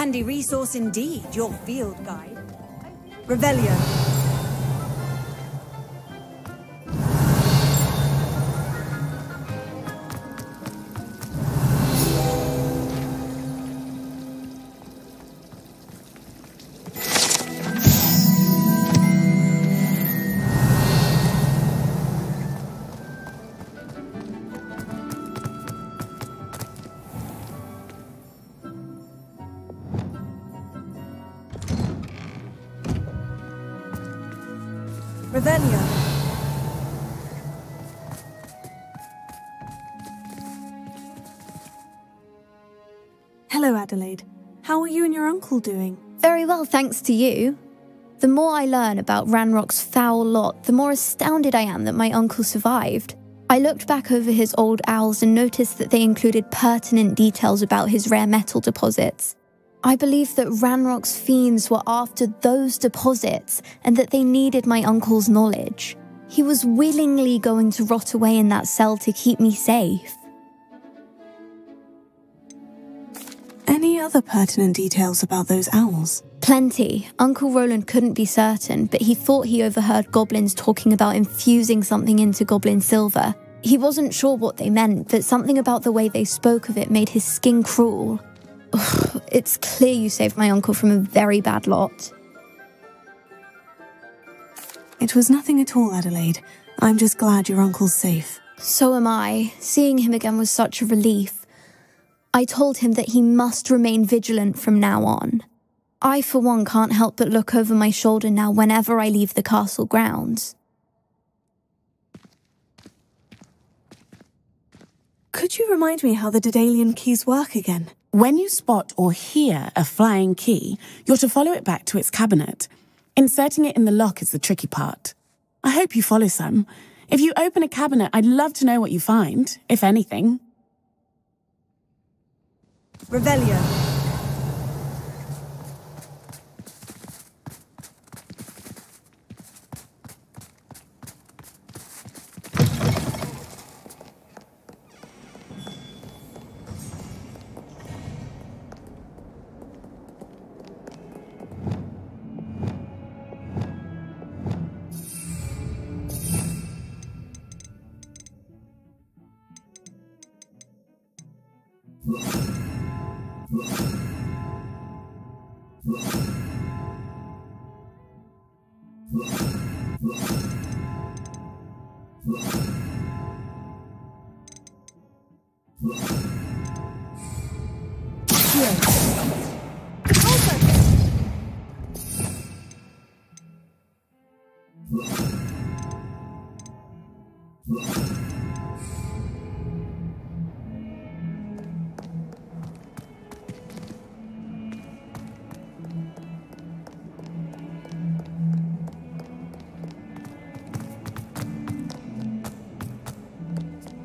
Handy resource indeed, your field guide. Revelio. Revelio. Hello, Adelaide. How are you and your uncle doing? Very well, thanks to you. The more I learn about Ranrock's foul lot, the more astounded I am that my uncle survived. I looked back over his old owls and noticed that they included pertinent details about his rare metal deposits. I believe that Ranrock's fiends were after those deposits and that they needed my uncle's knowledge. He was willingly going to rot away in that cell to keep me safe. Any other pertinent details about those owls? Plenty. Uncle Roland couldn't be certain, but he thought he overheard goblins talking about infusing something into goblin silver. He wasn't sure what they meant, but something about the way they spoke of it made his skin crawl. Ugh, it's clear you saved my uncle from a very bad lot. It was nothing at all, Adelaide. I'm just glad your uncle's safe. So am I. Seeing him again was such a relief. I told him that he must remain vigilant from now on. I, for one, can't help but look over my shoulder now whenever I leave the castle grounds. Could you remind me how the Daedalian keys work again? When you spot or hear a flying key, you're to follow it back to its cabinet. Inserting it in the lock is the tricky part. I hope you follow some. If you open a cabinet, I'd love to know what you find, if anything. Revelio.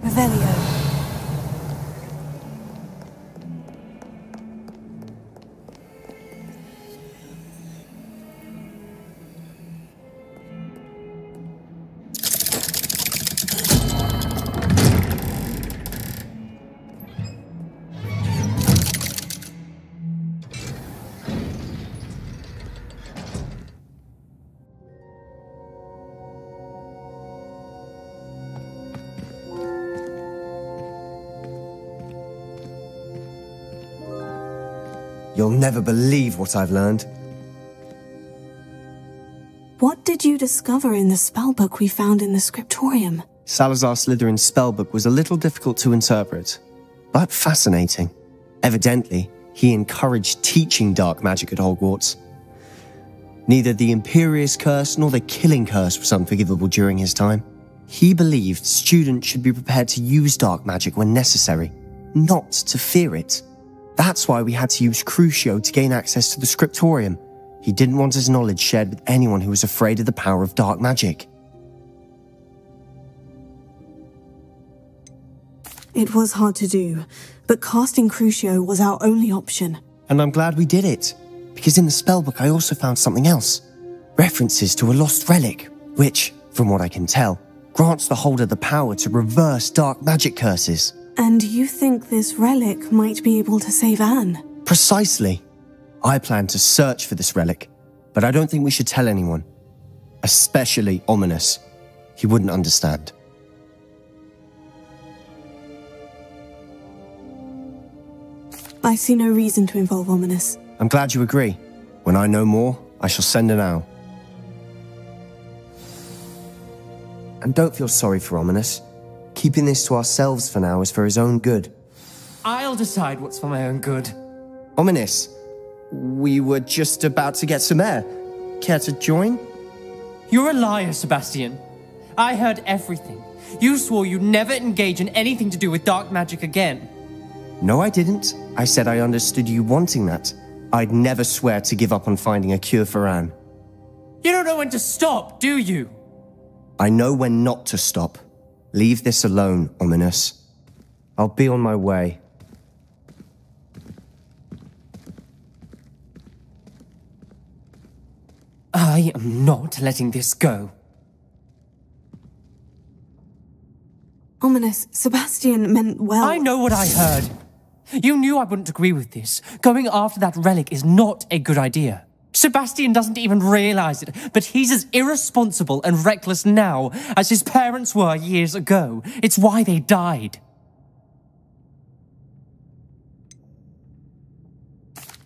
Revelio. You'll never believe what I've learned. What did you discover in the spellbook we found in the scriptorium? Salazar Slytherin's spellbook was a little difficult to interpret, but fascinating. Evidently, he encouraged teaching dark magic at Hogwarts. Neither the Imperious Curse nor the Killing Curse was unforgivable during his time. He believed students should be prepared to use dark magic when necessary, not to fear it. That's why we had to use Crucio to gain access to the scriptorium. He didn't want his knowledge shared with anyone who was afraid of the power of dark magic. It was hard to do, but casting Crucio was our only option. And I'm glad we did it, because in the spellbook I also found something else. References to a lost relic, which, from what I can tell, grants the holder the power to reverse dark magic curses. And you think this relic might be able to save Anne? Precisely. I plan to search for this relic, but I don't think we should tell anyone. Especially Ominous. He wouldn't understand. I see no reason to involve Ominous. I'm glad you agree. When I know more, I shall send an owl. And don't feel sorry for Ominous. Keeping this to ourselves for now is for his own good. I'll decide what's for my own good. Ominous, we were just about to get some air. Care to join? You're a liar, Sebastian. I heard everything. You swore you'd never engage in anything to do with dark magic again. No, I didn't. I said I understood you wanting that. I'd never swear to give up on finding a cure for Anne. You don't know when to stop, do you? I know when not to stop. Leave this alone, Ominous. I'll be on my way. I am not letting this go. Ominous, Sebastian meant well. I know what I heard. You knew I wouldn't agree with this. Going after that relic is not a good idea. Sebastian doesn't even realize it, but he's as irresponsible and reckless now as his parents were years ago. It's why they died.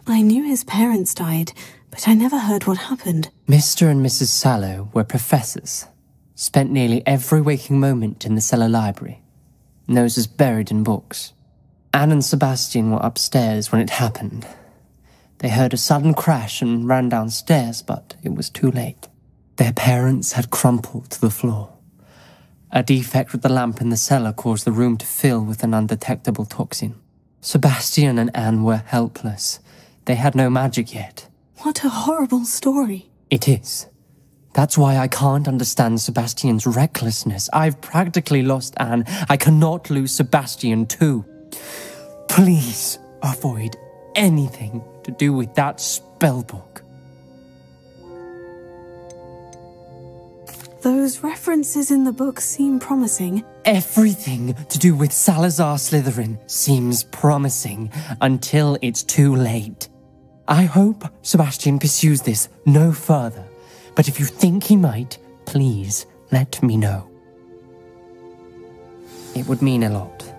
I knew his parents died, but I never heard what happened. Mr. and Mrs. Sallow were professors. Spent nearly every waking moment in the cellar library. Noses buried in books. Anne and Sebastian were upstairs when it happened. They heard a sudden crash and ran downstairs, but it was too late. Their parents had crumpled to the floor. A defect with the lamp in the cellar caused the room to fill with an undetectable toxin. Sebastian and Anne were helpless. They had no magic yet. What a horrible story. It is. That's why I can't understand Sebastian's recklessness. I've practically lost Anne. I cannot lose Sebastian too. Please avoid anything to do with that spellbook. Those references in the book seem promising. Everything to do with Salazar Slytherin seems promising until it's too late. I hope Sebastian pursues this no further, but if you think he might, please let me know. It would mean a lot.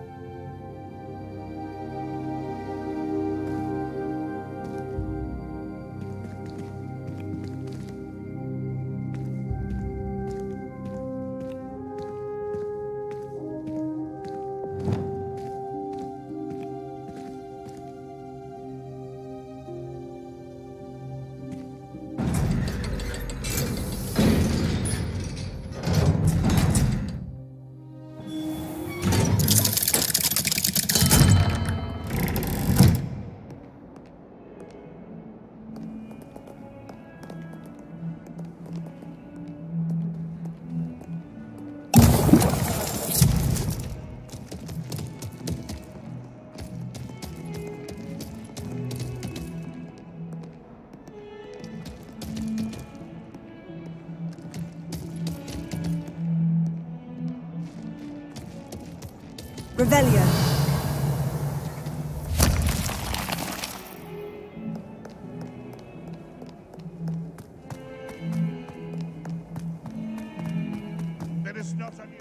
Revelio. There is not an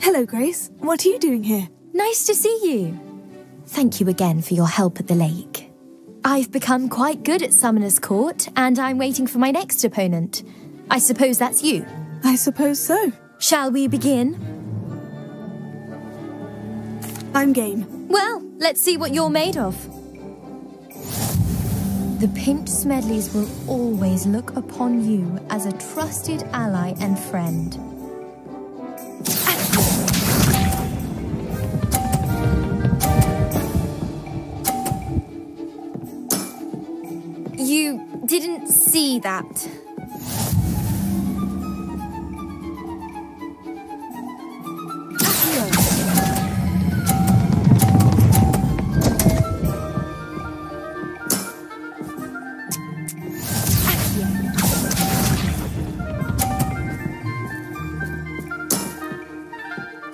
Hello, Grace. What are you doing here? Nice to see you. Thank you again for your help at the lake. I've become quite good at Summoner's Court, and I'm waiting for my next opponent. I suppose that's you. I suppose so. Shall we begin? I'm game. Well, let's see what you're made of. The Pinch Smedleys will always look upon you as a trusted ally and friend. You didn't see that.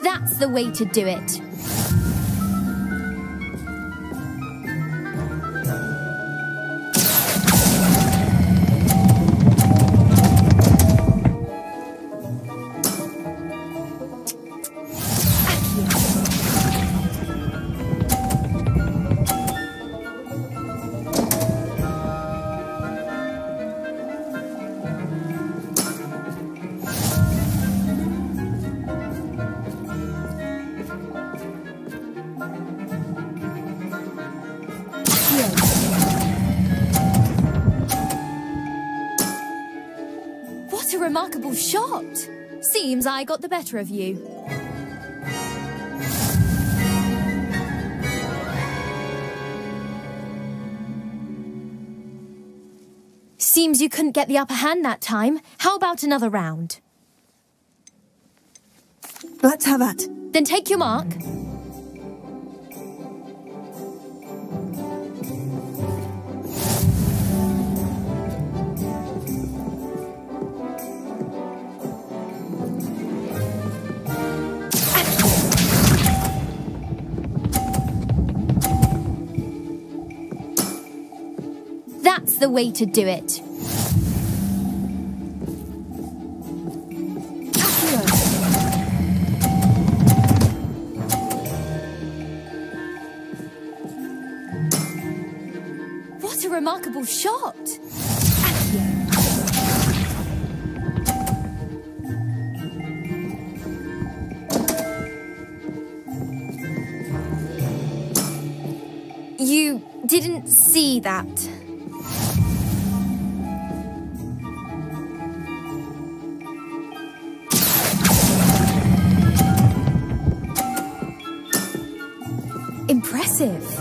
That's the way to do it. What a remarkable shot! Seems I got the better of you. Seems you couldn't get the upper hand that time. How about another round? Let's have that. Then take your mark. That's the way to do it. What a remarkable shot! You didn't see that. Impressive.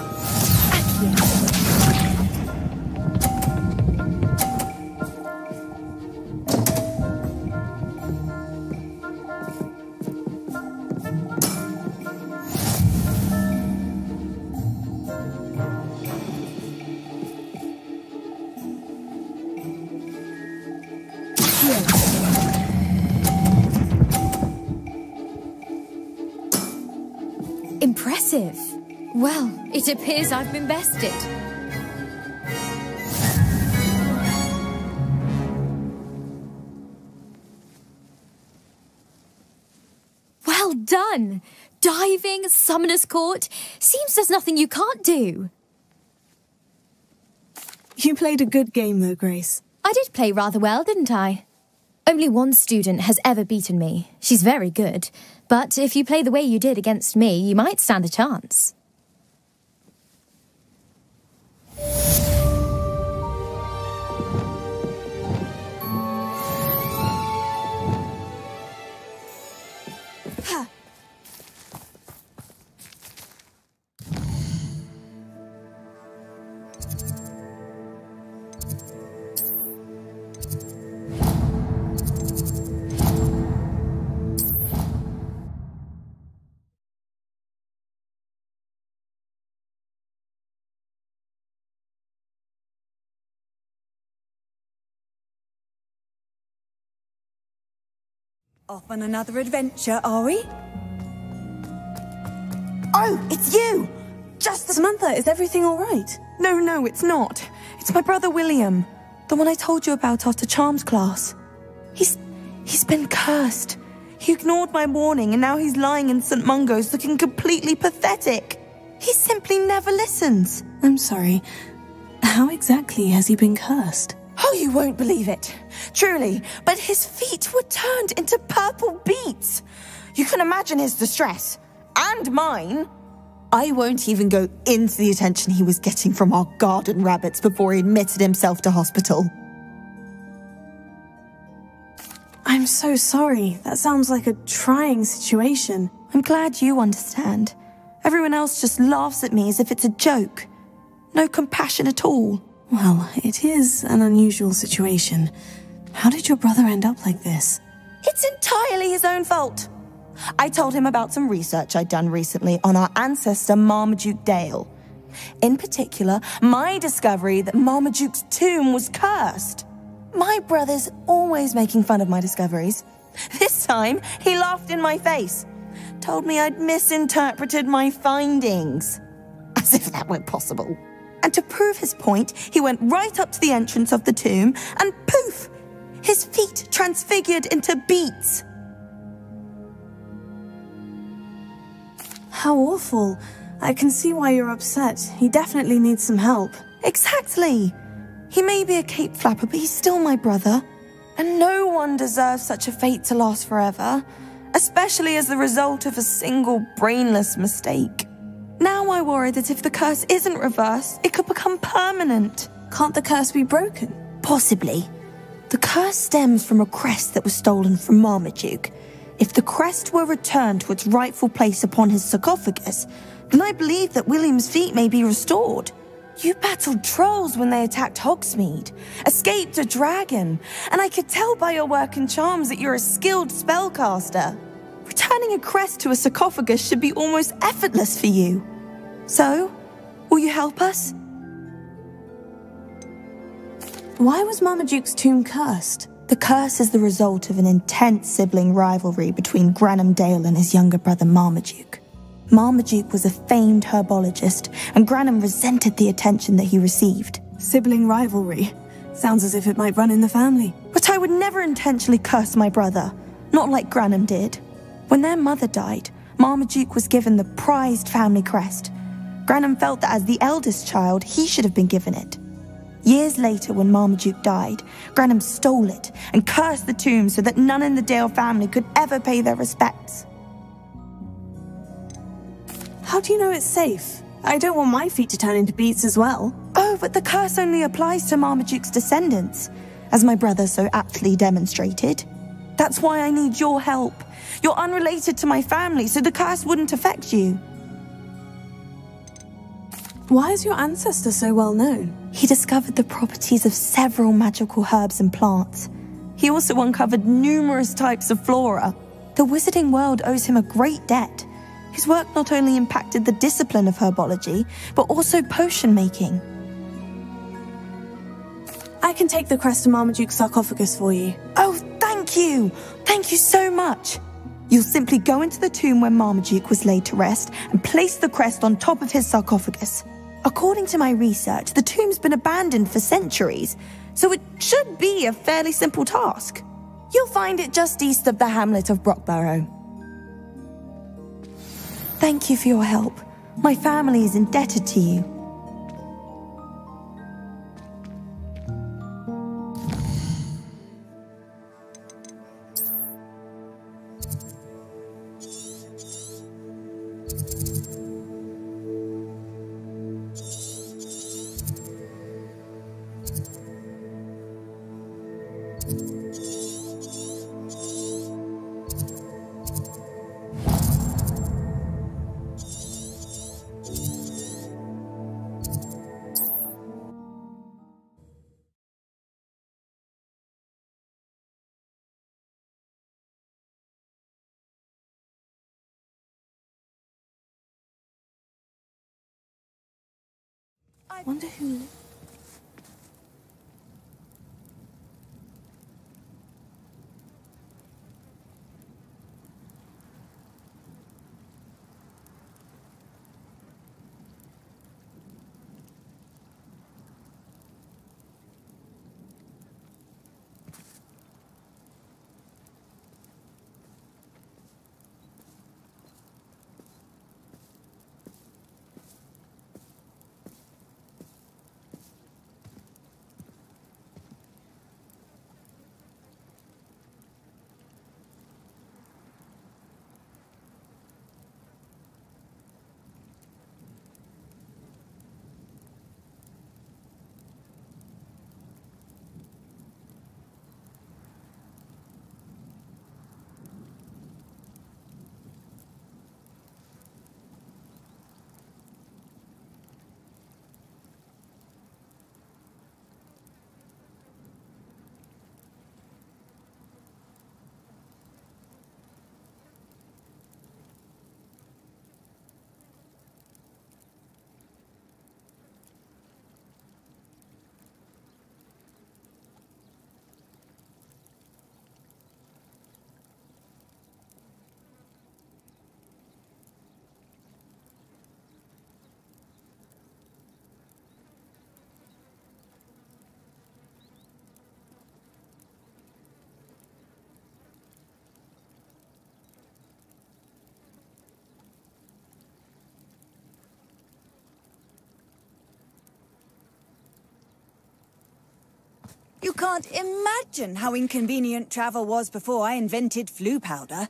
Impressive. Well, it appears I've been bested. Well done! Diving, Summoner's Court. Seems there's nothing you can't do. You played a good game though, Grace. I did play rather well, didn't I? Only one student has ever beaten me. She's very good. But if you play the way you did against me, you might stand a chance. Off on another adventure, are we? Oh, it's you! Samantha, is everything all right? No, it's not. It's my brother William. The one I told you about after Charms class. He's been cursed. He ignored my warning and now he's lying in St. Mungo's looking completely pathetic. He simply never listens. I'm sorry. How exactly has he been cursed? Oh, you won't believe it. Truly, but his feet were turned into purple beets. You can imagine his distress. And mine. I won't even go into the attention he was getting from our garden rabbits before he admitted himself to hospital. I'm so sorry. That sounds like a trying situation. I'm glad you understand. Everyone else just laughs at me as if it's a joke. No compassion at all. Well, it is an unusual situation. How did your brother end up like this? It's entirely his own fault. I told him about some research I'd done recently on our ancestor Marmaduke Dale. In particular, my discovery that Marmaduke's tomb was cursed. My brother's always making fun of my discoveries. This time, he laughed in my face. Told me I'd misinterpreted my findings. As if that weren't possible. And to prove his point, he went right up to the entrance of the tomb and poof! His feet transfigured into beets. How awful. I can see why you're upset. He definitely needs some help. Exactly. He may be a cape flapper, but he's still my brother. And no one deserves such a fate to last forever, especially as the result of a single brainless mistake. Now I worry that if the curse isn't reversed, it could become permanent. Can't the curse be broken? Possibly. The curse stems from a crest that was stolen from Marmaduke. If the crest were returned to its rightful place upon his sarcophagus, then I believe that William's feet may be restored. You battled trolls when they attacked Hogsmeade, escaped a dragon, and I could tell by your work and charms that you're a skilled spellcaster. Returning a crest to a sarcophagus should be almost effortless for you. So, will you help us? Why was Marmaduke's tomb cursed? The curse is the result of an intense sibling rivalry between Granham Dale and his younger brother Marmaduke. Marmaduke was a famed herbologist, and Granham resented the attention that he received. Sibling rivalry. Sounds as if it might run in the family. But I would never intentionally curse my brother, not like Granham did. When their mother died, Marmaduke was given the prized family crest. Granham felt that as the eldest child, he should have been given it. Years later, when Marmaduke died, Granham stole it and cursed the tomb so that none in the Dale family could ever pay their respects. How do you know it's safe? I don't want my feet to turn into beets as well. Oh, but the curse only applies to Marmaduke's descendants, as my brother so aptly demonstrated. That's why I need your help. You're unrelated to my family, so the curse wouldn't affect you. Why is your ancestor so well known? He discovered the properties of several magical herbs and plants. He also uncovered numerous types of flora. The wizarding world owes him a great debt. His work not only impacted the discipline of herbology, but also potion making. I can take the crest to Marmaduke's sarcophagus for you. Oh, thank you! Thank you so much! You'll simply go into the tomb where Marmaduke was laid to rest and place the crest on top of his sarcophagus. According to my research, the tomb's been abandoned for centuries, so it should be a fairly simple task. You'll find it just east of the hamlet of Brockborough. Thank you for your help. My family is indebted to you. I wonder who... can't imagine how inconvenient travel was before I invented flu powder.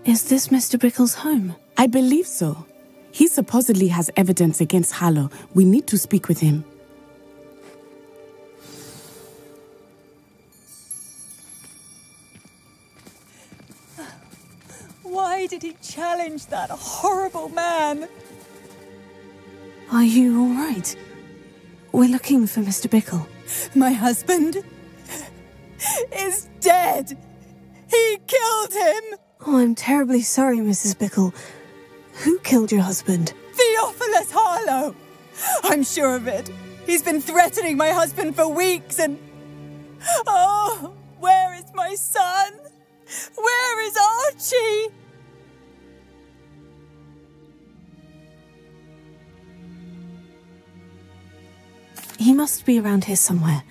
Is this Mr. Bickle's home? I believe so. He supposedly has evidence against Harlow. We need to speak with him. Why did he challenge that horrible man? Are you all right? We're looking for Mr. Bickle. My husband is dead. He killed him. Oh, I'm terribly sorry, Mrs. Bickle. Who killed your husband? Theophilus Harlow. I'm sure of it. He's been threatening my husband for weeks and... Oh, where is my son? Where is Archie? He must be around here somewhere.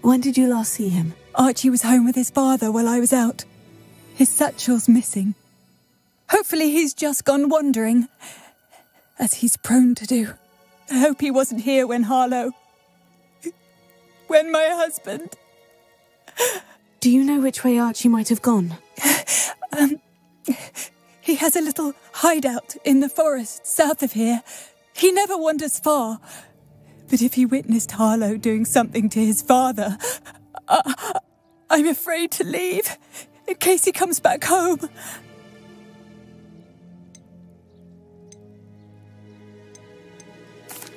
When did you last see him? Archie was home with his father while I was out. His satchel's missing. Hopefully he's just gone wandering, as he's prone to do. I hope he wasn't here when Harlow... when my husband... Do you know which way Archie might have gone? He has a little hideout in the forest south of here. He never wanders far. But if he witnessed Harlow doing something to his father, I'm afraid to leave, in case he comes back home.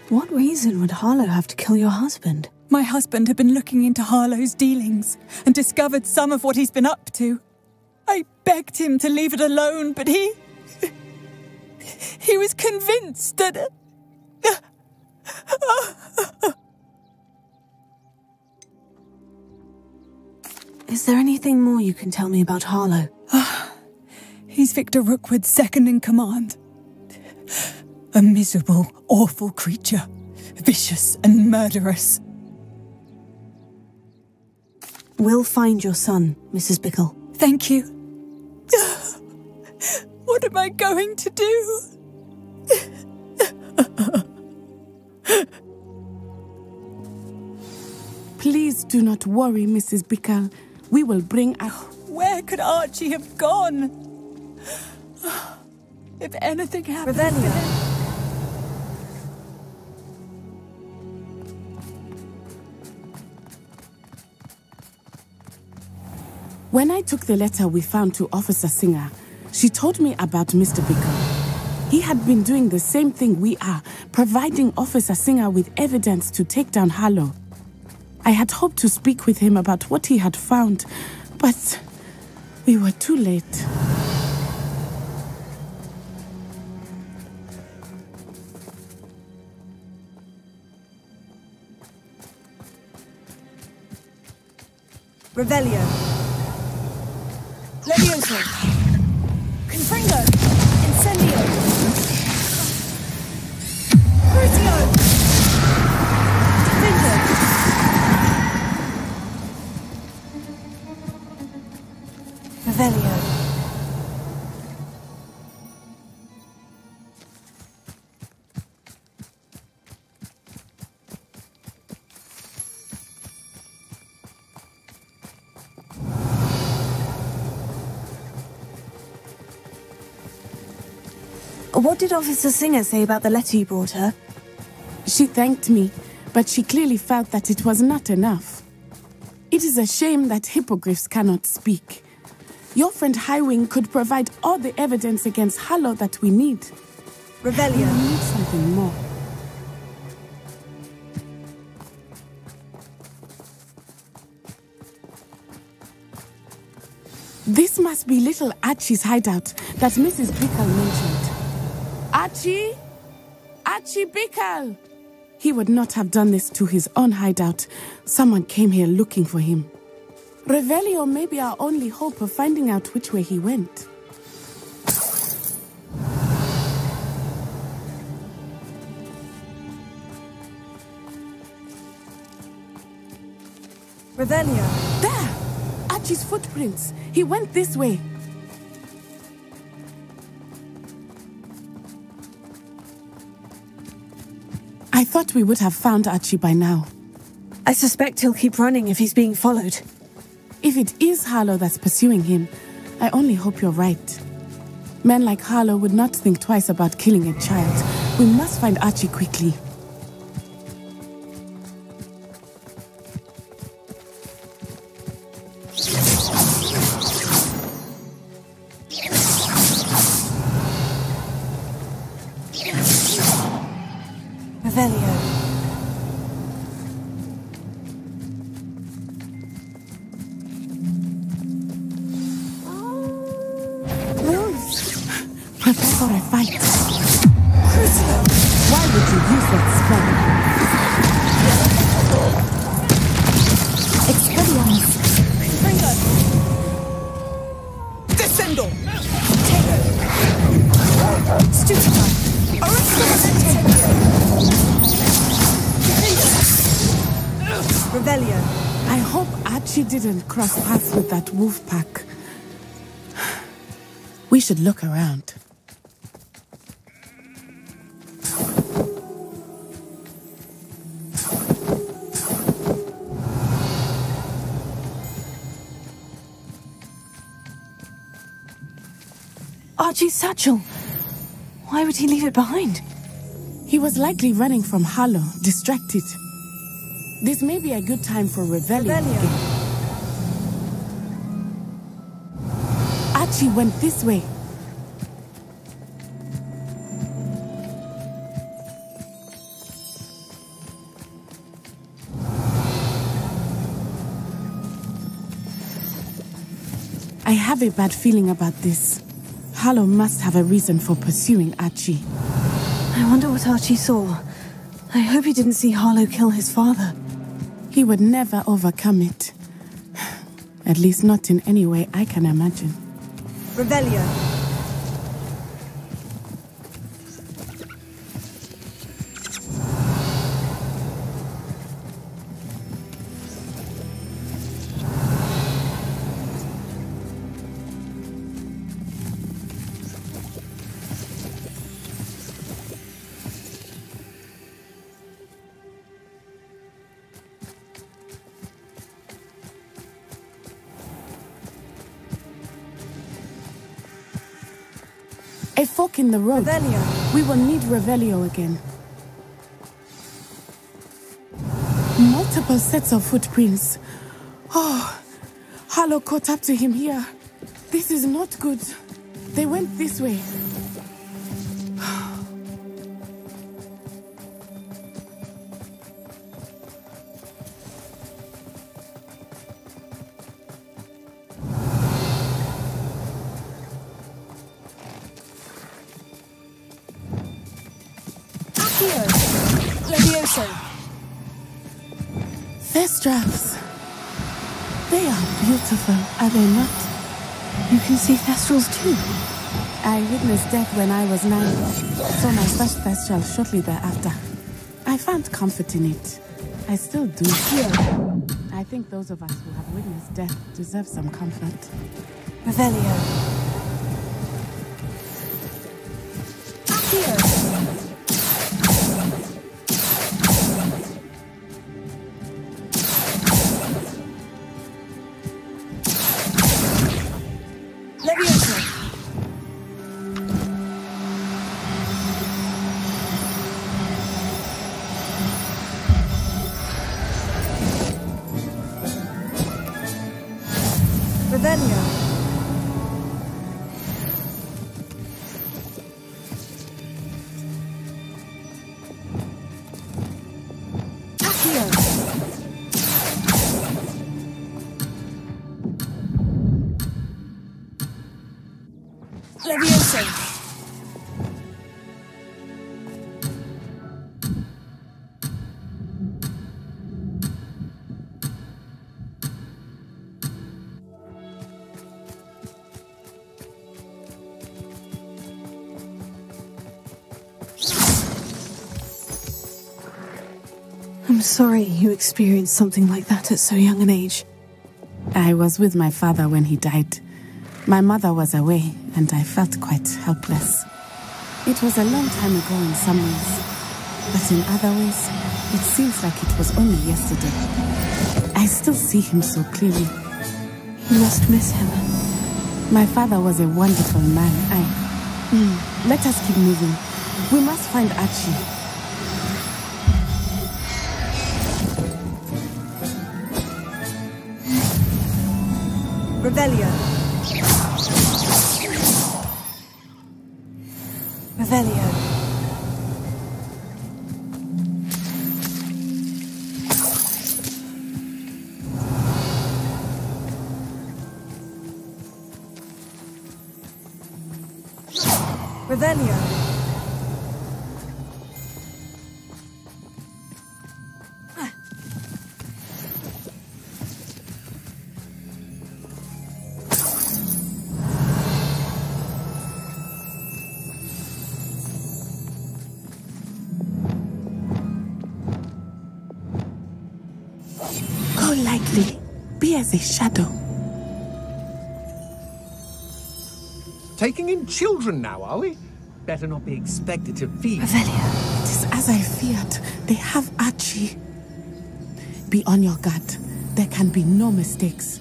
What reason would Harlow have to kill your husband? My husband had been looking into Harlow's dealings and discovered some of what he's been up to. I begged him to leave it alone, but he was convinced that... Is there anything more you can tell me about Harlow? He's Victor Rookwood's second in command. A miserable, awful creature. Vicious and murderous. We'll find your son, Mrs. Bickle. Thank you. What am I going to do? Please do not worry, Mrs. Bickle. We will bring a... Where could Archie have gone? If anything happened... Revelio. When I took the letter we found to Officer Singer, she told me about Mr. Bickle. He had been doing the same thing we are, providing Officer Singer with evidence to take down Harlow. I had hoped to speak with him about what he had found, but we were too late. Revelio. Levioso. Confringo. Incendio. Crucio. Defender. Revelio. What did Officer Singer say about the letter you brought her? She thanked me, but she clearly felt that it was not enough. It is a shame that hippogriffs cannot speak. Your friend Highwing could provide all the evidence against Harlow that we need. Revelio. We need something more. This must be little Archie's hideout that Mrs. Bickle mentioned. Archie? Archie Bickle! He would not have done this to his own hideout. Someone came here looking for him. Revelio may be our only hope of finding out which way he went. Revelio. There! Archie's footprints. He went this way. I thought we would have found Archie by now. I suspect he'll keep running if he's being followed. If it is Harlow that's pursuing him, I only hope you're right. Men like Harlow would not think twice about killing a child. We must find Archie quickly. Revelio. Prepare for a fight. Why would you use that spell? Expelliarmus. Ringo! Descendo! Tego! Stupefy! Revelio. I hope Archie didn't cross paths with that wolf pack. We should look around. Archie's satchel. Why would he leave it behind? He was likely running from Harlow, distracted. This may be a good time for Revelio. Archie went this way. I have a bad feeling about this. Harlow must have a reason for pursuing Archie. I wonder what Archie saw. I hope he didn't see Harlow kill his father. He would never overcome it. At least not in any way I can imagine. Revelio. A fork in the road. Revelio. We will need Revelio again. Multiple sets of footprints. Oh, Harlow caught up to him here. This is not good. They went this way. Thestrals. They are beautiful, are they not? You can see Thestrals too. I witnessed death when I was 9. Saw my first Thestral shortly thereafter. I found comfort in it. I still do. I think those of us who have witnessed death deserve some comfort. Revelio. I'm sorry you experienced something like that at so young an age. I was with my father when he died. My mother was away, and I felt quite helpless. It was a long time ago in some ways. But in other ways, it seems like it was only yesterday. I still see him so clearly. You must miss him. My father was a wonderful man. Let us keep moving. We must find Archie. Revelio. Revelio. Revelio. Go lightly. Be as a shadow. Taking in children now, are we? Better not be expected to feed. Revelio. It is as I feared. They have Archie. Be on your guard. There can be no mistakes.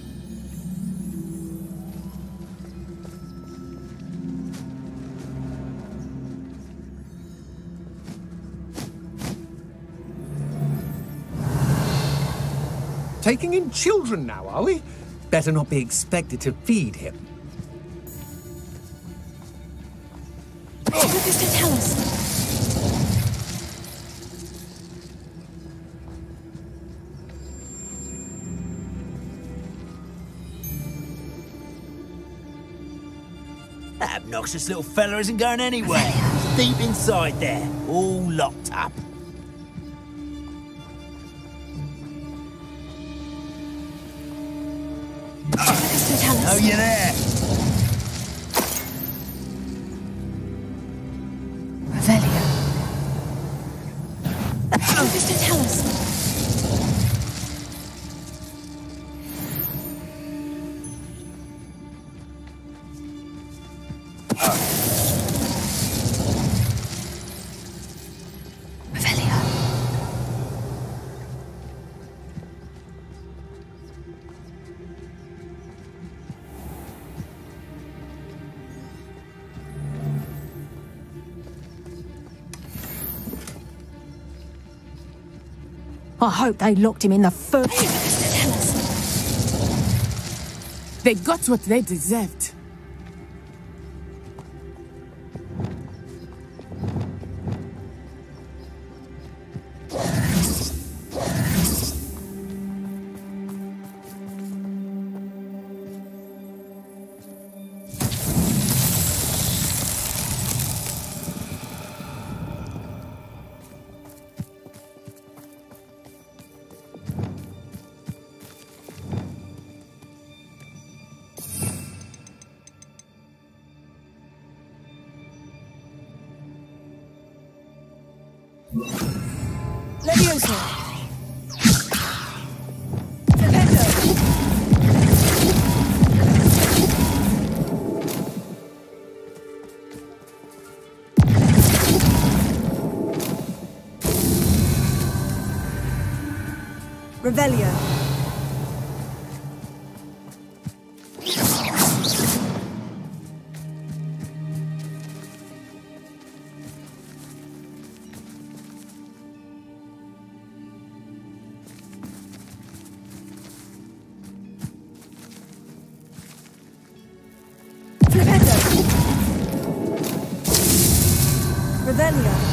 Taking in children now, are we? Better not be expected to feed him. What does this tell us? That obnoxious little fella isn't going anywhere. He's deep inside there, all locked up. Oh, you're there. Revelio. What does this tell us? Revelio. I hope they locked him in the foot. They got what they deserved. Levioso. Flipendo. Revelio. Revelio.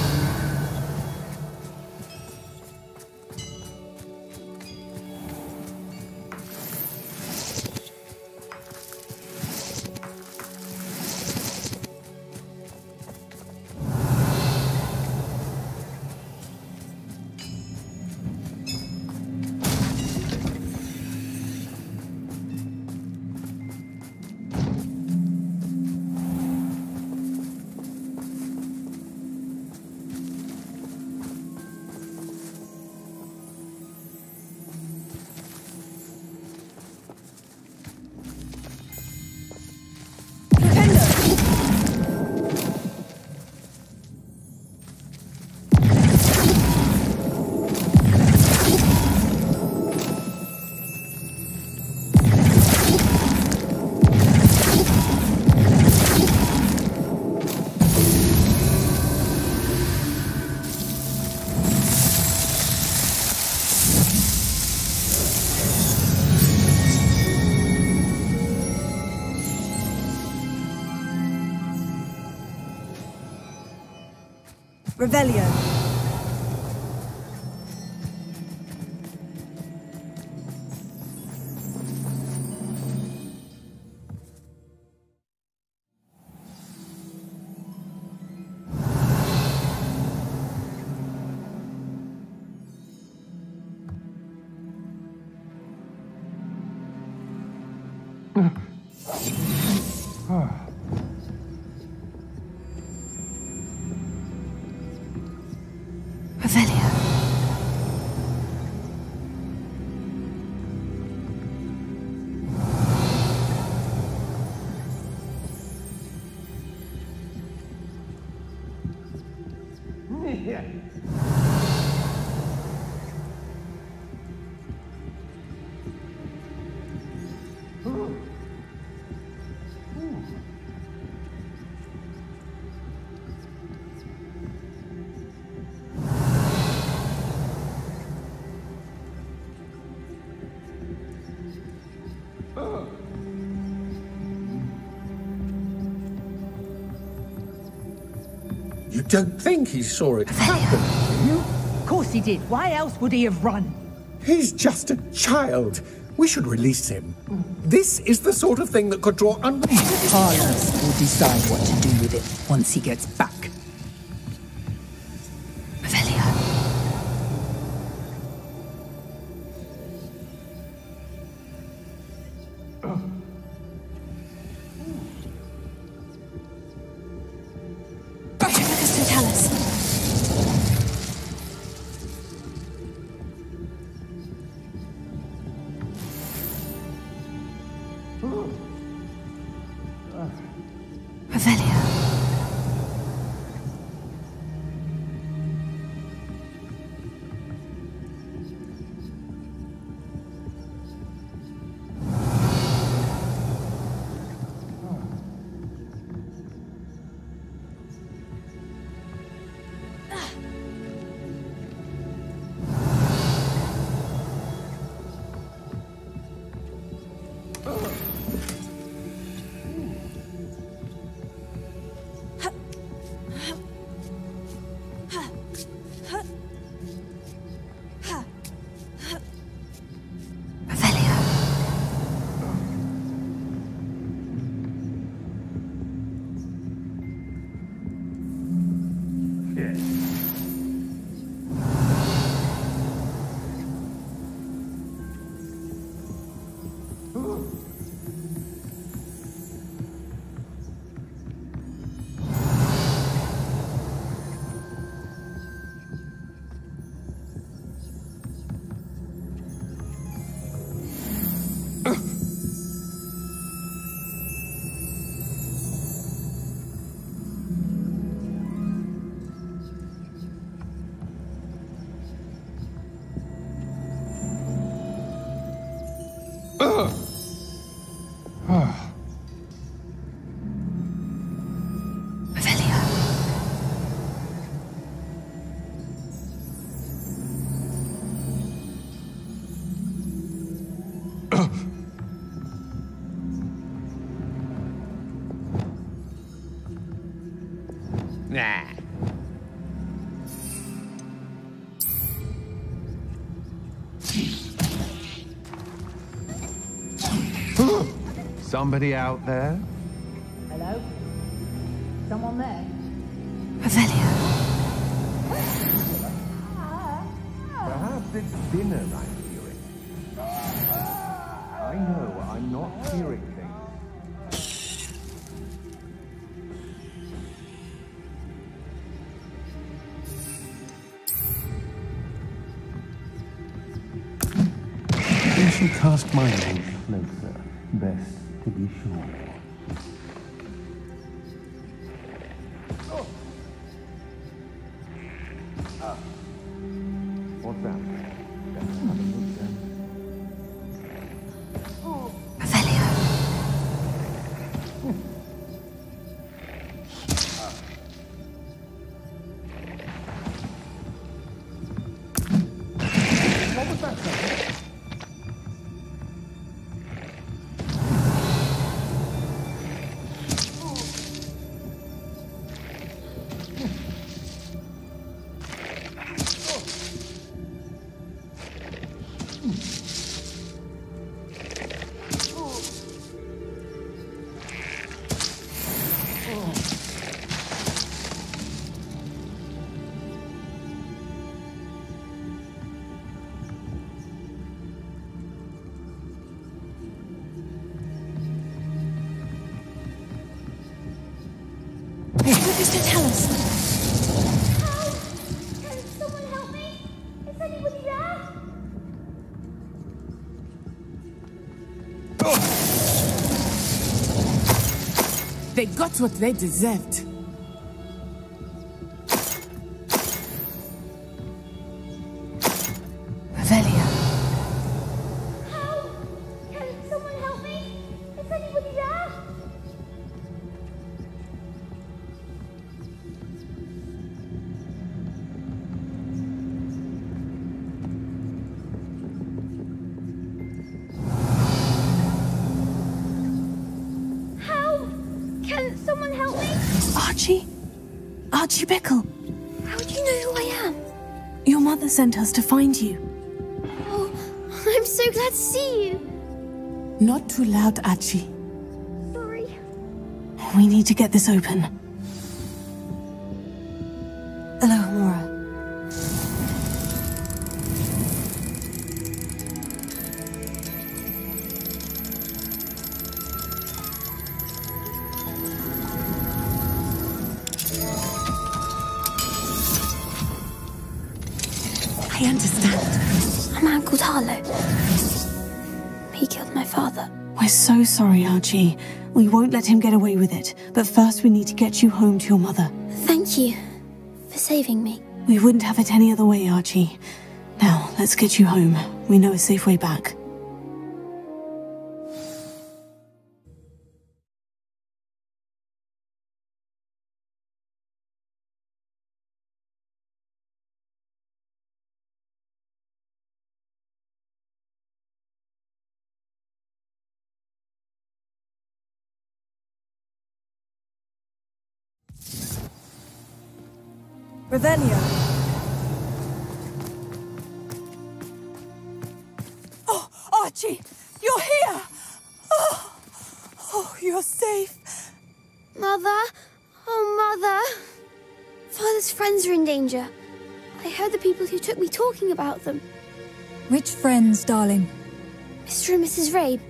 Revelio. You don't think he saw it happen, do you? Of course he did. Why else would he have run? He's just a child. We should release him. This is the sort of thing that could draw Carlos will decide what to do with it once he gets back. Somebody out there? Hello? Someone there? Revelio. Perhaps it's dinner I'm hearing. I know I'm not hearing things. I shall cast my nose closer. Best to be sure. What's that? Let's have a look then. Revelio. What was that? Please don't tell us. Can someone help me? Is anybody there? They got what they deserved. Revelia. Help! Can someone help me? Is anybody there? Help! Can someone help me? Archie? Archie Bickle. How do you know who I am? Your mother sent us to find you. Oh, I'm so glad to see you. Not too loud, Archie. Sorry. We need to get this open. Hello, Mora. I understand. A man called Harlow. He killed my father. We're so sorry, Archie. We won't let him get away with it. But first we need to get you home to your mother. Thank you for saving me. We wouldn't have it any other way, Archie. Now, let's get you home. We know a safe way back. Revelio. Oh, Archie, you're here! Oh, you're safe. Mother? Oh, Mother. Father's friends are in danger. I heard the people who took me talking about them. Which friends, darling? Mr. and Mrs. Rabe,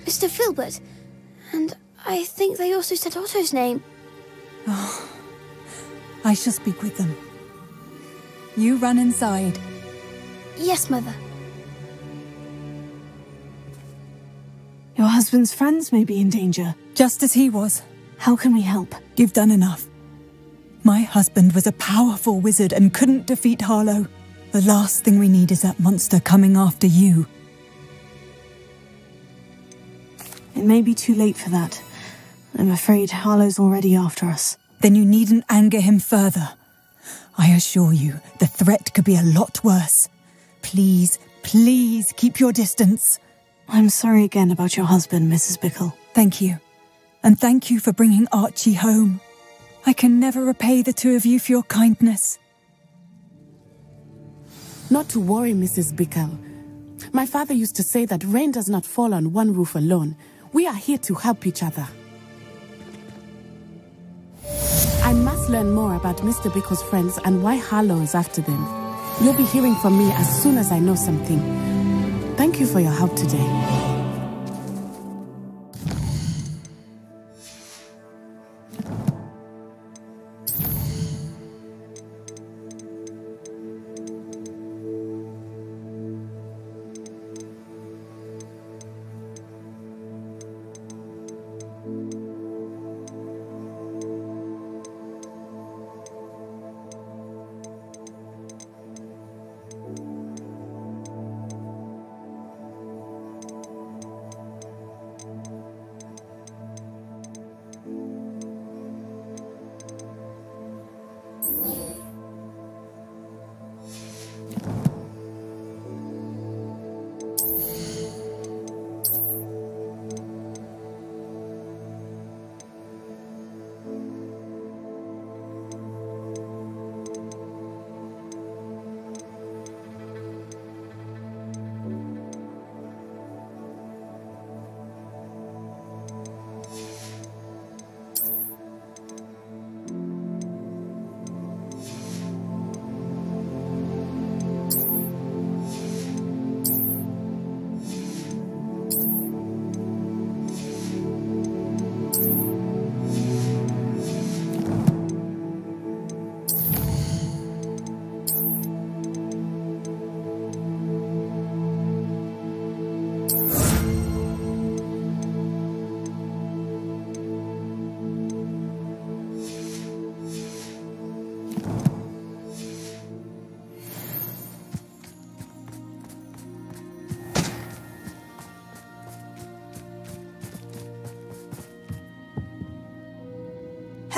Mr. Filbert, and I think they also said Otto's name. Oh, I shall speak with them. You run inside. Yes, Mother. Your husband's friends may be in danger. Just as he was. How can we help? You've done enough. My husband was a powerful wizard and couldn't defeat Harlow. The last thing we need is that monster coming after you. It may be too late for that. I'm afraid Harlow's already after us. Then you needn't anger him further. I assure you, the threat could be a lot worse. Please, please keep your distance. I'm sorry again about your husband, Mrs. Bickle. Thank you. And thank you for bringing Archie home. I can never repay the two of you for your kindness. Not to worry, Mrs. Bickle. My father used to say that rain does not fall on one roof alone. We are here to help each other. I must learn more about Mr. Bickle's friends and why Harlow is after them. You'll be hearing from me as soon as I know something. Thank you for your help today.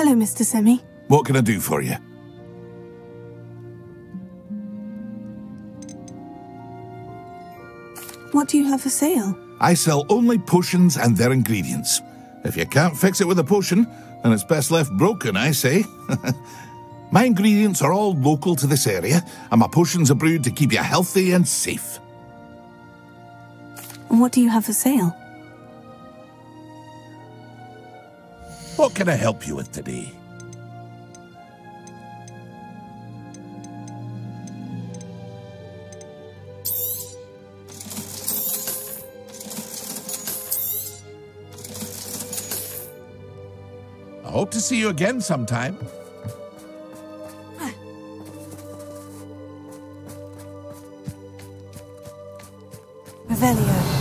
Hello, Mr. Semi. What can I do for you? What do you have for sale? I sell only potions and their ingredients. If you can't fix it with a potion, then it's best left broken, I say. My ingredients are all local to this area, and my potions are brewed to keep you healthy and safe. And what do you have for sale? What can I help you with today? I hope to see you again sometime. Revelio.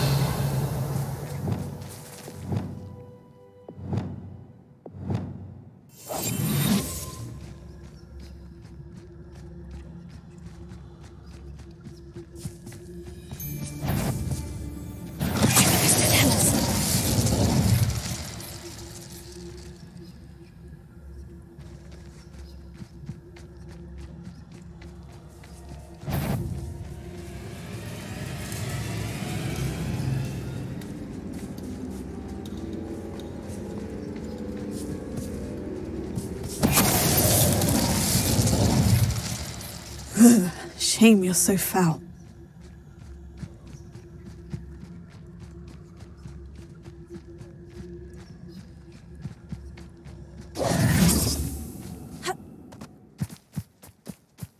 Shame you're so foul.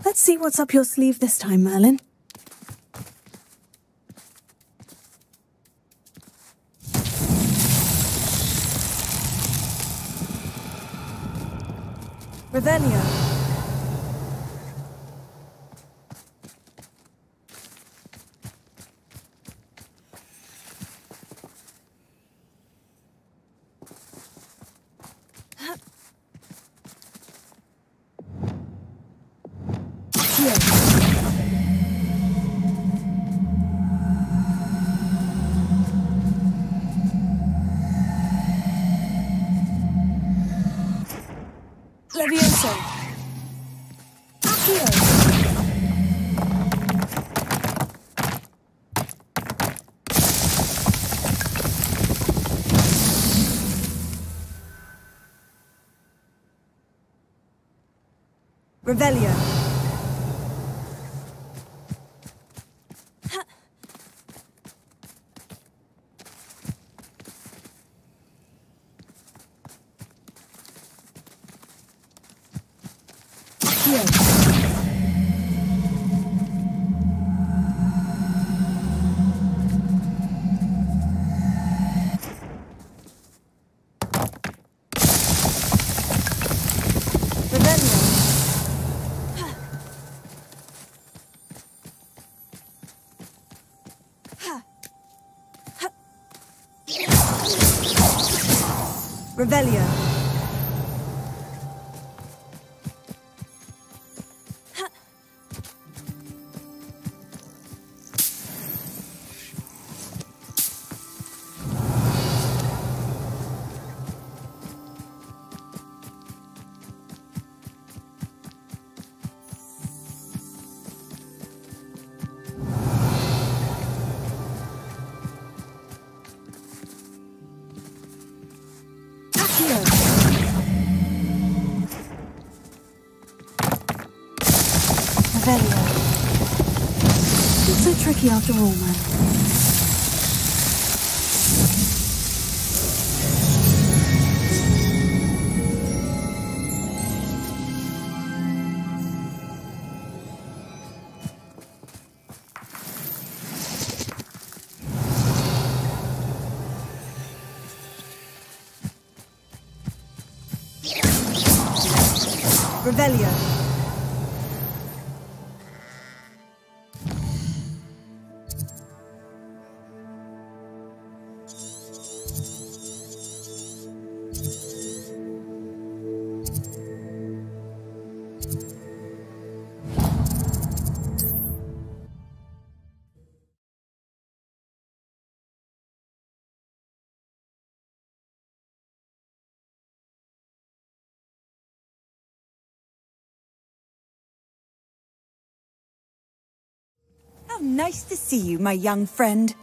Let's see what's up your sleeve this time, Merlin. Revelio. Levioso. Accio. Revelio. Revelio. It's so tricky after all, man. Revelio. nice to see you, my young friend.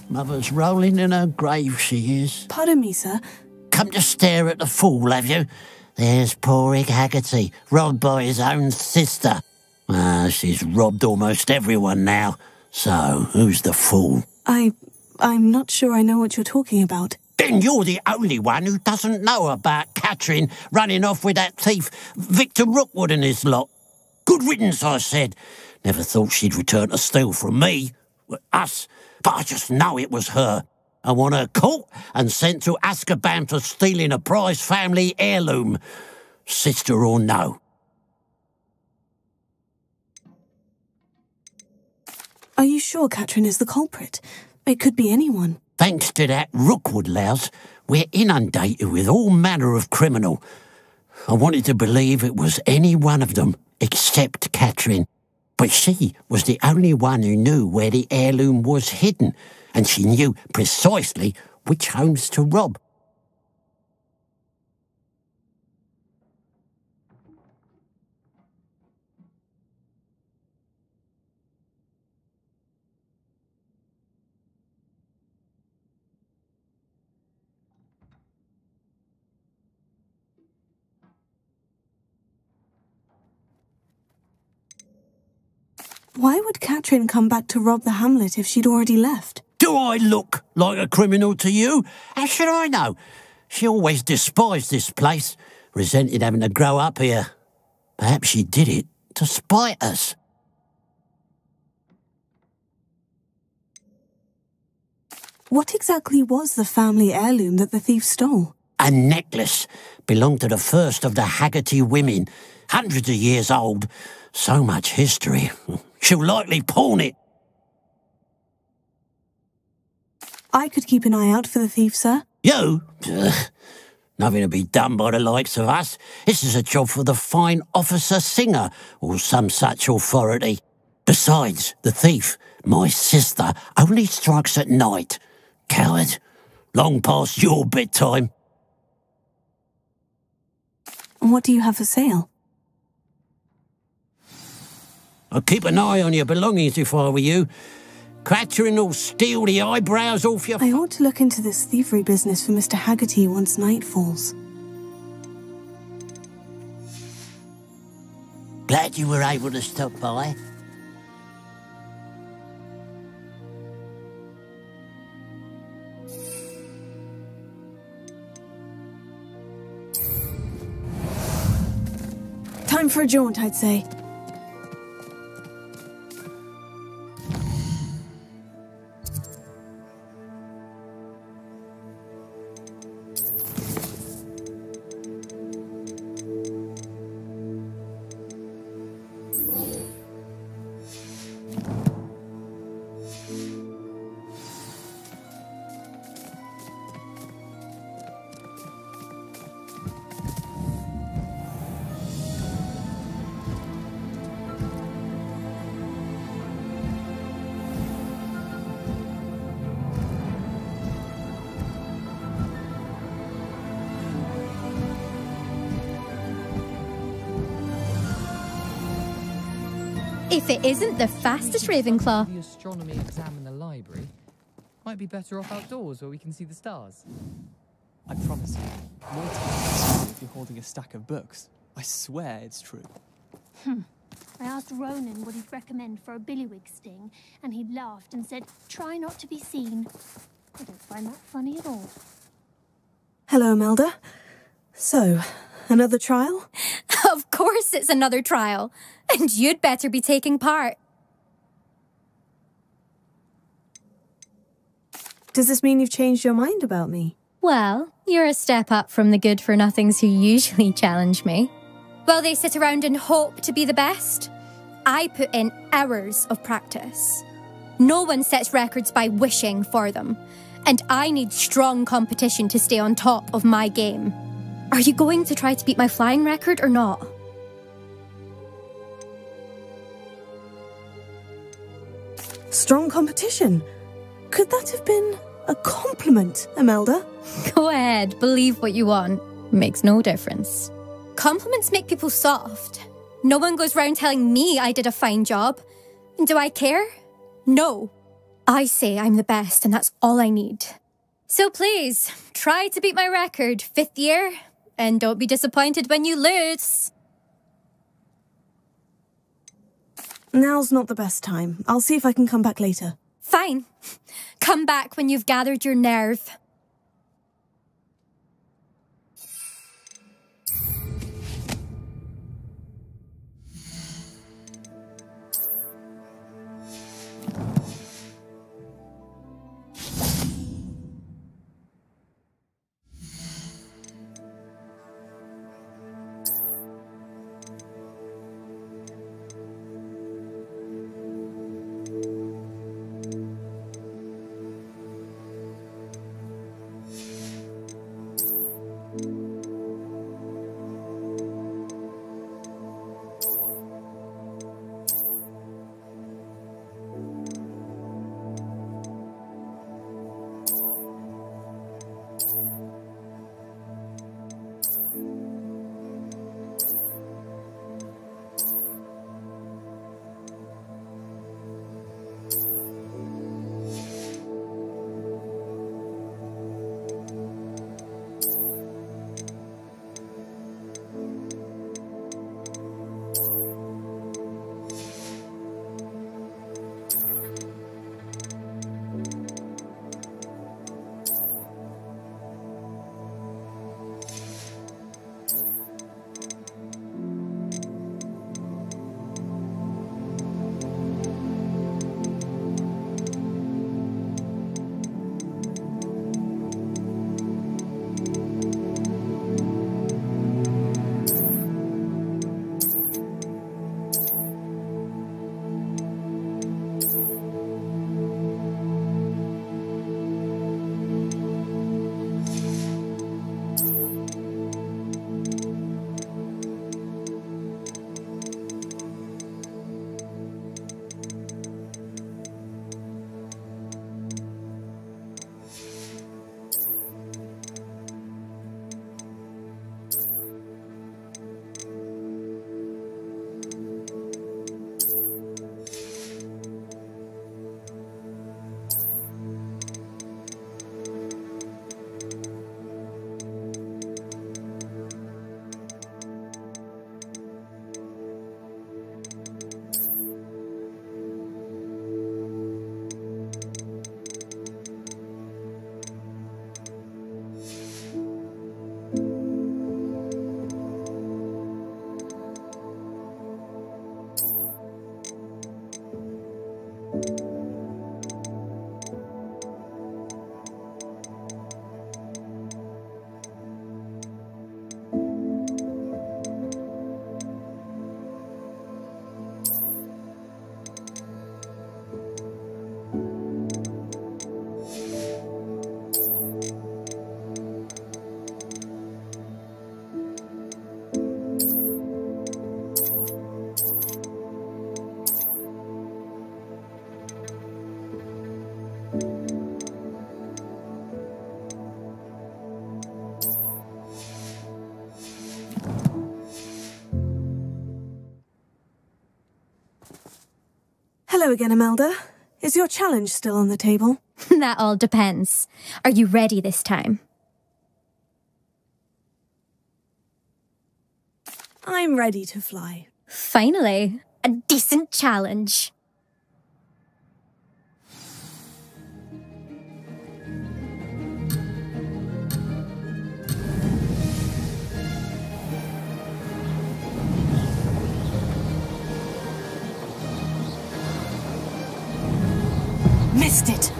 Mother's rolling in her grave, she is. Pardon me, sir. Come to stare at the fool, have you? There's poor Ig Haggerty, robbed by his own sister. She's robbed almost everyone now. So, who's the fool? I'm not sure I know what you're talking about. Then you're the only one who doesn't know about Catherine running off with that thief Victor Rookwood and his lot. Good riddance, I said. Never thought she'd return to steal from me. Us. But I just know it was her. I want her caught and sent to Azkaban for stealing a prize family heirloom. Sister or no. Are you sure Catherine is the culprit? It could be anyone. Thanks to that Rookwood louse, we're inundated with all manner of criminal. I wanted to believe it was any one of them, except Catherine. But she was the only one who knew where the heirloom was hidden, and she knew precisely which homes to rob. Why would Catherine come back to rob the hamlet if she'd already left? Do I look like a criminal to you? How should I know? She always despised this place, resented having to grow up here. Perhaps she did it to spite us. What exactly was the family heirloom that the thief stole? A necklace. Belonged to the first of the Haggerty women. Hundreds of years old. So much history. She'll likely pawn it. I could keep an eye out for the thief, sir. You? Nothing to be done by the likes of us. This is a job for the fine officer Singer, or some such authority. Besides, the thief, my sister, only strikes at night. Coward. Long past your bedtime. What do you have for sale? I'd keep an eye on your belongings if I were you. Catherine will steal the eyebrows off your... I ought to look into this thievery business for Mr. Haggerty once night falls. Glad you were able to stop by. Time for a jaunt, I'd say. If it isn't the fastest Ravenclaw. The astronomy exam in the library. Might be better off outdoors where we can see the stars. I promise you, more time if you're holding a stack of books. I swear it's true. I asked Ronan what he'd recommend for a billywig sting, and he laughed and said, try not to be seen. I don't find that funny at all. Hello, Imelda. So, another trial? Of course it's another trial. And you'd better be taking part. Does this mean you've changed your mind about me? Well, you're a step up from the good-for-nothings who usually challenge me. While they sit around and hope to be the best, I put in hours of practice. No one sets records by wishing for them, and I need strong competition to stay on top of my game. Are you going to try to beat my flying record or not? Strong competition? Could that have been a compliment, Imelda? Go ahead, believe what you want. Makes no difference. Compliments make people soft. No one goes round telling me I did a fine job. And do I care? No. I say I'm the best, and that's all I need. So please, try to beat my record, 5th year, and don't be disappointed when you lose. Now's not the best time. I'll see if I can come back later. Fine. Come back when you've gathered your nerve. Hello again, Imelda. Is your challenge still on the table? That all depends. Are you ready this time? I'm ready to fly. Finally, a decent challenge. Missed it!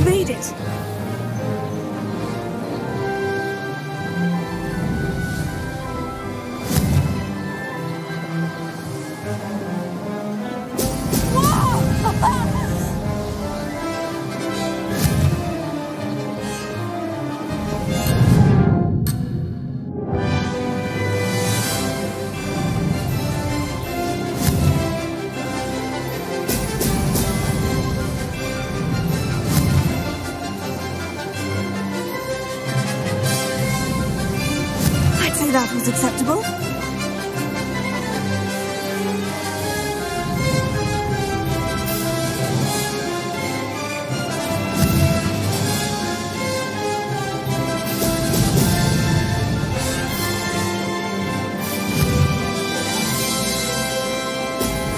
Made it! That was acceptable.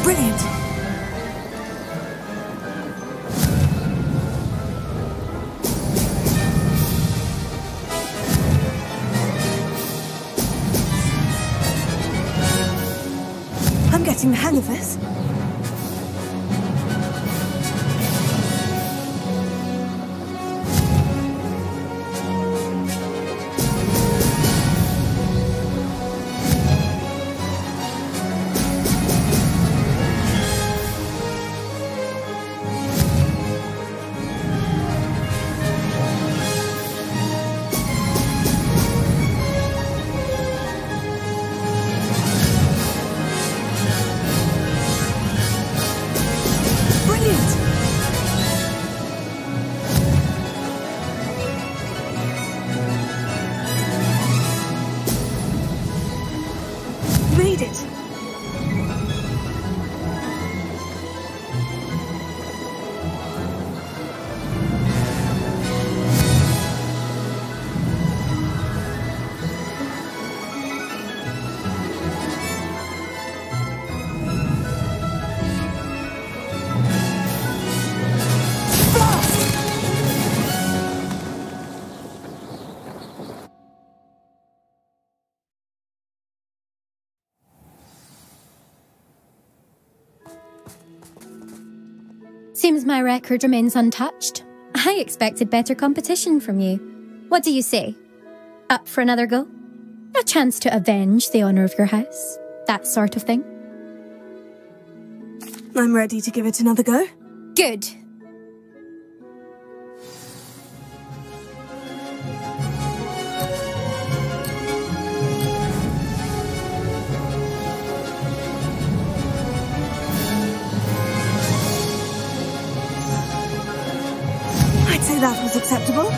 Brilliant. I'm getting the hang of this. Made it! Seems my record remains untouched. I expected better competition from you. What do you say? Up for another go? A chance to avenge the honour of your house? That sort of thing? I'm ready to give it another go. Good. I'd say that was acceptable.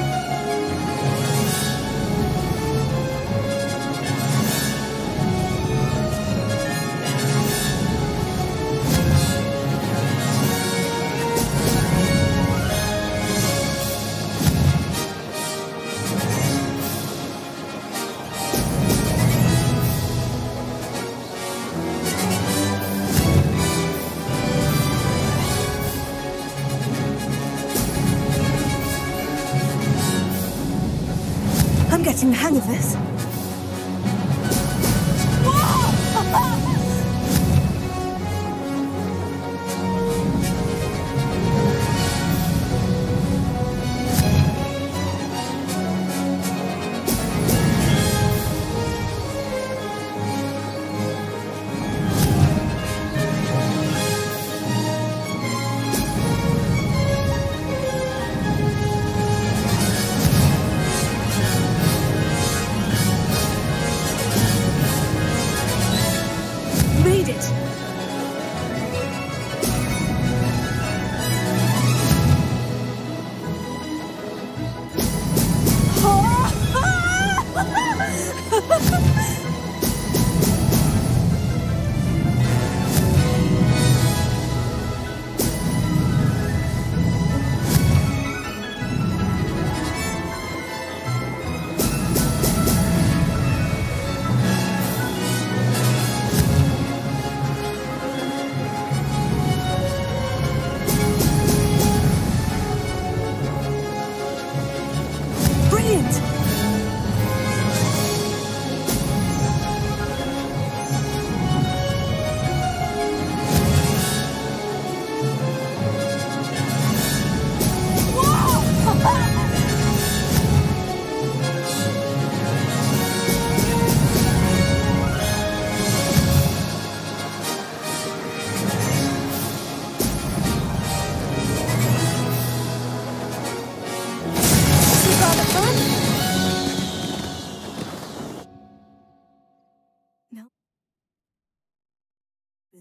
I'm getting the hang of this.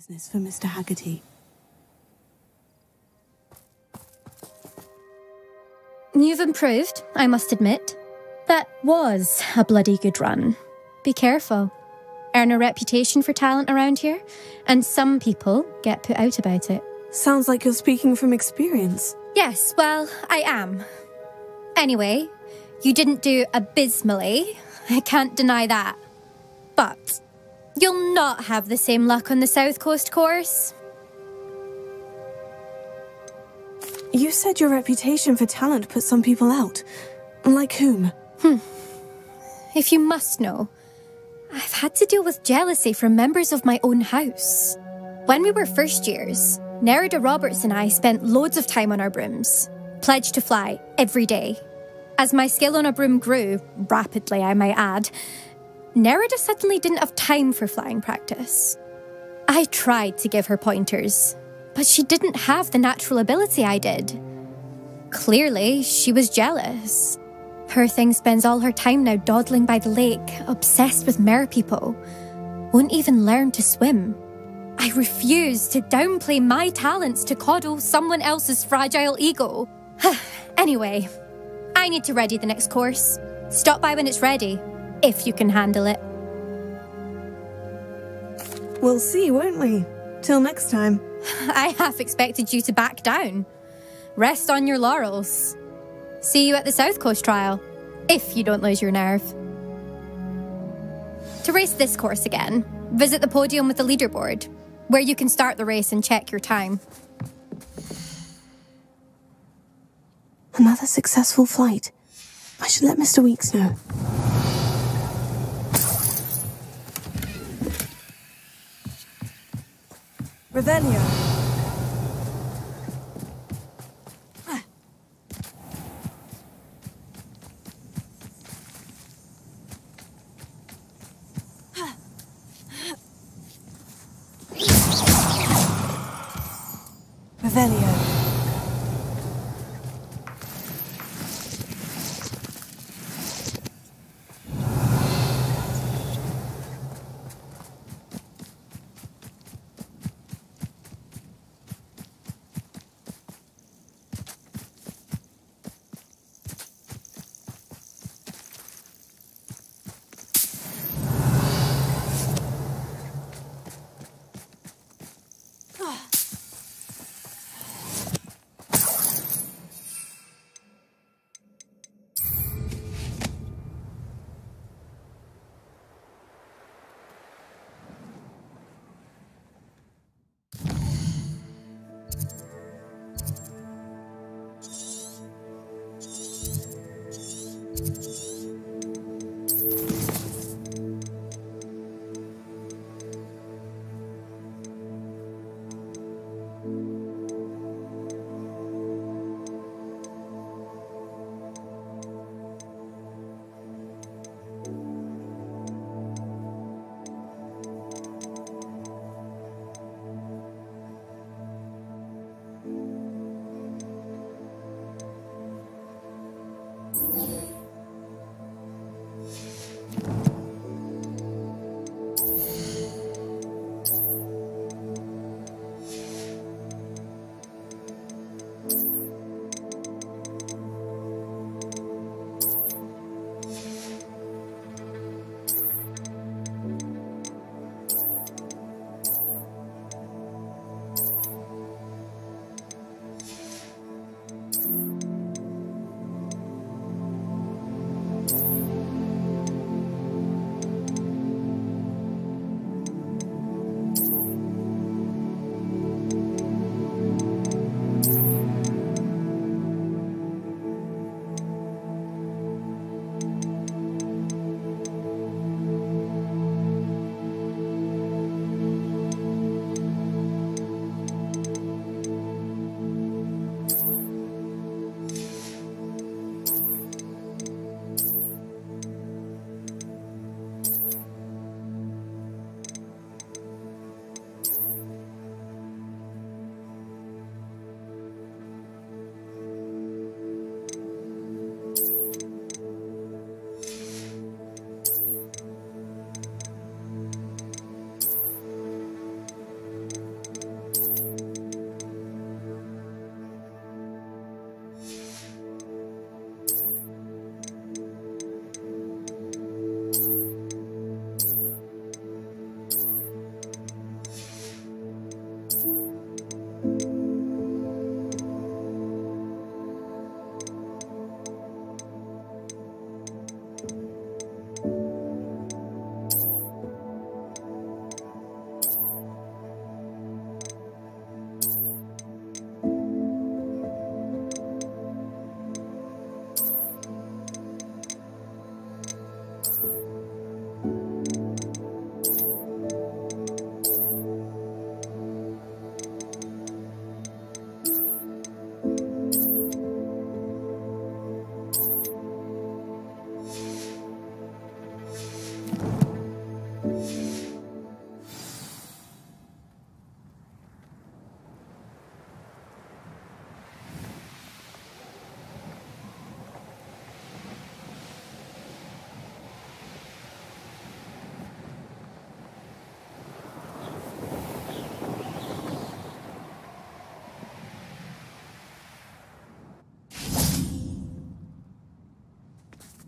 business for Mr. Haggerty. You've improved, I must admit. That was a bloody good run. Be careful. Earn a reputation for talent around here, and some people get put out about it. Sounds like you're speaking from experience. Yes, well, I am. Anyway, you didn't do abysmally. I can't deny that. But you'll not have the same luck on the South Coast course. You said your reputation for talent put some people out. Like whom? If you must know, I've had to deal with jealousy from members of my own house. When we were first years, Nerida Roberts and I spent loads of time on our brooms, pledged to fly every day. As my skill on a broom grew, rapidly I might add, Nerida suddenly didn't have time for flying practice. I tried to give her pointers, but she didn't have the natural ability I did. Clearly, she was jealous. Her thing spends all her time now dawdling by the lake, obsessed with merpeople. Won't even learn to swim. I refuse to downplay my talents to coddle someone else's fragile ego. Anyway, I need to ready the next course. Stop by when it's ready, if you can handle it. We'll see, won't we? Till next time. I half expected you to back down. Rest on your laurels. See you at the South Coast trial, if you don't lose your nerve. To race this course again, visit the podium with the leaderboard, where you can start the race and check your time. Another successful flight. I should let Mr. Weeks know. Revelio. Revelio.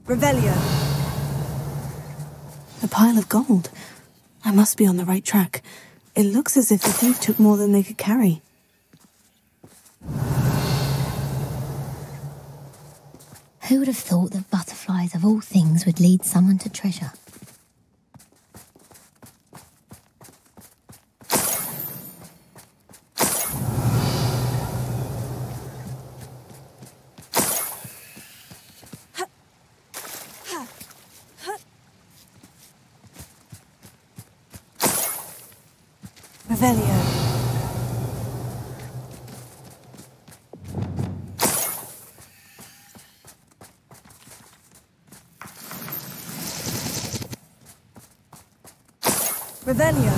Revelio. A pile of gold. I must be on the right track. It looks as if the thief took more than they could carry. Who would have thought that butterflies of all things would lead someone to treasure? Revelio. Revelio.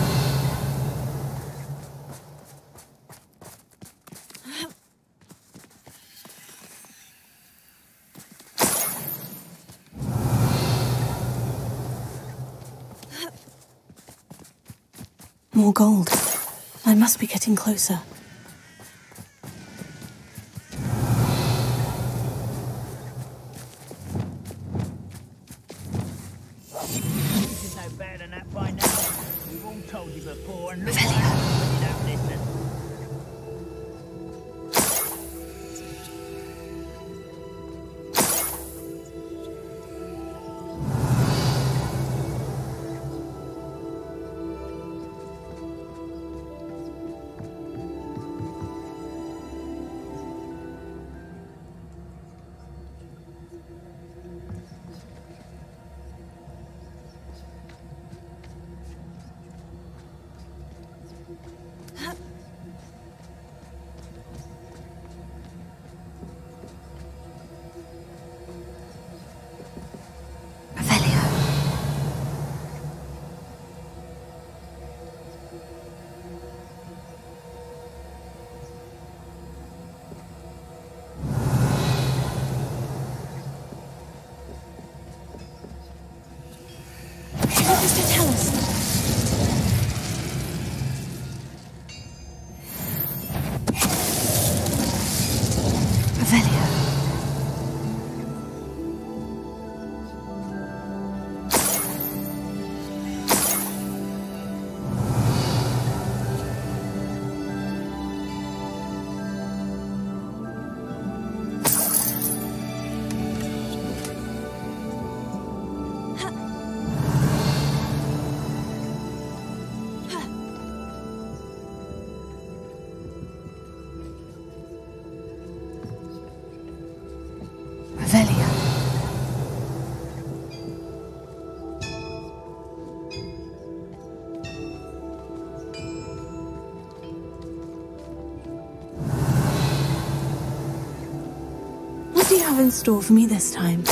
More gold. I must be getting closer. This is no better than that by now. We've all told you before, and look what happens when you don't listen. What do you have in store for me this time?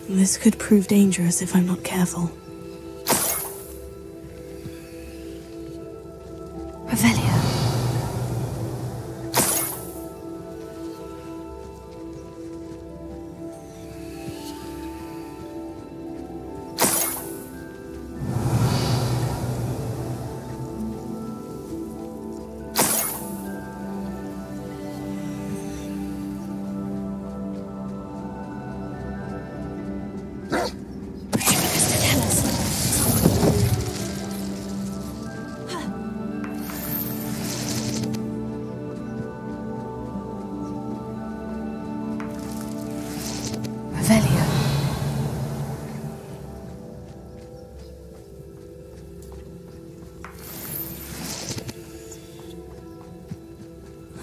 This could prove dangerous if I'm not careful. Revelio.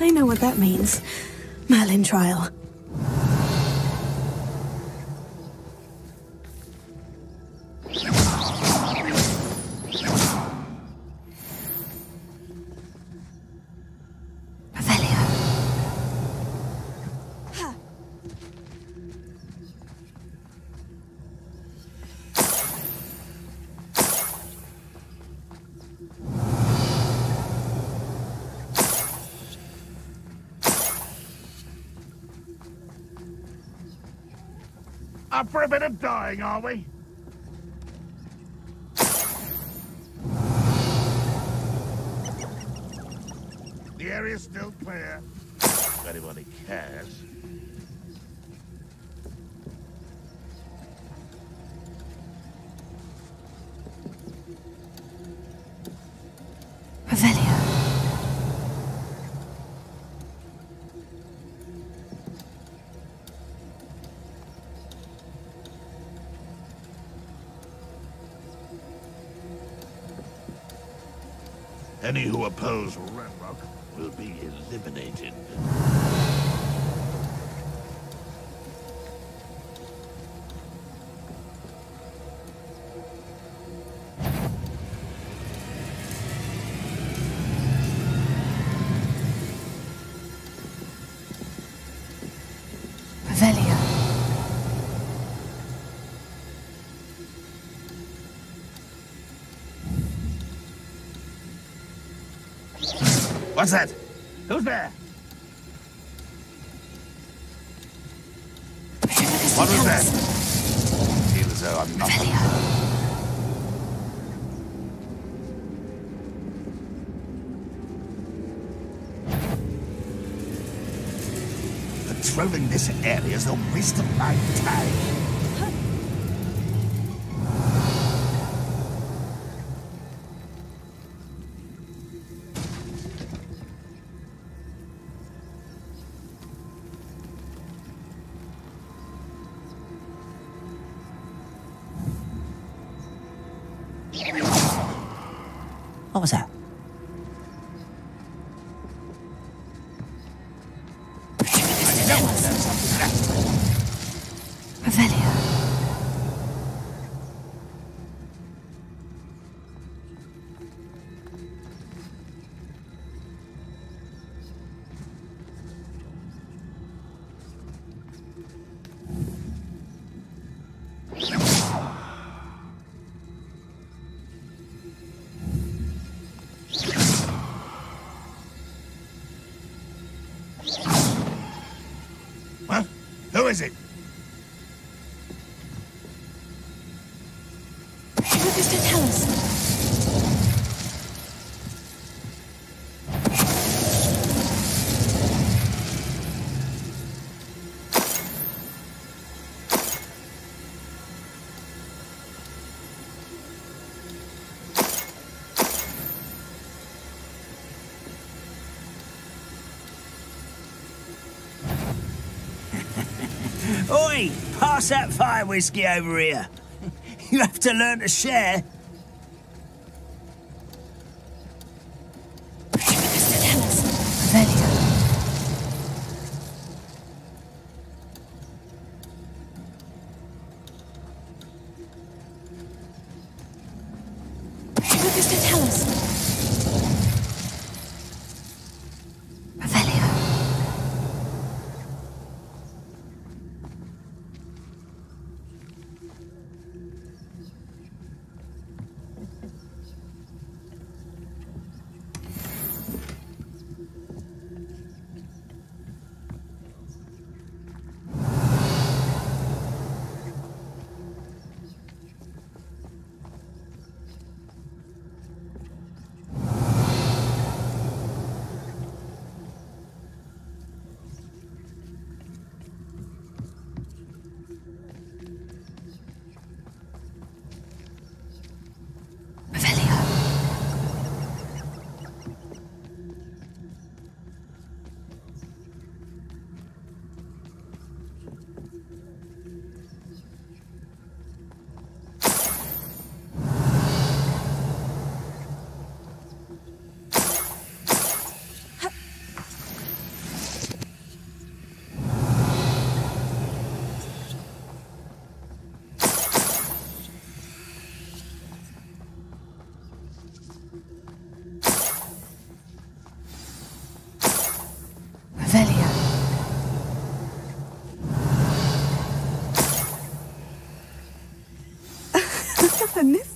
I know what that means. Merlin trial. Up for a bit of dying, are we? The area's still clear. If anybody cares. Any who oppose Ranrock will be eliminated. What's that? Who's there? What was that? I feel as though I'm not. Patrolling this area is a waste of my time. What was that? Revelio. What? Who is it? What does that tell us? Oi! Pass that fire whiskey over here. You have to learn to share. What does that tell us?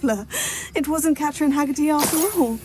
simpler. It wasn't Catherine Haggerty after all.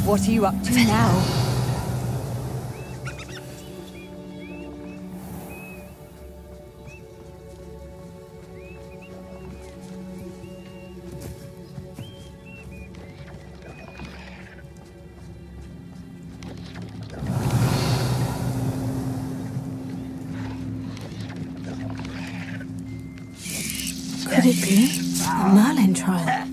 What are you up to now? Could it be the Merlin trial?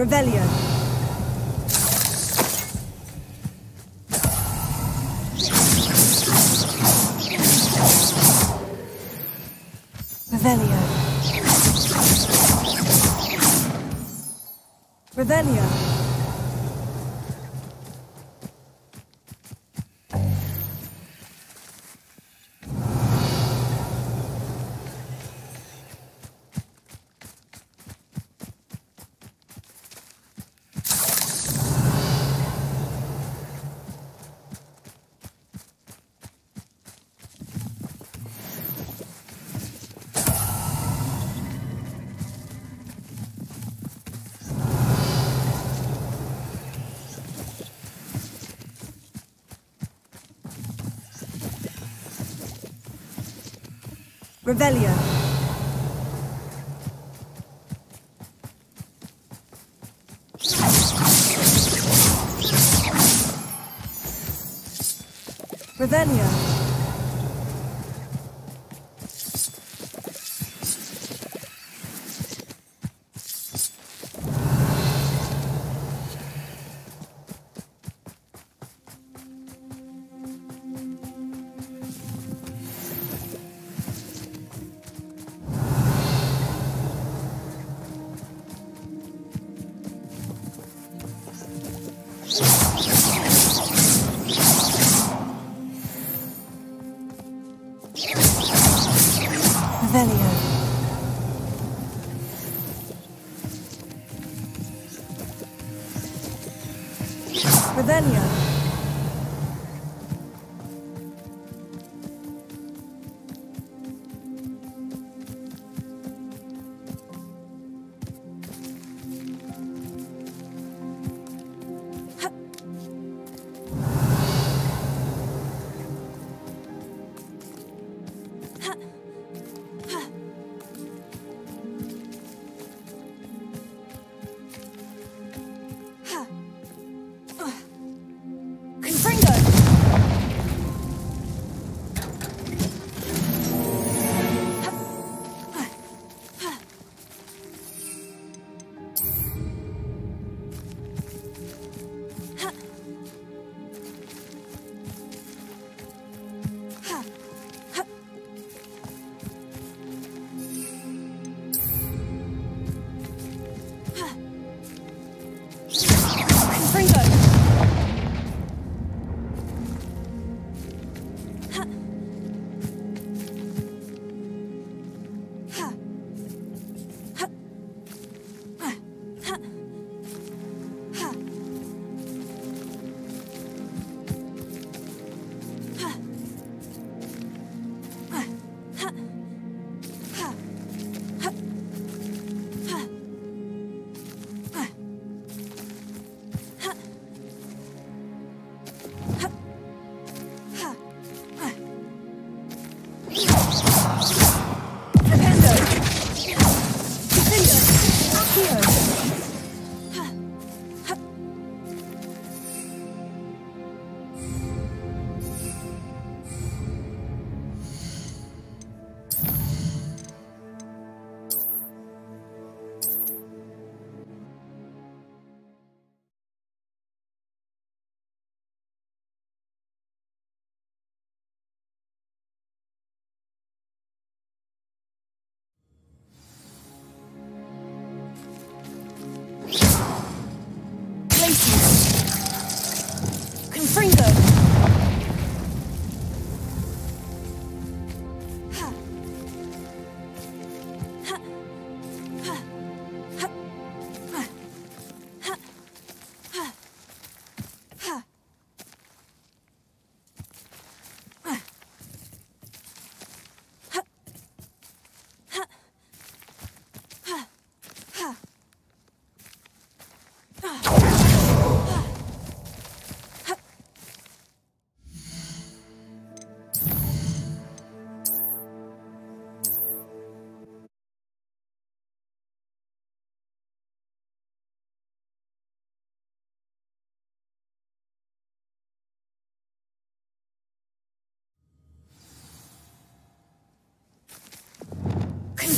Revelio. Revelio. Revelio. Revelio. Revelio. Revelio.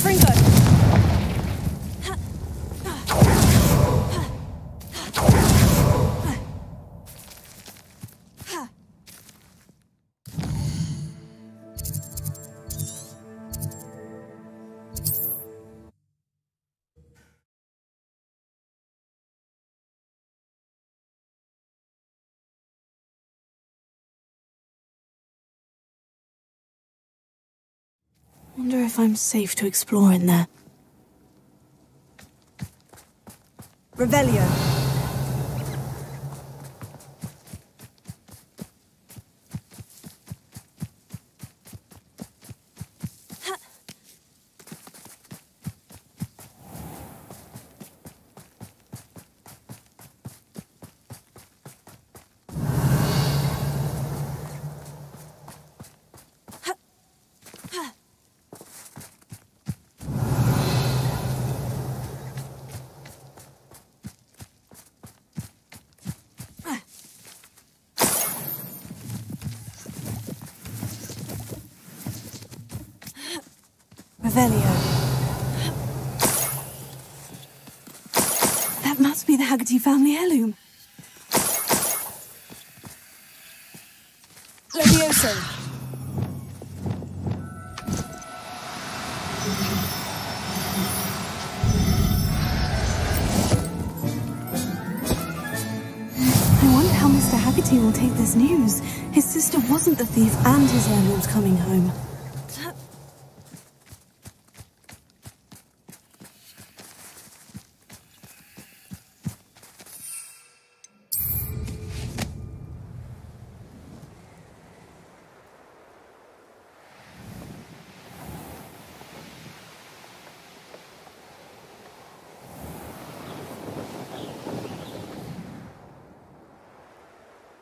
Confringo! Wonder if I'm safe to explore in there. Revelio. Revelio. That must be the Haggerty family heirloom. Levioso. I wonder how Mr. Haggerty will take this news. His sister wasn't the thief and his heirloom's coming home.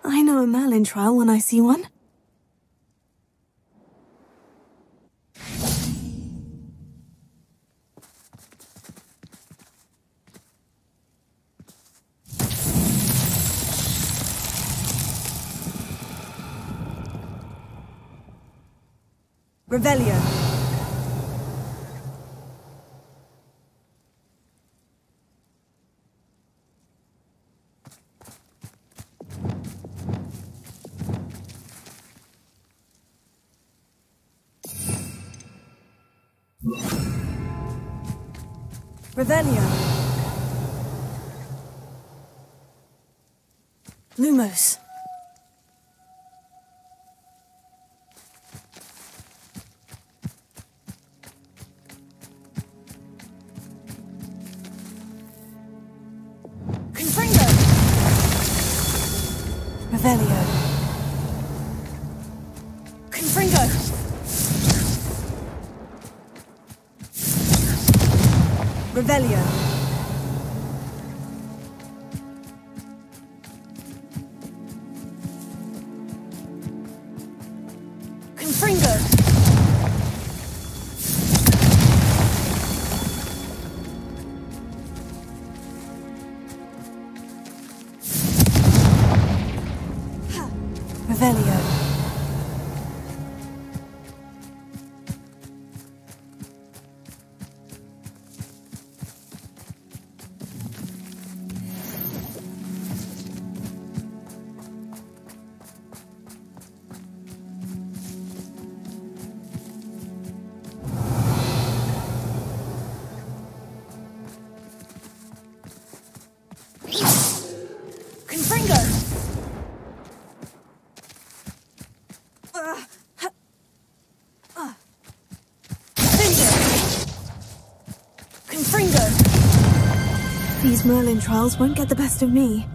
I know a Merlin trial when I see one. Revelio. Revelio. Lumos. Confringo. Revelio. Confringo. Revelio. Confringo. Revelio. Confringo! Confringo! These Merlin trials won't get the best of me.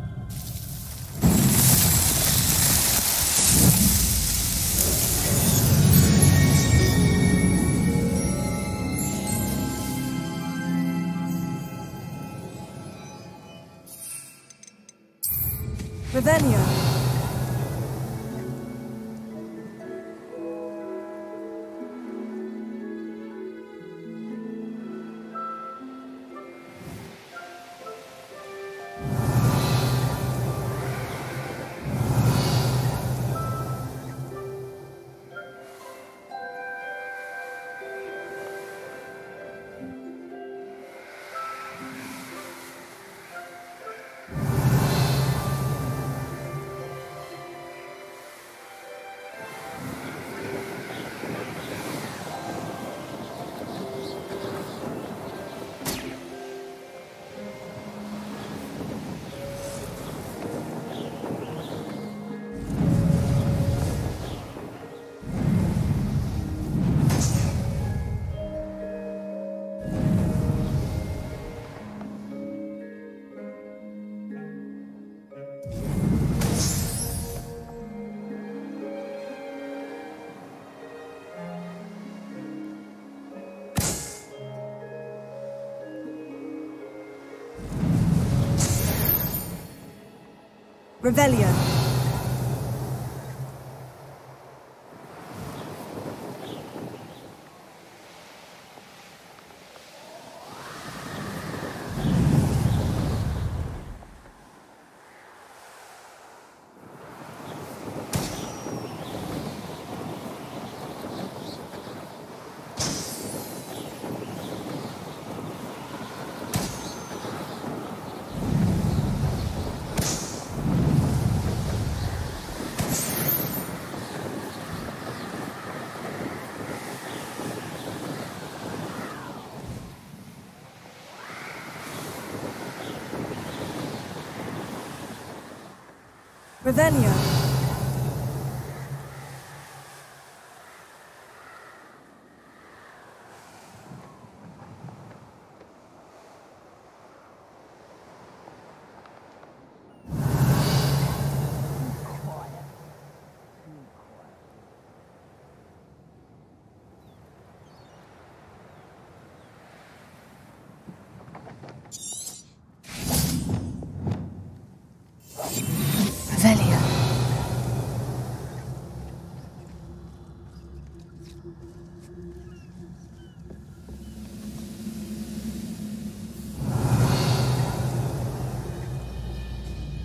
Revelio. Revelio. Revelio. Revelio.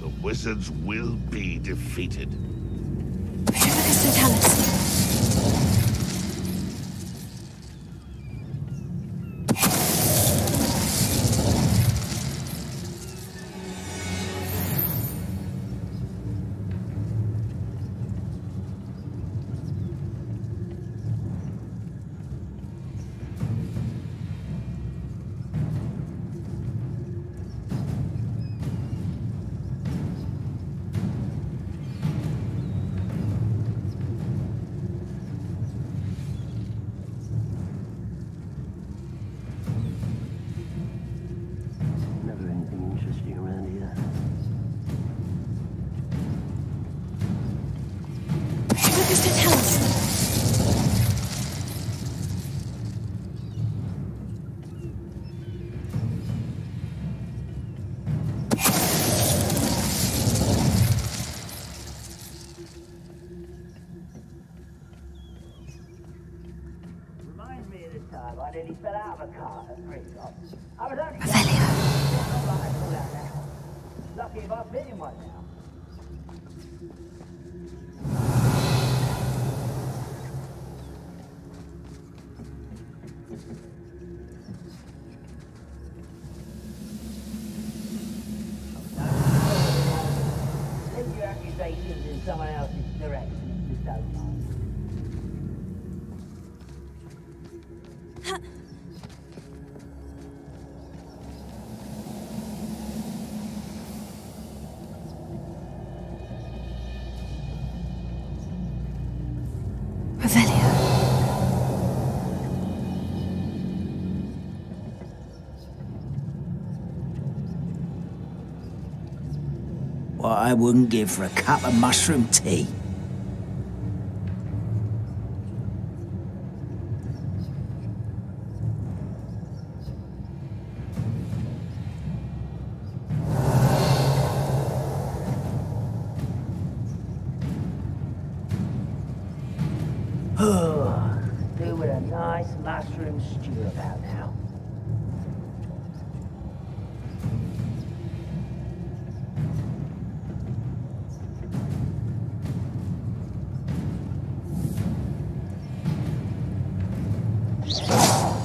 The wizards will be defeated. I nearly fell out of a car at 3 o'clock. I was only... Lucky if I've been in one now. Leave your accusations in someone else's direction. Just don't mind. What I wouldn't give for a cup of mushroom tea. Do with a nice mushroom stew about now.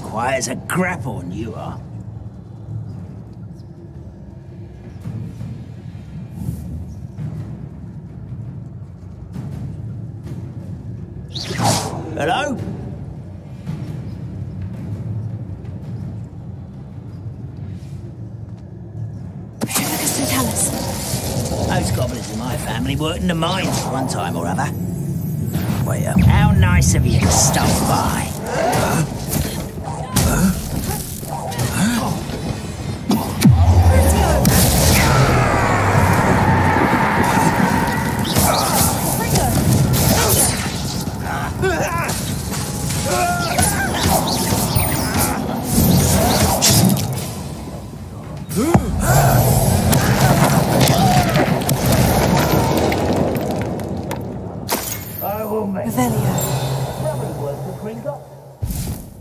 Quiet as a grapple, you are. Hello? Those goblins in my family worked in the mines one time or other. Wait up. How nice of you to stop by.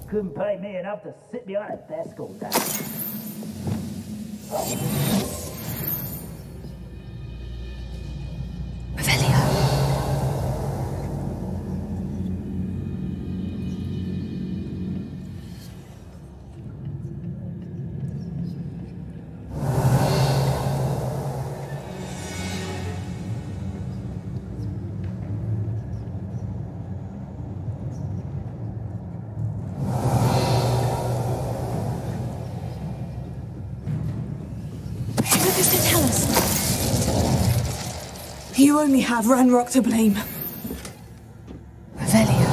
Couldn't pay me enough to sit behind a desk all day. You only have Ranrock to blame. Revelio.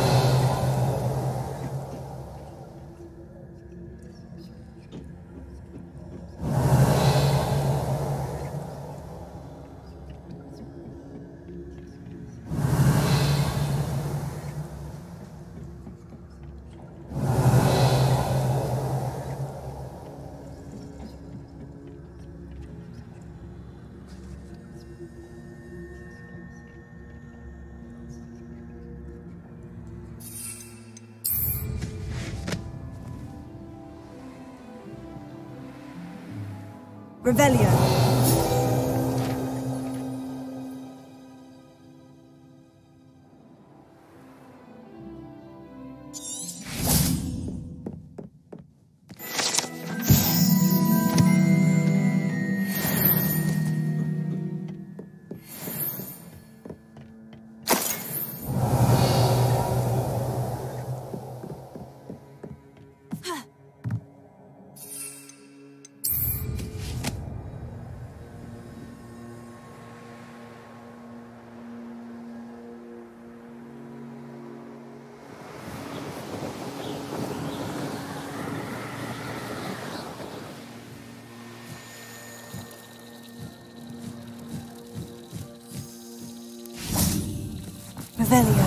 Revelio. Revelio.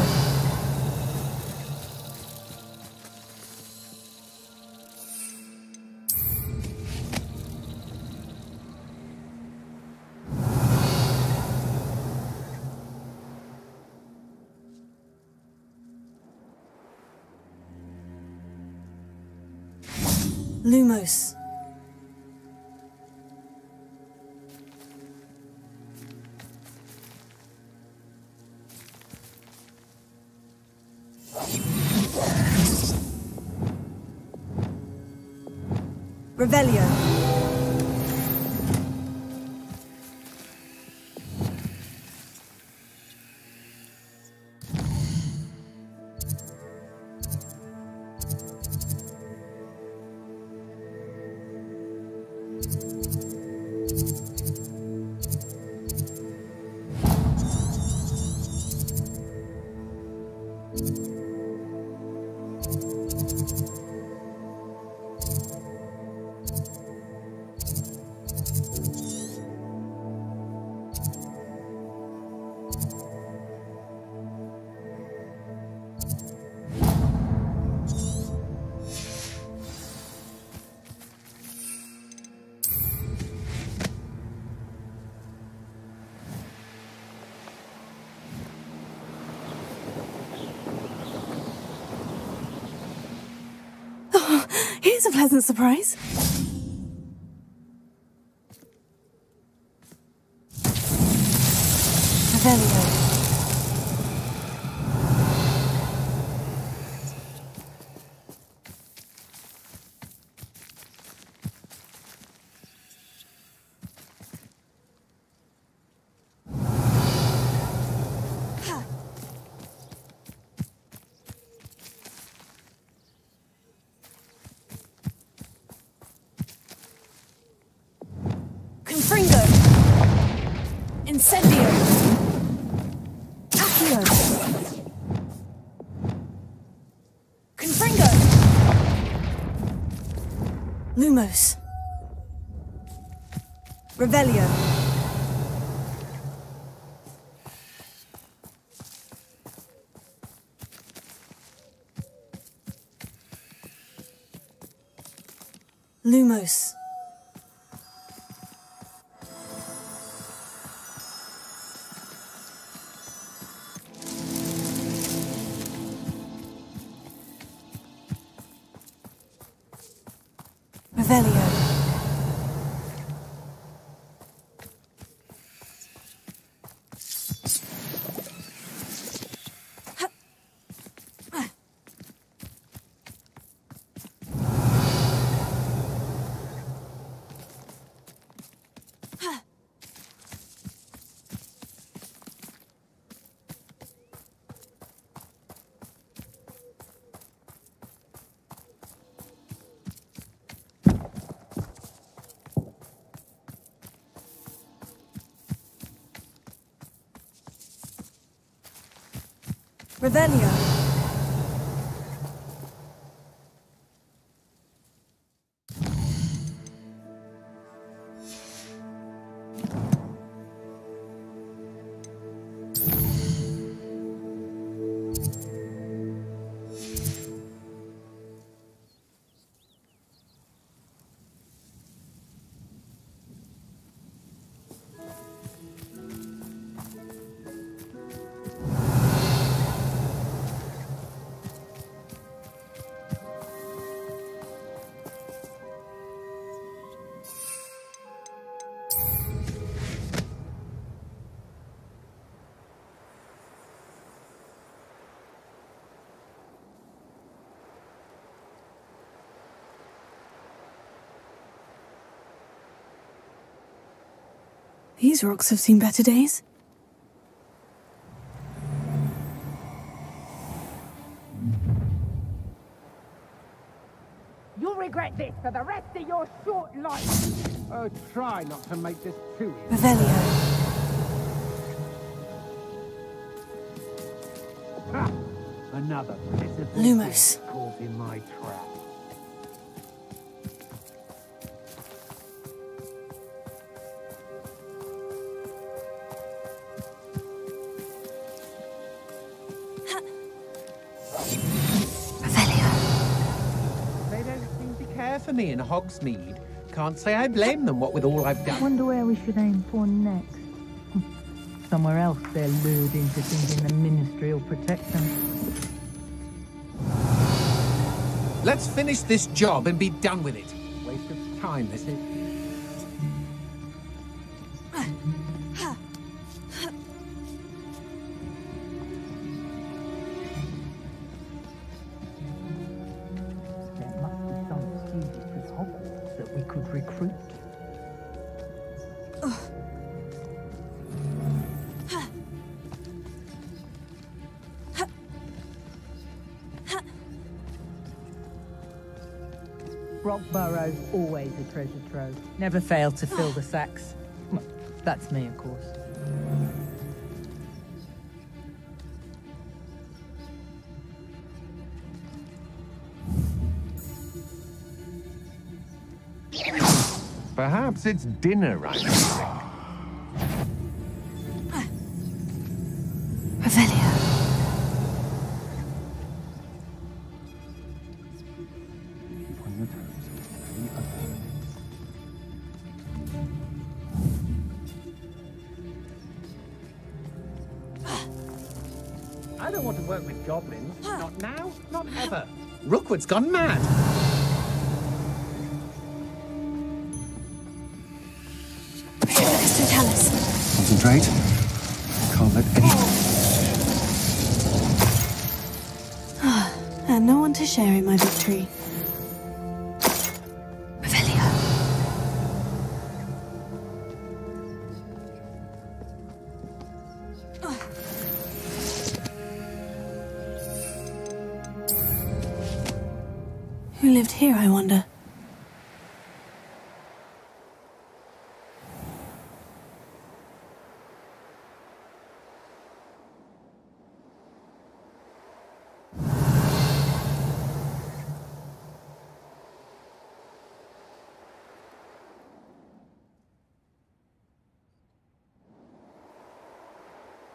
Lumos. Revelio. Here's a pleasant surprise. Revelio. Confringo. Incendio. Accio. Confringo. Lumos. Revelio. Lumos. Revelio. Revelio. These rocks have seen better days. You'll regret this for the rest of your short life. Oh, try not to make this too. Revelio. Ha! Another pitiful Lumos. caught in my trap. For me in Hogsmeade. Can't say I blame them, what with all I've done. Wonder where we should aim for next. Somewhere else they're lured into thinking the Ministry will protect them. Let's finish this job and be done with it. Waste of time, this is. Recruit. Rock burrows always a treasure trove. Never fail to fill the sacks. Well, that's me, of course. Perhaps it's dinner, I think. Revelio. I don't want to work with goblins. Not now, not ever. Rookwood's gone mad. Concentrate. Can't let anyone. And no one to share in my victory. Revelio. Who lived here, I wonder?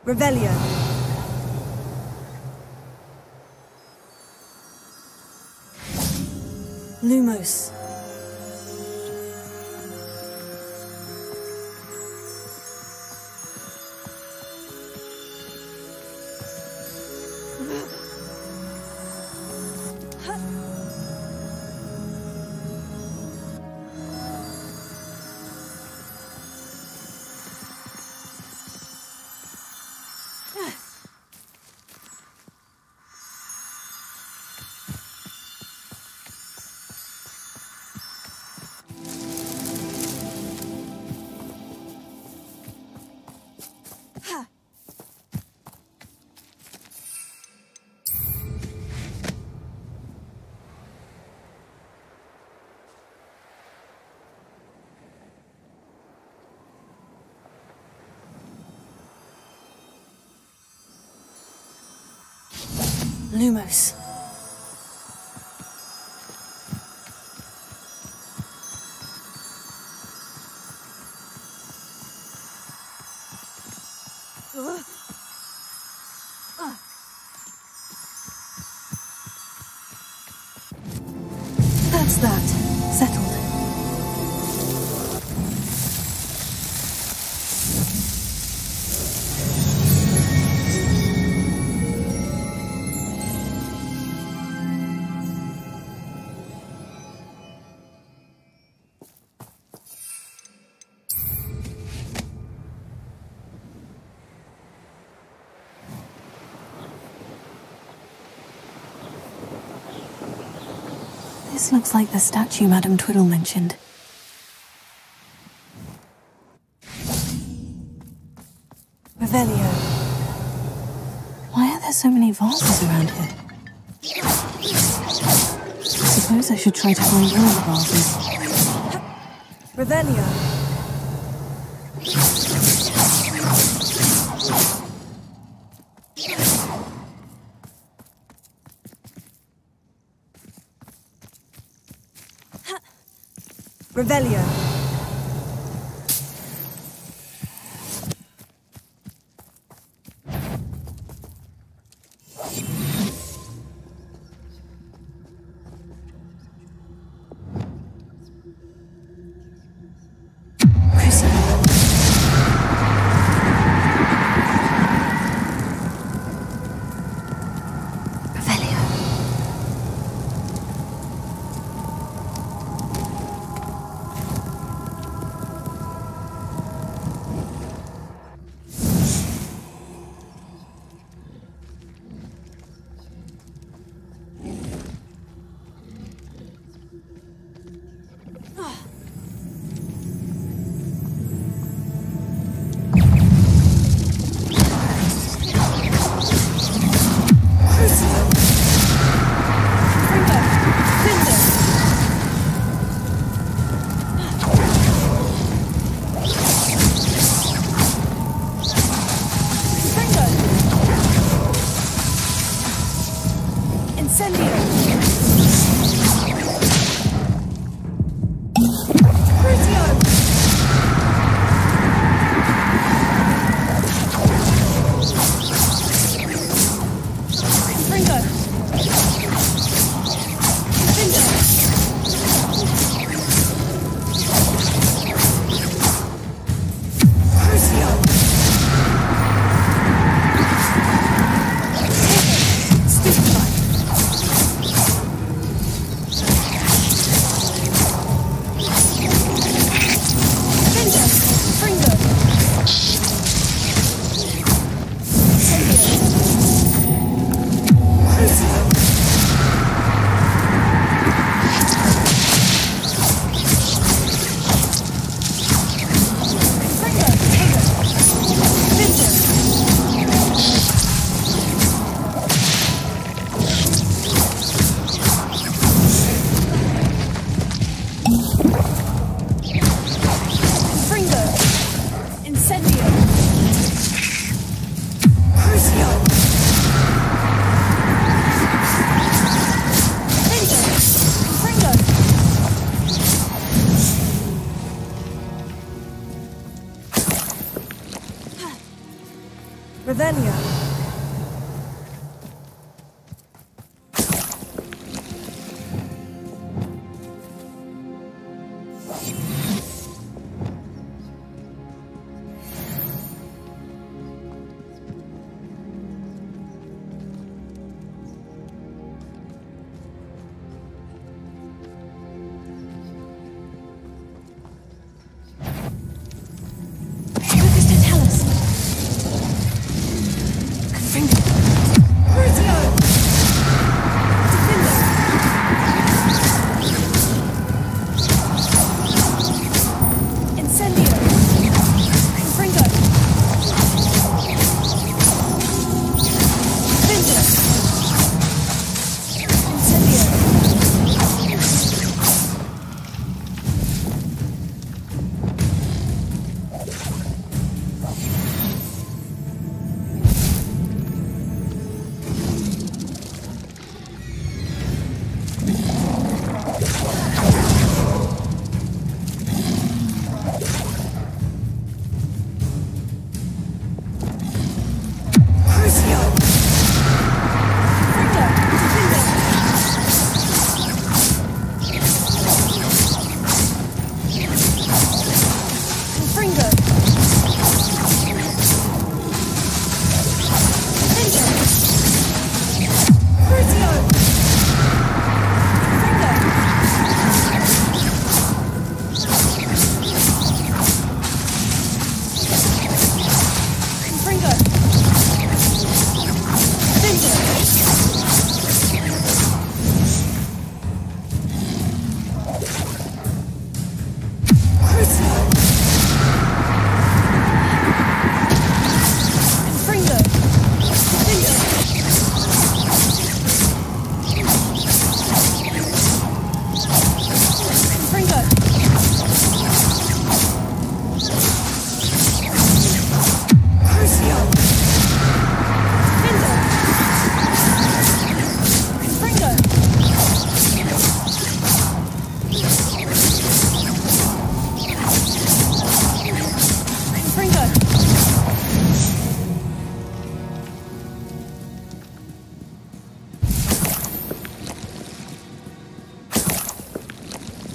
Revelio. Lumos. Lumos. That's that. Settled. This looks like the statue Madame Twiddle mentioned. Revelio. Why are there so many vases around here? I suppose I should try to find one of the vases. Revelio. Revelio. Revelio.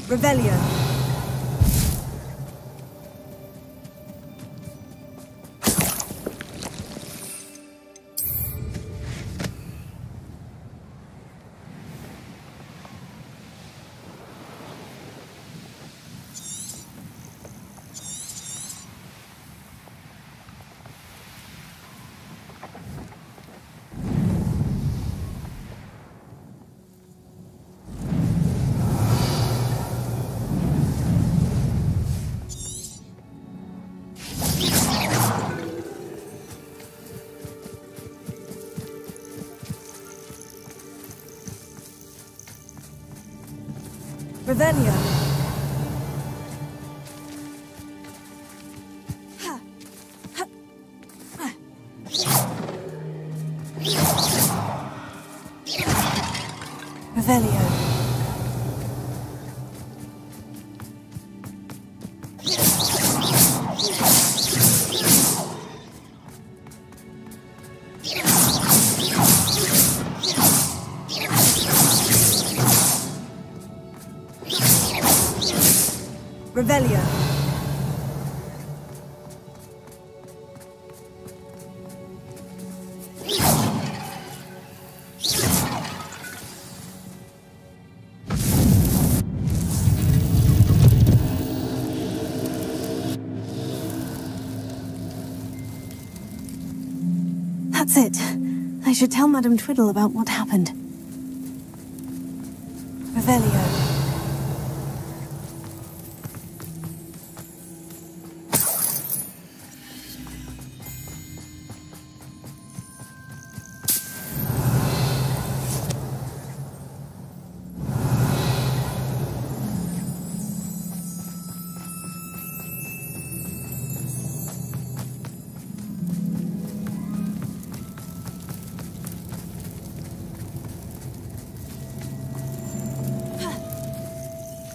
Revelio. Revelio. Revelio. Revelio. That's it. I should tell Madame Twiddle about what happened. Revelio.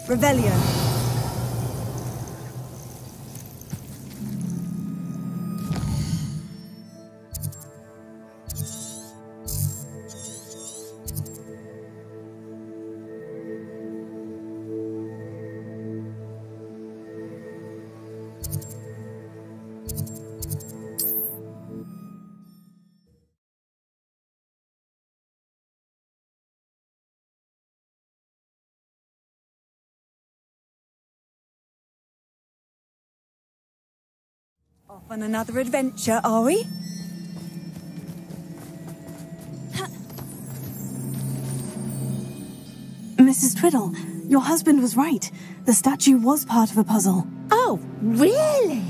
Revelio. Off on another adventure, are we? Mrs. Twiddle, your husband was right. The statue was part of a puzzle. Oh, really?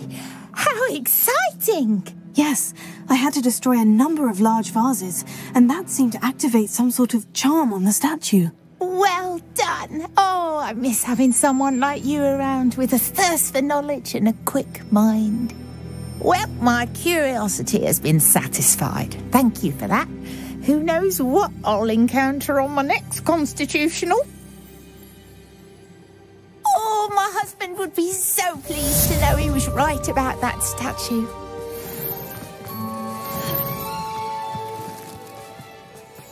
How exciting! Yes, I had to destroy a number of large vases, and that seemed to activate some sort of charm on the statue. Well done! Oh, I miss having someone like you around with a thirst for knowledge and a quick mind. Well, my curiosity has been satisfied. Thank you for that. Who knows what I'll encounter on my next constitutional? Oh, my husband would be so pleased to know he was right about that statue.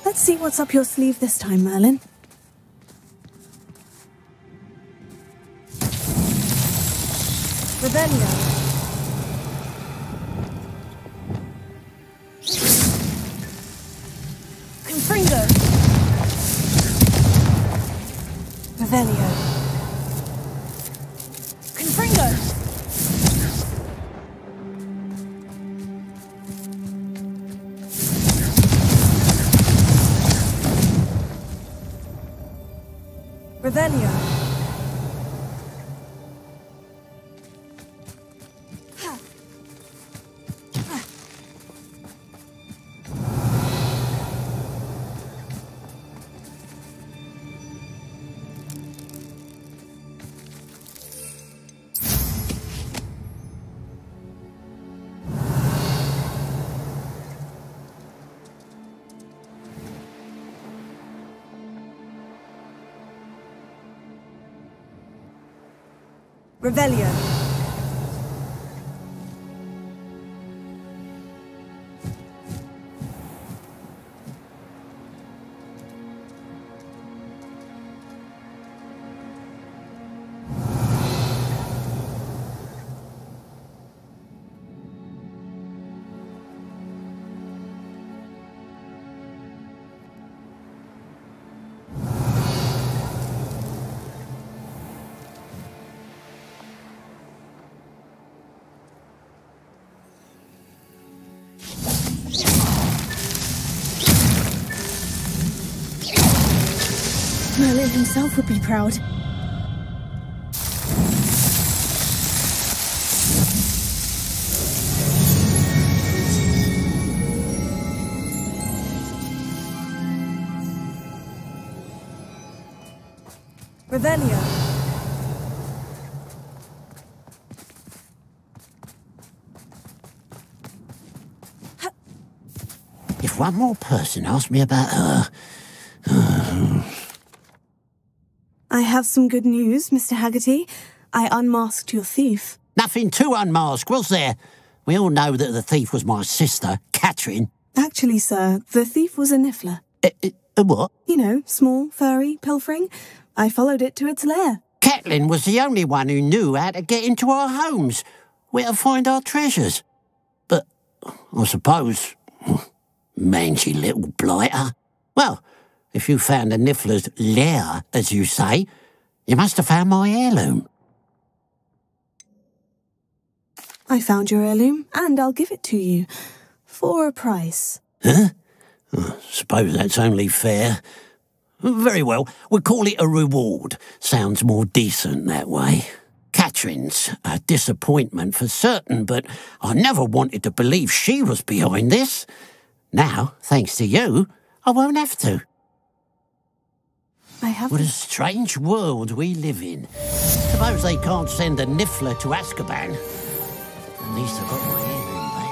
Let's see what's up your sleeve this time, Merlin. Revelio. Confringo. Revelio. Confringo. Revelio. Revelio. Merlin himself would be proud. Revelio. If one more person asked me about her... I have some good news, Mr. Haggerty. I unmasked your thief. Nothing to unmask, was there? We all know that the thief was my sister, Catherine. Actually, sir, the thief was a niffler. A what? You know, small, furry, pilfering. I followed it to its lair. Catelyn was the only one who knew how to get into our homes, where to find our treasures. But, I suppose, mangy little blighter. Well, if you found the niffler's lair, as you say, you must have found my heirloom. I found your heirloom, and I'll give it to you. For a price. Huh? I suppose that's only fair. Very well, we'll call it a reward. Sounds more decent that way. Catherine's a disappointment for certain, but I never wanted to believe she was behind this. Now, thanks to you, I won't have to. What a strange world we live in. Suppose they can't send a niffler to Azkaban. At least I've got my heirloom back.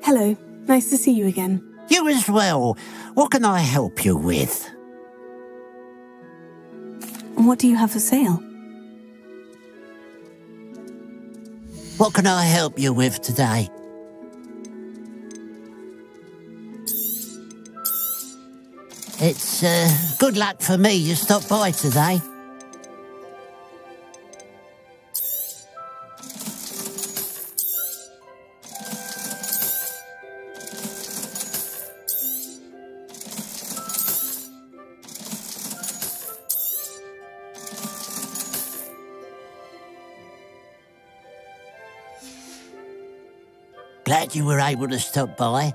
Hello. Nice to see you again. You as well. What can I help you with? What do you have for sale? What can I help you with today? It's good luck for me you stopped by today. Glad you were able to stop by.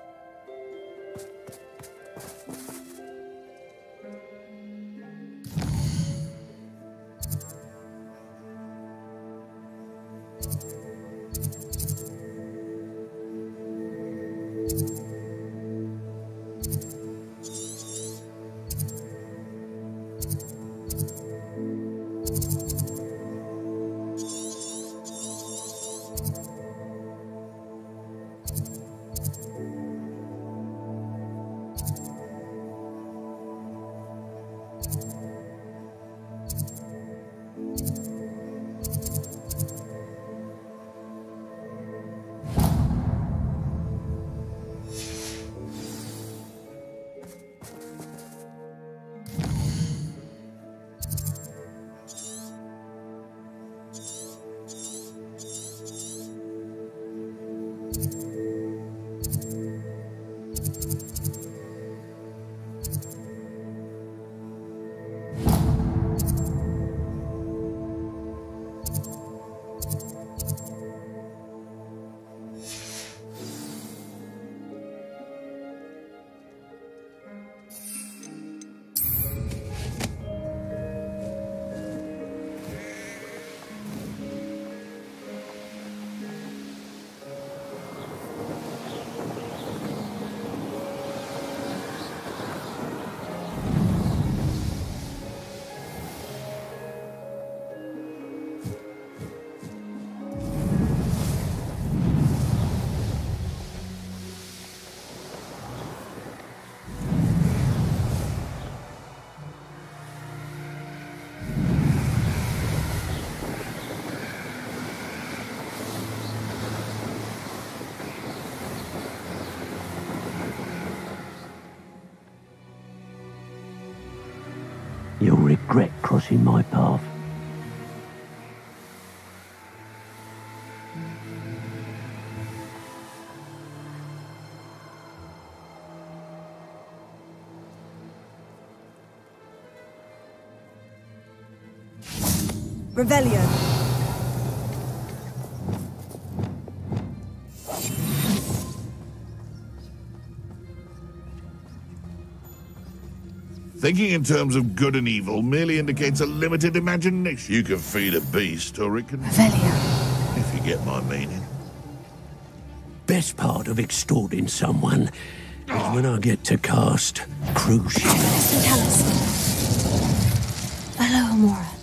crossing my path. Revelio. Thinking in terms of good and evil merely indicates a limited imagination. You can feed a beast, or it can... Revelio. If you get my meaning. Best part of extorting someone is when I get to cast Crucial. Listen, tell us. Hello, Amora.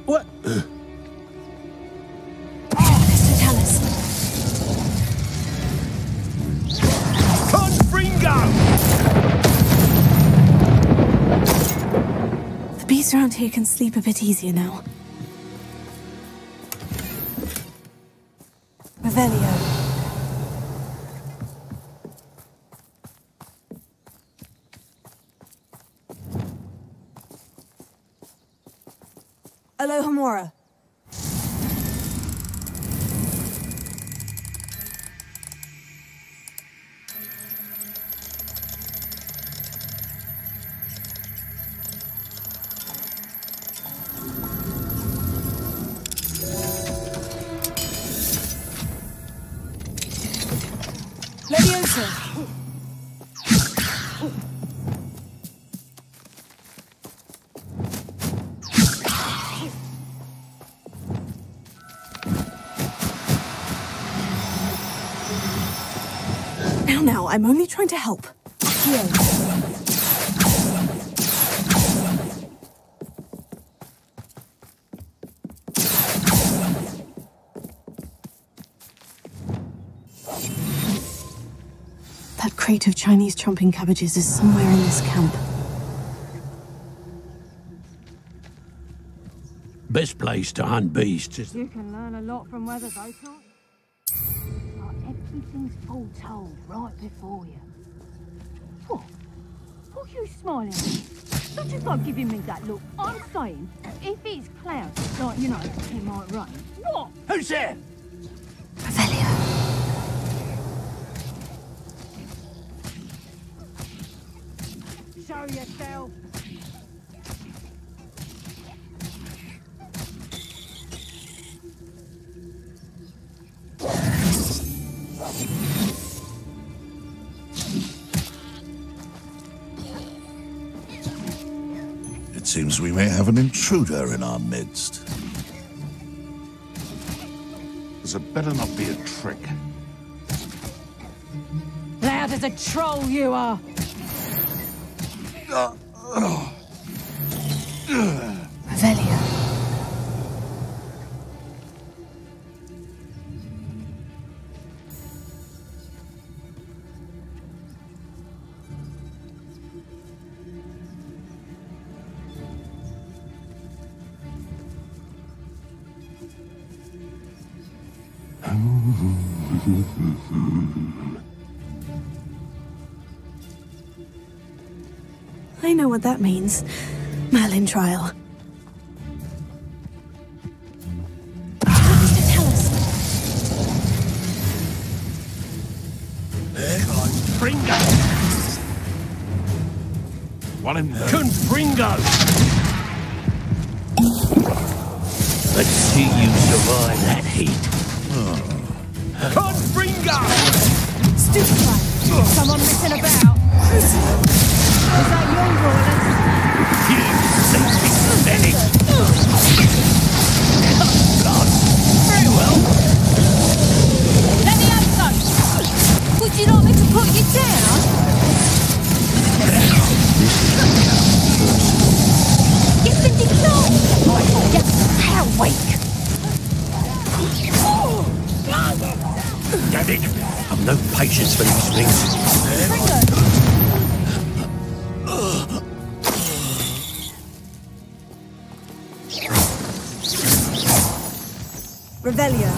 What? The beasts around here can sleep a bit easier now. Revelio. Alohomora. Leviosa. Now, I'm only trying to help. Here. That crate of Chinese chomping cabbages is somewhere in this camp. Best place to hunt beasts is... You can learn a lot from weather, though, can't you? Like everything's foretold right before you. What? What are you smiling at? Not just like giving me that look. I'm saying, if it's cloudy, like, you know, it might rain. What? Who's there? Revelio. Show yourself. It seems we may have an intruder in our midst. This had better not be a trick. Loud as a troll you are. Revelio. I know what that means. Merlin trial. Tell us. Confringo! One in there. Confringo! Let's see you survive that heat. Oh. Confringo! Stupefy. Someone messing about? Is that your toilet? You sleepy pathetic! God, very well. Let me have some. Would you like me to put you down? Get the no! Get awake! Damn it! I've no patience for these things. Revelio.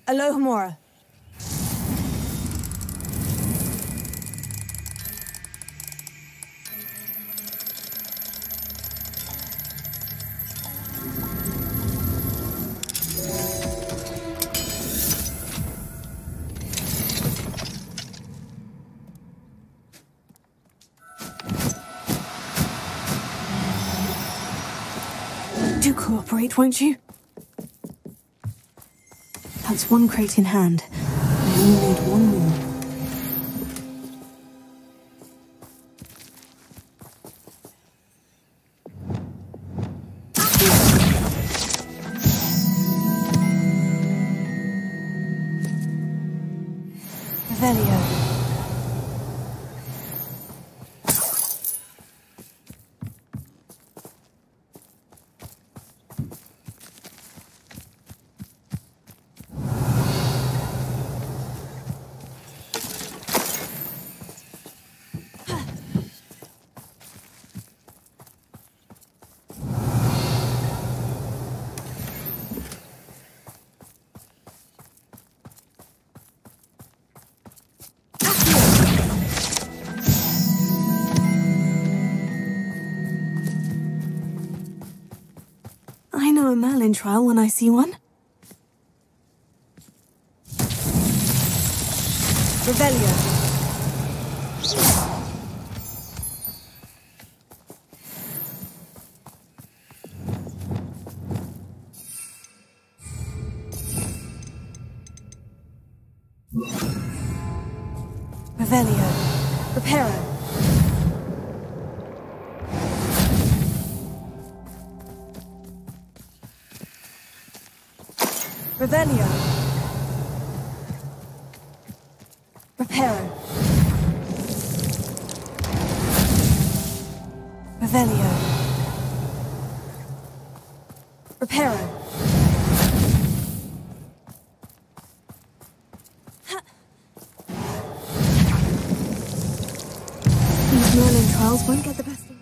Alohomora. Do cooperate, won't you? That's one crate in hand. I only need one more. Revelio. I know a Merlin trial when I see one. Revelio. Revelio. Reparo. Revelio. Reparo. Revelio. Reparo. These Merlin trials won't get the best of me.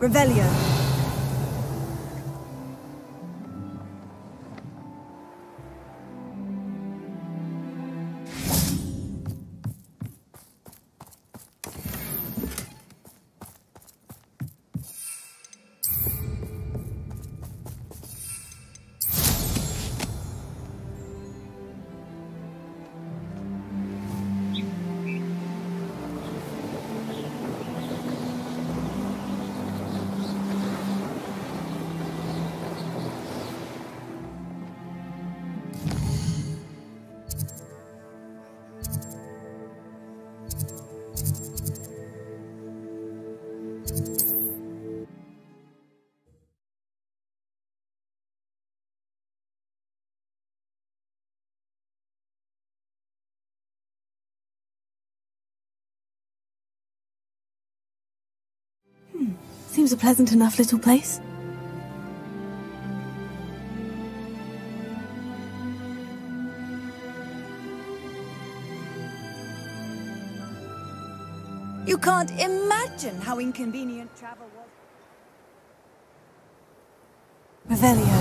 Revelio. Seems a pleasant enough little place. You can't imagine how inconvenient travel was. Revelio.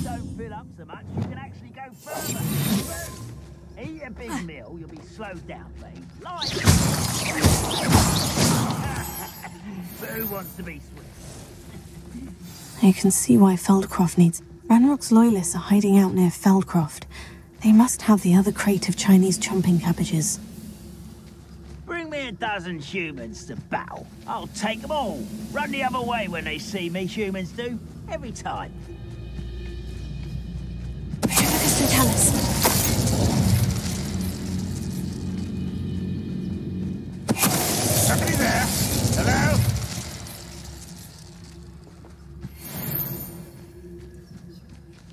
Don't fill up so much, you can actually go further. Eat a big meal, you'll be slowed down, please. Like who wants to be sweet? You can see why Feldcroft needs... Ranrock's loyalists are hiding out near Feldcroft. They must have the other crate of Chinese chomping cabbages. Bring me a dozen humans to battle. I'll take them all. Run the other way when they see me, humans do. Every time. Tell us. Somebody there? Hello?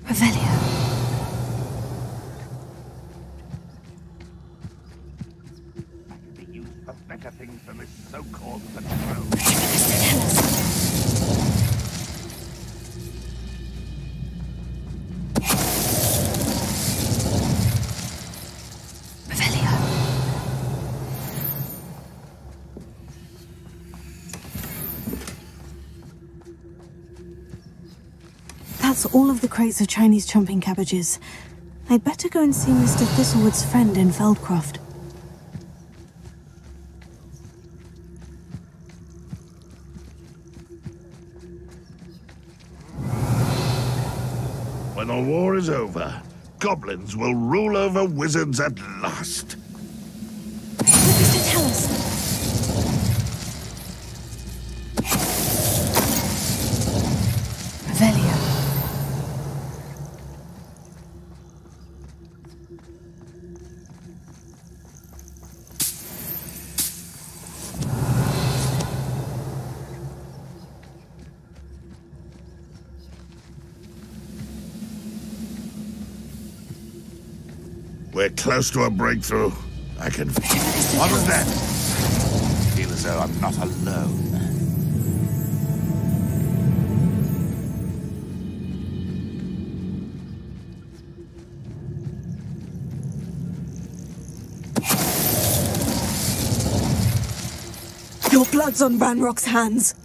Revelio. I can be used for better things than this so-called patrol. Tell us. That's all of the crates of Chinese chomping cabbages. I'd better go and see Mr. Thistlewood's friend in Feldcroft. When the war is over, goblins will rule over wizards at last. Tell us. Revelio. We're close to a breakthrough. I can... What was that? I feel as though I'm not alone. Your blood's on Ranrock's hands.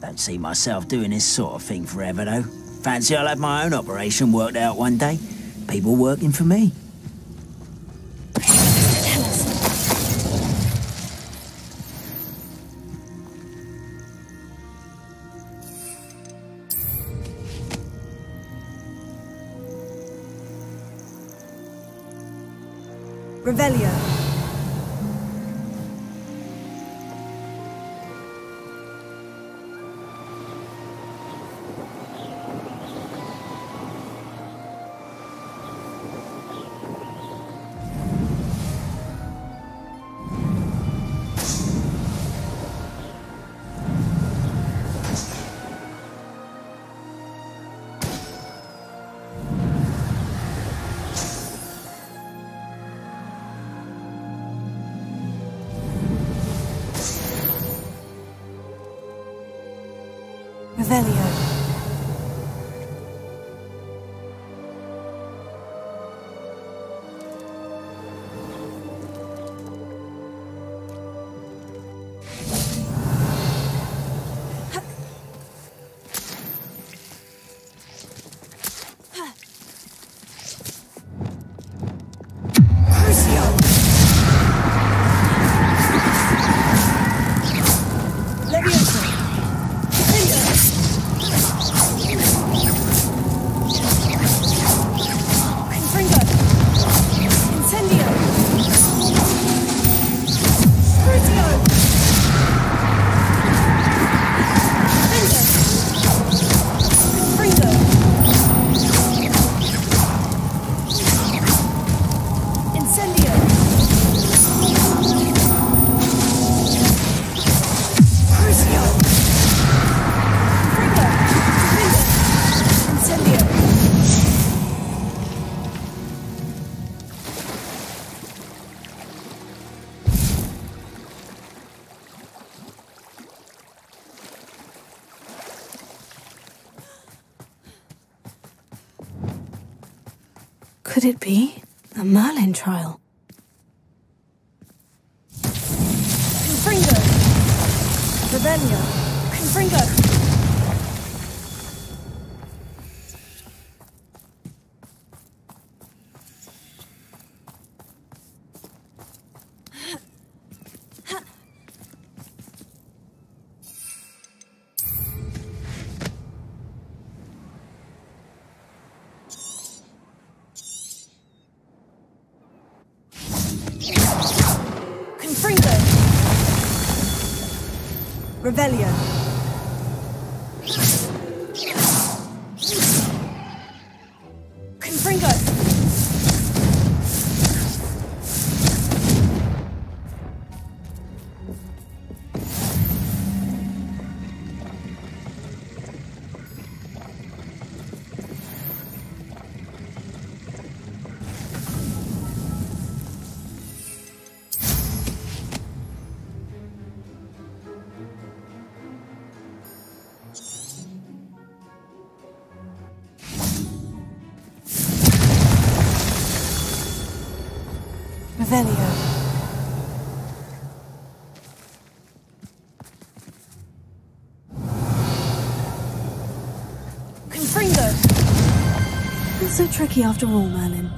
Don't see myself doing this sort of thing forever, though. Fancy I'll have my own operation worked out one day. People working for me. Revelio. Revelio. Could it be a Merlin trial? Confringo! Revelio! Confringo! Revelio. Confringo. Revelio. Confringo. It's so tricky after all, Merlin.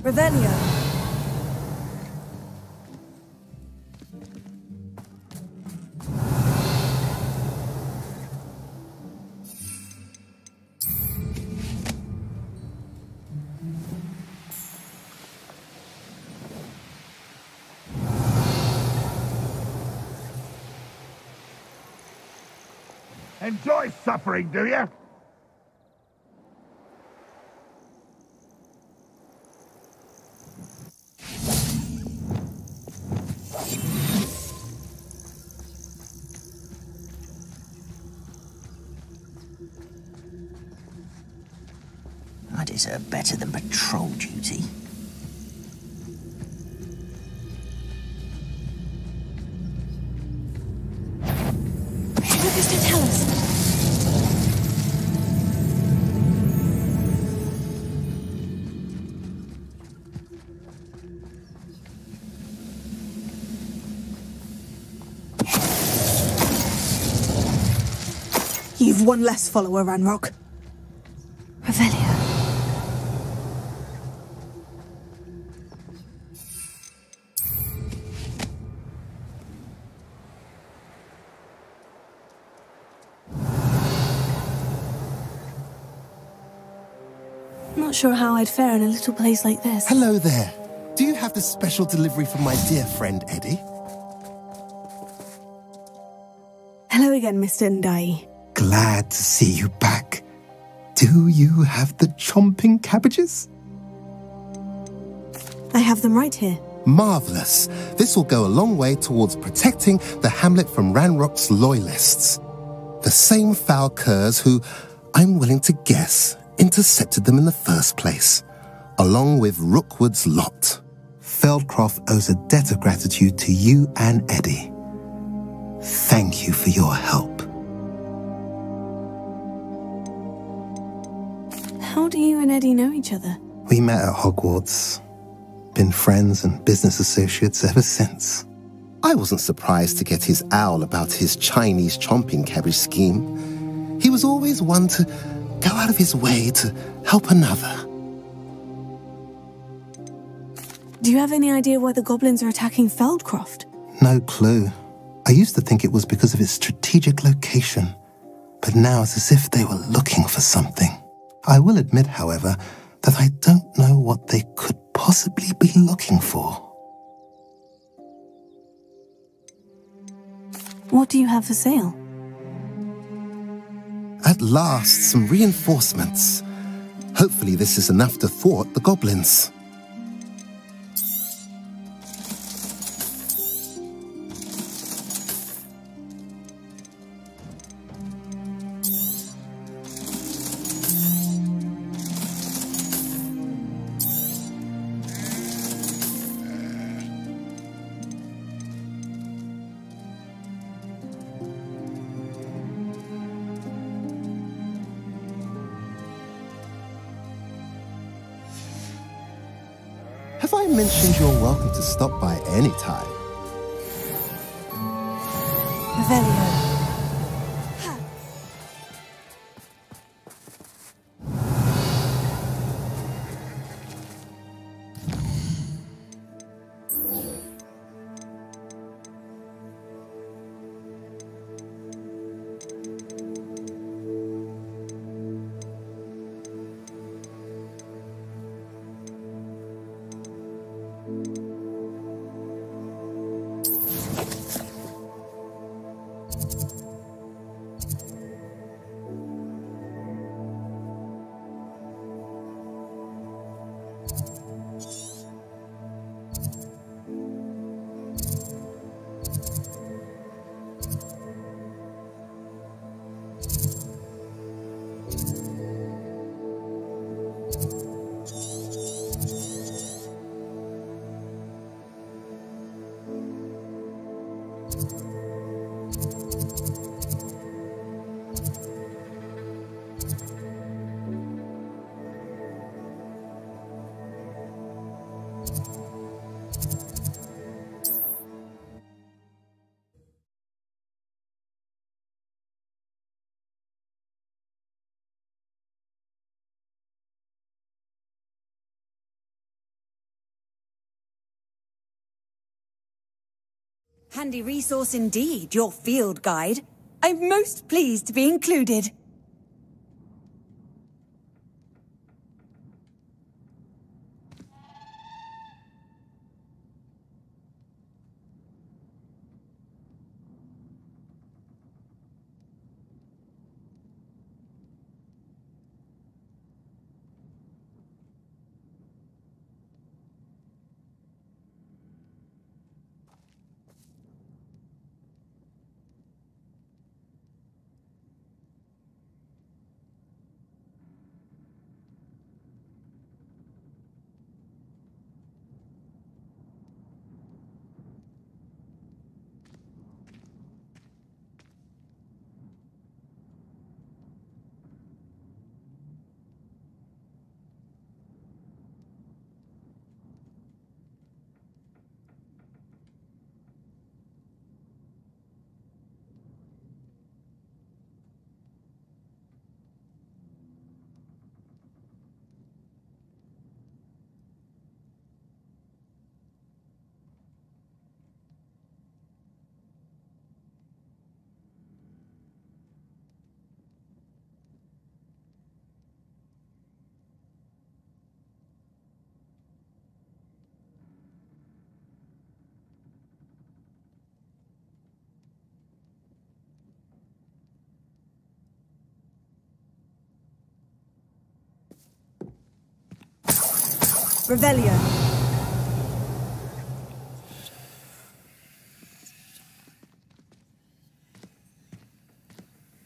Revelio. Enjoy suffering, do you? I deserve better than patrol duty. What does it tell us? You've one less follower, Ranrock. Revelio. Not sure how I'd fare in a little place like this. Hello there. Do you have the special delivery from my dear friend Eddie? Hello again, Mr. Ndai. Glad to see you back. Do you have the chomping cabbages? I have them right here. Marvellous. This will go a long way towards protecting the hamlet from Ranrock's loyalists. The same foul curs who, I'm willing to guess, intercepted them in the first place, along with Rookwood's lot. Feldcroft owes a debt of gratitude to you and Eddie. Thank you for your help. How do you and Eddie know each other? We met at Hogwarts. Been friends and business associates ever since. I wasn't surprised to get his owl about his Chinese chomping cabbage scheme. He was always one to go out of his way to help another. Do you have any idea why the goblins are attacking Feldcroft? No clue. I used to think it was because of its strategic location, but now it's as if they were looking for something. I will admit, however, that I don't know what they could possibly be looking for. What do you have for sale? At last, some reinforcements. Hopefully this is enough to thwart the goblins. Have I mentioned you're welcome to stop by any time? Revelio. Handy resource indeed, your field guide. I'm most pleased to be included. Revelio.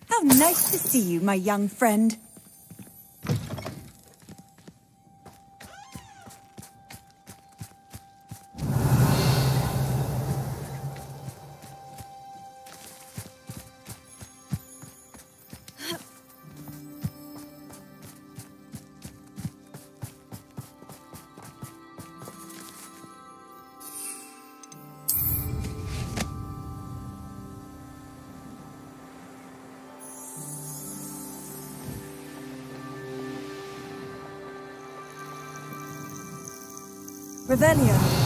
How nice to see you, my young friend. Revelio.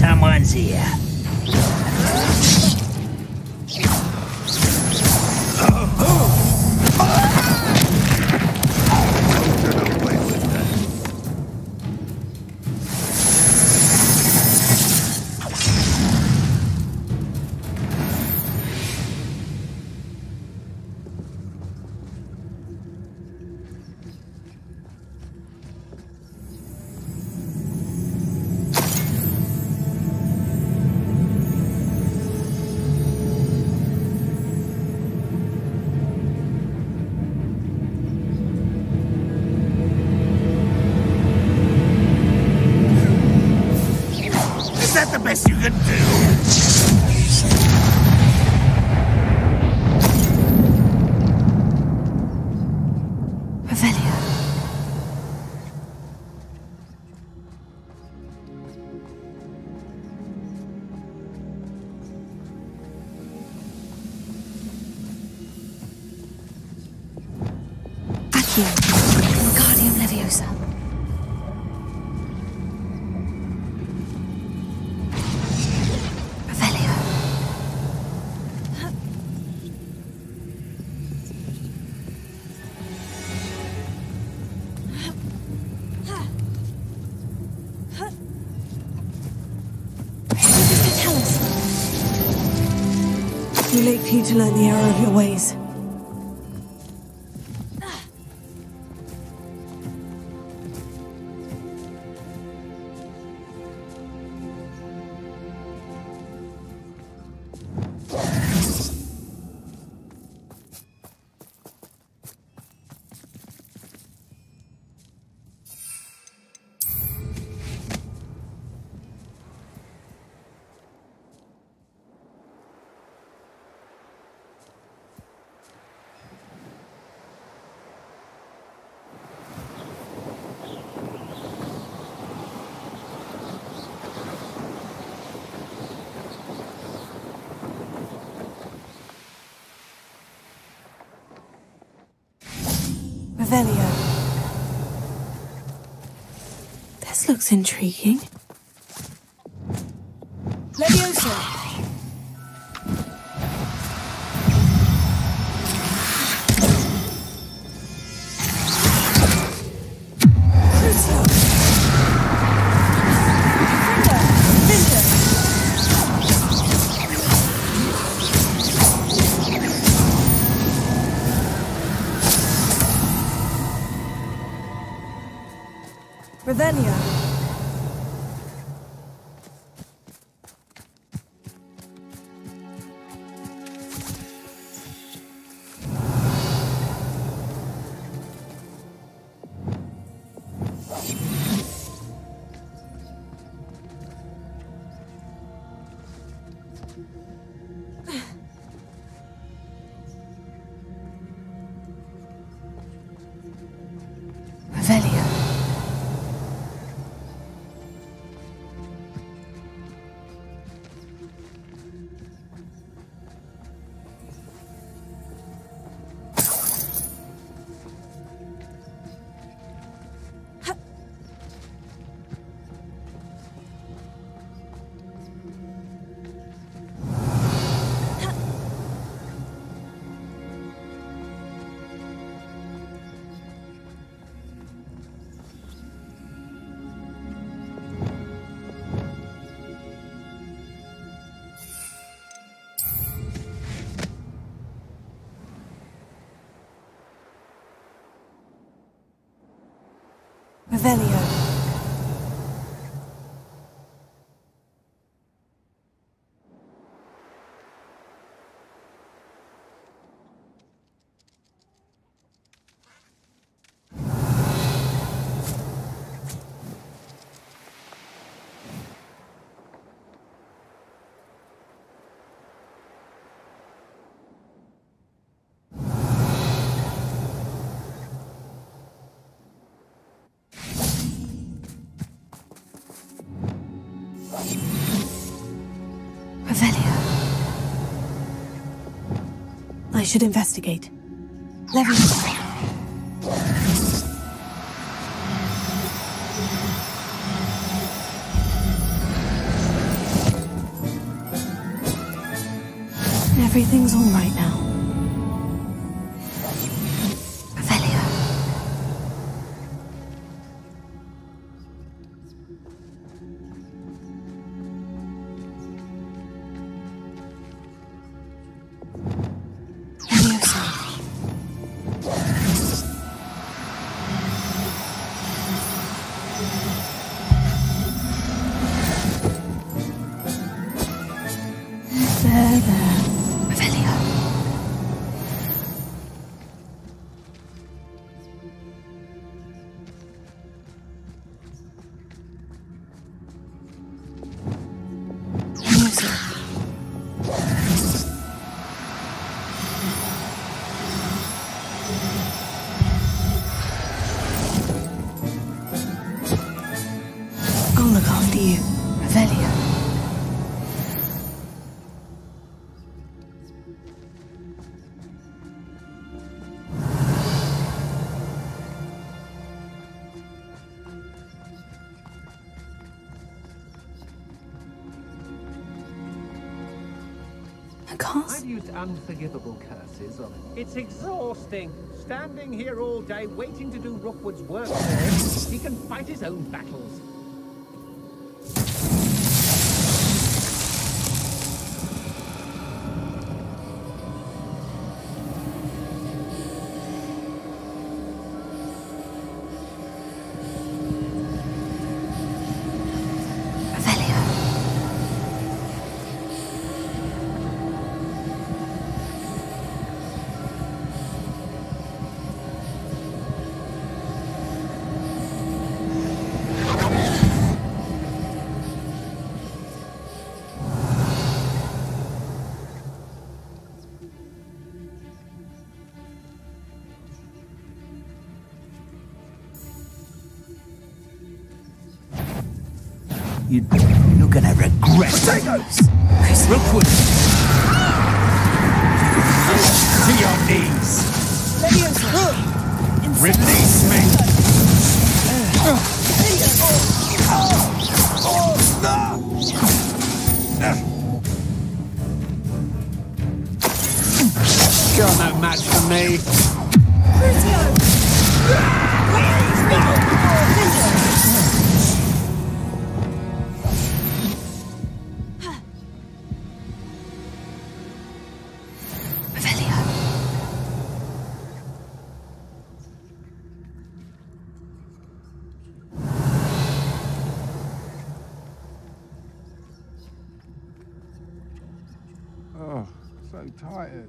Someone's here. best you can do. Revelio. Accio. Wingardium Leviosa. Revelio. Tell us. Too late for you to learn the error of your ways. Revelio. This looks intriguing. Leviosa. Revelio. Revelio. Revelio. Revelio. I should investigate. Leviosa. Everything's all right now. Revelio. I'll look after you, Revelio. I've used unforgivable curses on it. It's exhausting. Standing here all day waiting to do Rookwood's work for him. He can fight his own battles. You're gonna regret Potatoes! Rookwood! To your knees! Leviosa! Release me! You're no match for me. Oh, so tired.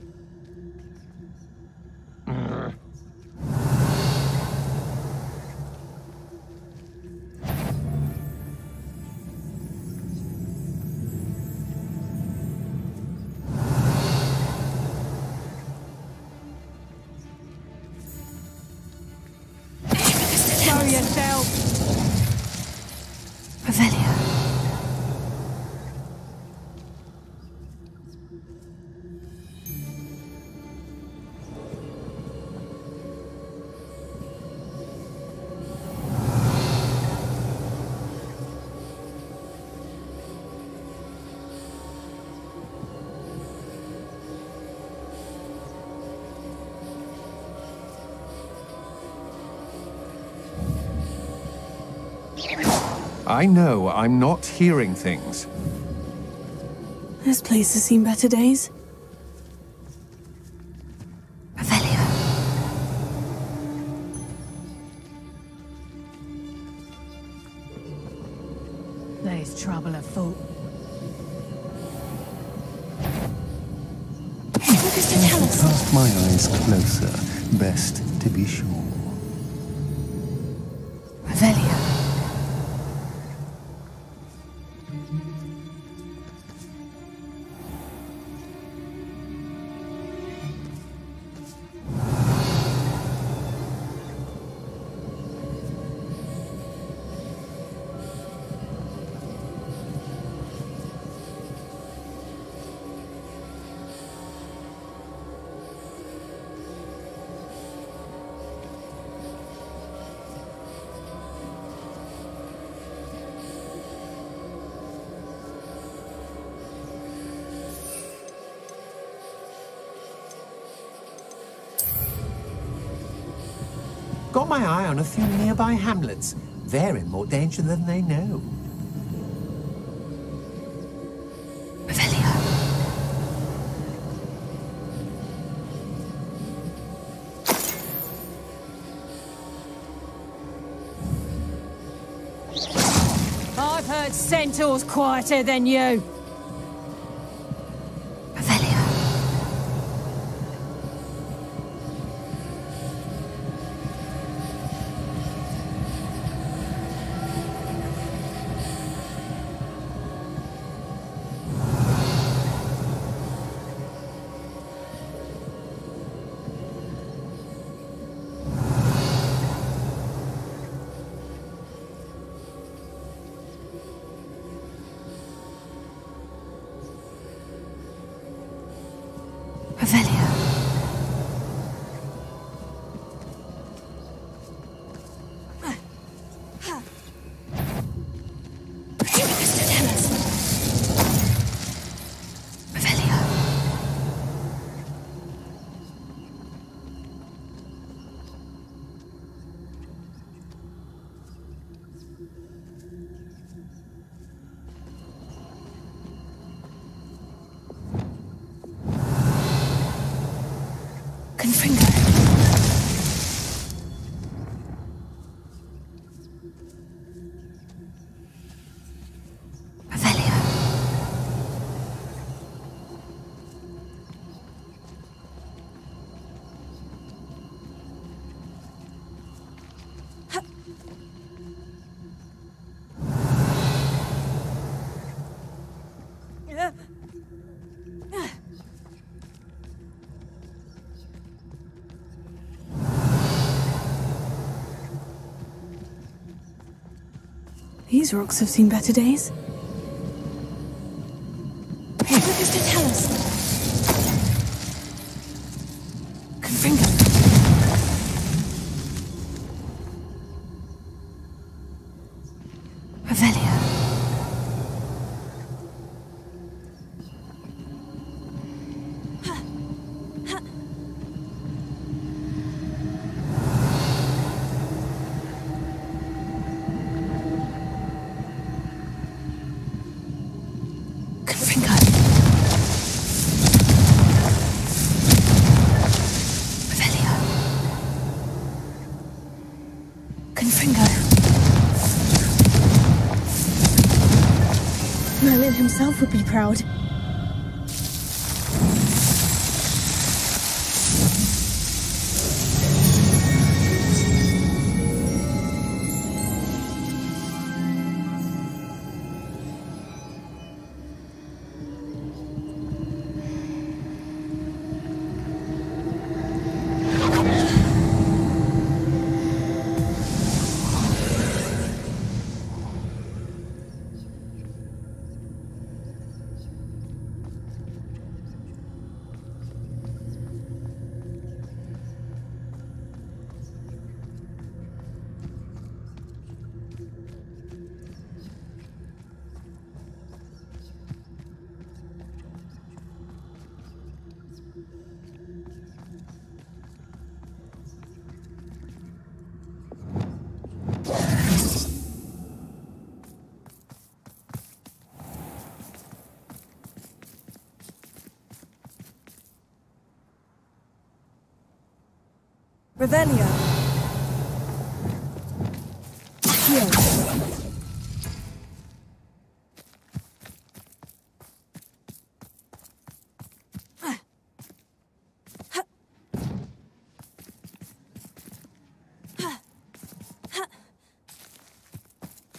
Show yourself! Revelio. I know I'm not hearing things. This place has seen better days. Revelio. There's trouble afoot. Cast my eyes closer, best to be sure. Revelio. Got my eye on a few nearby hamlets. They're in more danger than they know. Revelio. I've heard centaurs quieter than you. Revelio. These rocks have seen better days. Hey, look at the tellus. Confringo. Confringo. Merlin himself would be proud. Revelio. Here.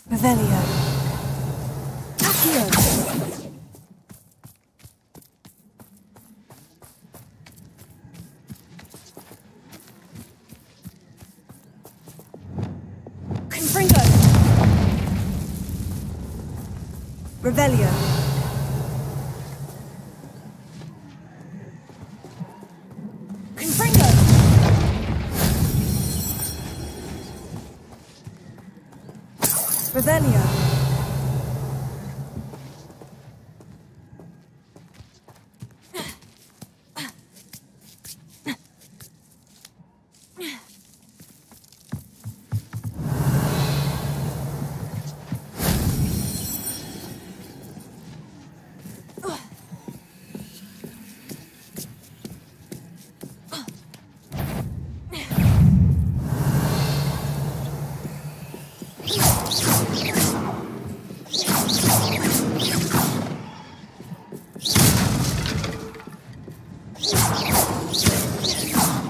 Revelio. Accio. Confringo. Revelio. Confringo. Revelio.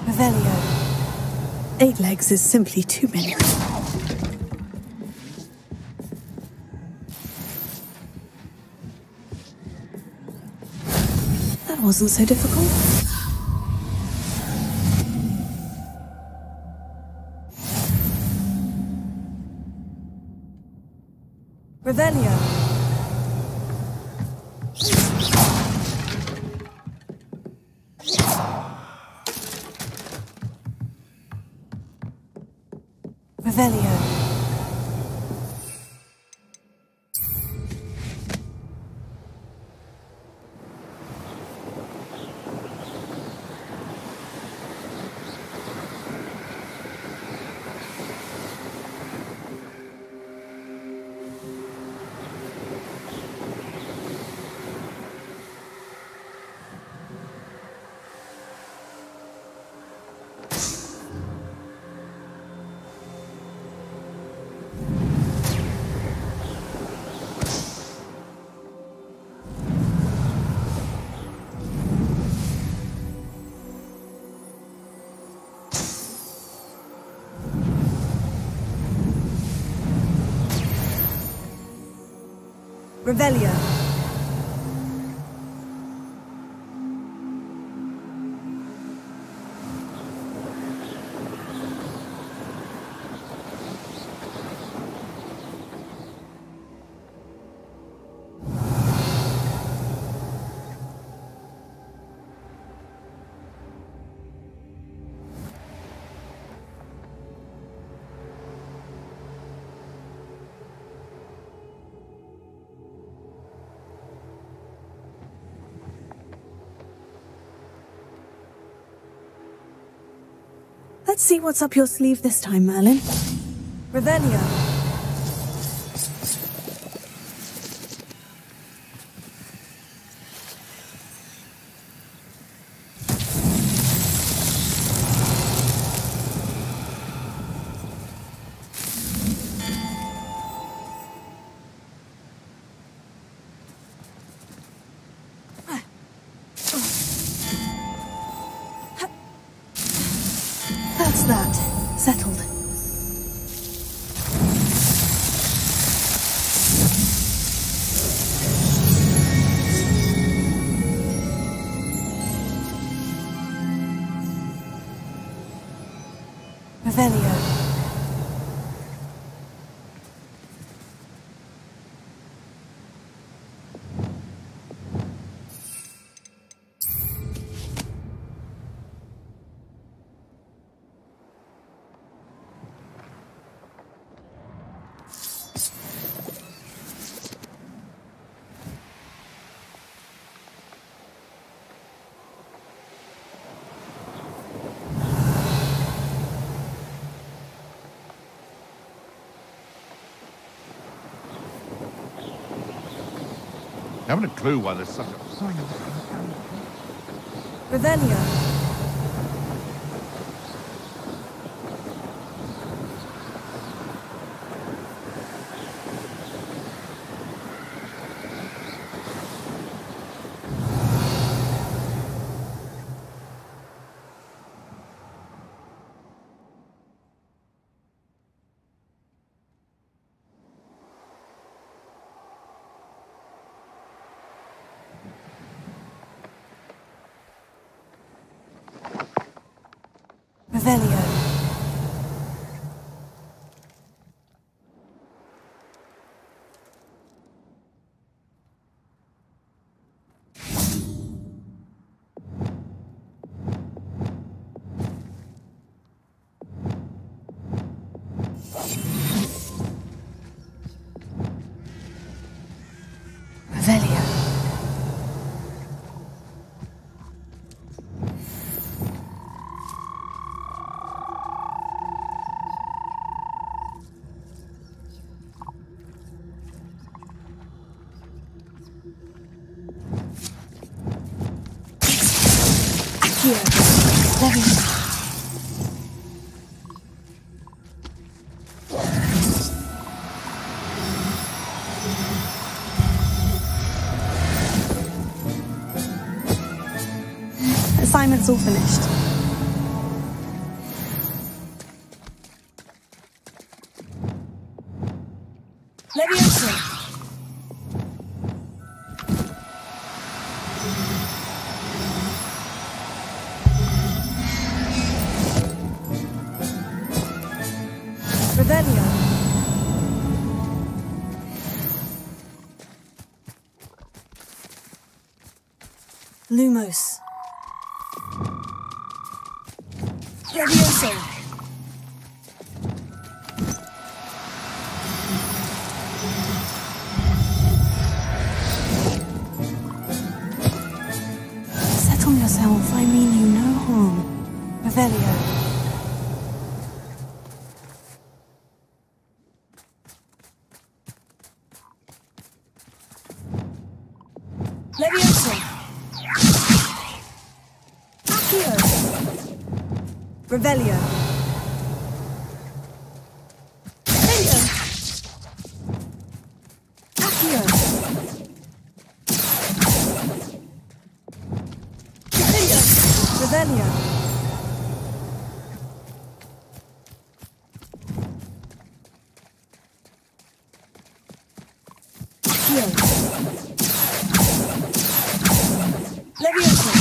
Revelio. 8 legs is simply too many. That wasn't so difficult. Revelio. Revelio. Revelio. Let's see what's up your sleeve this time, Merlin. Revelio. that? Settled. Revelio. Haven't a clue why there's such a... Revelio. Revelio. Revelio. Assignment's all finished. Leviosa. Revelio. Lumos. Leviosa. Settle yourself, I mean you no harm. Revelio. Leviosa. Accio. Revelio. Revelio. Accio. Revelio. Revelio. Accio. Leviosa.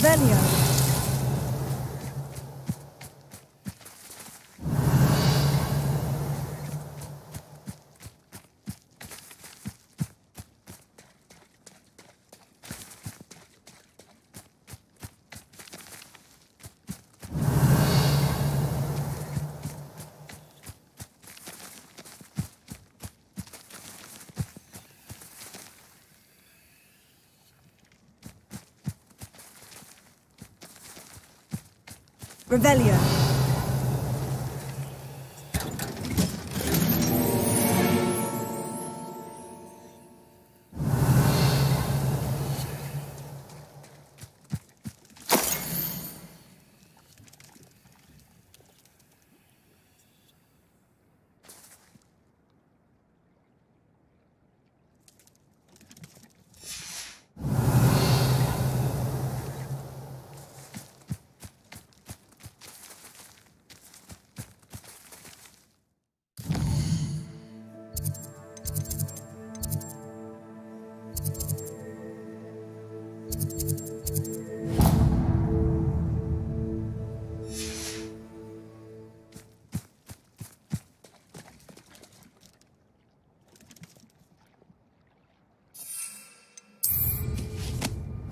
Revelio. Revelio.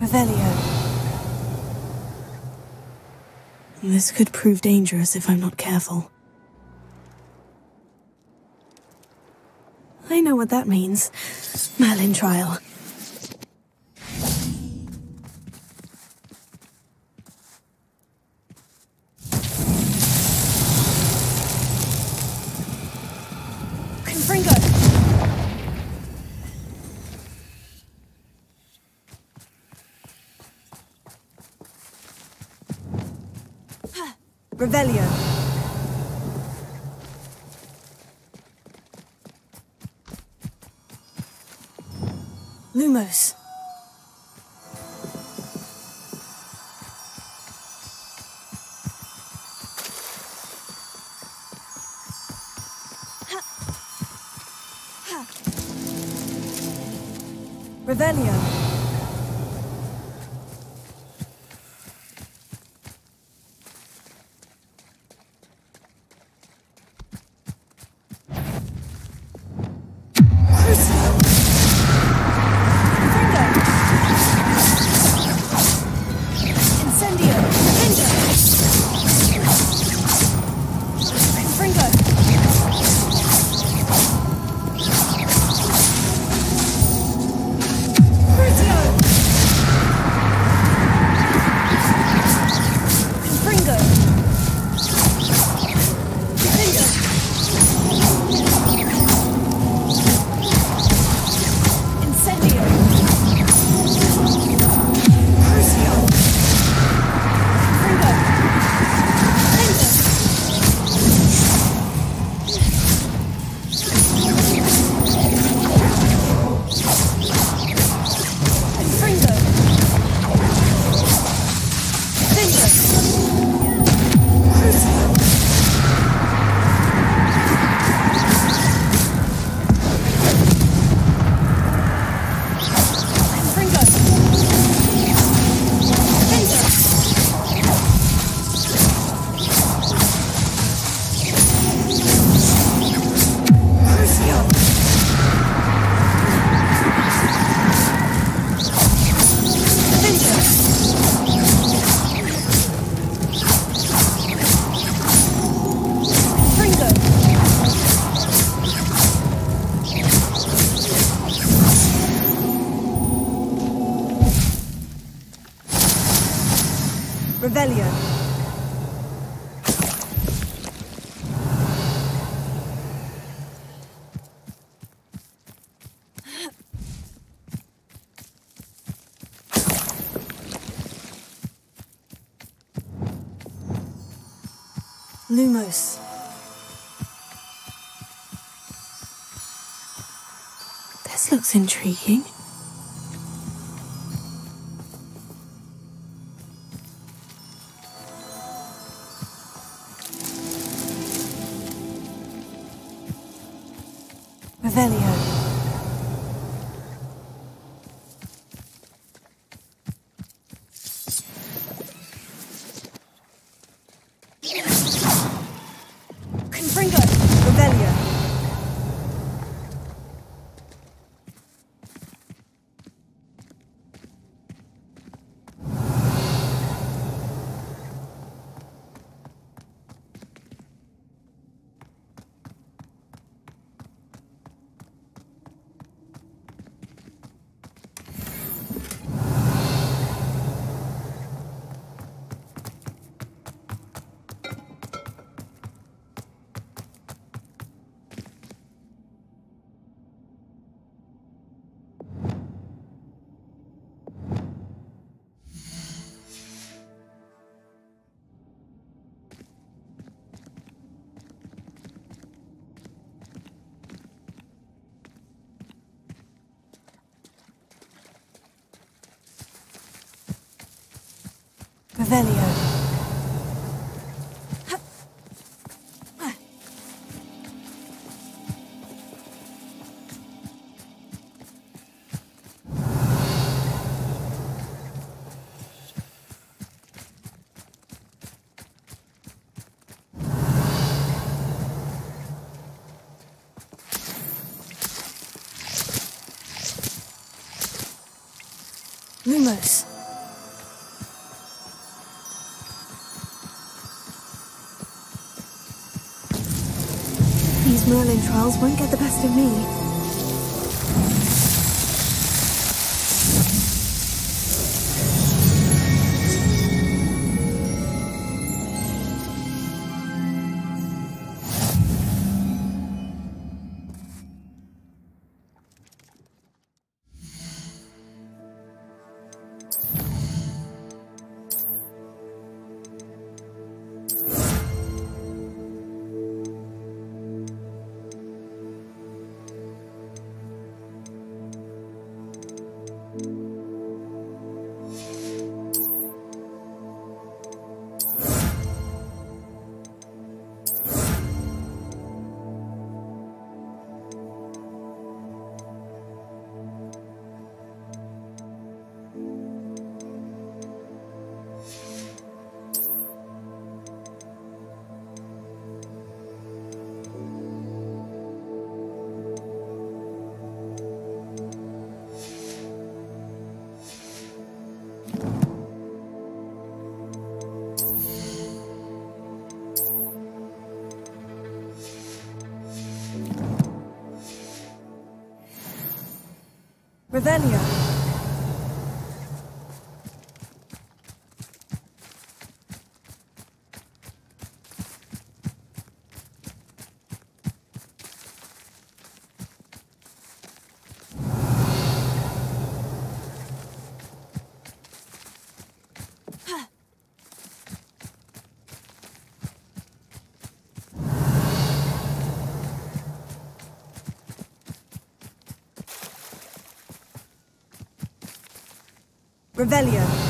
Revelio. This could prove dangerous if I'm not careful. I know what that means. Merlin trial. Confringo. Revelio. Lumos. Revelio. Revelio. Lumos. This looks intriguing. Revelio. Revelio. Lumos. These Merlin trials won't get the best of me. Revelio. Revelio.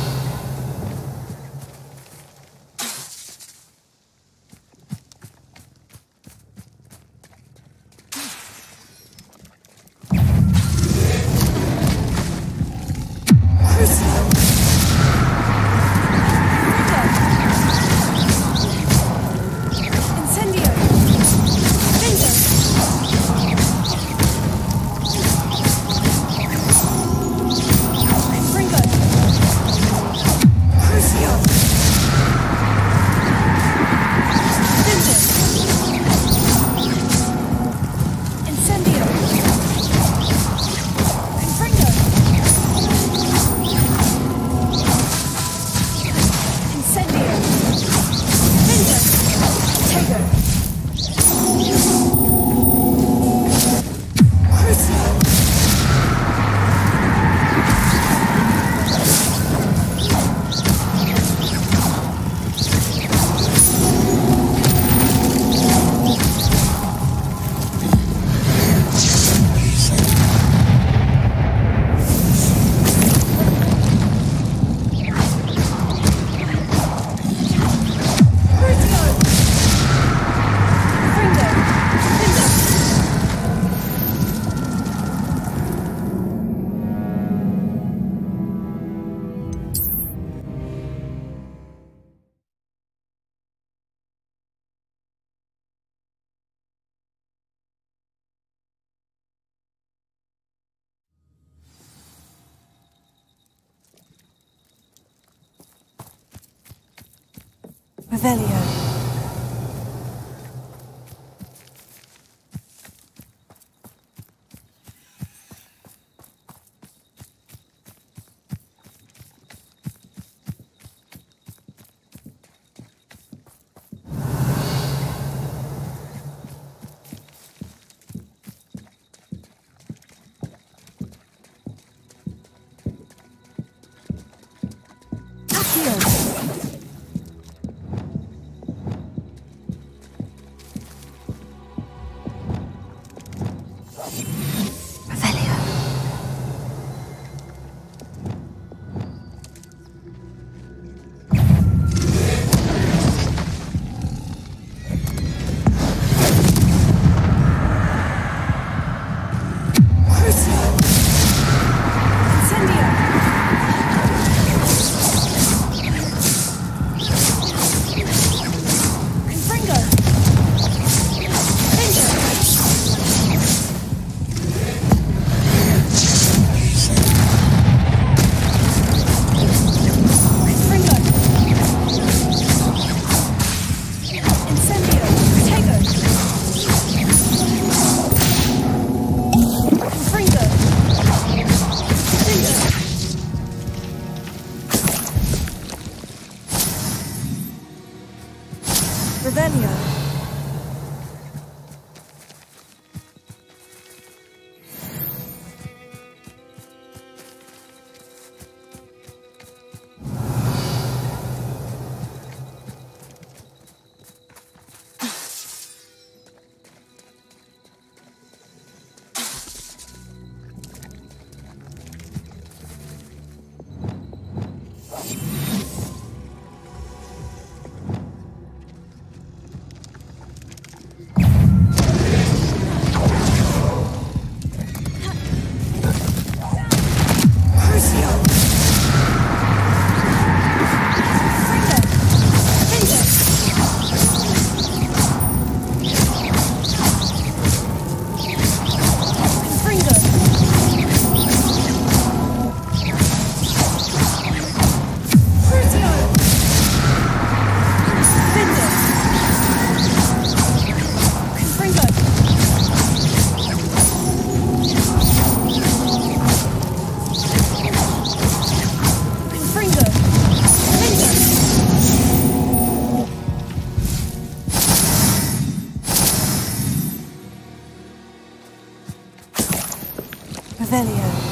Revelio. Accio. Revelio.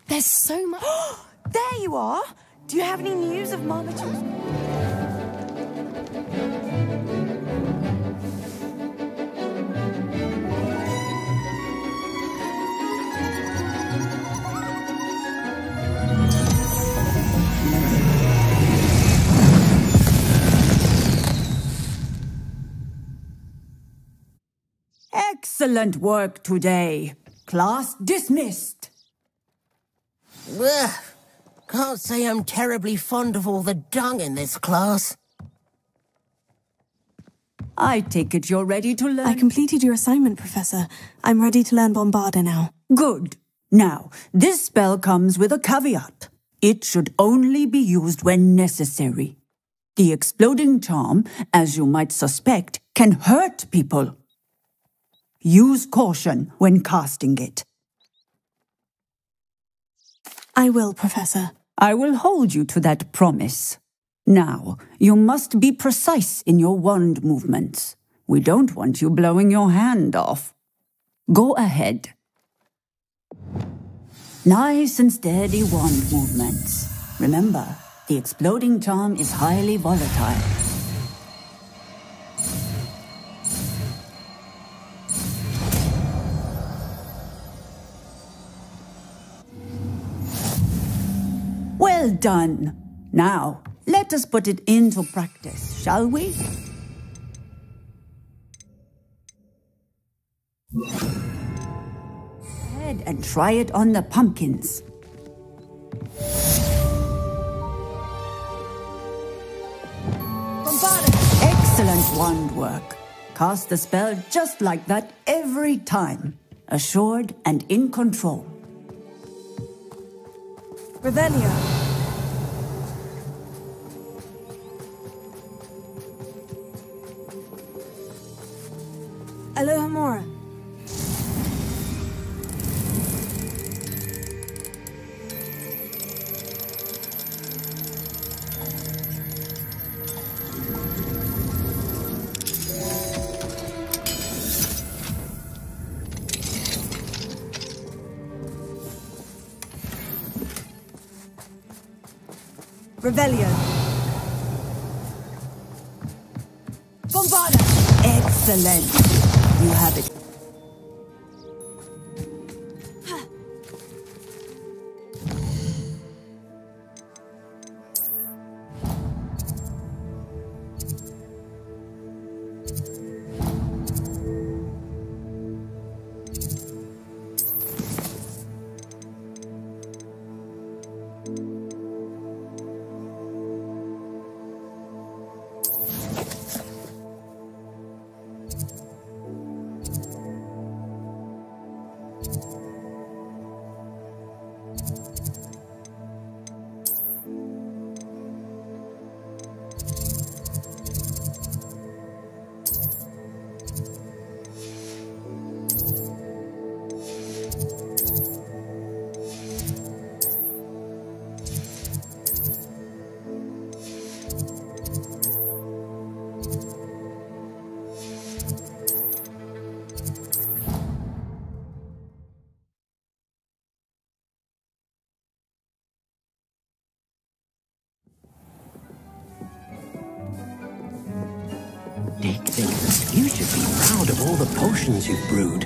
There's so much. There you are! Do you have any news of Marmaduke? Excellent work today. Class dismissed. Ugh. Can't say I'm terribly fond of all the dung in this class. I take it you're ready to learn. I completed your assignment, Professor. I'm ready to learn Bombarda now. Good. Now, this spell comes with a caveat. It should only be used when necessary. The exploding charm, as you might suspect, can hurt people. Use caution when casting it. I will, Professor. I will hold you to that promise. Now, you must be precise in your wand movements. We don't want you blowing your hand off. Go ahead. Nice and steady wand movements. Remember, the exploding charm is highly volatile. Well done. Now, let us put it into practice, shall we? Head and try it on the pumpkins. Excellent wand work. Cast the spell just like that every time. Assured and in control. Revelio. Alohomora. Revelio. Bombarda. Excellent. You have it. Dick, you should be proud of all the potions you've brewed.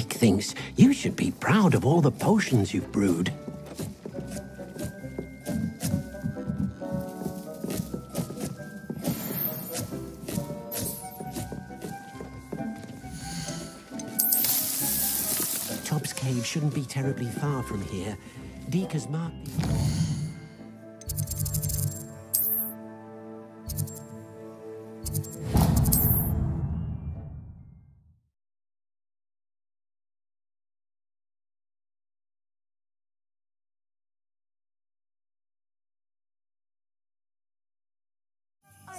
Deek thinks you should be proud of all the potions you've brewed. Tob's cave shouldn't be terribly far from here. Deek has marked the...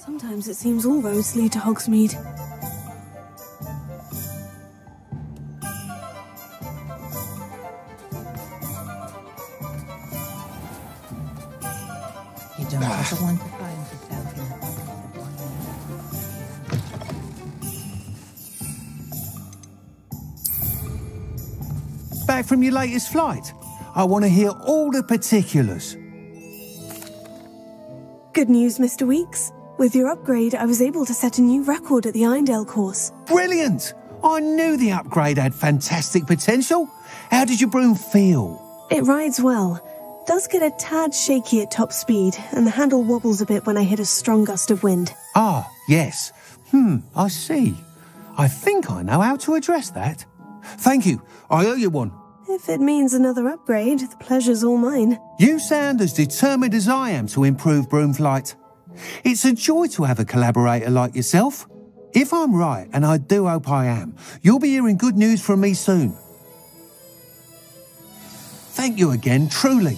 Sometimes it seems all roads lead to Hogsmeade. You don't ever want to find yourself in a... Back from your latest flight? I want to hear all the particulars. Good news, Mr. Weeks. With your upgrade, I was able to set a new record at the Irondale course. Brilliant! I knew the upgrade had fantastic potential. How did your broom feel? It rides well. Does get a tad shaky at top speed, and the handle wobbles a bit when I hit a strong gust of wind. Ah, yes. I see. I think I know how to address that. Thank you. I owe you one. If it means another upgrade, the pleasure's all mine. You sound as determined as I am to improve broom flight. It's a joy to have a collaborator like yourself. If I'm right, and I do hope I am, you'll be hearing good news from me soon. Thank you again, truly.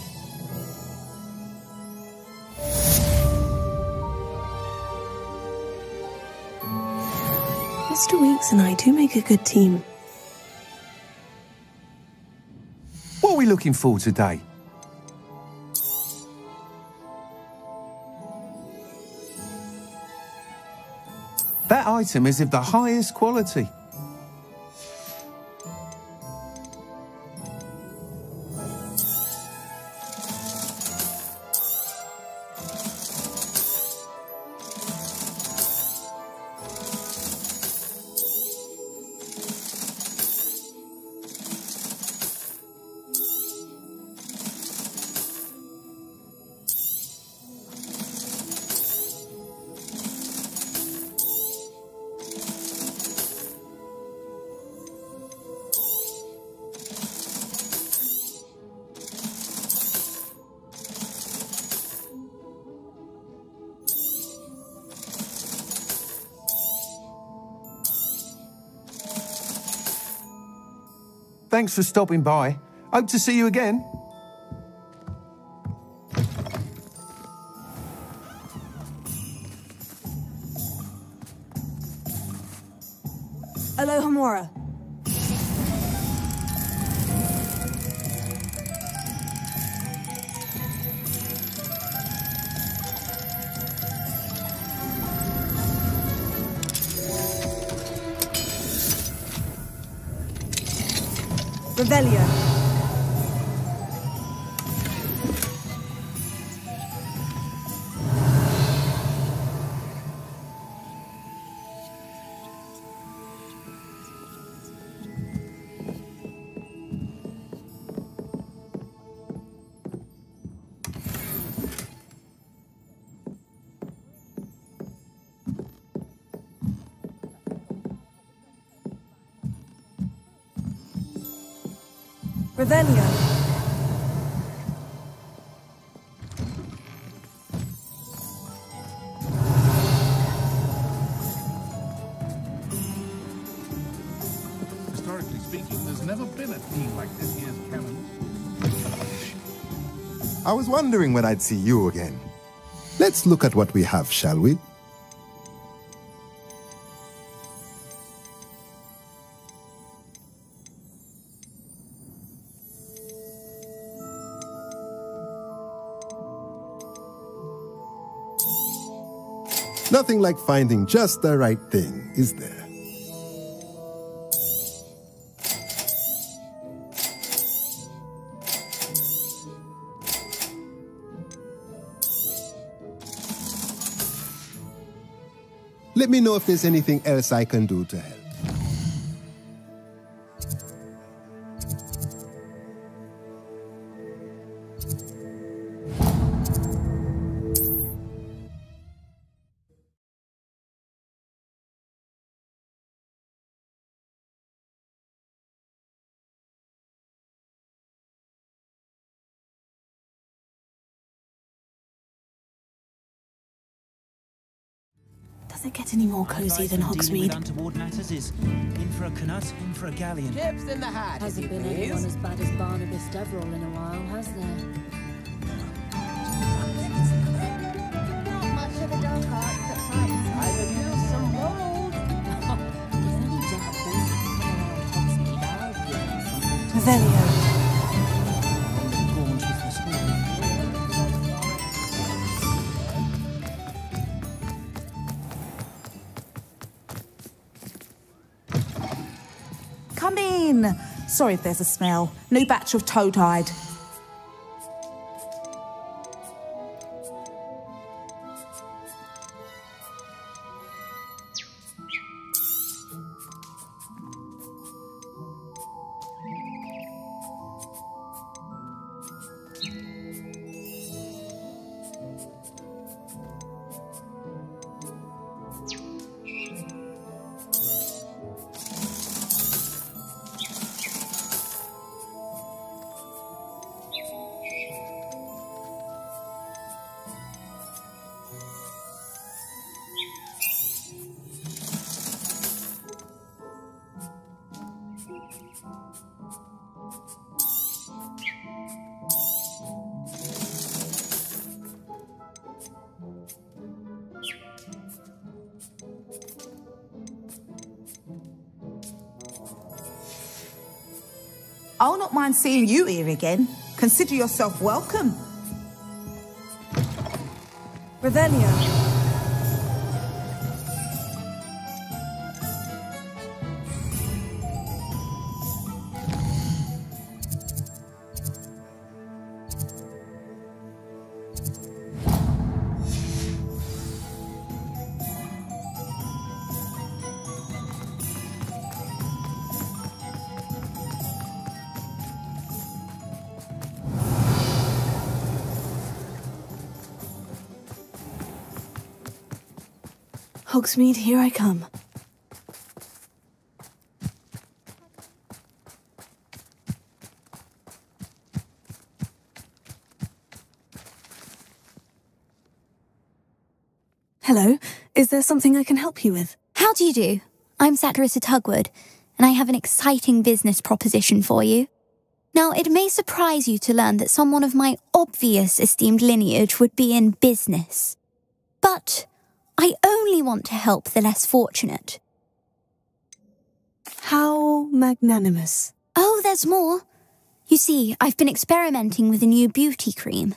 Mr. Weeks and I do make a good team. What are we looking for today? That item is of the highest quality. Thanks for stopping by. Hope to see you again. Aloha Mora. Revelio. Revelio. Historically speaking, there's never been a team like this year's cannons. I was wondering when I'd see you again. Let's look at what we have, shall we? Nothing like finding just the right thing, is there? Let me know if there's anything else I can do to help. Does it get any more cozy than Hogsmeade? Untoward matters is in for a canut, in for a galleon. Chips in the hat. Hasn't been anyone as bad as Barnabas Deverell in a while, has there? Not much of a dark art, but finds I could use some gold. If any dark things come around Hogsmeade, I'll give them something. Revelio. Come in. Sorry if there's a smell. New batch of toe-tied. I'll not mind seeing you here again. Consider yourself welcome. Revelio. Hogsmeade, here I come. Hello, is there something I can help you with? How do you do? I'm Satirissa Tugwood, and I have an exciting business proposition for you. Now, it may surprise you to learn that someone of my obvious esteemed lineage would be in business. But I only want to help the less fortunate. How magnanimous. Oh, there's more. You see, I've been experimenting with a new beauty cream.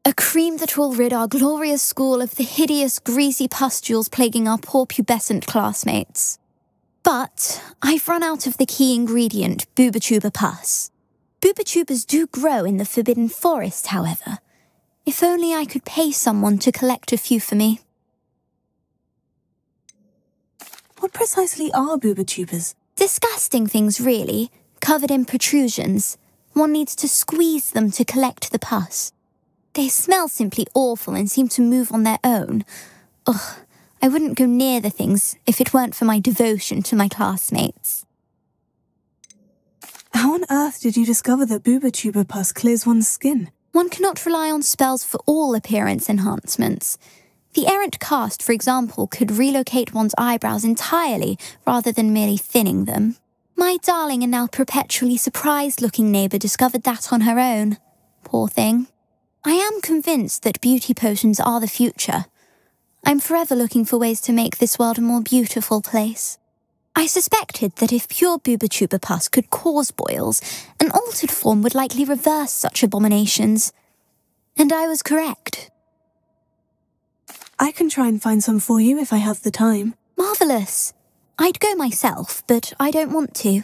A cream that will rid our glorious school of the hideous, greasy pustules plaguing our poor pubescent classmates. But I've run out of the key ingredient, booba-tuber pus. Booba-tubers do grow in the Forbidden Forest, however. If only I could pay someone to collect a few for me. What precisely are booba-tubers? Disgusting things, really, covered in protrusions. One needs to squeeze them to collect the pus. They smell simply awful and seem to move on their own. Ugh, I wouldn't go near the things if it weren't for my devotion to my classmates. How on earth did you discover that booba-tuber pus clears one's skin? One cannot rely on spells for all appearance enhancements. The errant cast, for example, could relocate one's eyebrows entirely rather than merely thinning them. My darling and now perpetually surprised-looking neighbour discovered that on her own. Poor thing. I am convinced that beauty potions are the future. I'm forever looking for ways to make this world a more beautiful place. I suspected that if pure booba-tuber pus could cause boils, an altered form would likely reverse such abominations. And I was correct. I can try and find some for you if I have the time. Marvellous. I'd go myself, but I don't want to.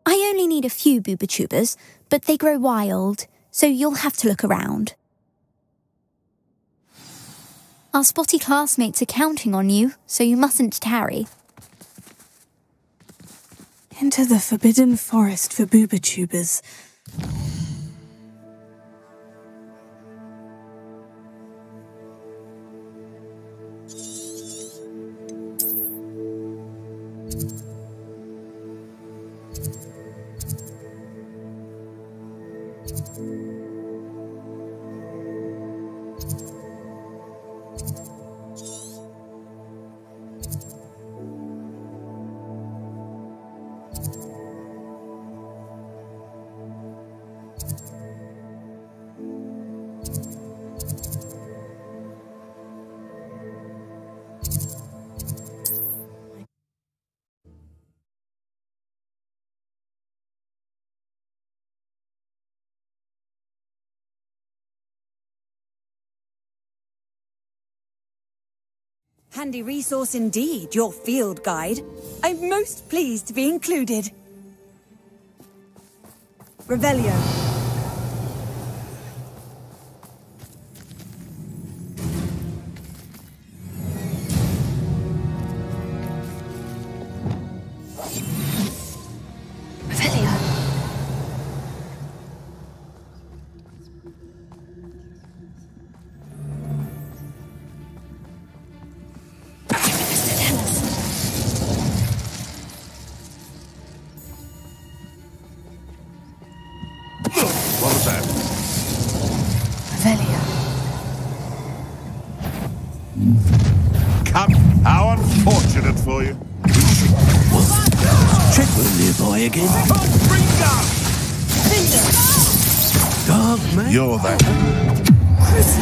I only need a few booba-tubers, but they grow wild, so you'll have to look around. Our spotty classmates are counting on you, so you mustn't tarry. Into the Forbidden Forest for booba-tubers. Handy resource indeed, your field guide. I'm most pleased to be included. Revelio. You're that. There's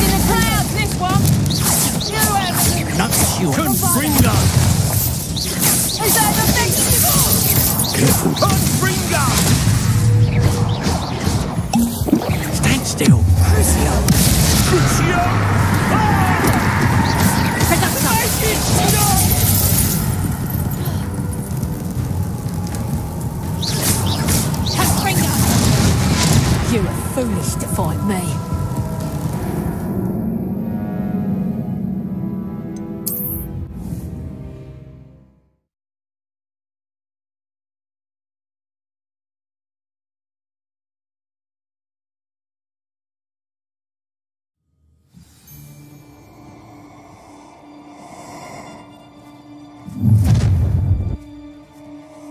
in the clouds, this one. You have Nuts, you Confringo! Is that the thing? Careful. Confringo! Stand still. Crucio! Crucio! You are foolish to fight me.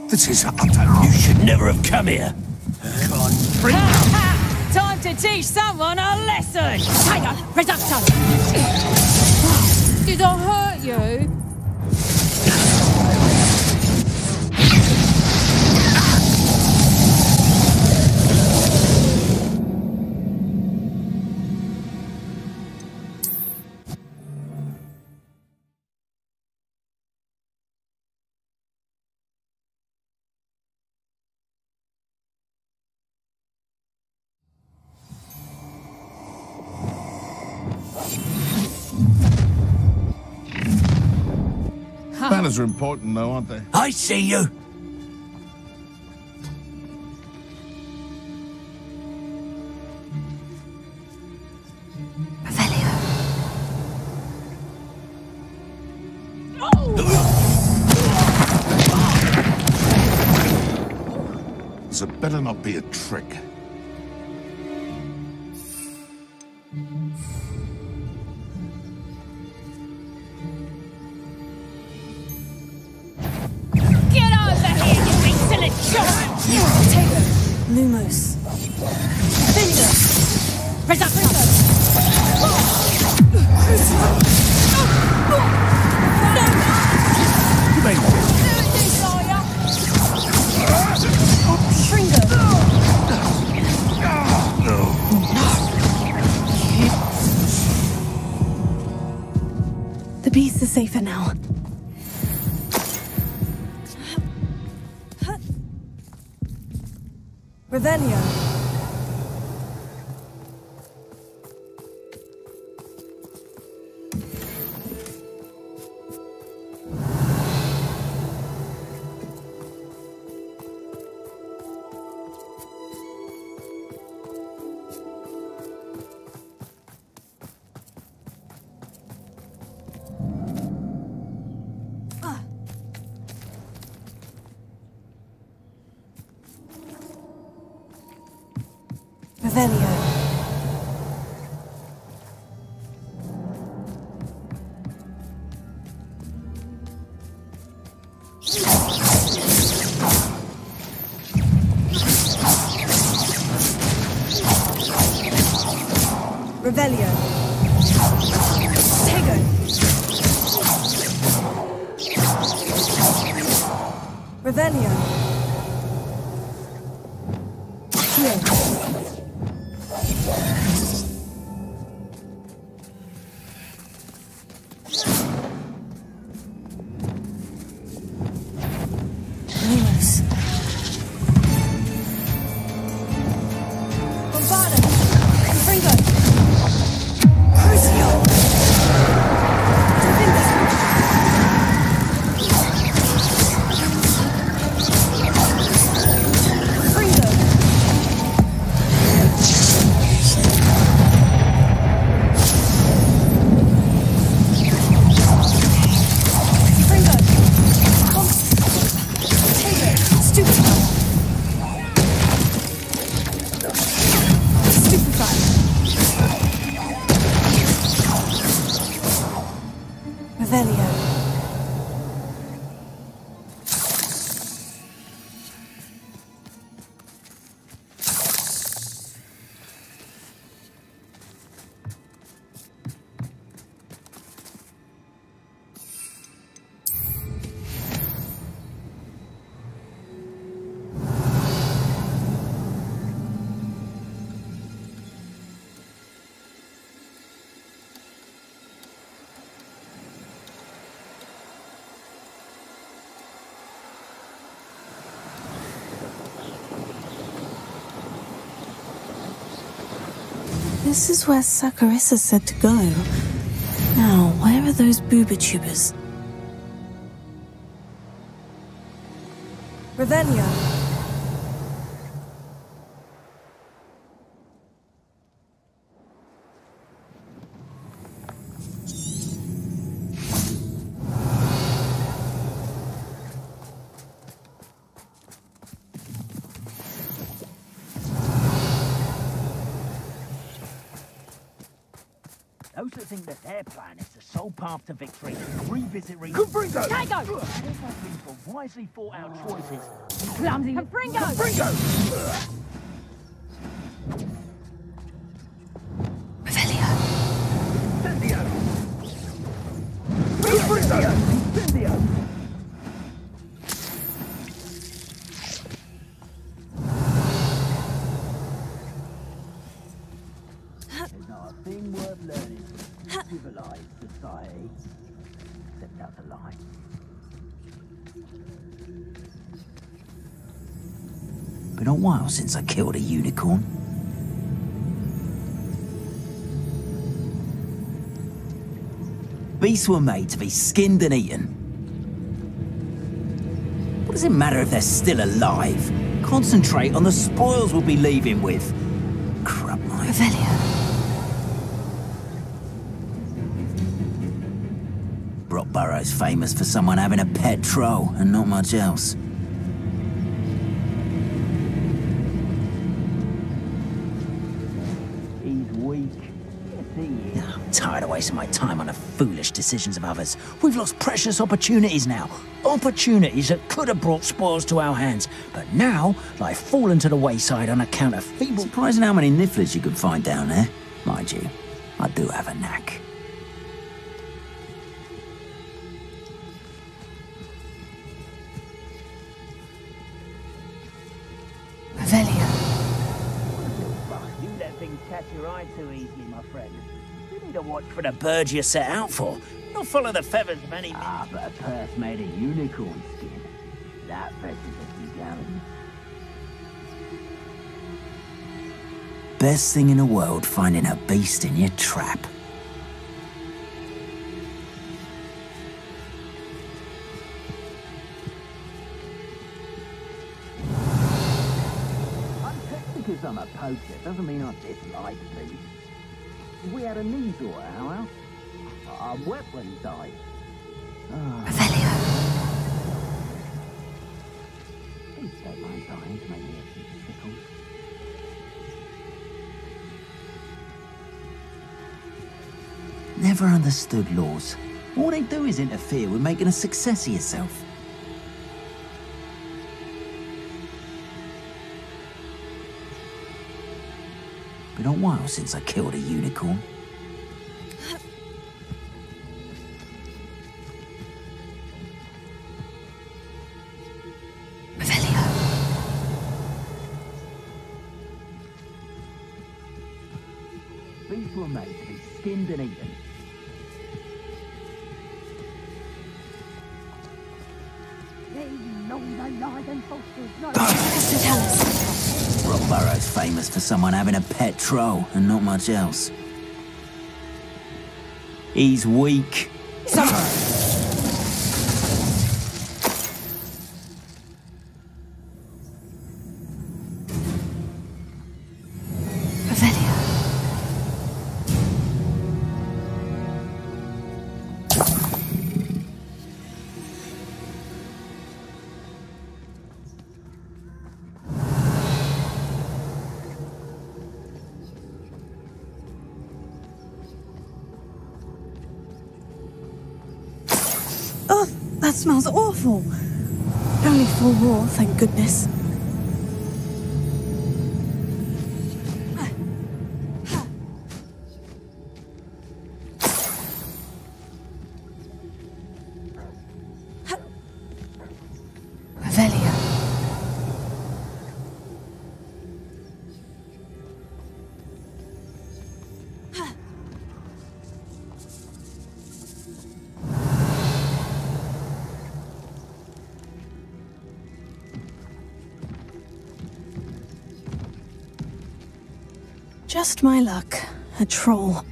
This is utter. You should never have come here. Time to teach someone a lesson! Tiger, reducto! Did I hurt you? Manners are important, though, aren't they? I see you. This had better not be a trick. Lumos. The beast is safer now. Revelio. Revelio. Revelio. Tego. Revelio. This is where Saccharissa said to go. Now, where are those booba tubers? Revelio. Those that think that their plan is the sole path to victory revisit Confringo! Tango! For wisely thought out choices. Clumsy! Confringo! Confringo! Revelio. Incendio! Confringo! Incendio! There's not a thing worth learning from civilized society, except how to lie. Been a while since I killed a unicorn. Beasts were made to be skinned and eaten. What does it matter if they're still alive? Concentrate on the spoils we'll be leaving with. Crap, my Revelio. Brockborough's famous for someone having a pet troll and not much else. He's weak. Yes, he is. I'm tired of wasting my time on the foolish decisions of others. We've lost precious opportunities now. Opportunities that could have brought spoils to our hands, but now lie fallen to the wayside on account of feeble... Surprising how many nifflers you could find down there. Mind you, I do have a knack. Revelio. You let things catch your eye too easily, my friend. You need to watch for the birds you set out for. Not follow the feathers of any... Ah, but a purse made of unicorn skin. That fetches a few gallons. Best thing in the world, finding a beast in your trap. Because I'm a poacher doesn't mean I dislike these. If we had a Neasor at our house, I wept when he died. Revelio. Please don't mind dying to make me a few pickles. Never understood laws. All they do is interfere with making a success of yourself. Been a while since I killed a unicorn. Revelio. These were made to be skinned and eaten. Brockborough's famous for someone having a pet troll and not much else. He's weak. Revelio. Oh, that smells awful. Only full raw, thank goodness. Revelio. Just my luck. A troll.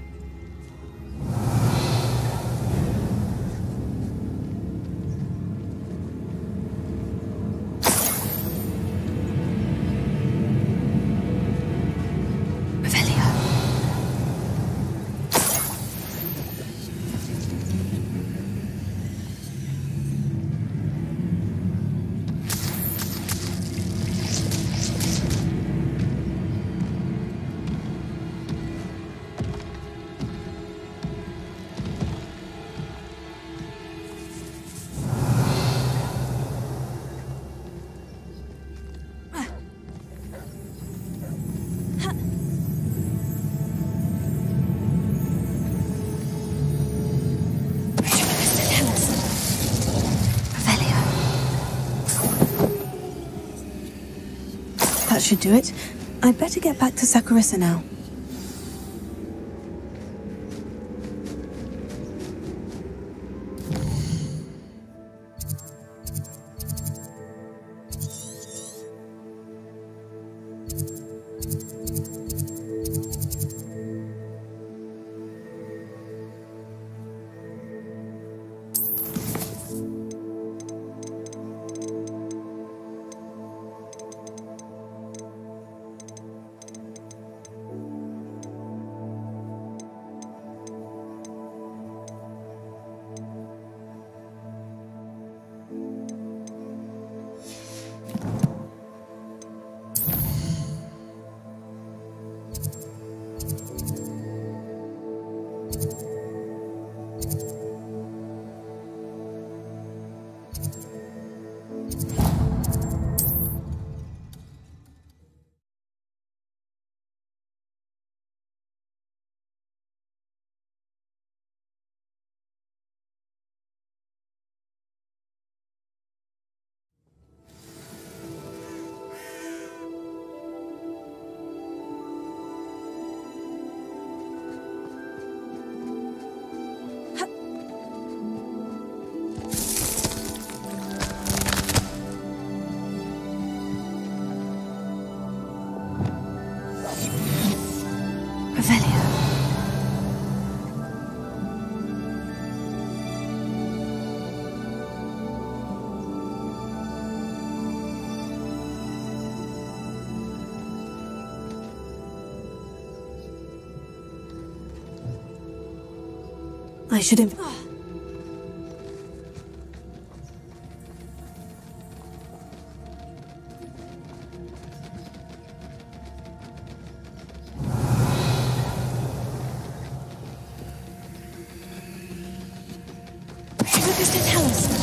That should do it. I'd better get back to Sakurisa now. I should have... What does that tell us?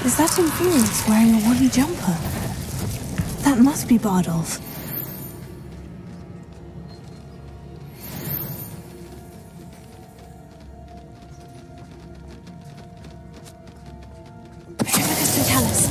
Is that influence wearing a woolly jumper? That must be Bardolph. Whatever this will tell us.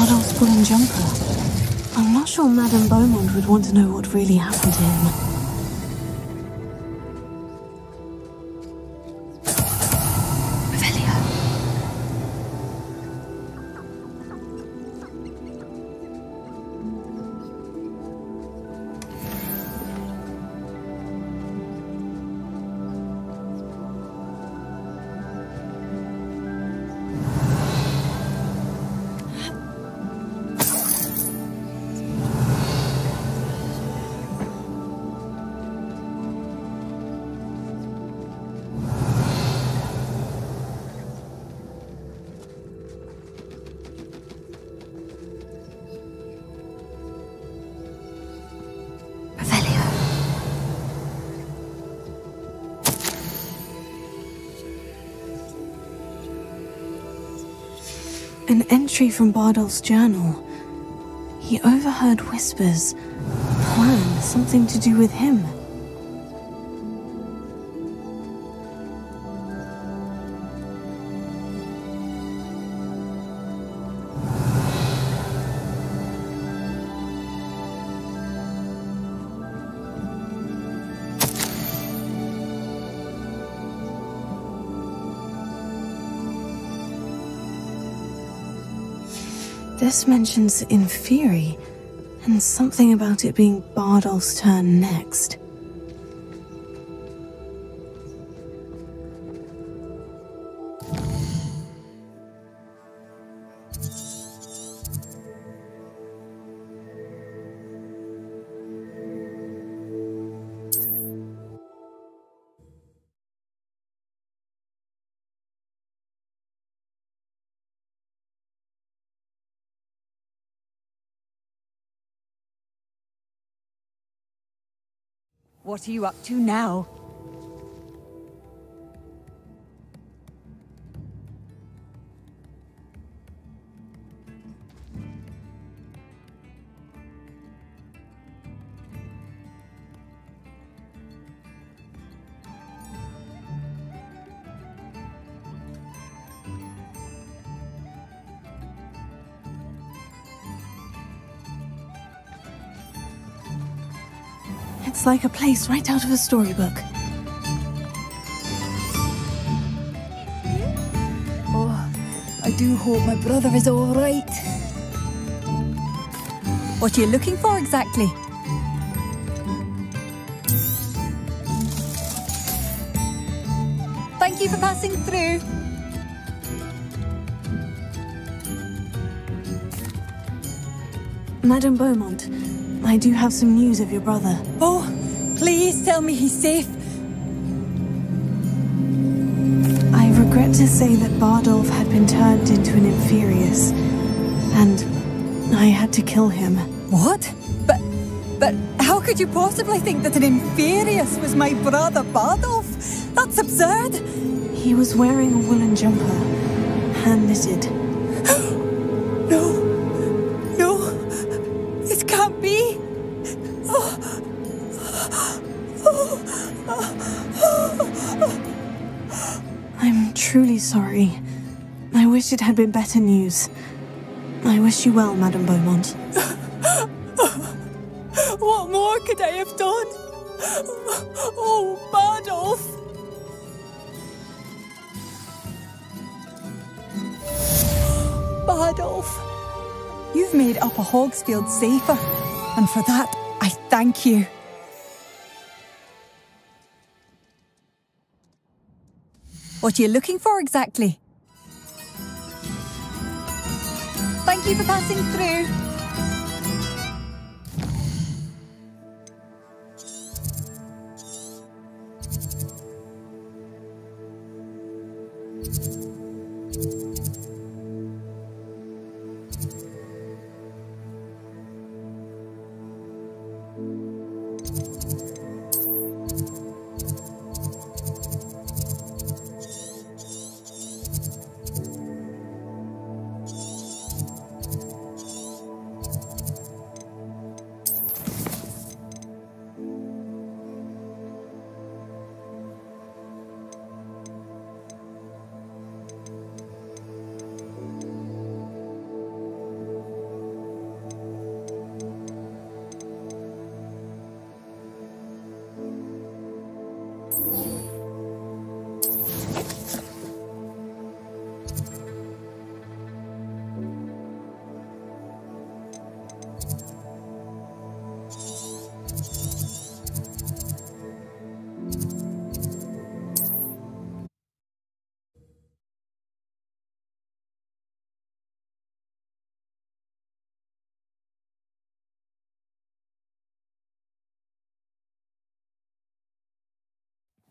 Bardolph's woolen jumper. I'm not sure Madame Beaumont would want to know what really happened to him. An entry from Bardolph's journal. He overheard whispers. Plan, something to do with him. This mentions Inferi, and something about it being Bardolph's turn next. What are you up to now? It's like a place right out of a storybook. Oh, I do hope my brother is all right. What are you looking for exactly? Thank you for passing through. Madame Beaumont, I do have some news of your brother. Oh, please tell me he's safe. I regret to say that Bardolph had been turned into an Inferius, and I had to kill him. What? But how could you possibly think that an Inferius was my brother Bardolph? That's absurd. He was wearing a woolen jumper, hand-knitted. No. It can't be. I'm truly sorry. I wish it had been better news. I wish you well, Madame Beaumont. What more could I have done? Oh, Bardolph! Bardolph, you've made Upper Hogsfield safer, and for that, I thank you. What are you looking for exactly? Thank you for passing through.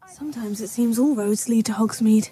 Sometimes it seems all roads lead to Hogsmeade.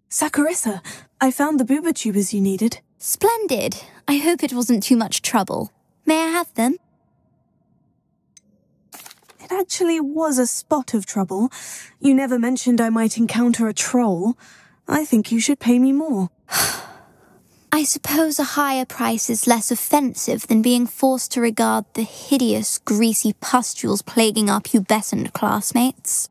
Saccharissa, I found the booba tubers you needed. Splendid. I hope it wasn't too much trouble. May I have them? It actually was a spot of trouble. You never mentioned I might encounter a troll. I think you should pay me more. I suppose a higher price is less offensive than being forced to regard the hideous, greasy pustules plaguing our pubescent classmates.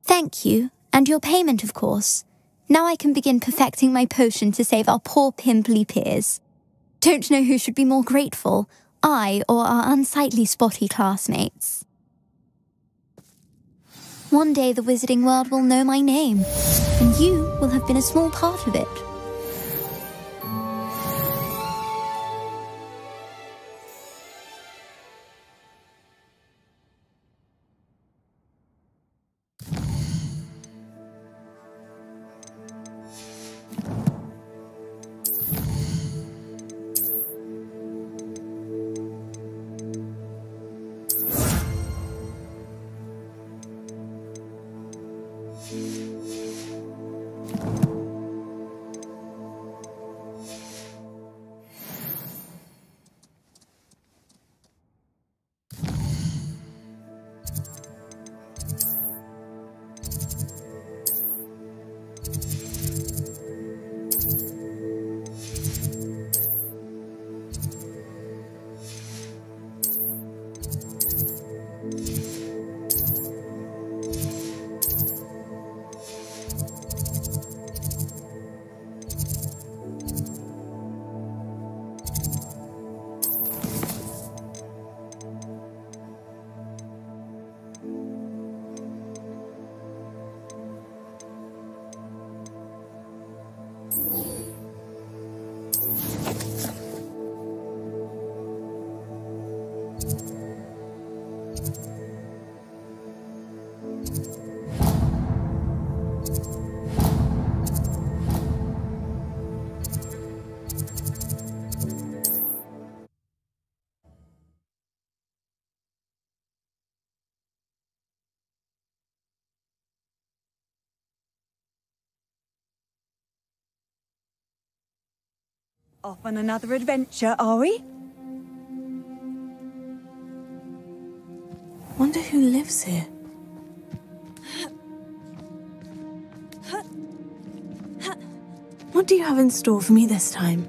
Thank you, and your payment, of course. Now I can begin perfecting my potion to save our poor pimply peers. Don't know who should be more grateful, I or our unsightly spotty classmates. One day the wizarding world will know my name, and you will have been a small part of it. Off on another adventure, are we? Wonder who lives here. What do you have in store for me this time?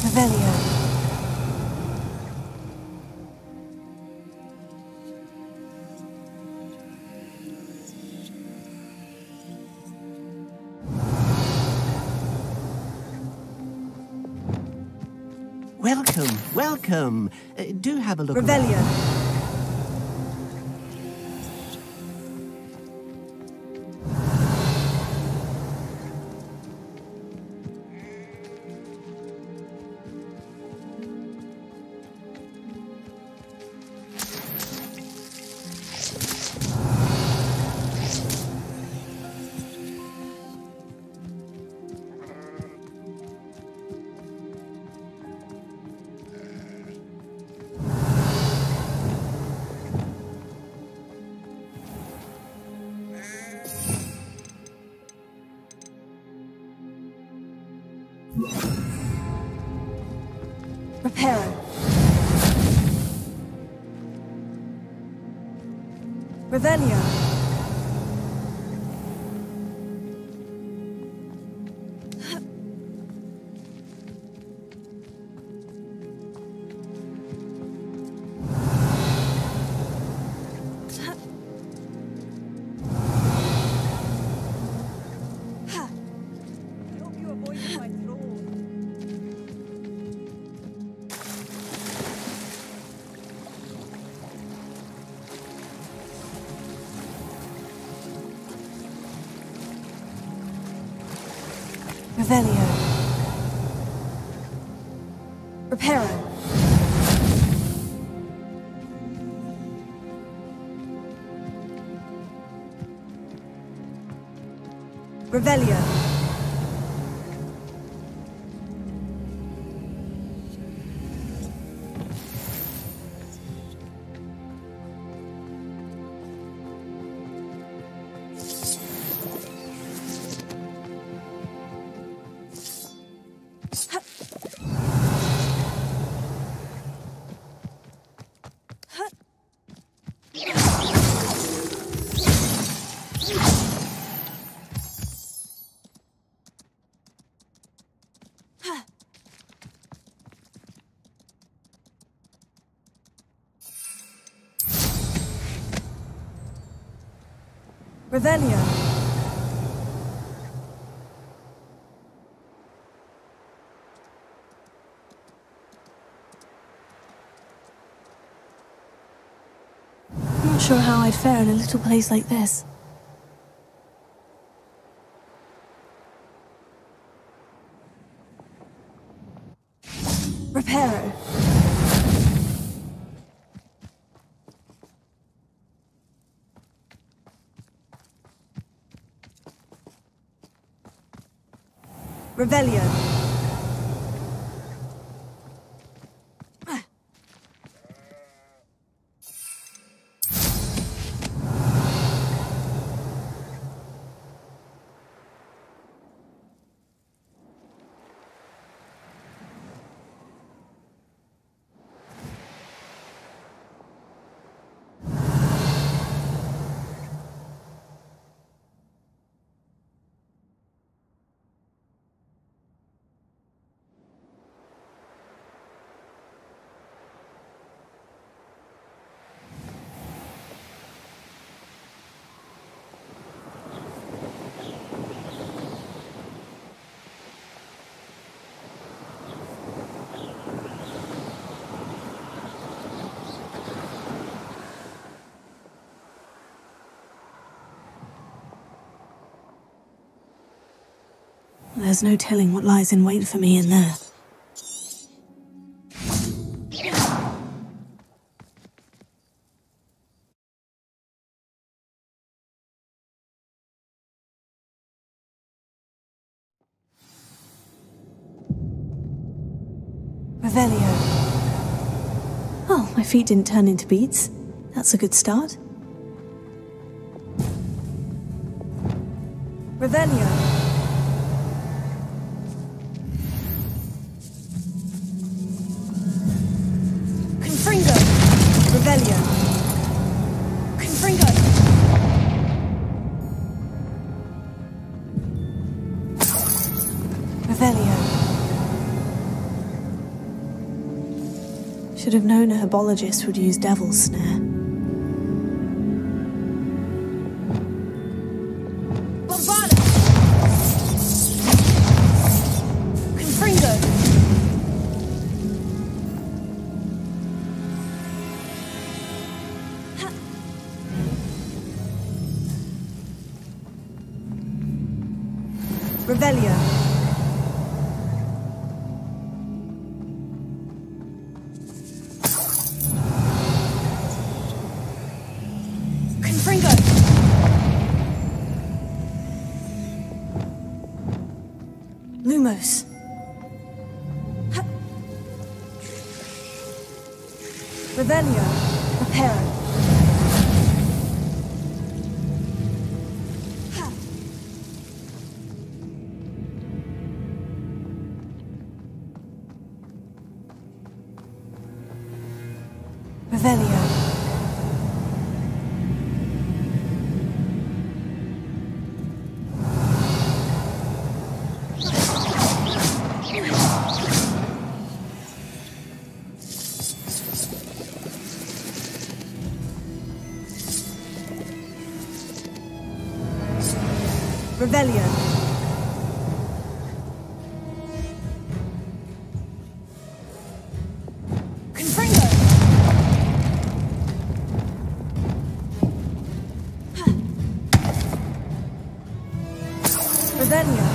Revelio. Welcome, welcome. Do have a look. Revelio. Reparo. Revelio. Revelio. Reparo. Revelio. Revelio. I'm not sure how I'd fare in a little place like this. Reparo. Revelio. There's no telling what lies in wait for me in there. Revelio. Oh, my feet didn't turn into beads. That's a good start. Revelio. Confringo. Revelio. Confringo. Revelio. Should have known a herbologist would use Devil's Snare. Bombarda! Confringo! Revelio. Confringo. Lumos. Revelio. Reparo. Revelio. Revelio. Confringo. Revelio.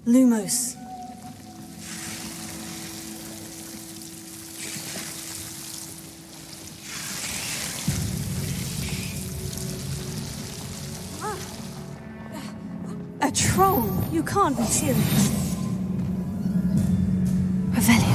Lumos. A troll? You can't be serious. Revelio.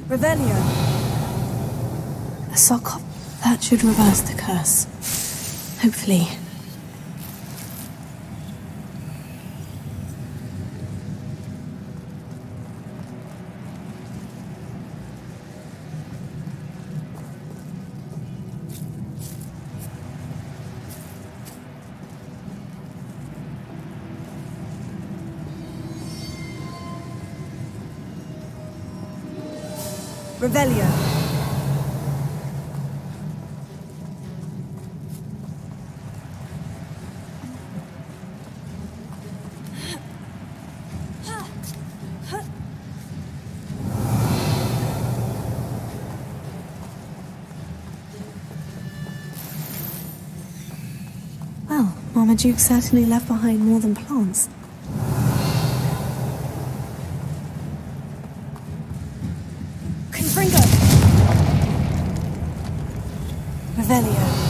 Revelio. A sock. That should reverse the curse. Hopefully. Revelio. Well, Marmaduke certainly left behind more than plants. Revelio.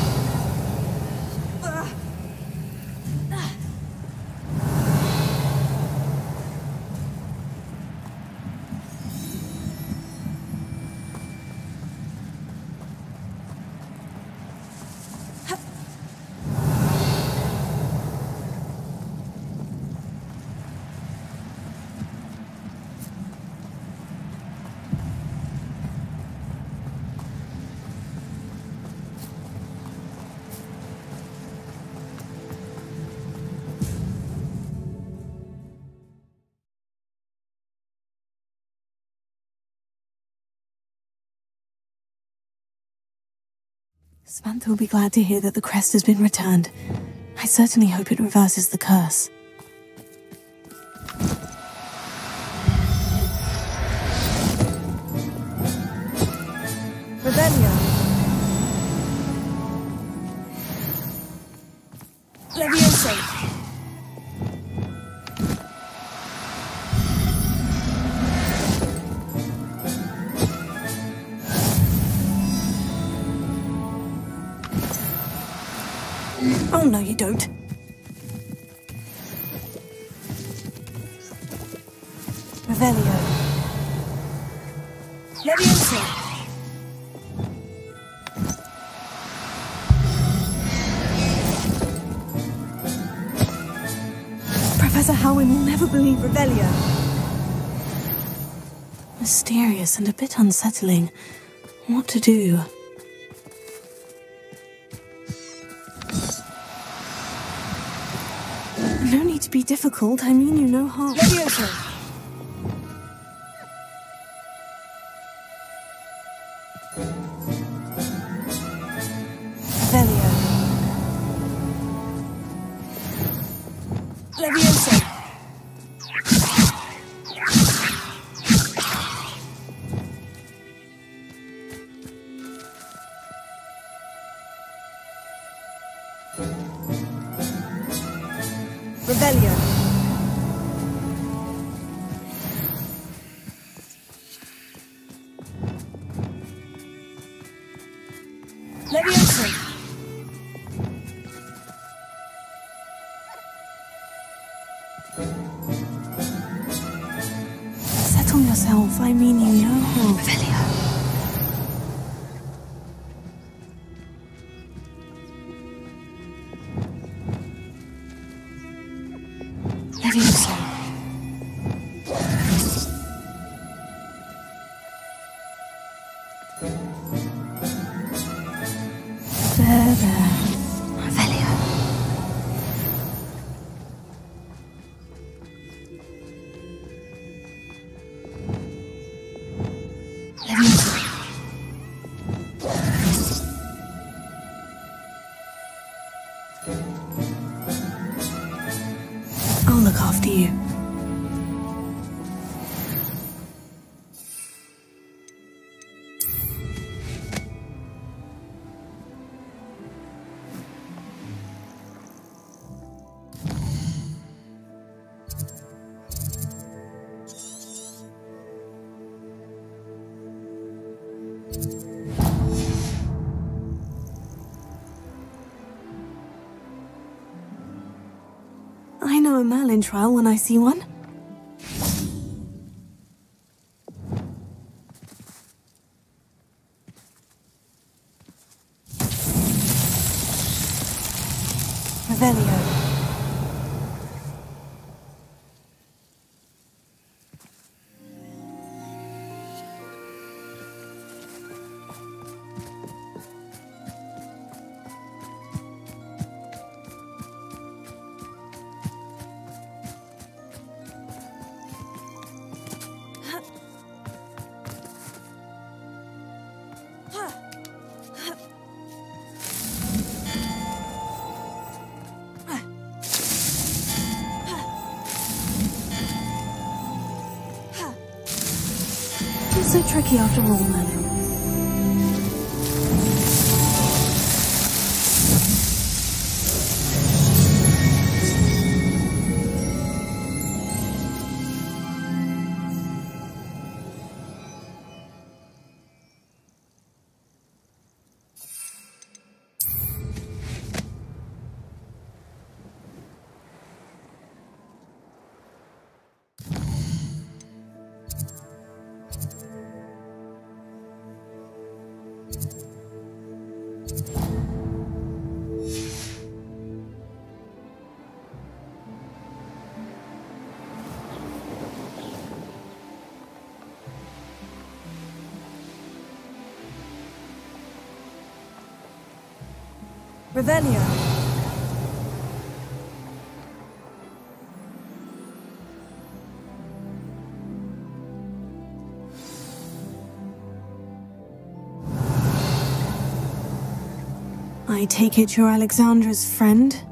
Samantha will be glad to hear that the crest has been returned. I certainly hope it reverses the curse. Revelio. Levioso. Oh, no, you don't. Revelio. Levioso. Professor Howin will never believe Revelio. Mysterious and a bit unsettling. What to do? No need to be difficult. I mean you no harm. Levioso! Revelio. Levioso! Revelio. Levioso! Settle yourself. I mean you no harm. Revelio. Levioso. There. Revelio. Levioso. I'll look after you. I know a Merlin trial when I see one. Revelio. It's so tricky after all, Merlin. Revelio. I take it you're Alexandra's friend?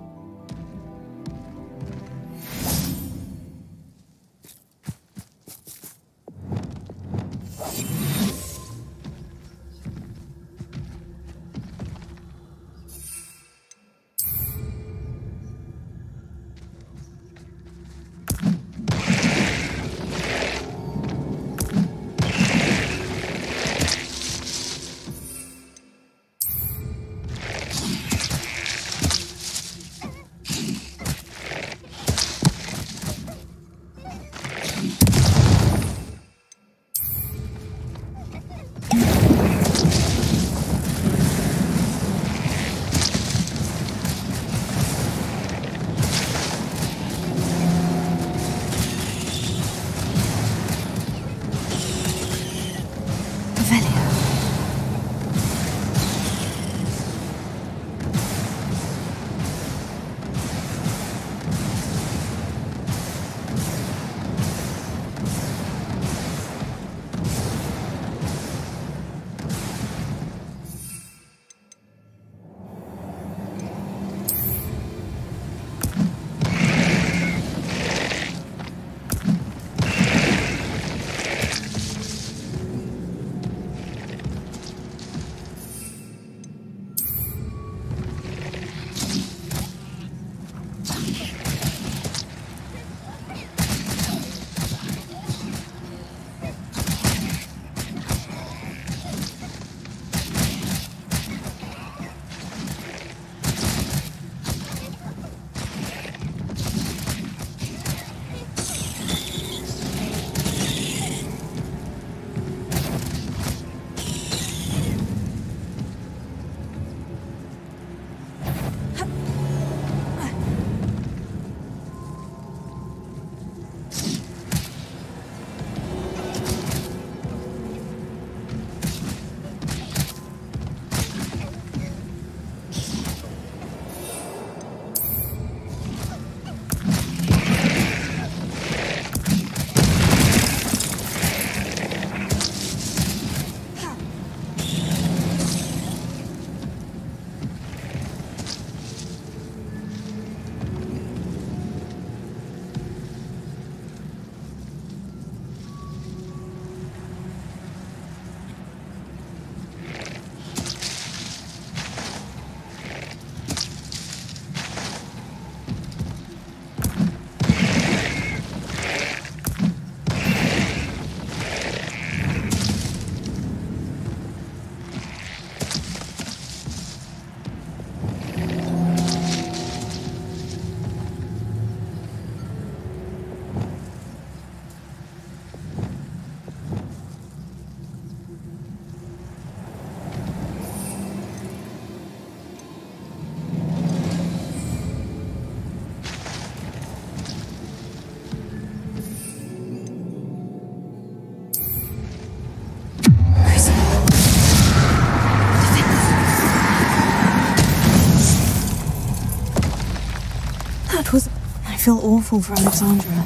feel awful for Alexandra,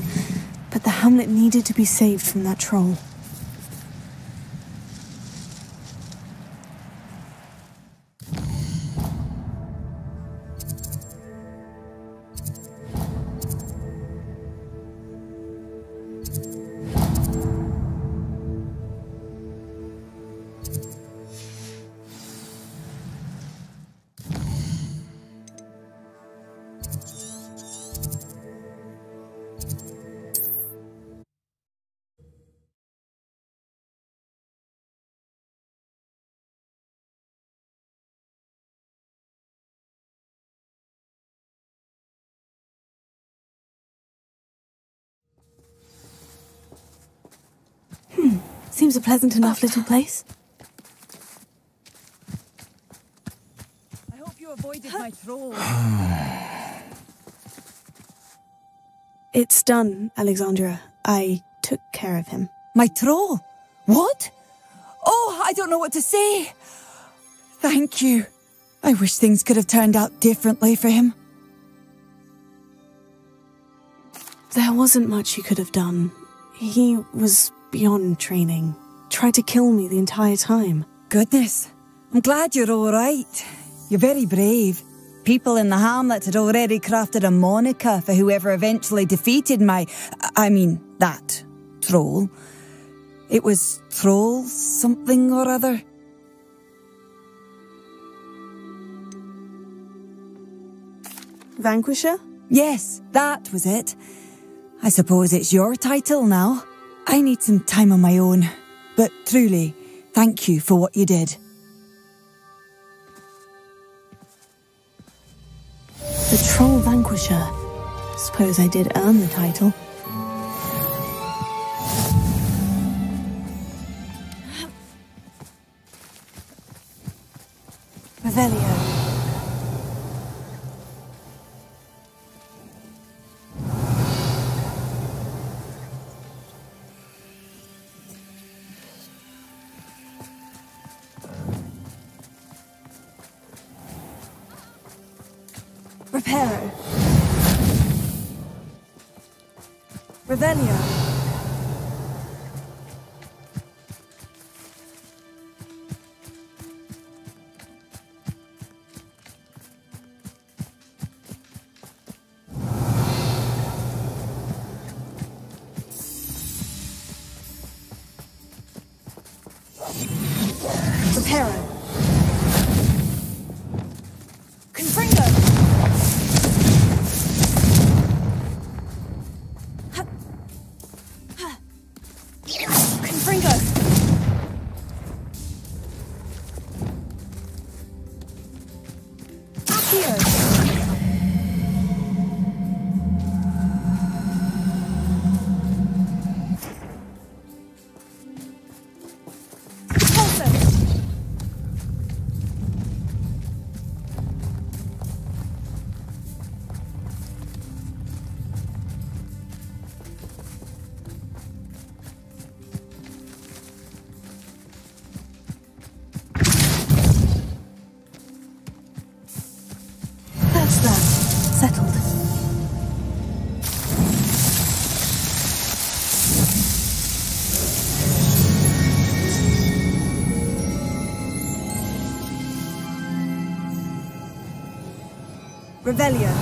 but the hamlet needed to be saved from that troll. Seems a pleasant enough little place. I hope you avoided my troll. It's done, Alexandra. I took care of him. My troll? What? Oh, I don't know what to say. Thank you. I wish things could have turned out differently for him. There wasn't much you could have done. He was beyond training. Tried to kill me the entire time. Goodness. I'm glad you're all right. You're very brave. People in the hamlet had already crafted a moniker for whoever eventually defeated that troll. It was Troll something or other. Vanquisher? Yes, that was it. I suppose it's your title now. I need some time on my own, but truly, thank you for what you did. The Troll Vanquisher. Suppose I did earn the title. Revelio. Reparo. Revelio. Reparo. Confringo. Settled. Revelio.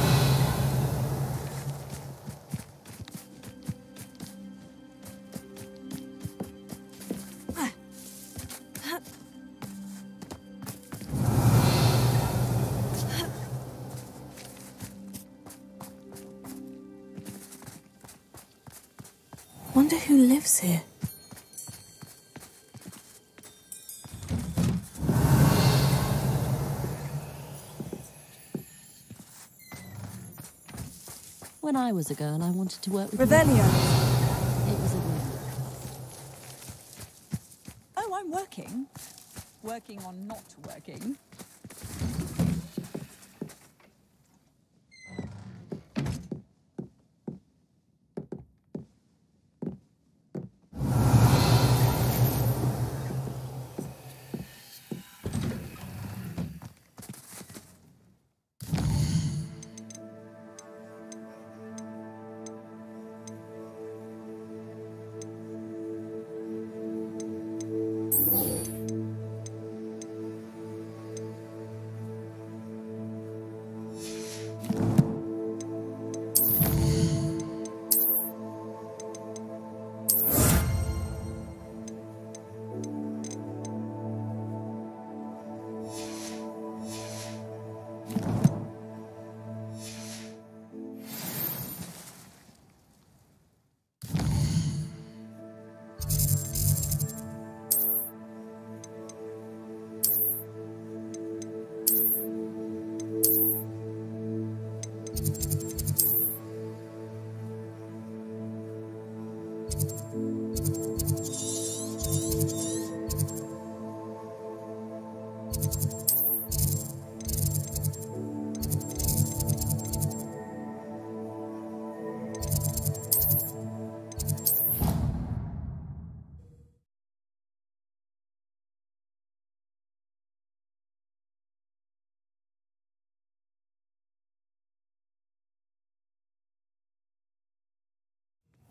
Wonder who lives here. When I was a girl, I wanted to work with Revelio. It was a whim. Oh, I'm working. Working on not working.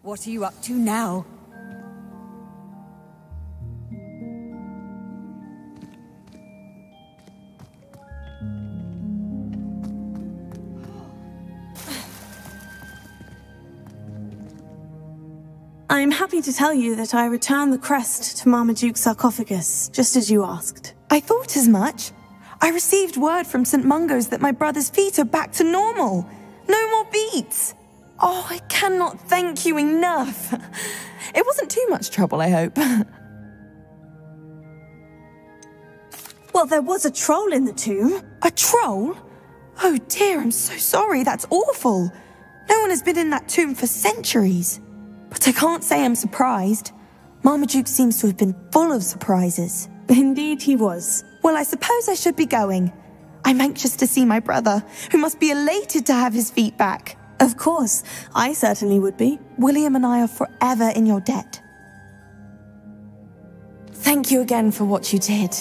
What are you up to now? I'm happy to tell you that I returned the crest to Marmaduke's sarcophagus, just as you asked. I thought as much. I received word from St. Mungo's that my brother's feet are back to normal. No more beats. Oh, I cannot thank you enough. It wasn't too much trouble, I hope. Well, there was a troll in the tomb. A troll? Oh dear, I'm so sorry. That's awful. No one has been in that tomb for centuries. But I can't say I'm surprised. Marmaduke seems to have been full of surprises. Indeed he was. Well, I suppose I should be going. I'm anxious to see my brother, who must be elated to have his feet back. Of course, I certainly would be. William and I are forever in your debt. Thank you again for what you did.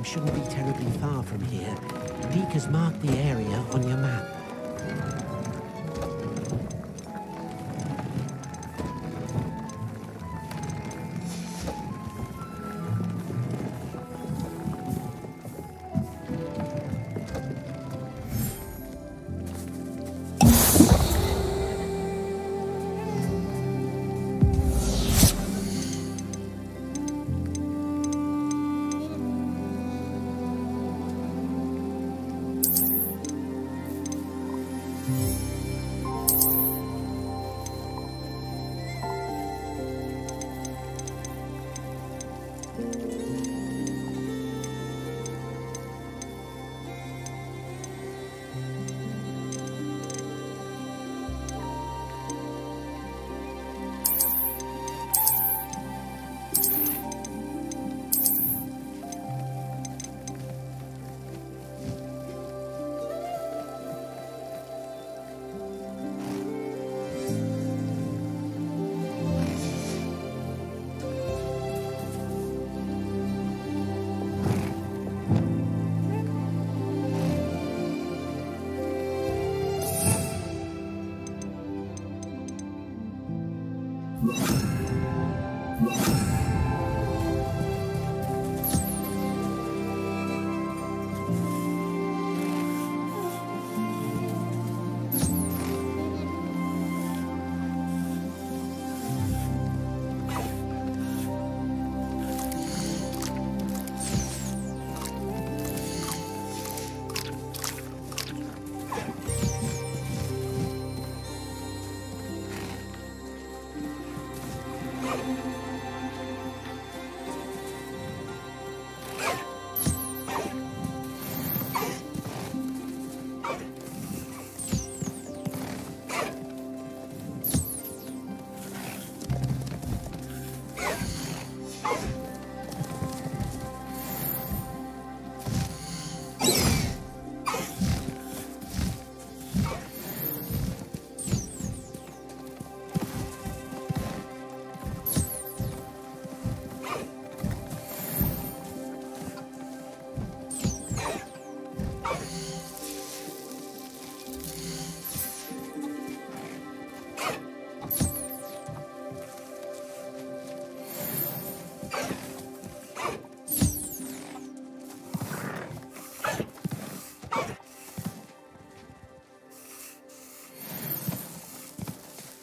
shouldn't be terribly far from here. Deek has marked the area on your map.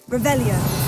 Revelio.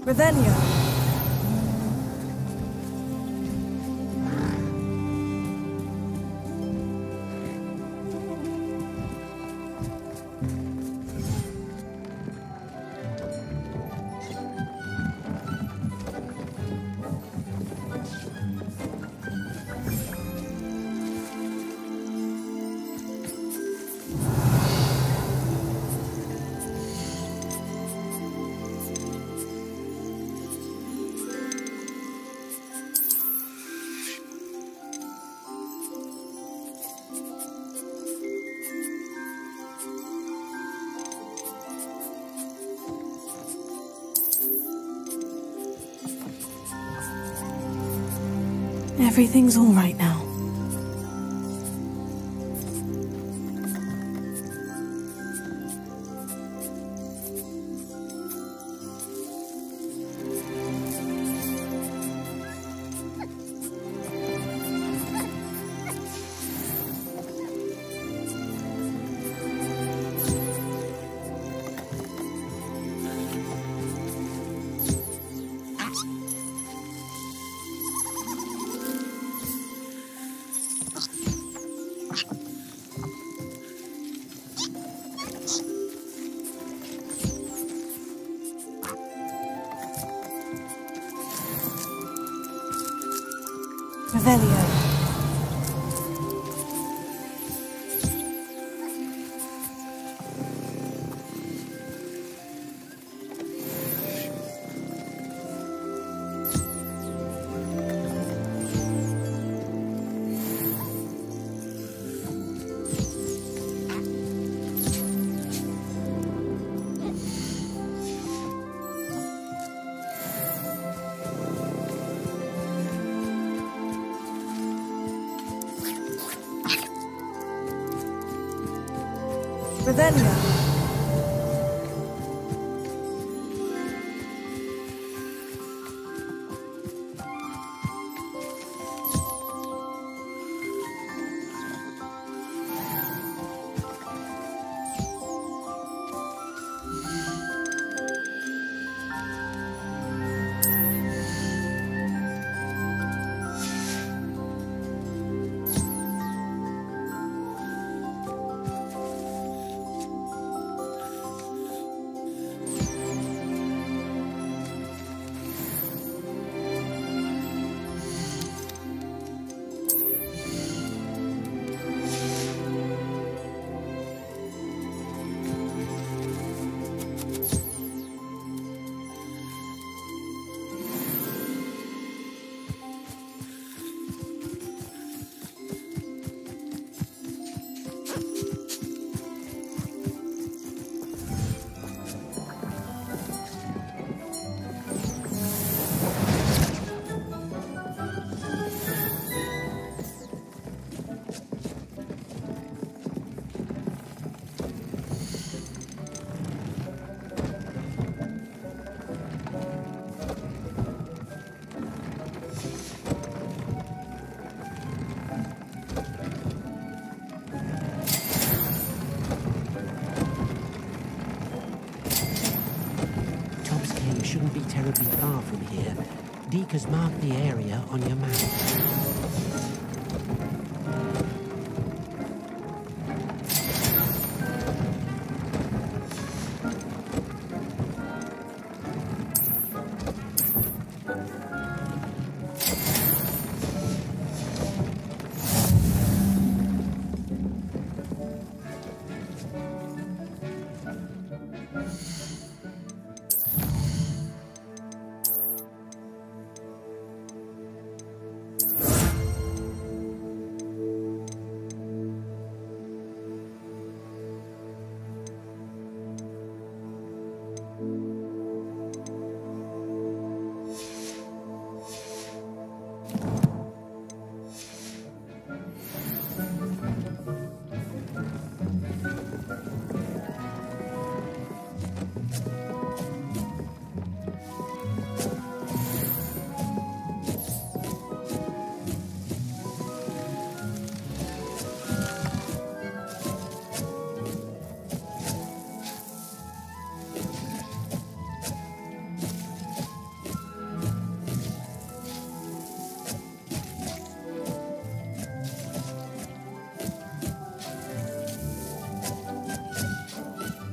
Revelio. Everything's all right now. Revelio. Revelio. Shouldn't be terribly far from here. Deke has marked the area on your map.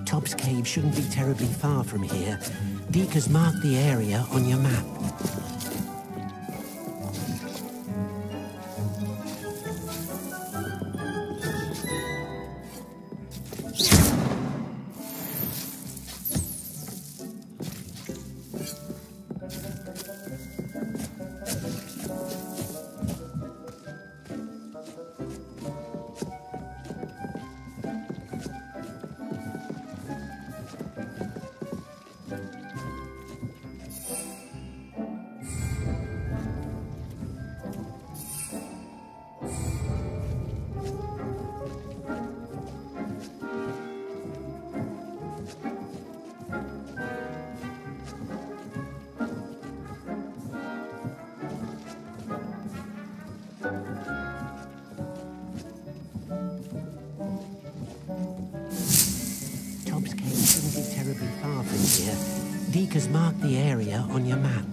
Top's Cave shouldn't be terribly far from here. Deke has marked the area on your map. Deke has marked the area on your map.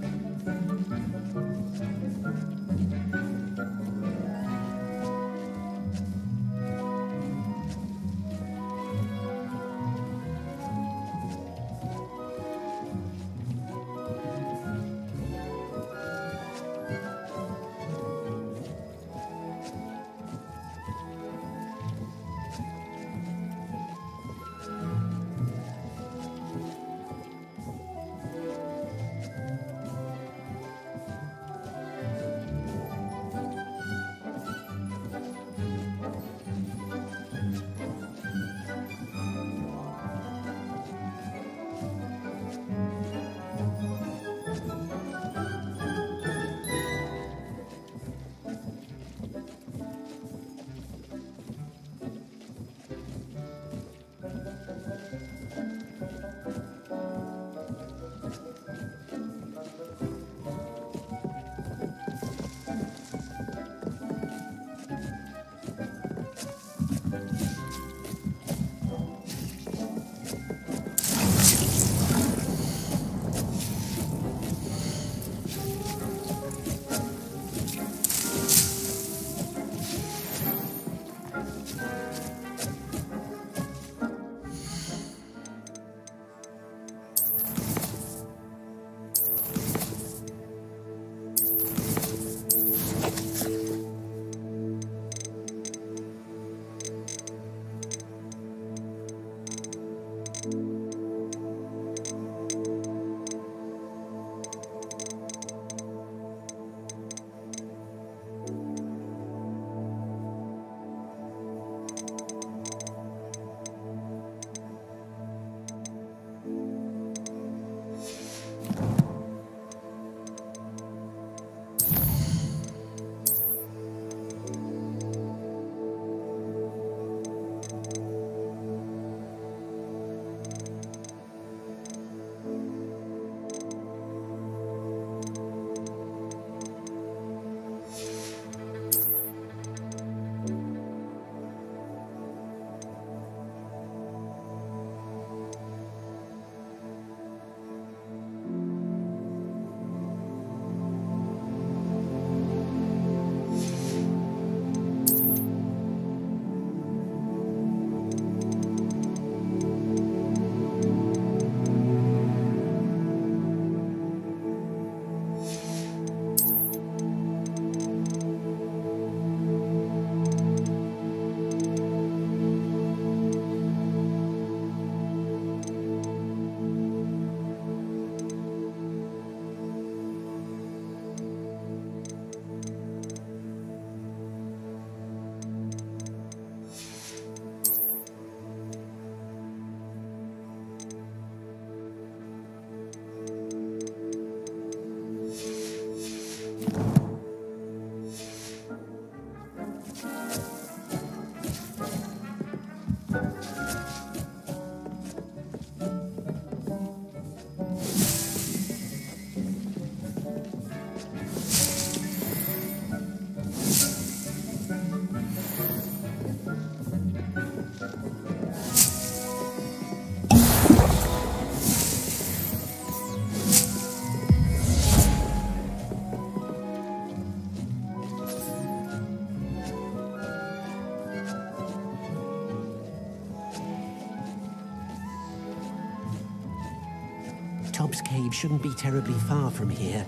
Alps Cave shouldn't be terribly far from here.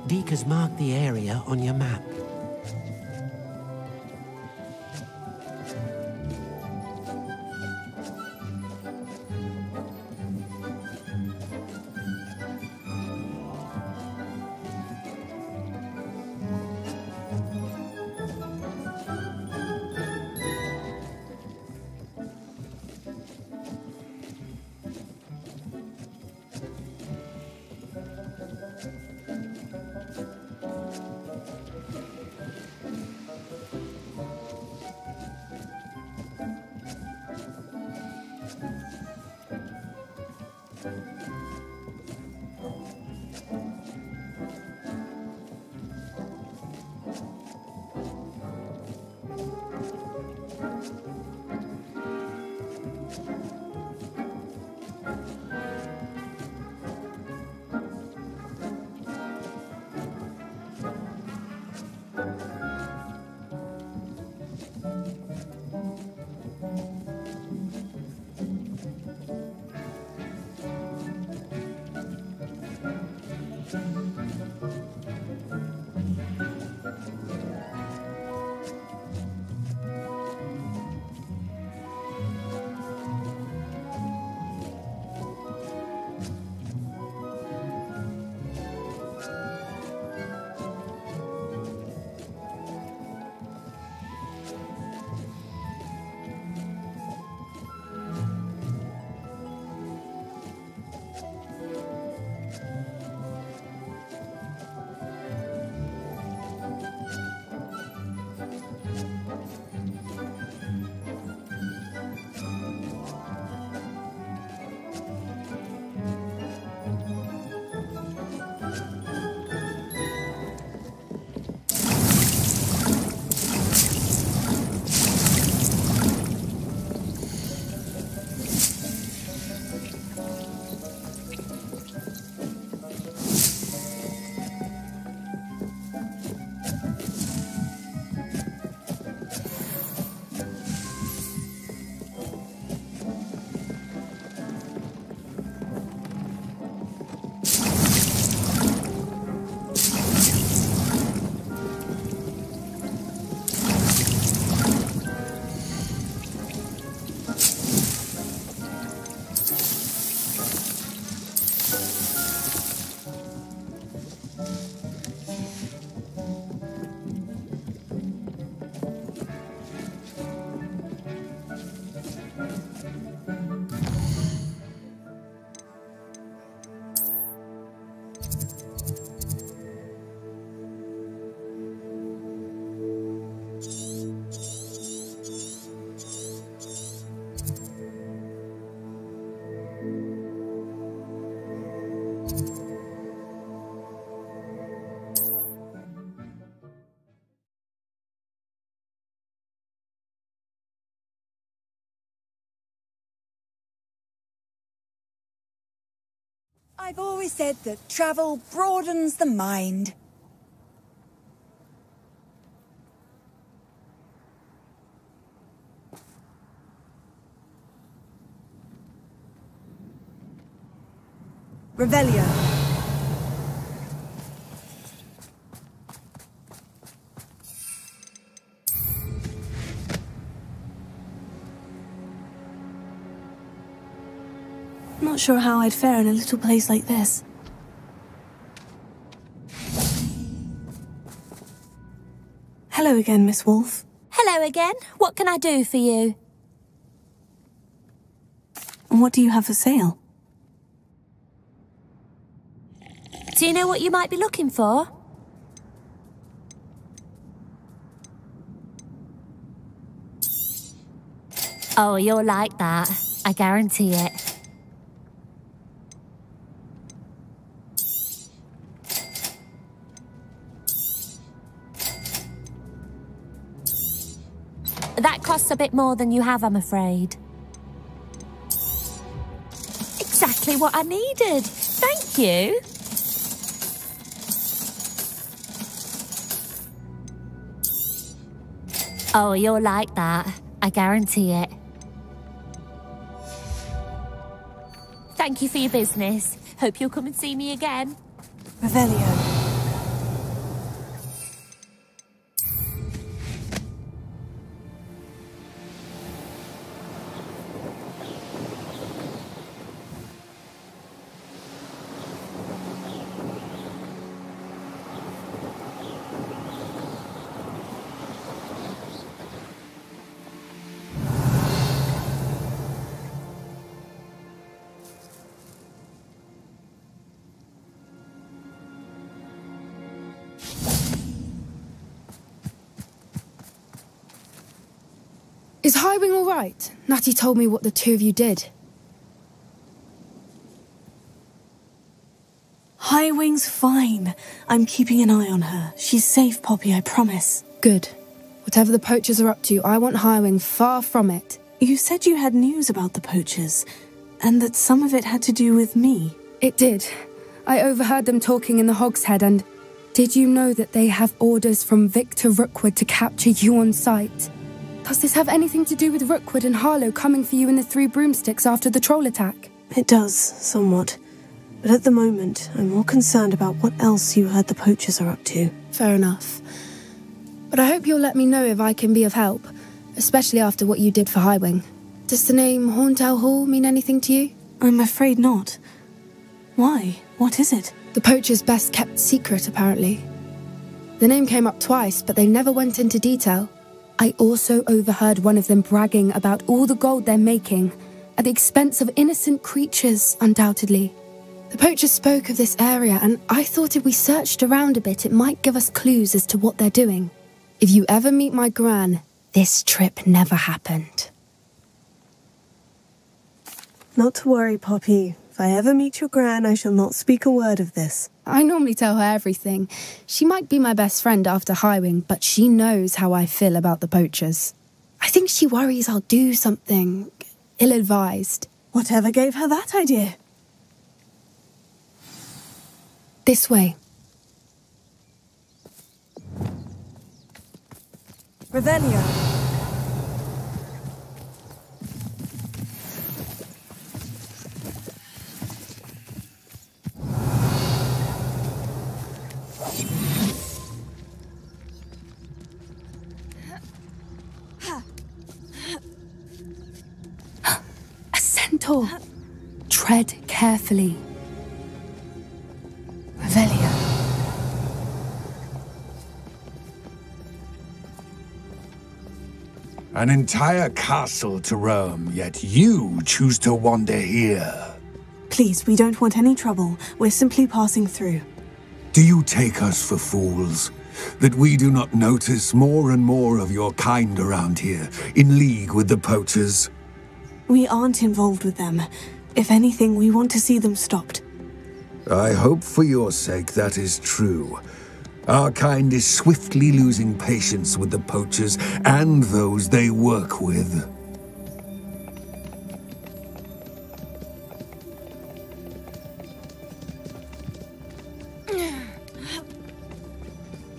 Deke has marked the area on your map. I've always said that travel broadens the mind. Revelio. Not sure how I'd fare in a little place like this. Hello again, Miss Wolf. Hello again. What can I do for you? And what do you have for sale? Do you know what you might be looking for? Oh, you'll like that. I guarantee it. That costs a bit more than you have, I'm afraid. Exactly what I needed. Thank you. Oh, you'll like that. I guarantee it. Thank you for your business. Hope you'll come and see me again. Revelio. Is Highwing all right? Natty told me what the two of you did. Highwing's fine. I'm keeping an eye on her. She's safe, Poppy, I promise. Good. Whatever the poachers are up to, I want Highwing far from it. You said you had news about the poachers, and that some of it had to do with me. It did. I overheard them talking in the Hogshead, and did you know that they have orders from Victor Rookwood to capture you on sight? Does this have anything to do with Rookwood and Harlow coming for you in the Three Broomsticks after the troll attack? It does, somewhat. But at the moment, I'm more concerned about what else you heard the poachers are up to. Fair enough. But I hope you'll let me know if I can be of help, especially after what you did for Highwing. Does the name Horntail Hall mean anything to you? I'm afraid not. Why? What is it? The poachers' best kept secret, apparently. The name came up twice, but they never went into detail. I also overheard one of them bragging about all the gold they're making, at the expense of innocent creatures, undoubtedly. The poachers spoke of this area, and I thought if we searched around a bit, it might give us clues as to what they're doing. If you ever meet my gran, this trip never happened. Not to worry, Poppy. If I ever meet your gran, I shall not speak a word of this. I normally tell her everything. She might be my best friend after Highwing, but she knows how I feel about the poachers. I think she worries I'll do something ill-advised. Whatever gave her that idea? This way. Revelio. Centaur. Tread carefully. Revelio. An entire castle to roam, yet you choose to wander here. Please, we don't want any trouble. We're simply passing through. Do you take us for fools? That we do not notice more and more of your kind around here, in league with the poachers? We aren't involved with them. If anything, we want to see them stopped. I hope for your sake that is true. Our kind is swiftly losing patience with the poachers and those they work with.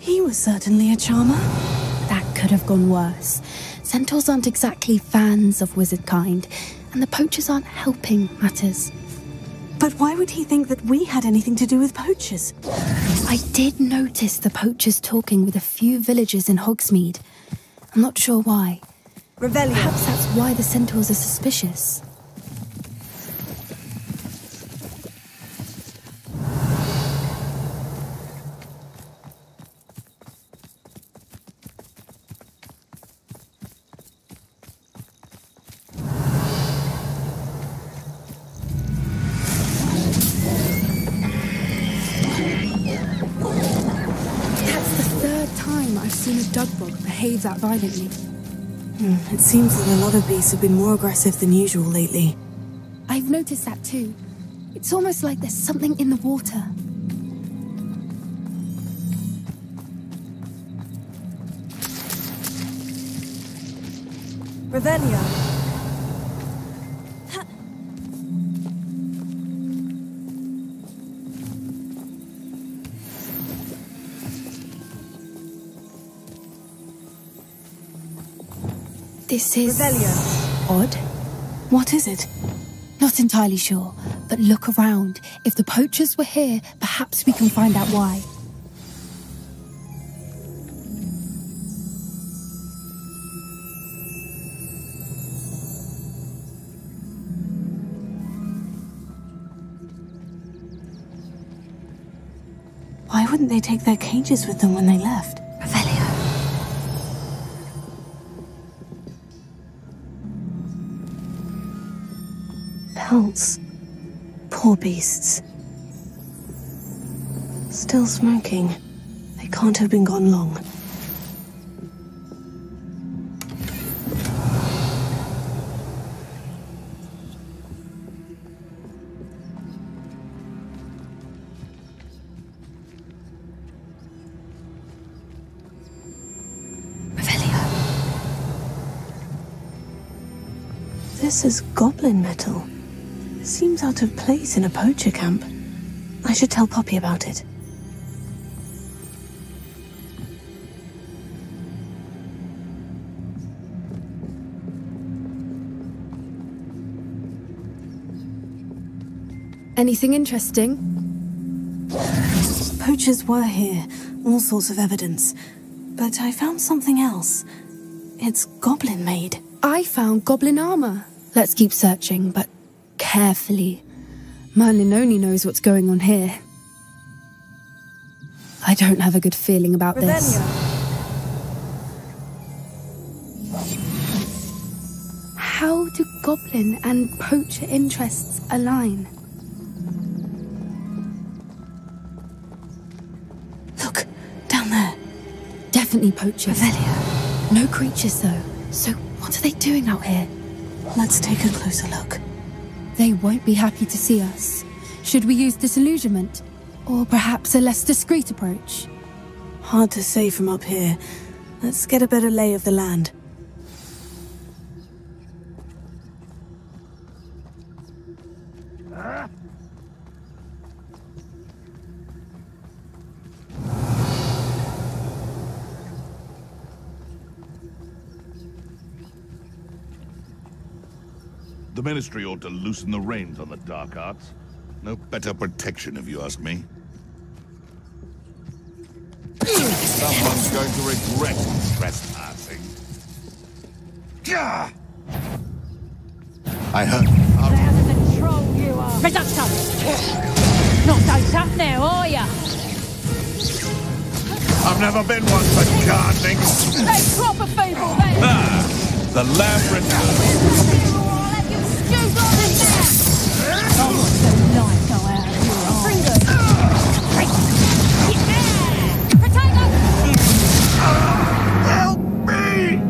He was certainly a charmer. That could have gone worse. Centaurs aren't exactly fans of wizard kind, and the poachers aren't helping matters. But why would he think that we had anything to do with poachers? I did notice the poachers talking with a few villagers in Hogsmeade. I'm not sure why. Revelio. Perhaps that's why the centaurs are suspicious. Dugbog behave that violently. It seems that a lot of beasts have been more aggressive than usual lately. I've noticed that too. It's almost like there's something in the water. Revelio. This is Revelio. odd. What is it? Not entirely sure, But look around. If the poachers were here, perhaps we can find out why. Why wouldn't they take their cages with them when they left? Revelio. Pelts. Poor beasts. Still smoking. They can't have been gone long. This is goblin metal. Seems out of place in a poacher camp. I should tell Poppy about it. Anything interesting? Poachers were here, all sorts of evidence. But I found something else. It's goblin-made. I found goblin armor. Let's keep searching, but carefully. Merlin only knows what's going on here. I don't have a good feeling about this. How do goblin and poacher interests align? Look, down there. Definitely poachers. Revelio. No creatures, though. So what are they doing out here? Let's take a closer look. They won't be happy to see us. Should we use disillusionment? Or perhaps a less discreet approach? Hard to say from up here. Let's get a better lay of the land. The Ministry ought to loosen the reins on the dark arts. No better protection, if you ask me. Someone's going to regret trespassing. I heard... Better than the troll you are. Reducto! Not so tough now, are ya? I've never been one for gardening. They proper people, then! Ah, the lamb returns. Help me!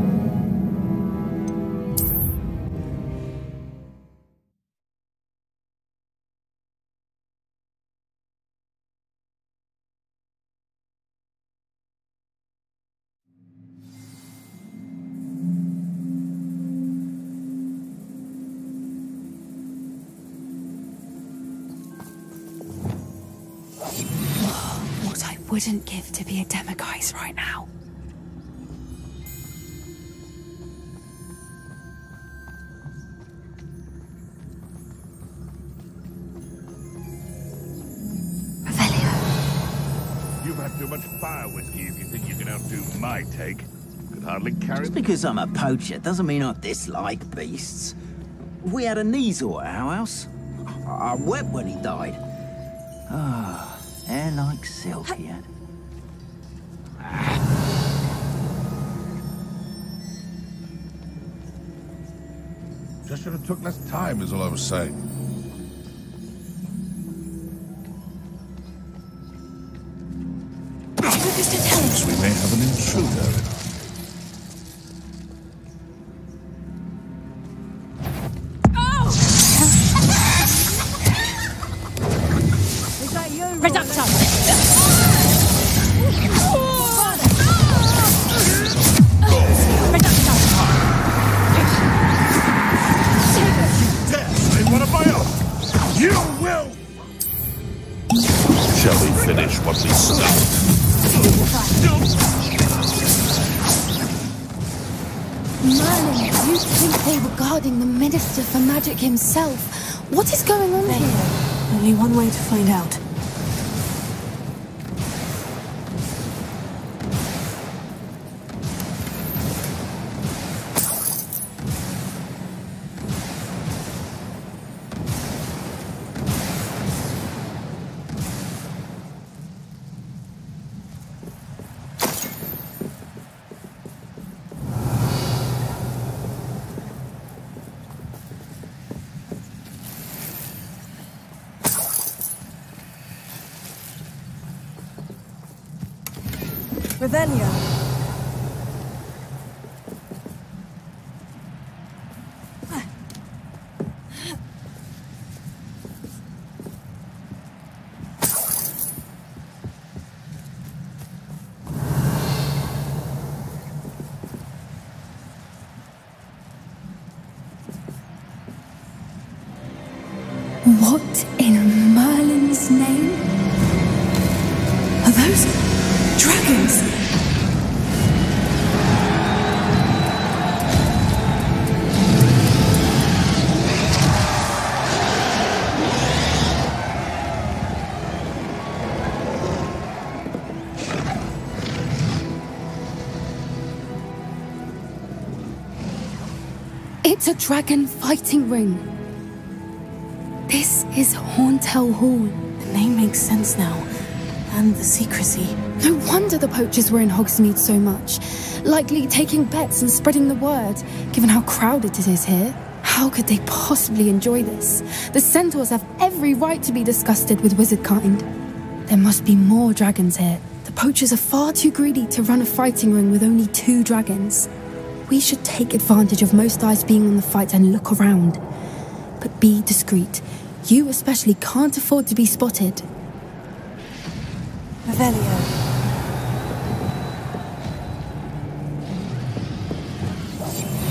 Wouldn't give to be a demiguise right now. Revelio. You've had too much fire whiskey if you think you can outdo my take. Could hardly carry... Just because I'm a poacher doesn't mean I dislike beasts. We had a Kneazor at our house. I wept when he died. Ah. Hair like silk he had. Just should have took less time, is all I was saying. We may have an intruder. Merlin, you'd think they were guarding the Minister for Magic himself. What is going on here? Only one way to find out. Revelio. What in Merlin's name? Are those dragons? It's a dragon fighting ring. This is Horntail Hall. The name makes sense now. And the secrecy. No wonder the poachers were in Hogsmeade so much. Likely taking bets and spreading the word, given how crowded it is here. How could they possibly enjoy this? The centaurs have every right to be disgusted with wizard kind. There must be more dragons here. The poachers are far too greedy to run a fighting ring with only 2 dragons. We should take advantage of most eyes being on the fight and look around. But be discreet. You especially can't afford to be spotted. Revelio.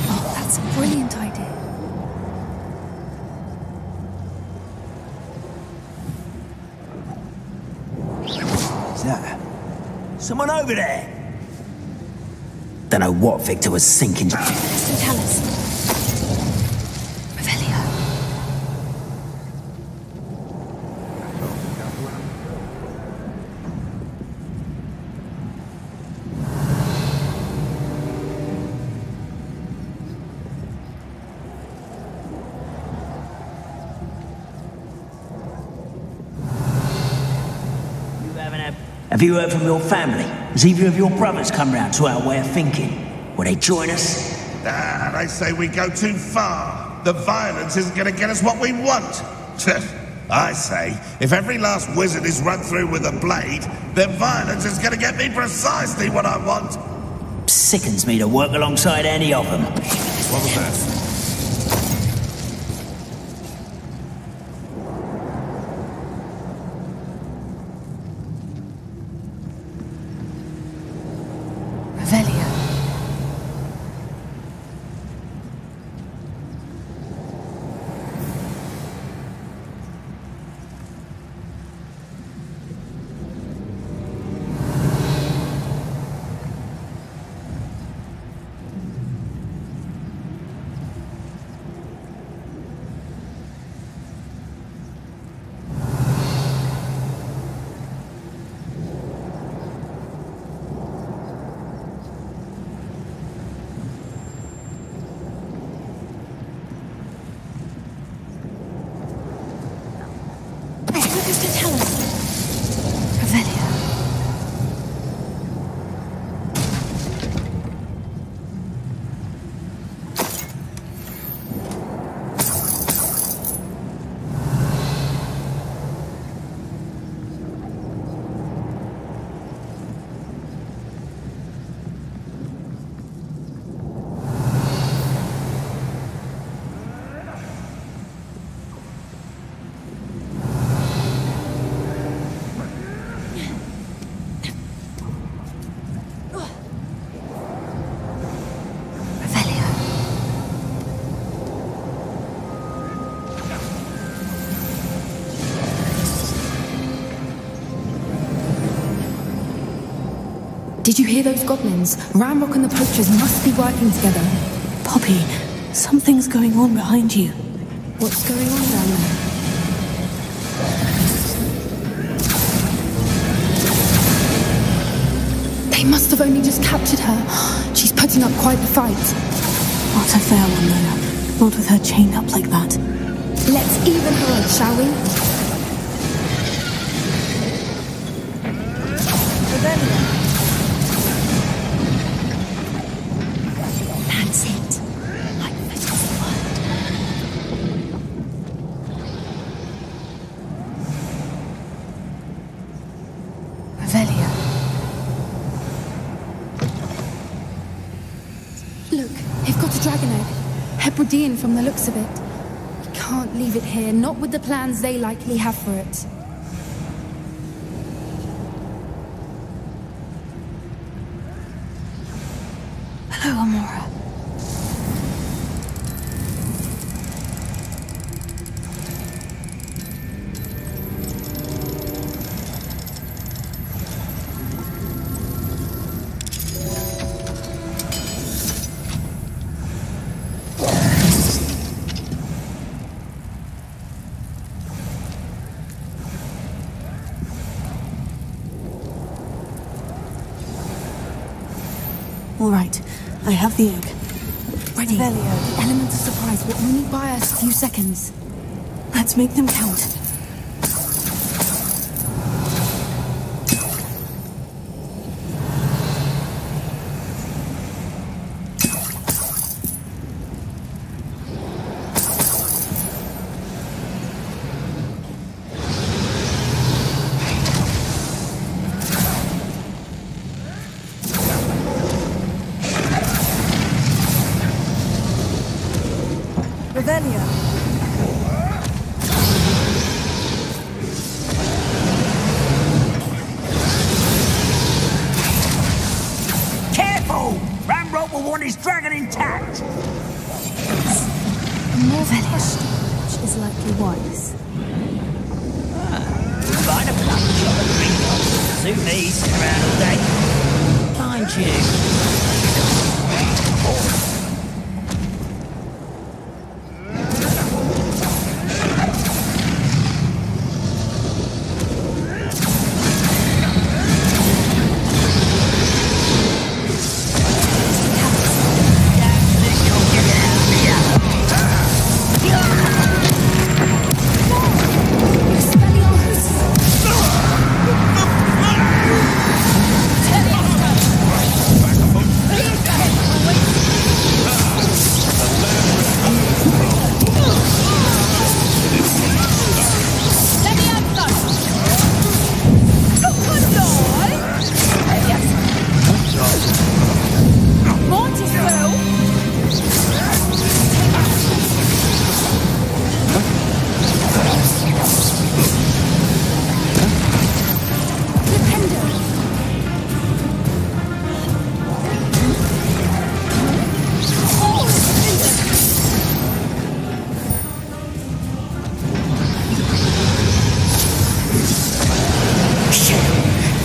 Oh, that's a brilliant idea. Is that someone over there? Don't know what Victor was thinking. Tell us. Revelio. Have you heard from your family? Has either of your brothers come round to our way of thinking? Will they join us? They say we go too far. The violence isn't going to get us what we want. I say, if every last wizard is run through with a blade, then violence is going to get me precisely what I want. Sickens me to work alongside any of them. What was that? Did you hear those goblins? Ramrock and the poachers must be working together. Poppy, something's going on behind you. What's going on down there? They must have only just captured her. She's putting up quite the fight. Not a fair one, though. Not with her chained up like that. Let's even her out, shall we? That's it. Like Fetter's word. Revelia. Look, they've got a dragon egg. Hebridean from the looks of it. We can't leave it here, not with the plans they likely have for it. Hello, Amora. All right, I have the egg. Ready. The element of surprise will only buy us a few seconds. Let's make them count. Careful! Ramrod will want his dragon intact! More which is likely wise. Find a plum shop at Ringo. Suit me, sit around all day. Mind you.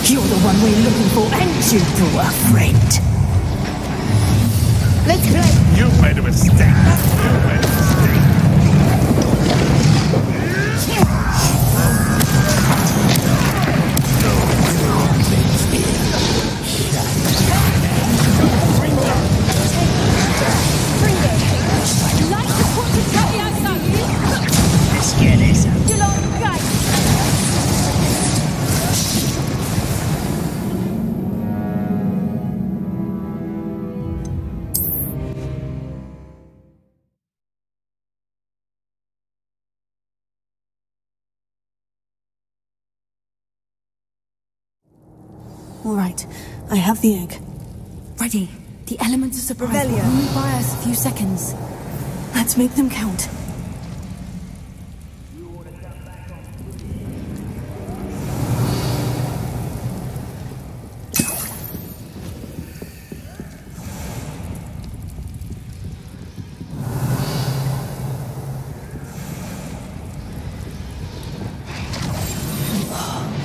You're the one we're looking for, and you, poor friend. Let's play. You made a mistake. You made a mistake. Let's get this up. All right, I have the egg. Ready. The elements of surprise will only buy us a few seconds. Let's make them count.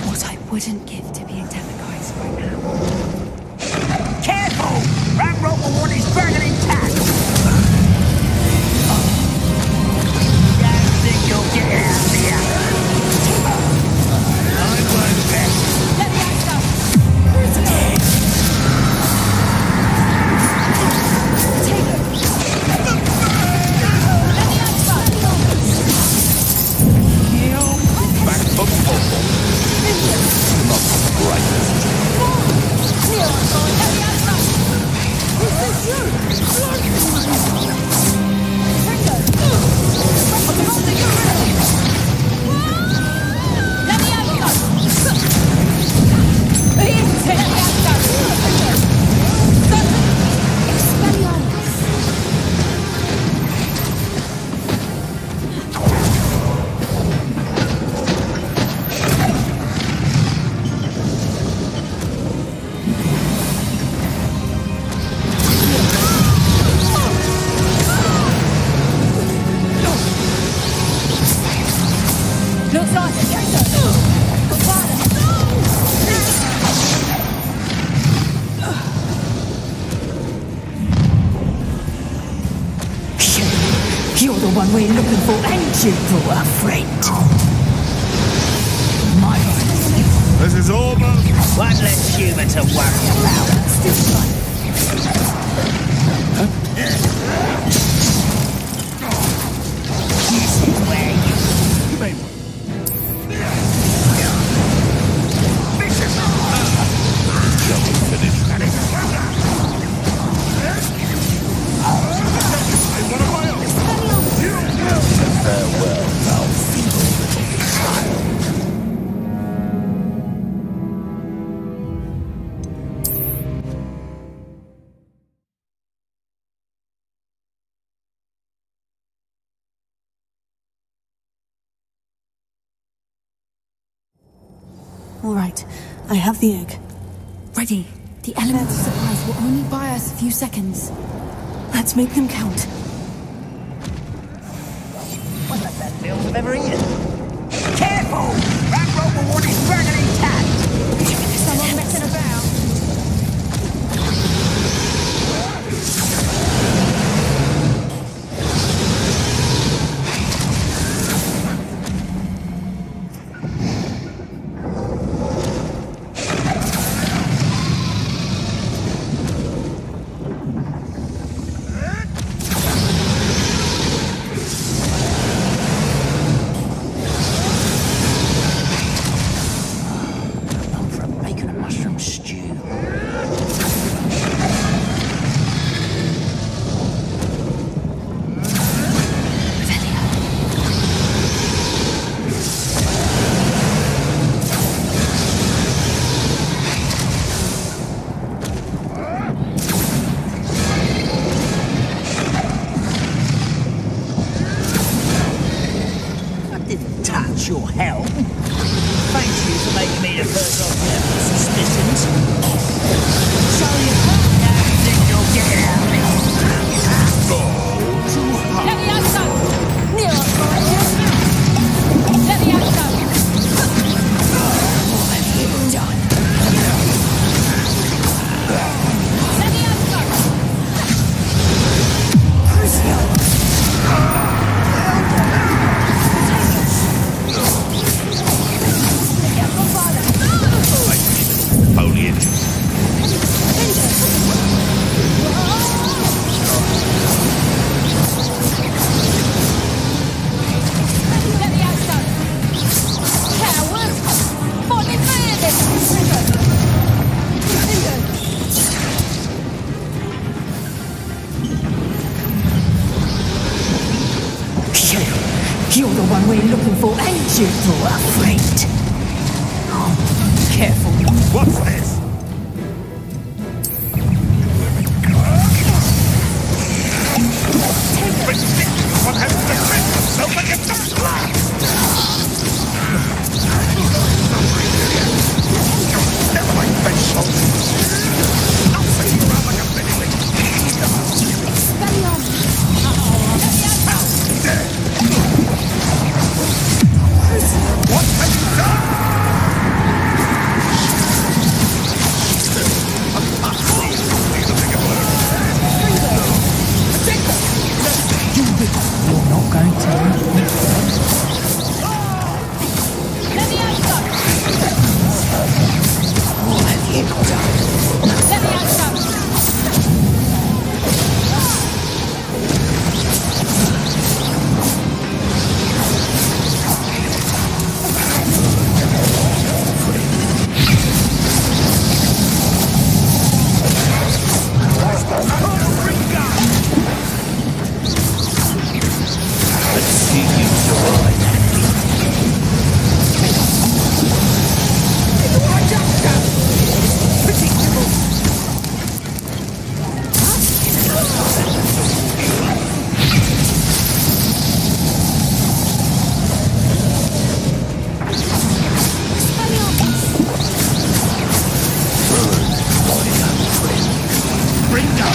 What I wouldn't give to be a Demogorgon right now. Careful! Ramrod will want his dragon intact! Don't think you'll get out of here! I won't bet! Let me out! one we're looking for, ain't you, our friend? My This is almost one less human to worry about. This is where you may This is farewell, thou feeble little child. All right, I have the egg. Ready. The elemental supplies will only buy us a few seconds. Let's make them count. What's that best meal I've ever eaten? Careful! That rope reward is burning intact! Someone messing about. Your help. Thank you for making me the first object of suspicions. So you now think you'll get it out of me? Go too hard. Let me out, son. Kneel up, Let me out, son. What have you done? Let me out, son. Crucio. foliage. You're the one we're looking for, ain't you, afraid? Oh, careful. What's this? What has to defend himself against the blast? Never mind, facial. I'll say you run like a billy. What have you done? You're not going to leave me. Let me out, son. What have you done? Let me out, son. Let's see you survive. Predictable. Bring down.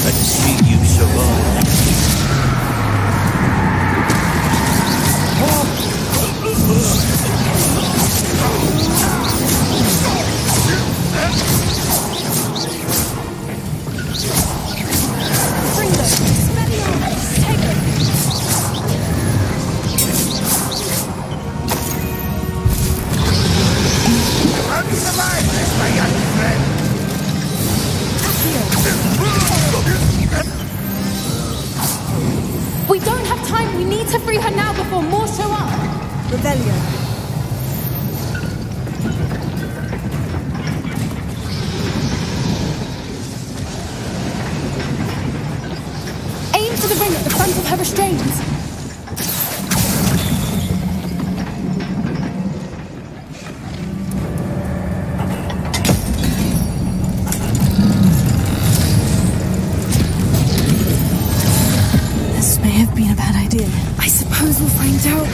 Let's see you survive. We don't have time. We need to free her now before more show up. Revelio. Aim for the ring at the front of her restraints. This may have been a bad idea. I suppose we'll find out.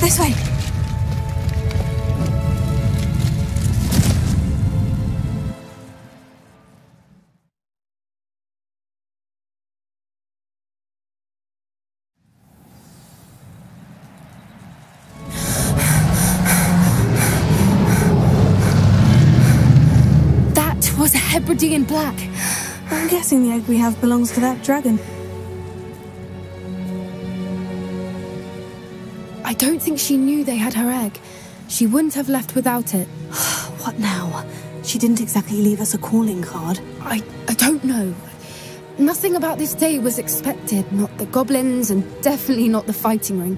This way. That was a Hebridean black. I'm guessing the egg we have belongs to that dragon. I don't think she knew they had her egg. She wouldn't have left without it. What now? She didn't exactly leave us a calling card. I don't know. Nothing about this day was expected. Not the goblins, and definitely not the fighting ring.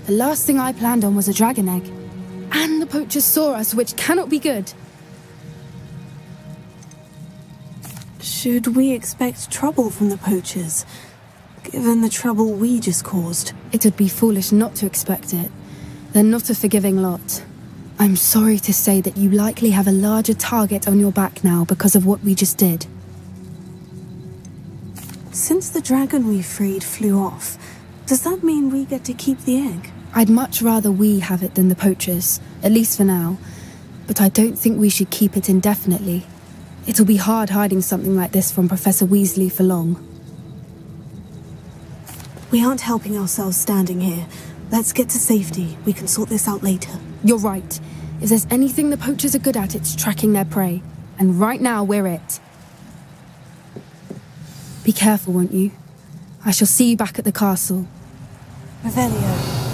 The last thing I planned on was a dragon egg. And the poachers saw us, which cannot be good. Should we expect trouble from the poachers, given the trouble we just caused? It would be foolish not to expect it. They're not a forgiving lot. I'm sorry to say that you likely have a larger target on your back now because of what we just did. Since the dragon we freed flew off, does that mean we get to keep the egg? I'd much rather we have it than the poachers, at least for now. But I don't think we should keep it indefinitely. It'll be hard hiding something like this from Professor Weasley for long. We aren't helping ourselves standing here. Let's get to safety. We can sort this out later. You're right. If there's anything the poachers are good at, it's tracking their prey. And right now, we're it. Be careful, won't you? I shall see you back at the castle. Revelio.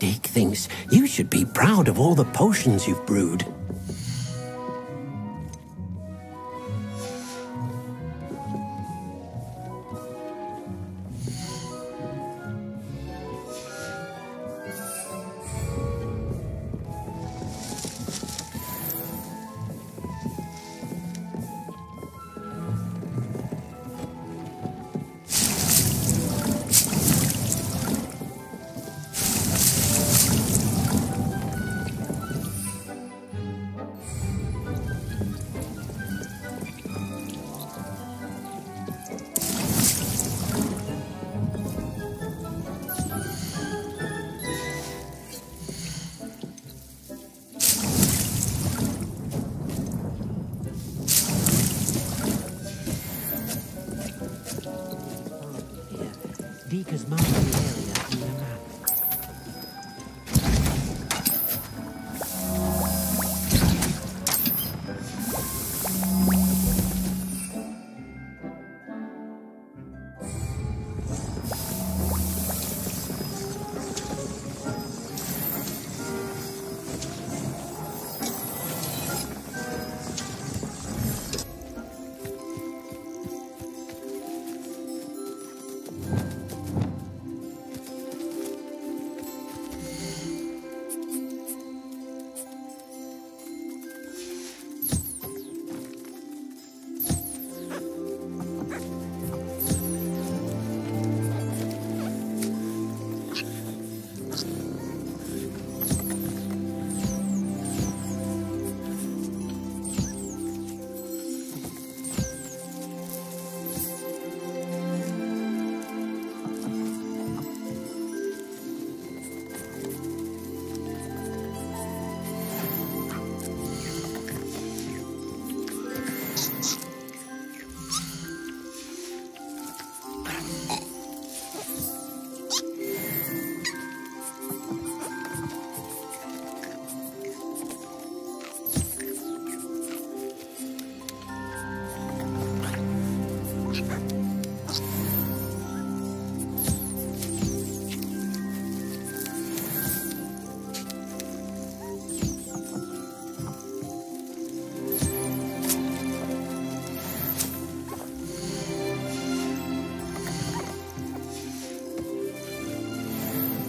Deke thinks you should be proud of all the potions you've brewed. Deke marked the area on the map.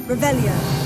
Revelio.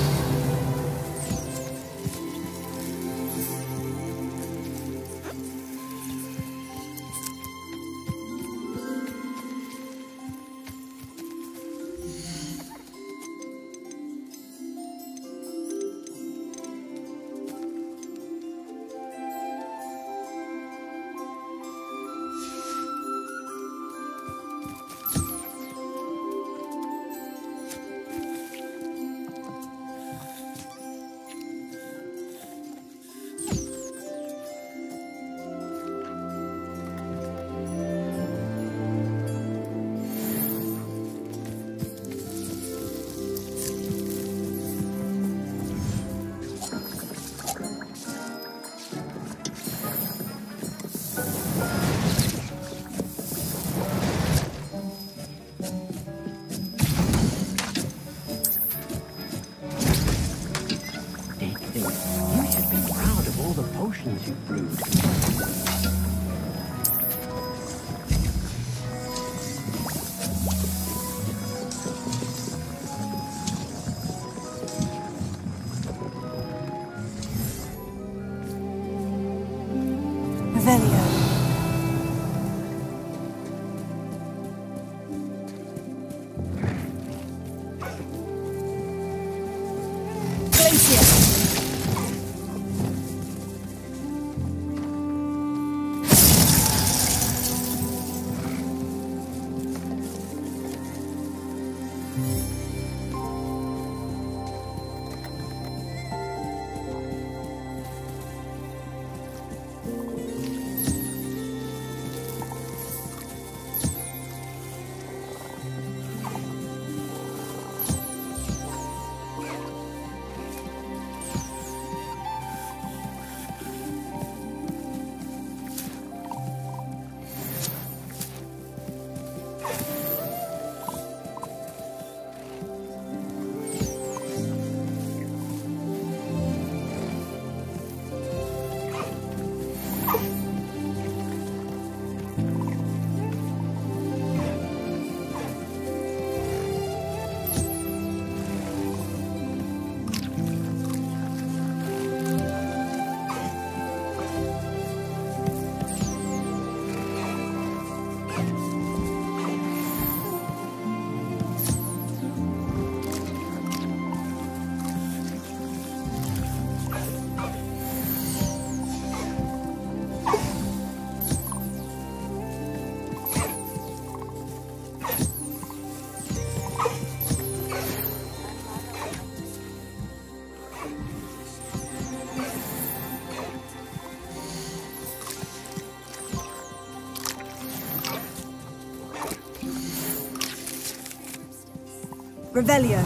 Revelio.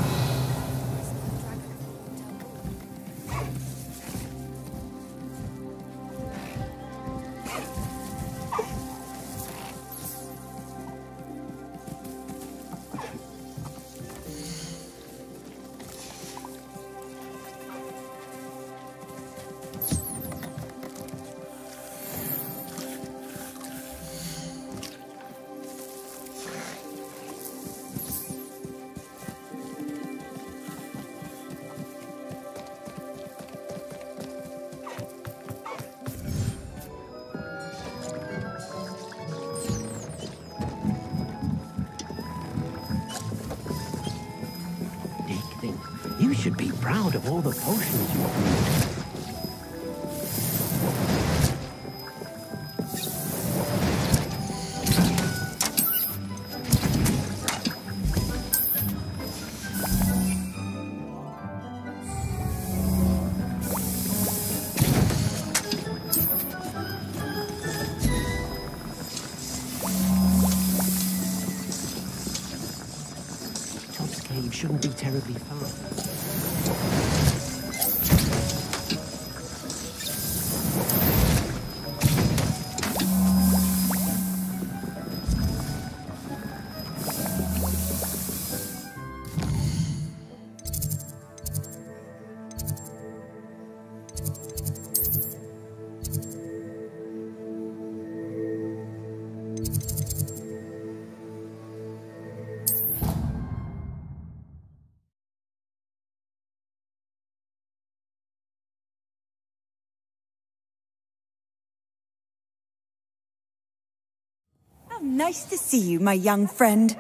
You should be proud of all the potions you've made. Shouldn't be terribly far. Nice to see you, my young friend.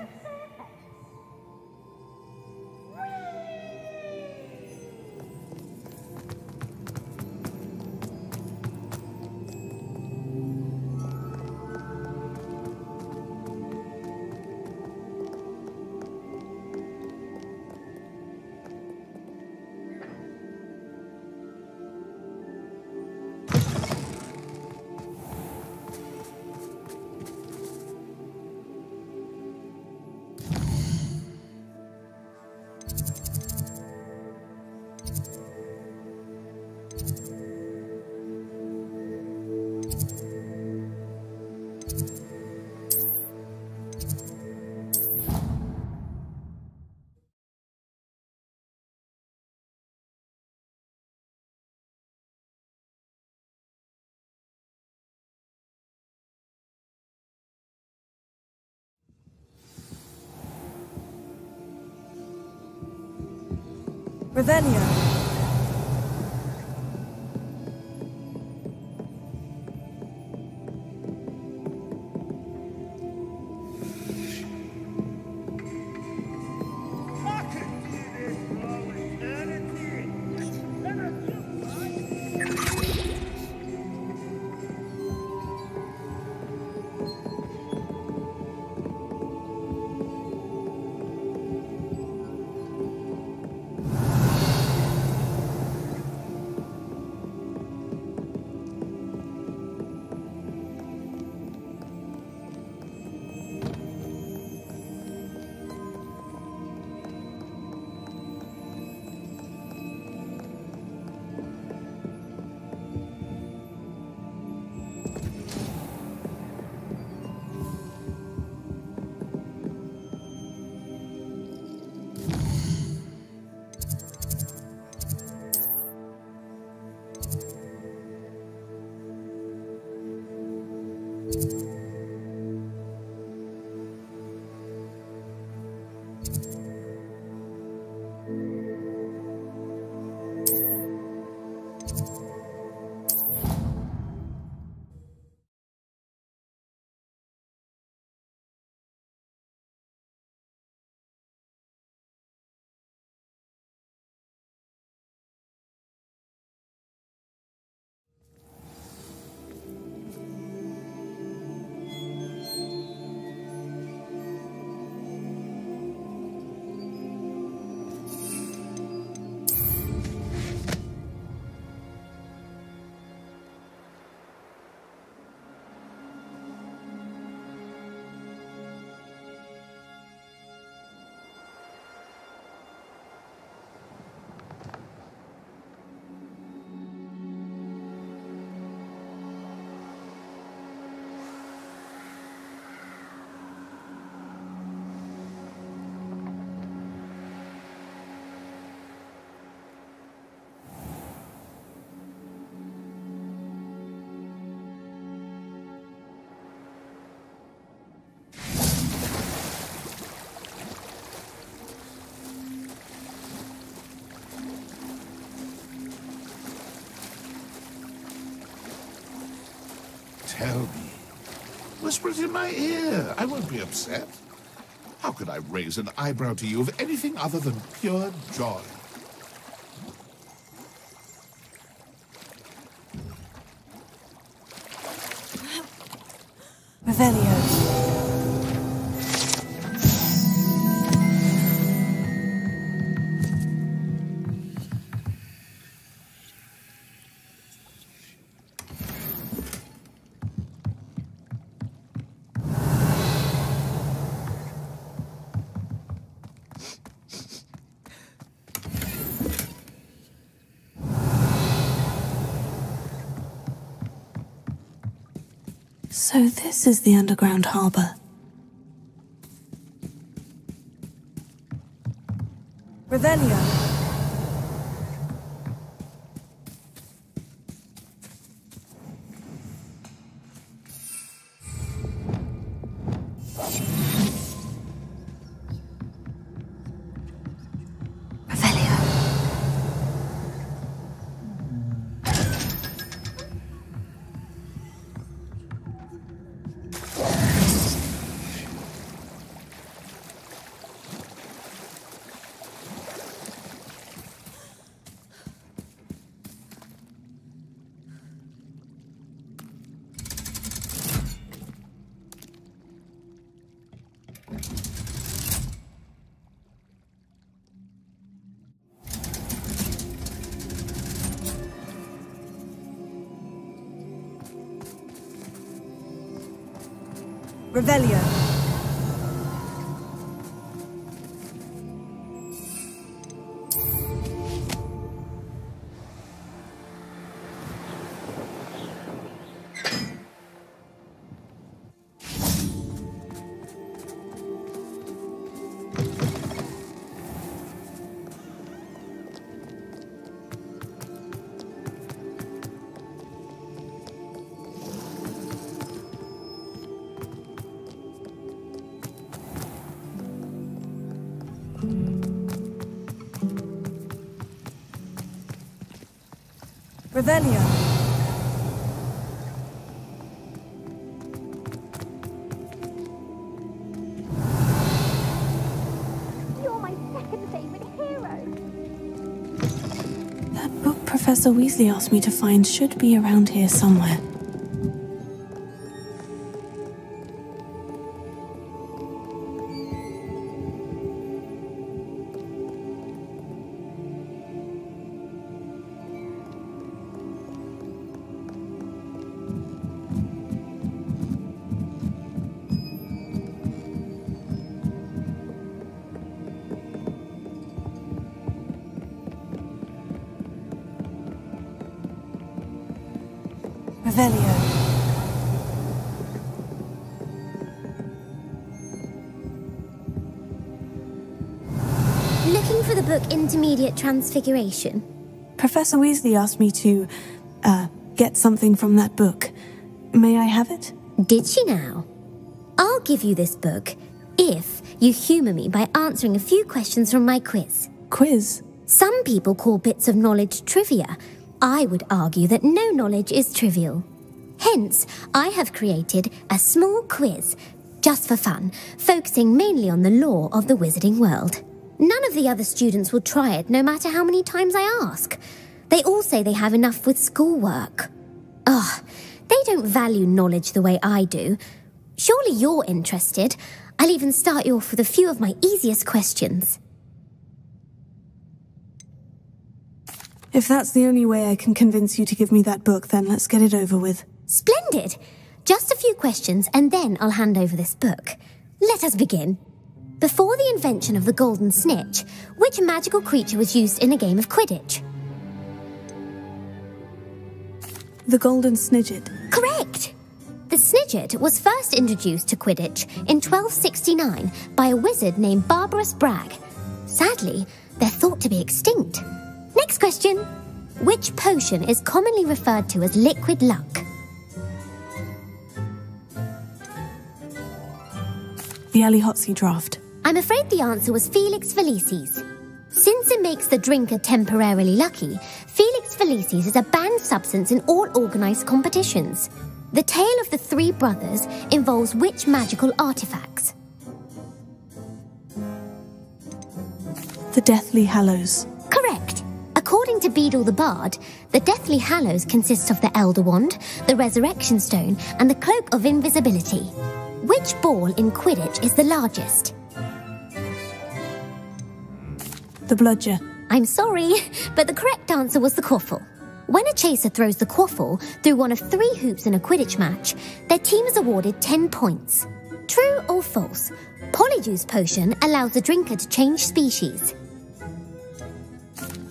Revelio. tell me. Whisper it in my ear. I won't be upset. How could I raise an eyebrow to you of anything other than pure joy? Revelio. So this is the underground harbour. Revelio. Revelio. Revelio. You're my second favourite hero. That book Professor Weasley asked me to find should be around here somewhere. Revelio. Looking for the book Intermediate Transfiguration? Professor Weasley asked me to, get something from that book. May I have it? Did she now? I'll give you this book if you humour me by answering a few questions from my quiz. Quiz? Some people call bits of knowledge trivia. I would argue that no knowledge is trivial. Hence, I have created a small quiz, just for fun, focusing mainly on the lore of the wizarding world. None of the other students will try it, no matter how many times I ask. They all say they have enough with schoolwork. Ugh, they don't value knowledge the way I do. Surely you're interested. I'll even start you off with a few of my easiest questions. If that's the only way I can convince you to give me that book, then let's get it over with. Splendid! Just a few questions, and then I'll hand over this book. Let us begin. Before the invention of the golden snitch, which magical creature was used in a game of Quidditch? The golden snidget. Correct! The snidget was first introduced to Quidditch in 1269 by a wizard named Barbarous Bragg. Sadly, they're thought to be extinct. Next question. Which potion is commonly referred to as liquid luck? The Allihotzi draft. I'm afraid the answer was Felix Felicis. Since it makes the drinker temporarily lucky, Felix Felicis is a banned substance in all organised competitions. The tale of the three brothers involves which magical artifacts? The Deathly Hallows. Correct. According to Beedle the Bard, the Deathly Hallows consists of the Elder Wand, the Resurrection Stone, and the Cloak of Invisibility. Which ball in Quidditch is the largest? The Bludger. I'm sorry, but the correct answer was the Quaffle. When a chaser throws the Quaffle through one of 3 hoops in a Quidditch match, their team is awarded 10 points. True or false? Polyjuice Potion allows the drinker to change species.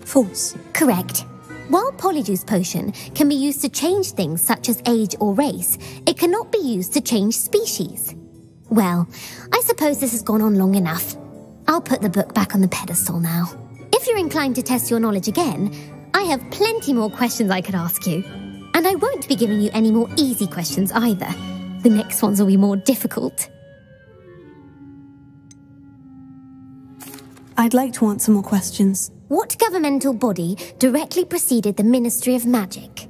False. Correct. While Polyjuice Potion can be used to change things such as age or race, it cannot be used to change species. Well, I suppose this has gone on long enough. I'll put the book back on the pedestal now. If you're inclined to test your knowledge again, I have plenty more questions I could ask you. And I won't be giving you any more easy questions either. The next ones will be more difficult. I'd like to answer more questions. What governmental body directly preceded the Ministry of Magic?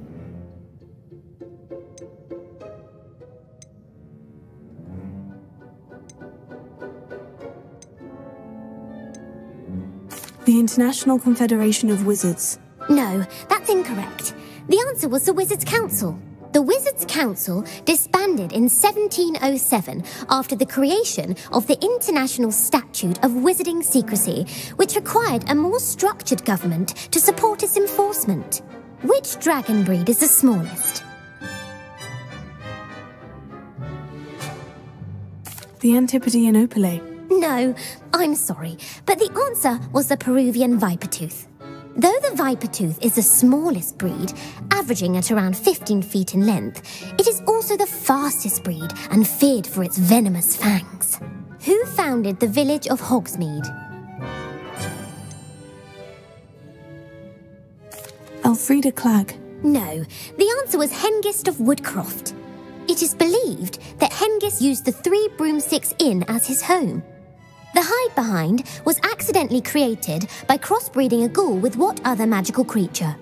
The International Confederation of Wizards. No, that's incorrect. The answer was the Wizards' Council. The Wizards' Council disbanded in 1707 after the creation of the International Statute of Wizarding Secrecy, which required a more structured government to support its enforcement. Which dragon breed is the smallest? The Antipodean Opale. No, I'm sorry, but the answer was the Peruvian Vipertooth. Though the Vipertooth is the smallest breed, averaging at around 15 feet in length, it is also the fastest breed and feared for its venomous fangs. Who founded the village of Hogsmeade? Elfrida Clagg. No, the answer was Hengist of Woodcroft. It is believed that Hengist used the 3 Broomsticks Inn as his home. The hide-behind was accidentally created by crossbreeding a ghoul with what other magical creature?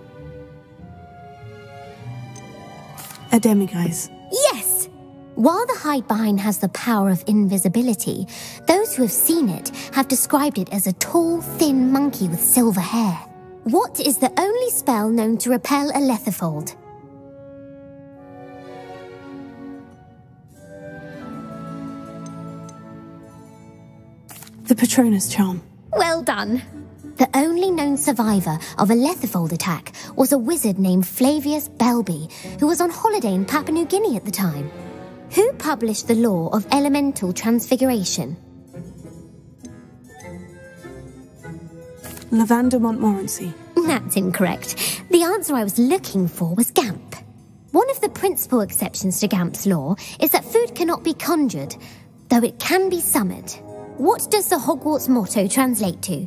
A demiguise. Yes! While the hide-behind has the power of invisibility, those who have seen it have described it as a tall, thin monkey with silver hair. What is the only spell known to repel a Lethifold? The Patronus Charm. Well done. The only known survivor of a Lethifold attack was a wizard named Flavius Belby, who was on holiday in Papua New Guinea at the time. Who published the law of elemental transfiguration? Lavender Montmorency. That's incorrect. The answer I was looking for was Gamp. One of the principal exceptions to Gamp's law is that food cannot be conjured, though it can be summoned. What does the Hogwarts motto translate to?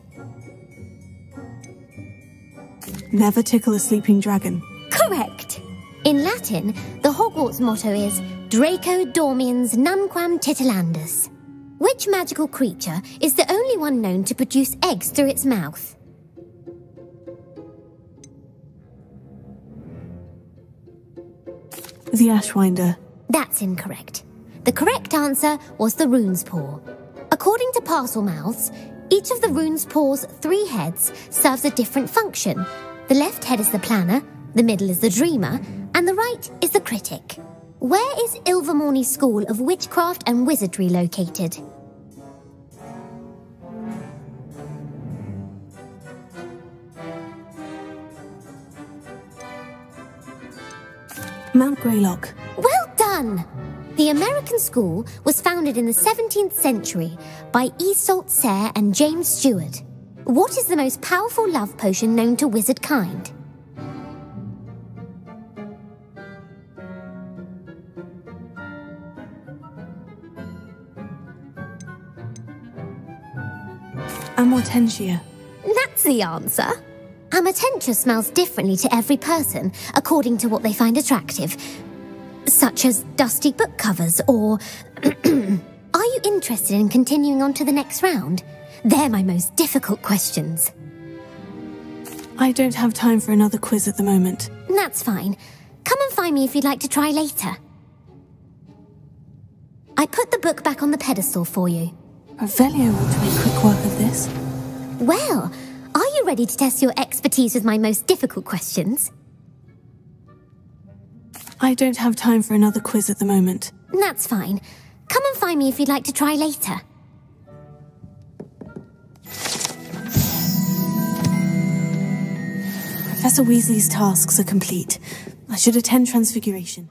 Never tickle a sleeping dragon. Correct. In Latin, the Hogwarts motto is Draco Dormiens Nunquam Titilandus. Which magical creature is the only one known to produce eggs through its mouth? The Ashwinder. That's incorrect. The correct answer was the Rune's Paw. According to Parselmouths, each of the Rune's Paw's 3 heads serves a different function. The left head is the planner, the middle is the dreamer, and the right is the critic. Where is Ilvermorny School of Witchcraft and Wizardry located? Mount Greylock. Well done! The American school was founded in the 17th century by Iseult Sayre and James Stewart. What is the most powerful love potion known to wizard kind? Amortentia. That's the answer. Amortentia smells differently to every person according to what they find attractive, such as dusty book covers or... Are you interested in continuing on to the next round? They're my most difficult questions. I don't have time for another quiz at the moment. That's fine. Come and find me if you'd like to try later. I put the book back on the pedestal for you. Revelio ought to make quick work of this. Well, are you ready to test your expertise with my most difficult questions? I don't have time for another quiz at the moment. That's fine. Come and find me if you'd like to try later. Professor Weasley's tasks are complete. I should attend Transfiguration.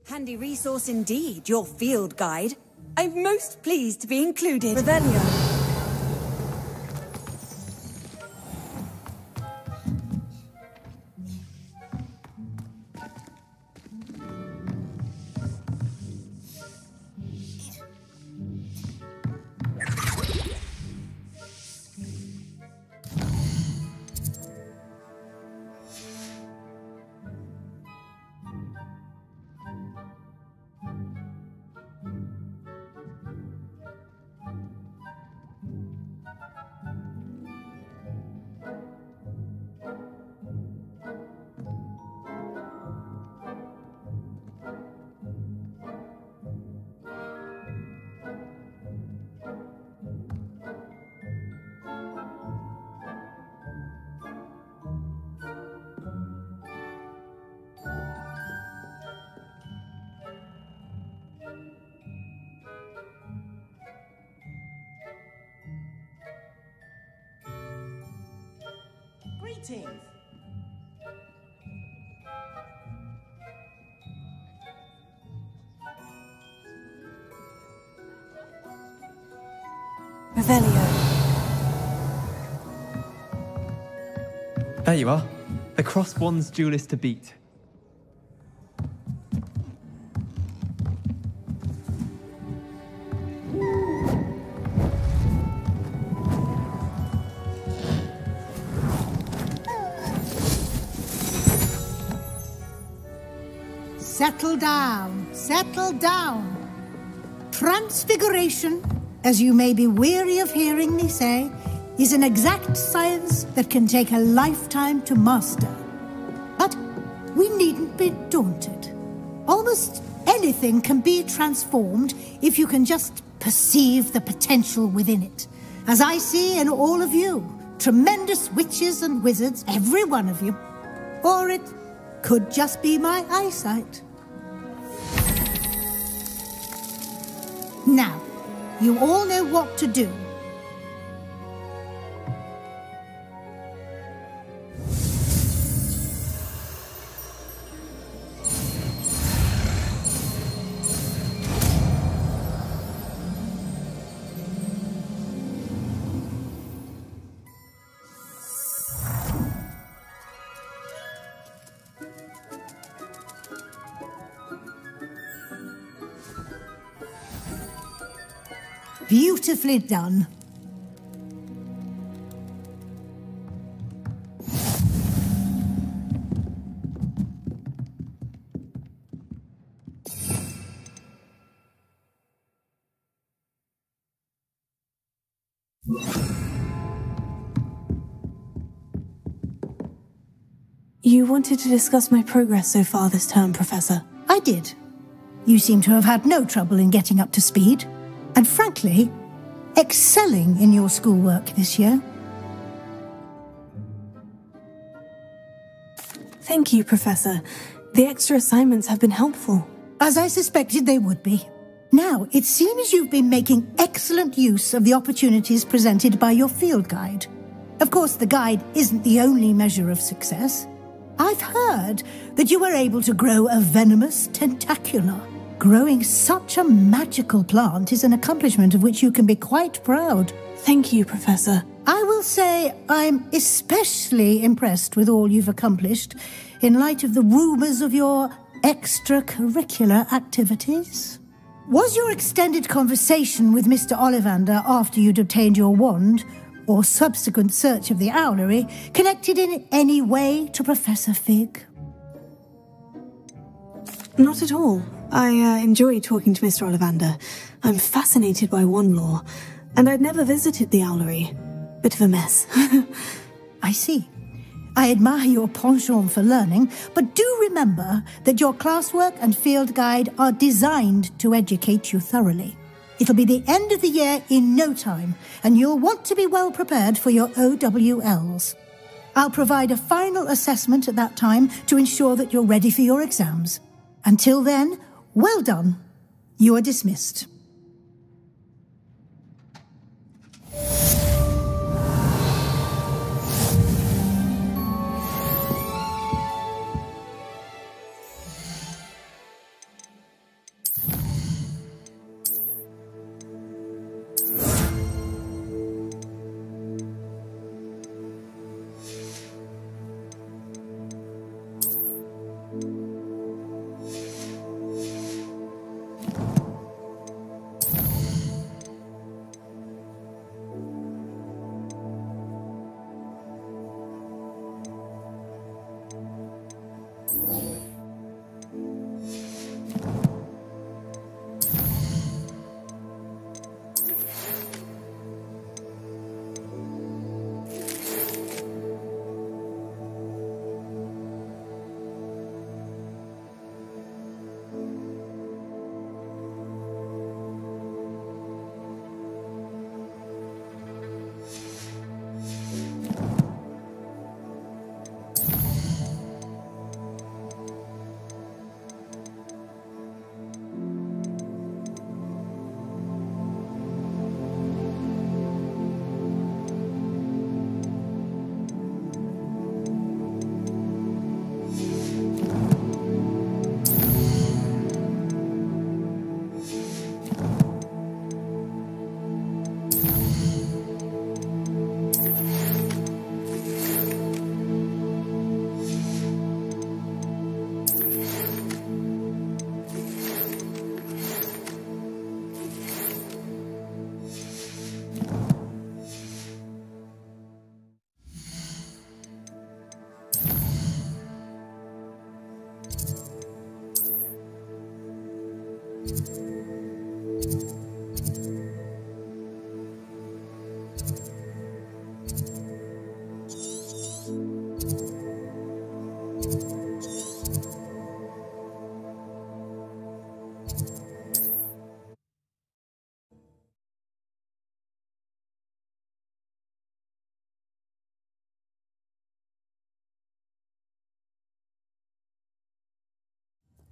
Handy resource indeed, your field guide. I'm most pleased to be included. Revelio. Greetings. Revelio. There you are. The cross-wands duelist to beat. Settle down, settle down. Transfiguration, as you may be weary of hearing me say, is an exact science that can take a lifetime to master. But we needn't be daunted. Almost anything can be transformed if you can just perceive the potential within it. As I see in all of you, tremendous witches and wizards, every one of you. Or it could just be my eyesight. Now, you all know what to do. Beautifully done. You wanted to discuss my progress so far this term, Professor. I did. You seem to have had no trouble in getting up to speed. And frankly, excelling in your schoolwork this year. Thank you, Professor. The extra assignments have been helpful. As I suspected they would be. Now, it seems you've been making excellent use of the opportunities presented by your field guide. Of course, the guide isn't the only measure of success. I've heard that you were able to grow a venomous tentacula. Growing such a magical plant is an accomplishment of which you can be quite proud. Thank you, Professor. I will say I'm especially impressed with all you've accomplished in light of the rumors of your extracurricular activities. Was your extended conversation with Mr. Ollivander after you'd obtained your wand or subsequent search of the owlery connected in any way to Professor Fig? Not at all. I enjoy talking to Mr. Ollivander. I'm fascinated by one law, and I'd never visited the owlery. Bit of a mess. I see. I admire your penchant for learning, but do remember that your classwork and field guide are designed to educate you thoroughly. It'll be the end of the year in no time, and you'll want to be well prepared for your OWLs. I'll provide a final assessment at that time to ensure that you're ready for your exams. Until then, well done. You are dismissed.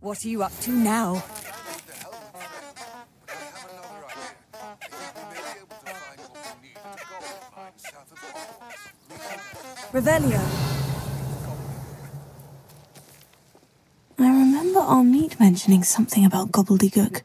What are you up to now? Revelio. I remember Armneet mentioning something about gobbledygook.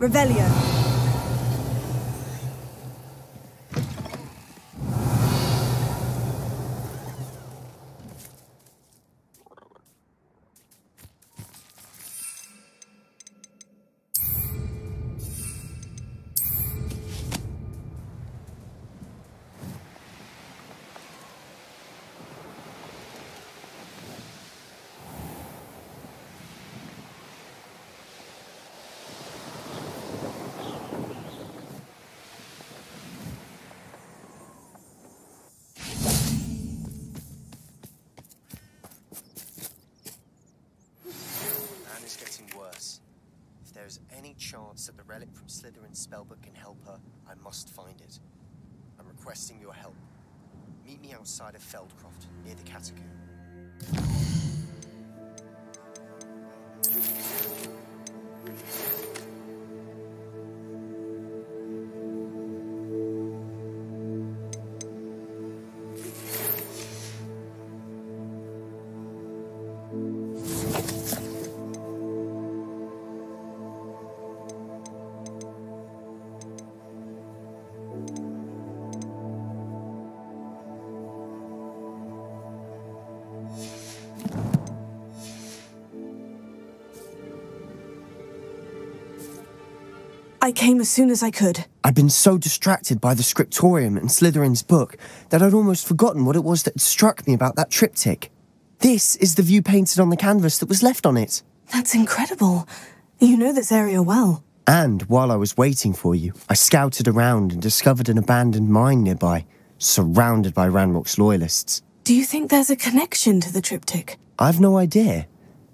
Revelio. is getting worse. If there is any chance that the relic from Slytherin's spellbook can help her, I must find it. I'm requesting your help. Meet me outside of Feldcroft, near the Catacomb. I came as soon as I could. I'd been so distracted by the scriptorium and Slytherin's book that I'd almost forgotten what it was that struck me about that triptych. This is the view painted on the canvas that was left on it. That's incredible. You know this area well. And while I was waiting for you, I scouted around and discovered an abandoned mine nearby, surrounded by Ranrock's loyalists. Do you think there's a connection to the triptych? I've no idea,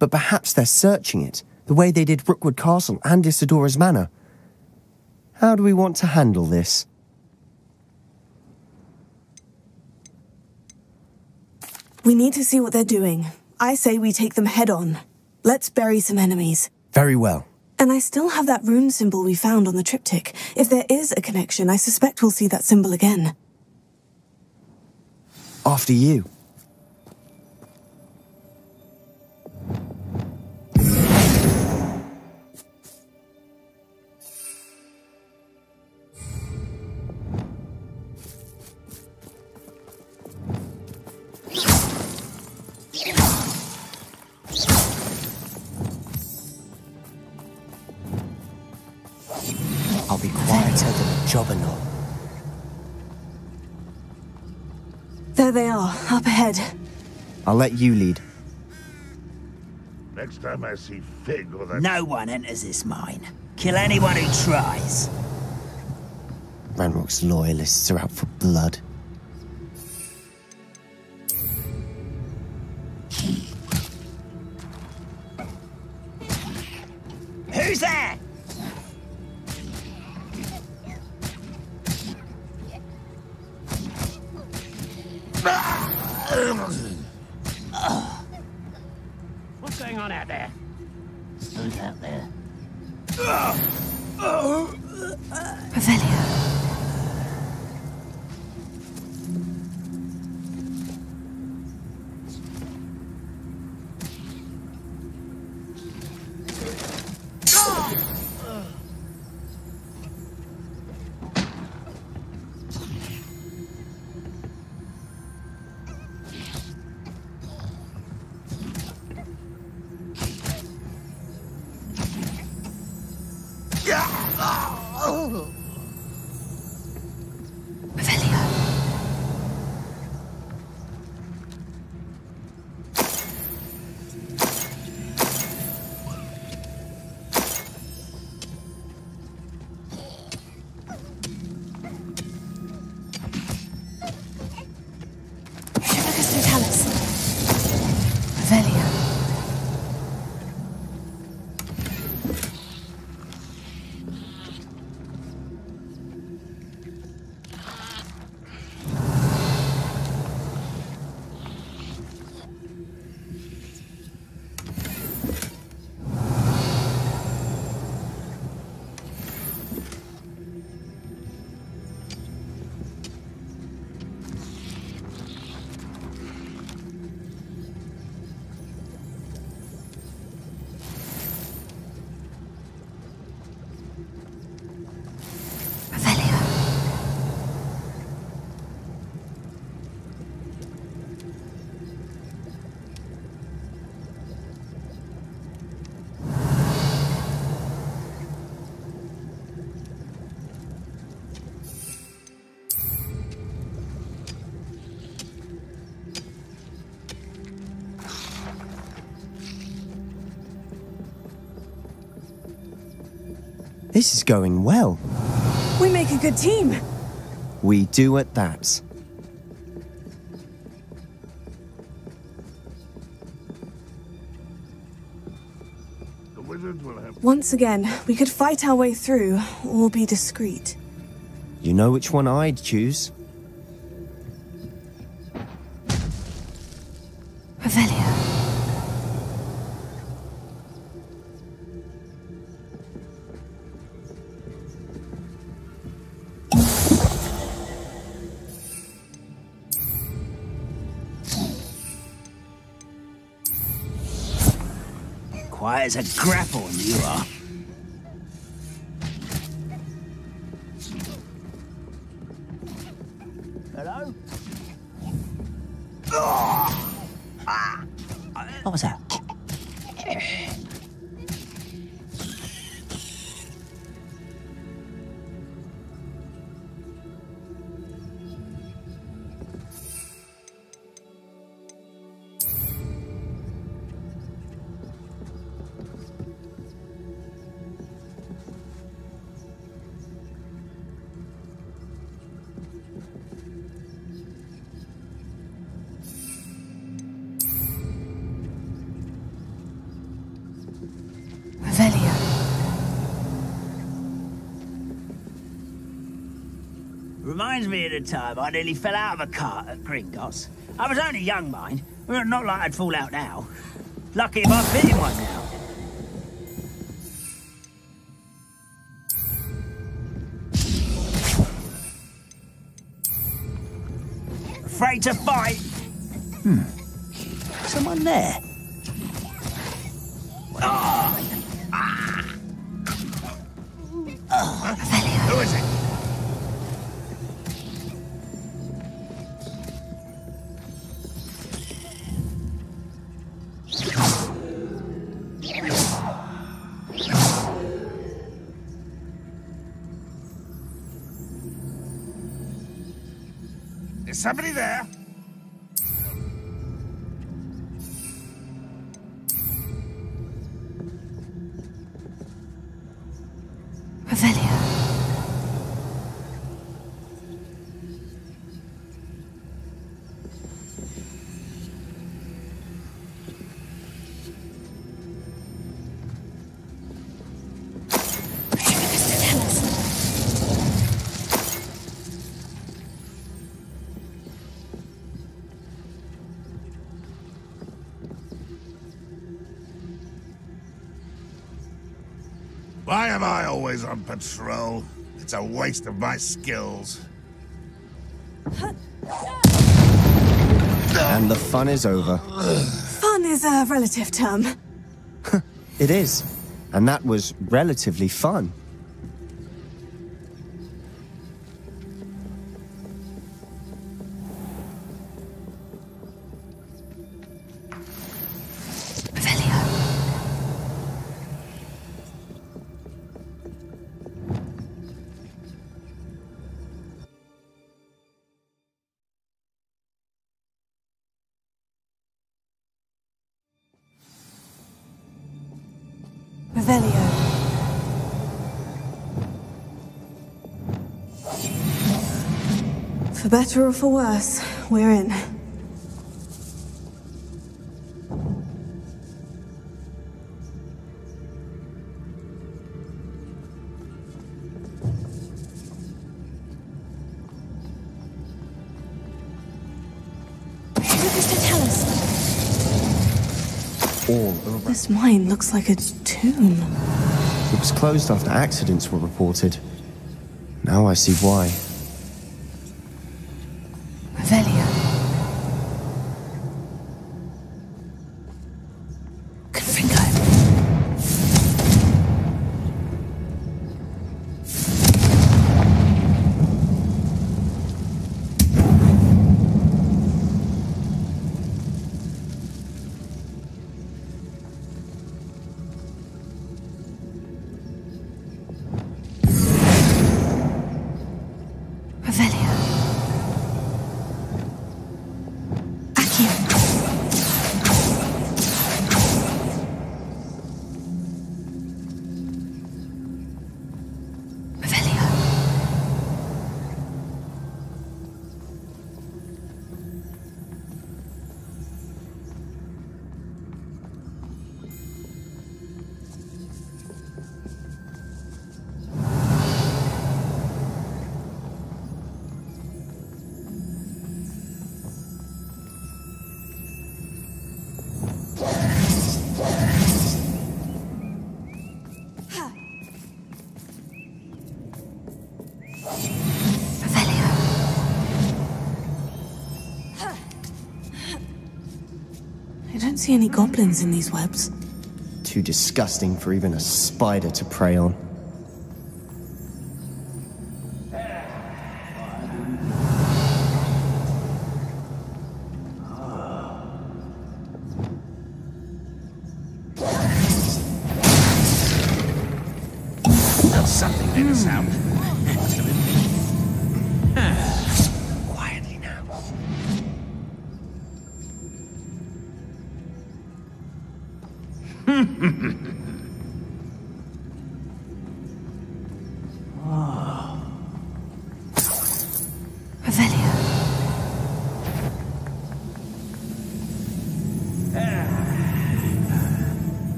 but perhaps they're searching it, the way they did Rookwood Castle and Isidora's Manor. How do we want to handle this? We need to see what they're doing. I say we take them head on. Let's bury some enemies. Very well. And I still have that rune symbol we found on the triptych. If there is a connection, I suspect we'll see that symbol again. After you. I'll be quieter than a jobberknoll. There they are, up ahead. I'll let you lead. Next time I see Fig or that... No one enters this mine. Kill anyone who tries. Ranrock's loyalists are out for blood. Who's there? What's going on out there? Who's out there? Revelio. This is going well. We make a good team. We do at that. wizards will have... Once again, we could fight our way through, or be discreet. You know which one I'd choose? Revelio. Quiet as a grapple, you are. Hello? What was that? Reminds me of the time I nearly fell out of a cart at Gringotts. I was only young, mind. Not like I'd fall out now. Lucky if I fit in one now. Afraid to fight? Someone there? Who is it? Is somebody there? Revelio. Why am I always on patrol? It's a waste of my skills. And the fun is over. Fun is a relative term. It is. And that was relatively fun. Revelio. For better or for worse, we're in. All around. This mine looks like a tomb. It was closed after accidents were reported. Now I see why. Revelio. Confringo. don't see any goblins in these webs. Too disgusting for even a spider to prey on. Something made a sound. Quietly now. Revelio.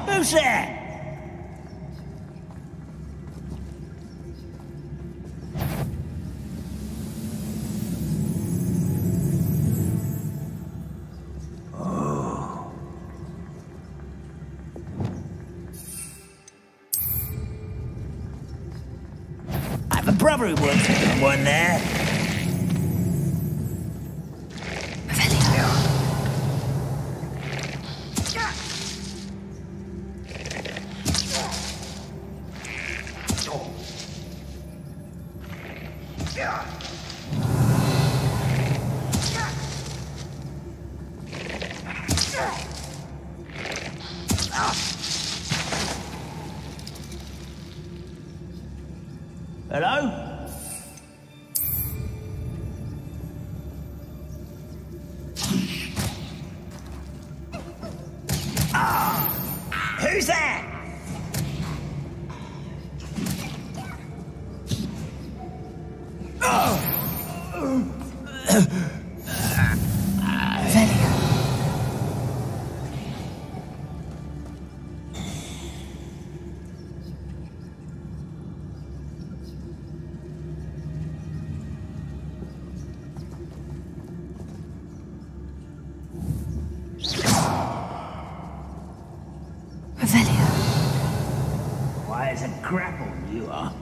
Who's there? A brother who works with someone there. Hello? Who's that? Why, it's a grapple, you are.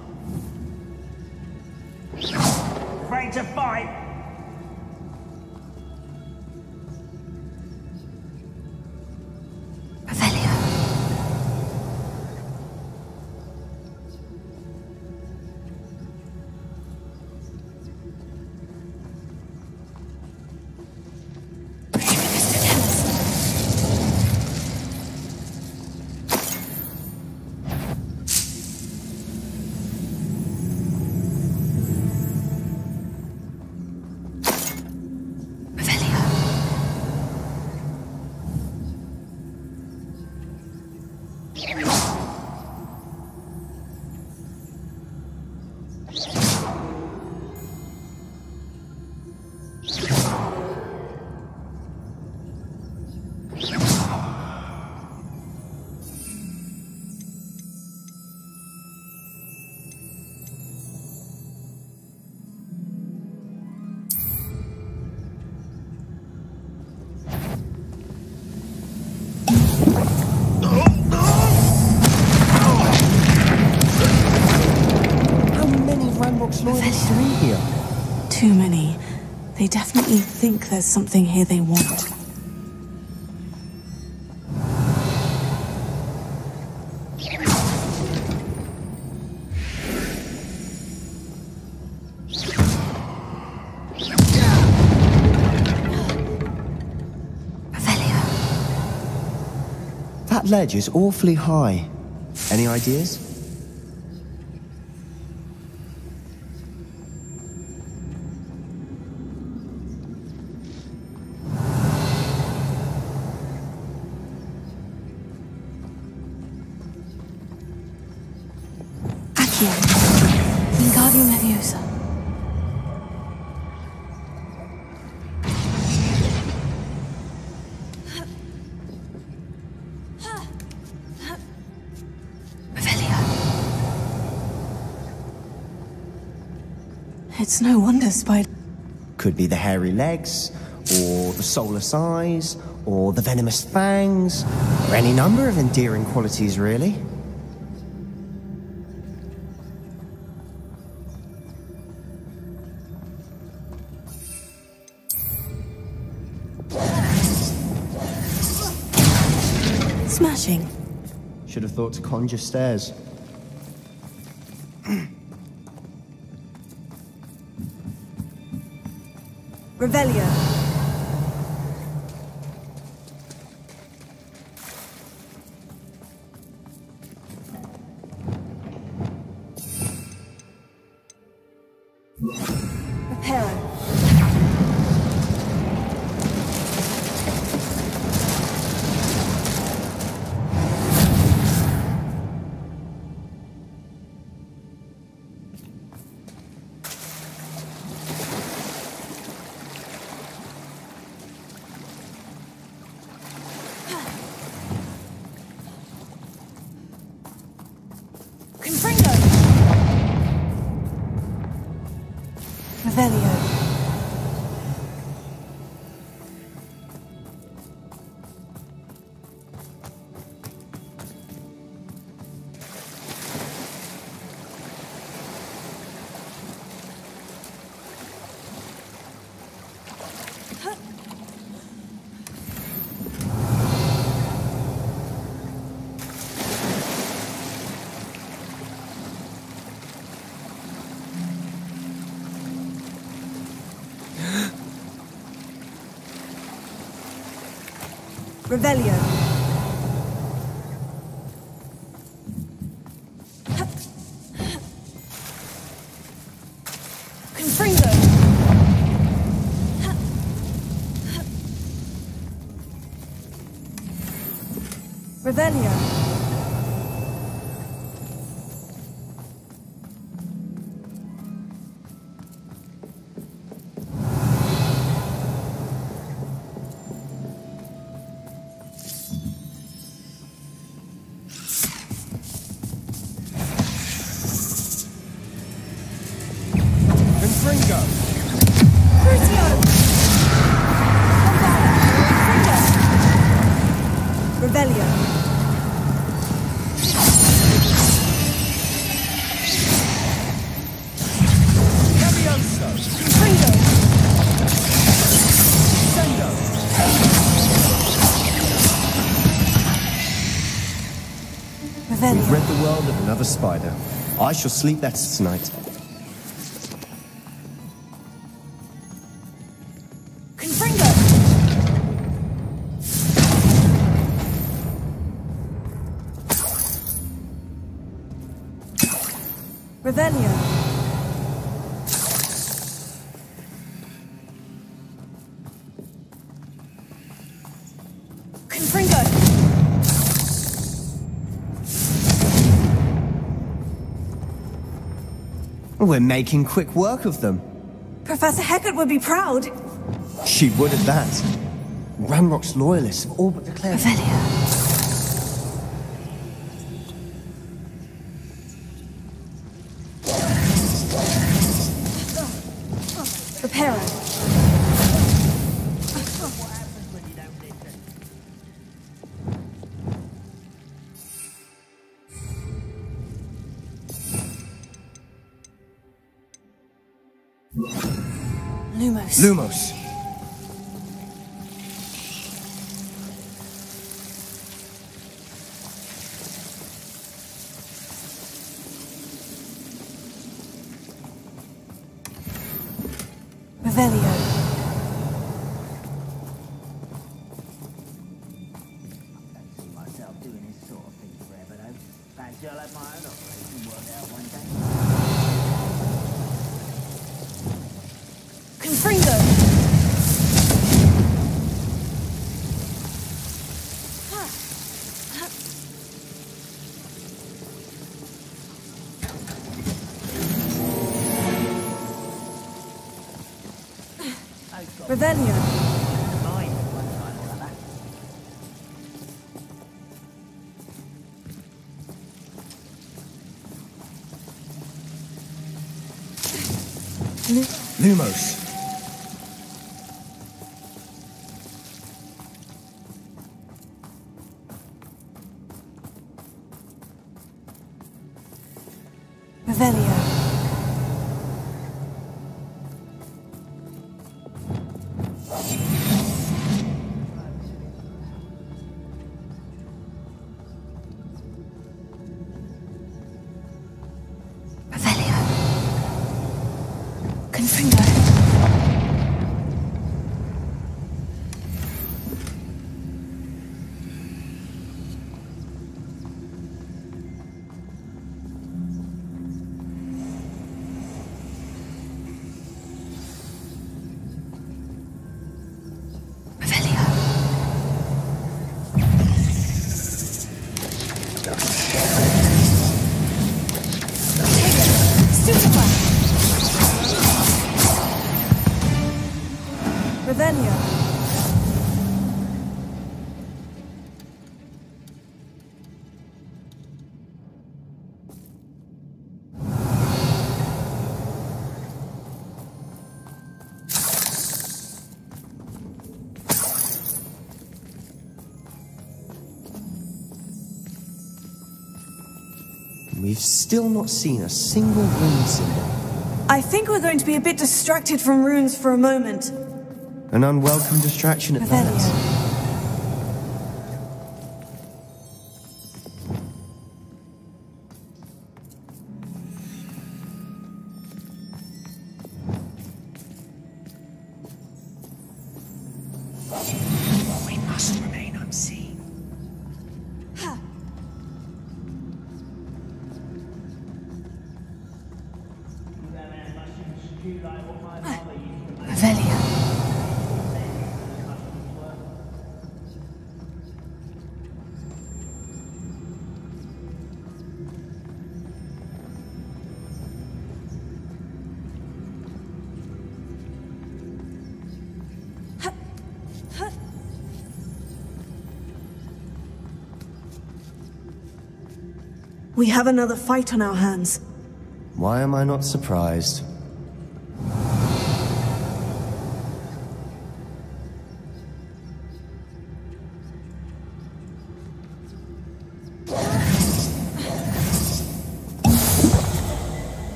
Afraid to fight? Too many. They definitely think there's something here they want. That ledge is awfully high. Any ideas? Wingardium Leviosa. It's no wonder Spider... Could be the hairy legs, or the soulless eyes, or the venomous fangs, or any number of endearing qualities, really. Should have thought to conjure stairs. Revelio. Reparo. Revelio. Revelio. Confringo. Revelio. We've rid the world of another spider. I shall sleep better tonight. Confringo. Revelio. Confringo. We're making quick work of them. Professor Hecat would be proud. She would at that. Ranrock's loyalists have all but declared... Revelio. Reparo. Lumos. Lumos. Revelio. Confringo. Revelio. Lumos. Revelio. Confringo. We've still not seen a single rune symbol. I think we're going to be a bit distracted from runes for a moment. An unwelcome distraction at that. We must remain unseen. Revelio. We have another fight on our hands. Why am I not surprised?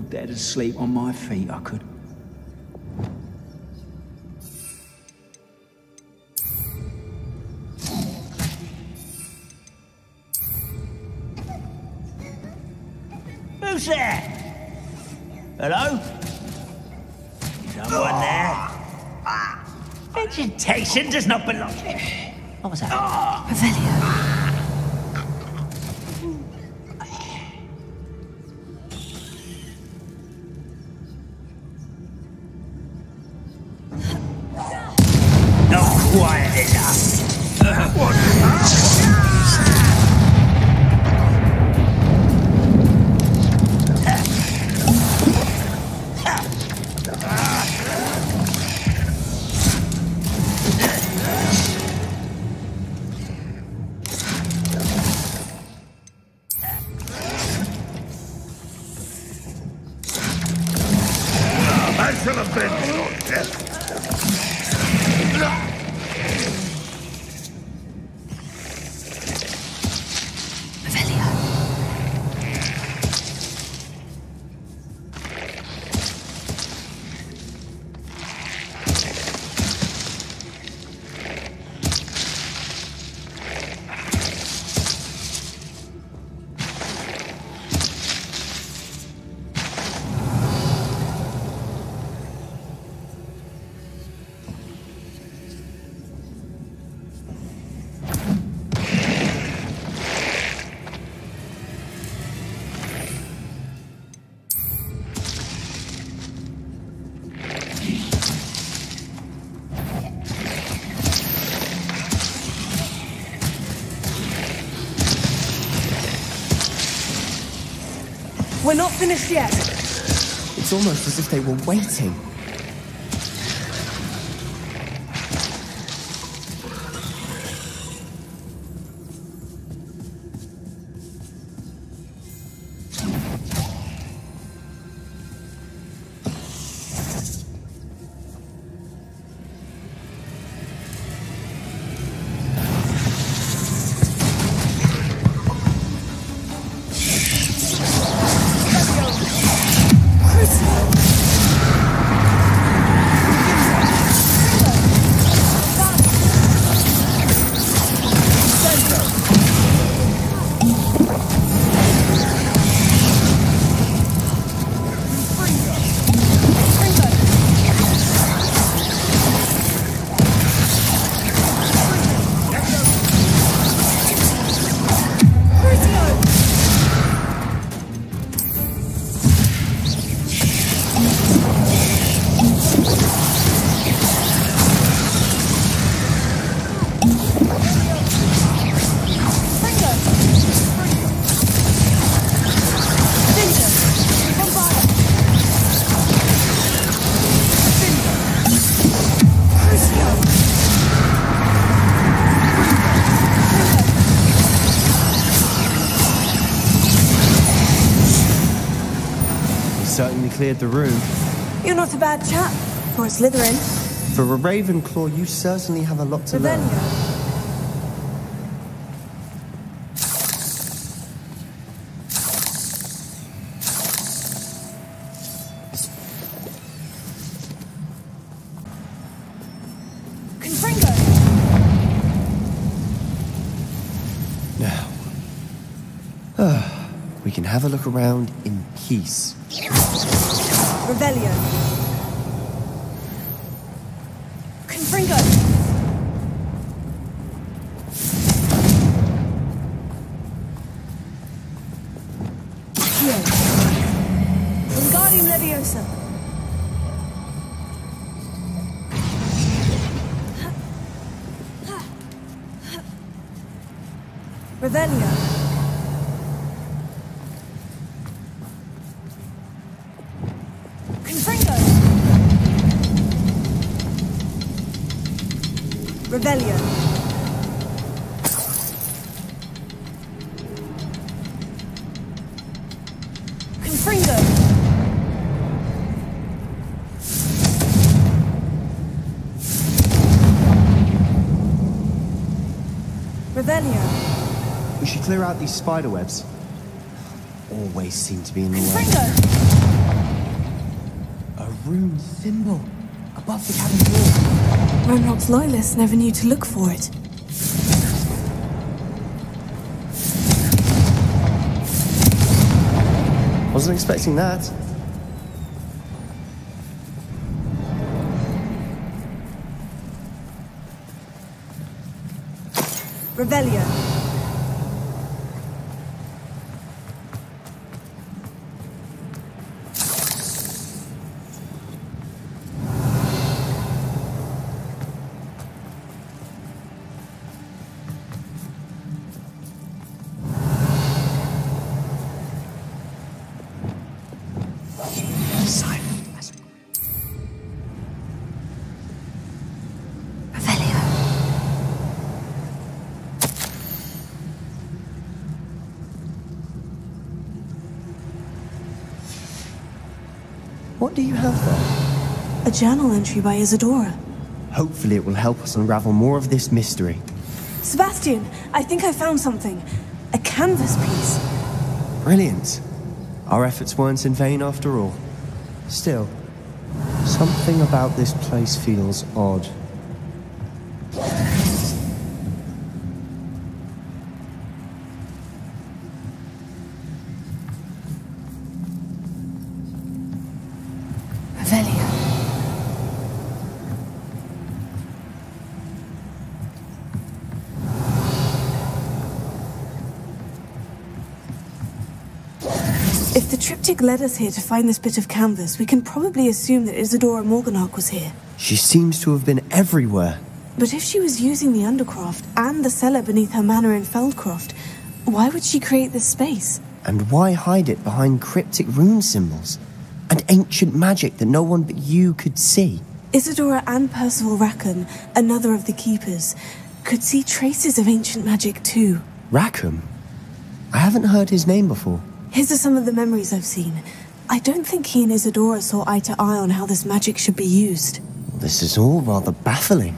Dead asleep on my feet, I could. Who's there? Hello? Someone there? Vegetation does not belong here. What was that? Revelio. Quiet enough. What? I shall avenge your death. We're not finished yet. It's almost as if they were waiting. certainly cleared the room. You're not a bad chap for a Slytherin. For a Ravenclaw, you certainly have a lot to learn. Now, we can have a look around in peace. Rebellion. Confringo. Wingardium Leviosa. Revelio. Confringo. Revelio. Confringo. Revelio. We should clear out these spider webs. Always seem to be in the way. Confringo. A rune symbol above the cabin floor. Ranrock's loyalists never knew to look for it. Wasn't expecting that. Revelio. What do you have there? A journal entry by Isadora. Hopefully it will help us unravel more of this mystery. Sebastian, I think I found something. A canvas piece. Brilliant. Our efforts weren't in vain after all. Still, something about this place feels odd. If the triptych led us here to find this bit of canvas, we can probably assume that Isadora Morganach was here. She seems to have been everywhere. But if she was using the Undercroft and the cellar beneath her manor in Feldcroft, why would she create this space? And why hide it behind cryptic rune symbols? And ancient magic that no one but you could see? Isadora and Percival Rackham, another of the Keepers, could see traces of ancient magic too. Rackham? I haven't heard his name before. His are some of the memories I've seen. I don't think he and Isadora saw eye to eye on how this magic should be used. This is all rather baffling.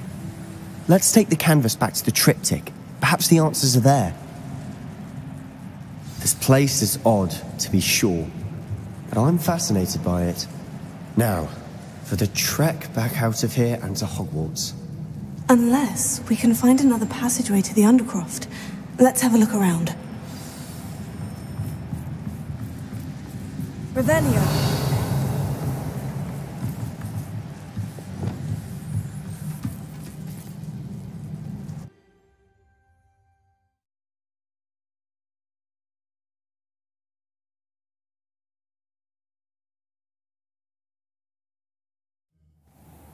Let's take the canvas back to the triptych. Perhaps the answers are there. This place is odd, to be sure, but I'm fascinated by it. Now, for the trek back out of here and to Hogwarts. Unless we can find another passageway to the Undercroft. Let's have a look around. Revelio.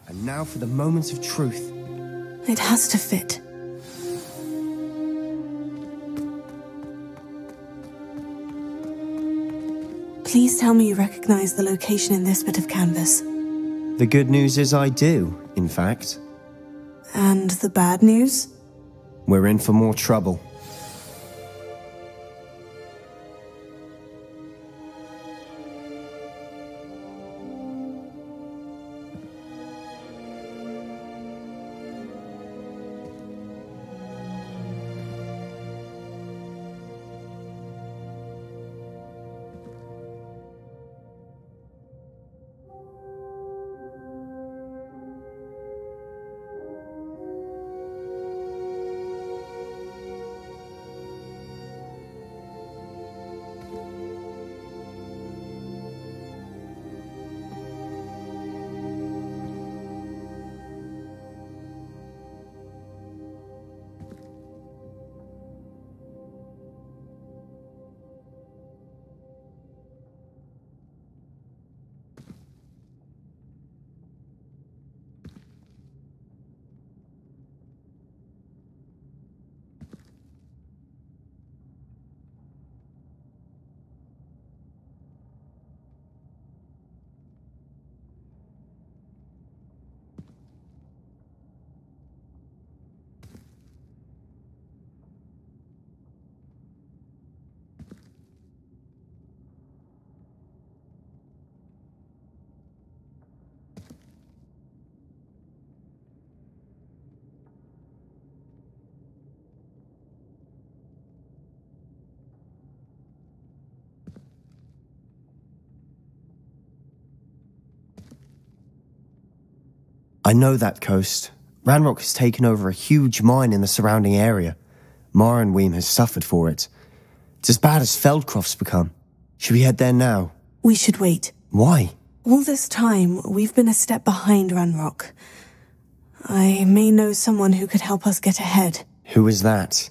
And now for the moment of truth. It has to fit. Please tell me you recognize the location in this bit of canvas. The good news is I do, in fact. And the bad news? We're in for more trouble. I know that coast. Ranrock has taken over a huge mine in the surrounding area. Marenweem has suffered for it. It's as bad as Feldcroft's become. Should we head there now? We should wait. Why? All this time, we've been a step behind Ranrock. I may know someone who could help us get ahead. Who is that?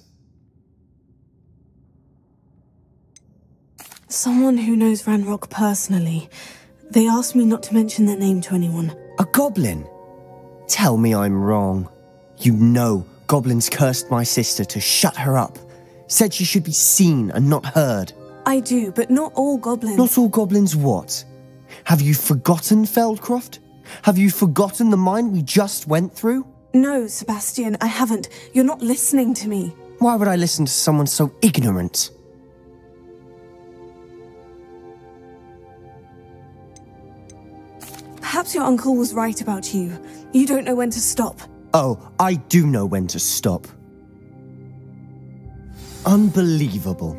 Someone who knows Ranrock personally. They asked me not to mention their name to anyone. A goblin? Tell me I'm wrong. You know goblins cursed my sister to shut her up. Said she should be seen and not heard. I do, but not all goblins. Not all goblins what? Have you forgotten Feldcroft? Have you forgotten the mine we just went through? No, Sebastian, I haven't. You're not listening to me. Why would I listen to someone so ignorant? Perhaps your uncle was right about you. You don't know when to stop. Oh, I do know when to stop. Unbelievable.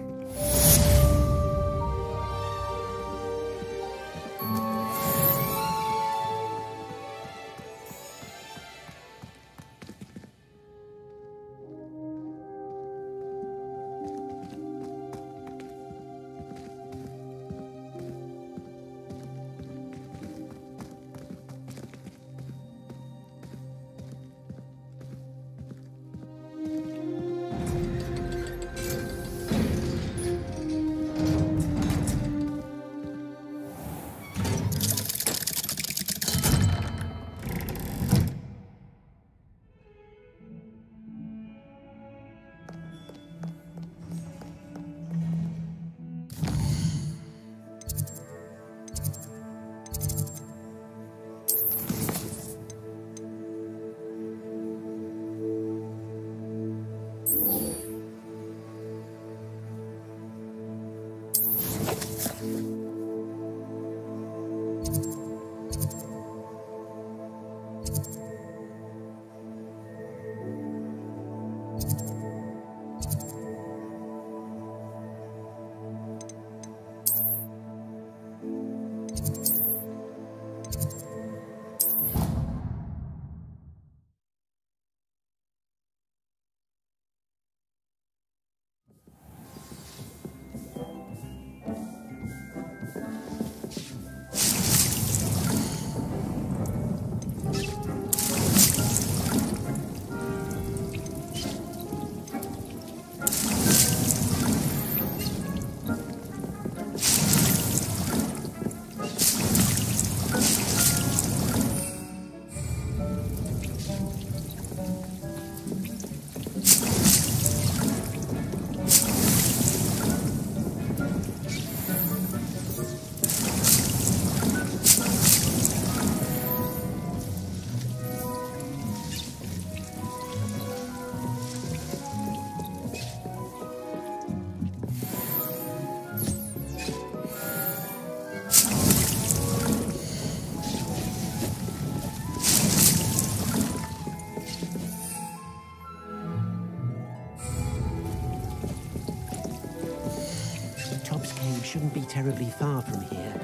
Shouldn't be terribly far from here.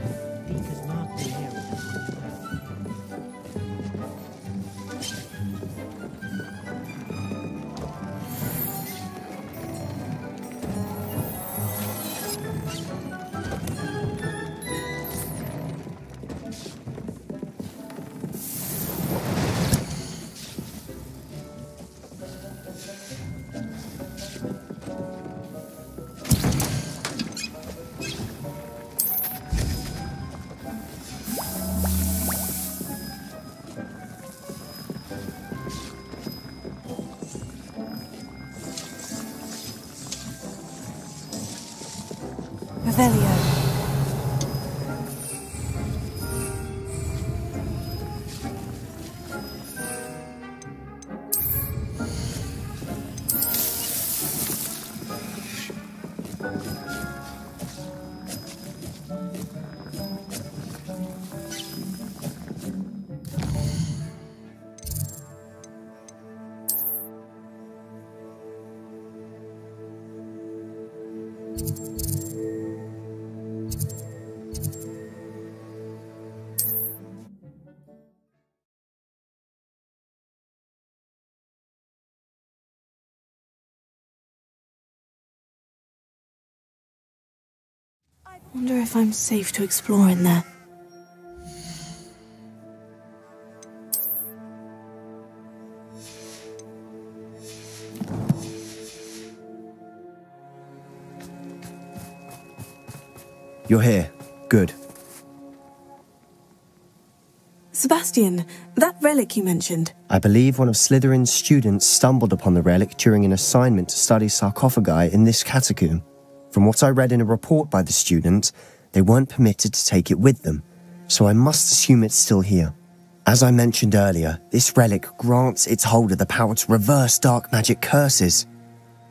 You can mark the area. Revelio. Wonder if I'm safe to explore in there. You're here. Good. Sebastian, that relic you mentioned. I believe one of Slytherin's students stumbled upon the relic during an assignment to study sarcophagi in this catacomb. From what I read in a report by the student, they weren't permitted to take it with them, so I must assume it's still here. As I mentioned earlier, this relic grants its holder the power to reverse dark magic curses.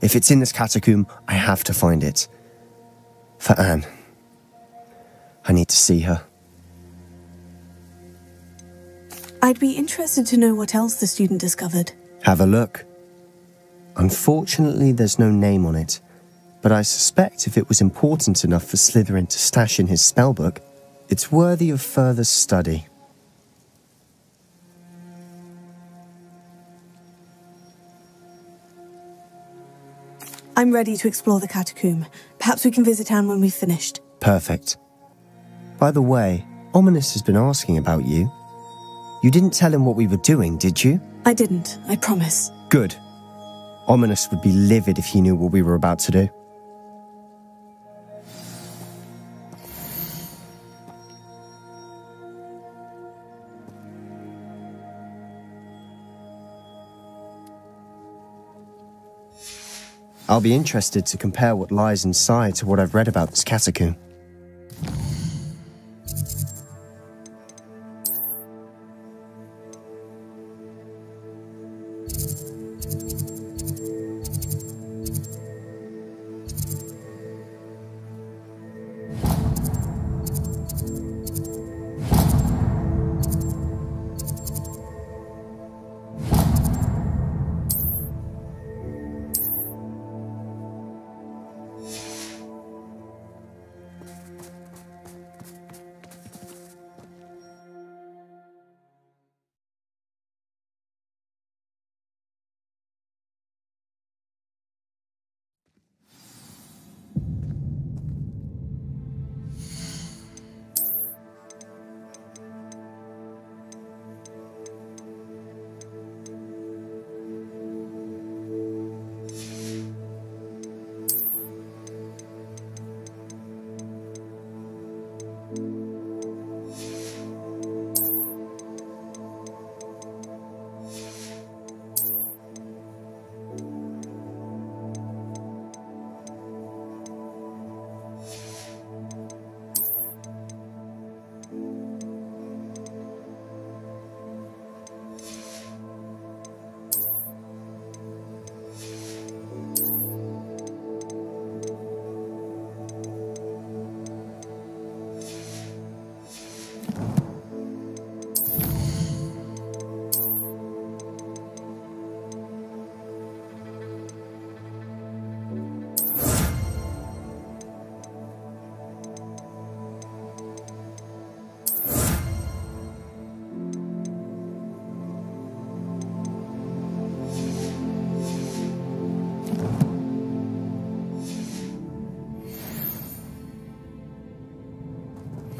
If it's in this catacomb, I have to find it. For Anne. I need to see her. I'd be interested to know what else the student discovered. Have a look. Unfortunately, there's no name on it, but I suspect if it was important enough for Slytherin to stash in his spellbook, it's worthy of further study. I'm ready to explore the catacomb. Perhaps we can visit Anne when we've finished. Perfect. By the way, Ominous has been asking about you. You didn't tell him what we were doing, did you? I didn't, I promise. Good. Ominous would be livid if he knew what we were about to do. I'll be interested to compare what lies inside to what I've read about this catacomb.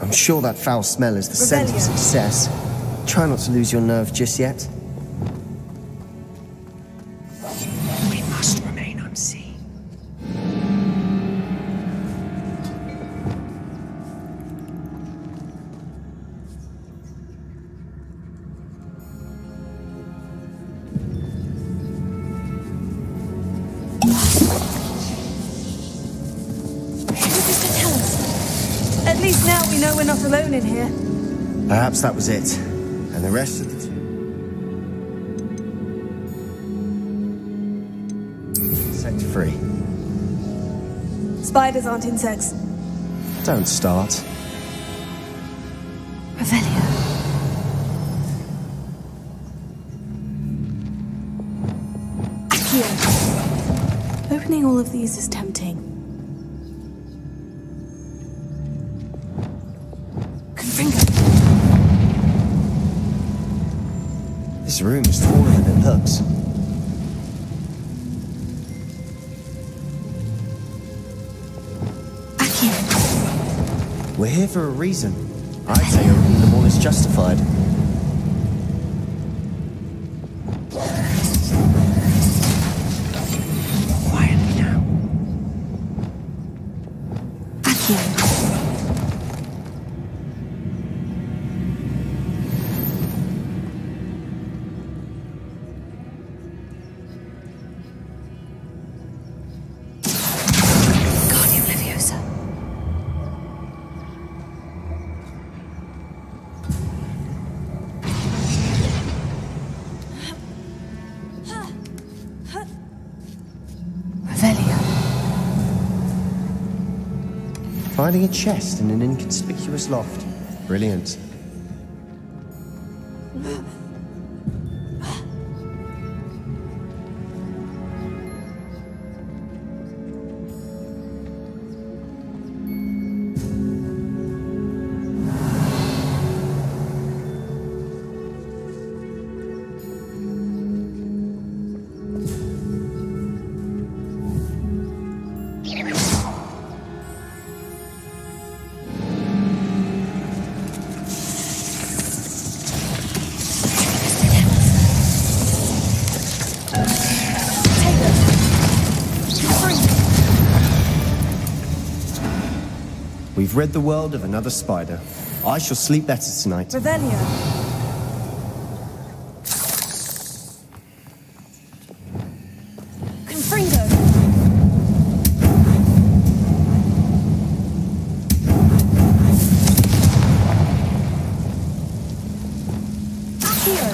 I'm sure that foul smell is the scent of success. Try not to lose your nerve just yet. We must remain unseen. At least now we know we're not alone in here. Perhaps that was it. And the rest of the two. Sector 3. Spiders aren't insects. Don't start. Revelio. Accio. Opening all of these is tempting. This room is taller than it looks. We're here for a reason. I'd say opening them all is justified. Quietly now. Accio. Finding a chest in an inconspicuous loft. Brilliant. We've rid the world of another spider. I shall sleep better tonight. Revelio. Confringo. Accio.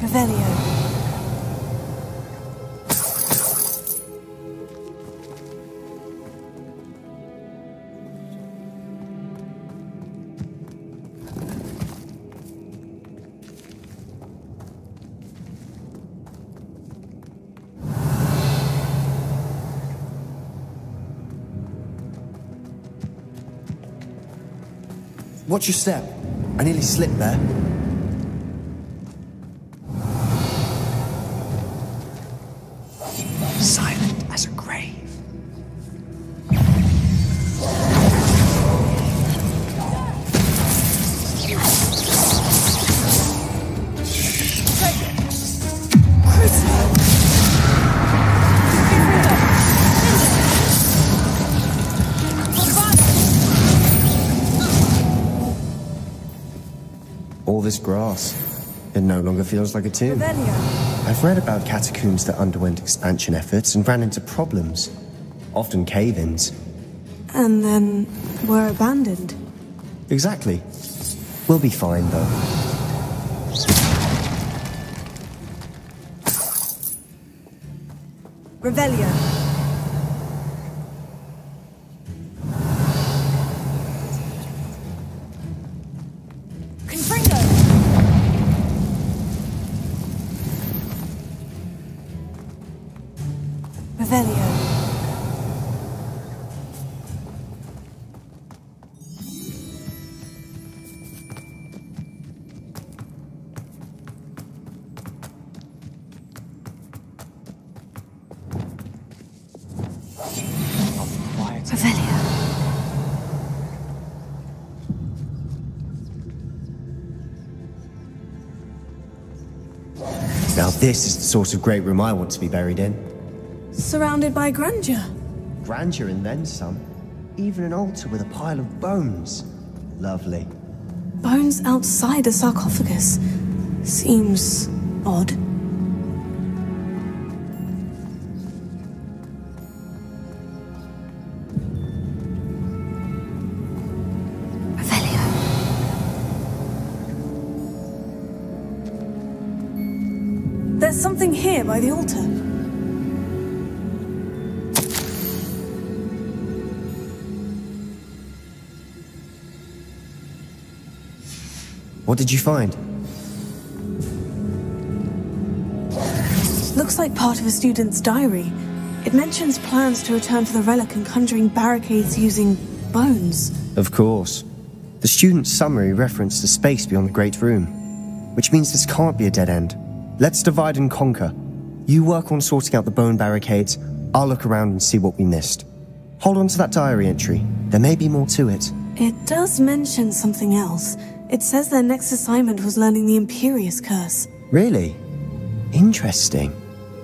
Revelio. Watch your step. I nearly slipped there. Silent as a grave. All this grass. It no longer feels like a tomb. Revelio. I've read about catacombs that underwent expansion efforts and ran into problems. Often cave-ins. And then were abandoned. Exactly. We'll be fine, though. Revelio. Confringo. Revelio. Revelio. Now this is the sort of great room I want to be buried in. Surrounded by grandeur. Grandeur and then some. Even an altar with a pile of bones. Lovely. Bones outside a sarcophagus. Seems odd. There's something here by the altar. What did you find? Looks like part of a student's diary. It mentions plans to return to the relic and conjuring barricades using bones. Of course. The student's summary referenced the space beyond the Great Room, which means this can't be a dead end. Let's divide and conquer. You work on sorting out the bone barricades. I'll look around and see what we missed. Hold on to that diary entry. There may be more to it. It does mention something else. It says their next assignment was learning the Imperious Curse. Really? Interesting.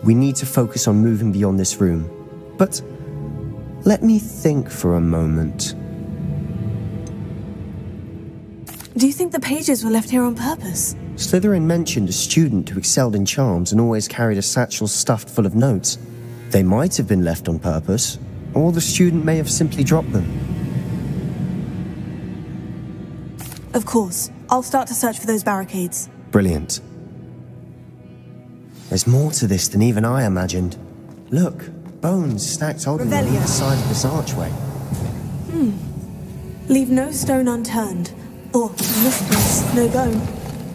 We need to focus on moving beyond this room. But let me think for a moment. Do you think the pages were left here on purpose? Slytherin mentioned a student who excelled in charms and always carried a satchel stuffed full of notes. They might have been left on purpose, or the student may have simply dropped them. Of course. I'll start to search for those barricades. Brilliant. There's more to this than even I imagined. Look, bones stacked oddly on the side of this archway. Leave no stone unturned. Or, in this case, no bone.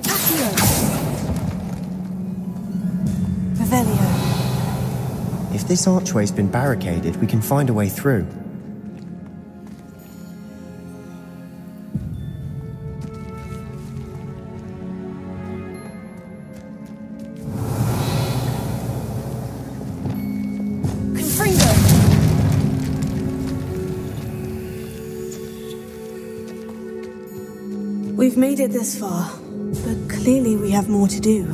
Accio! Revelio. If this archway's been barricaded, we can find a way through. We've made it this far, but clearly we have more to do.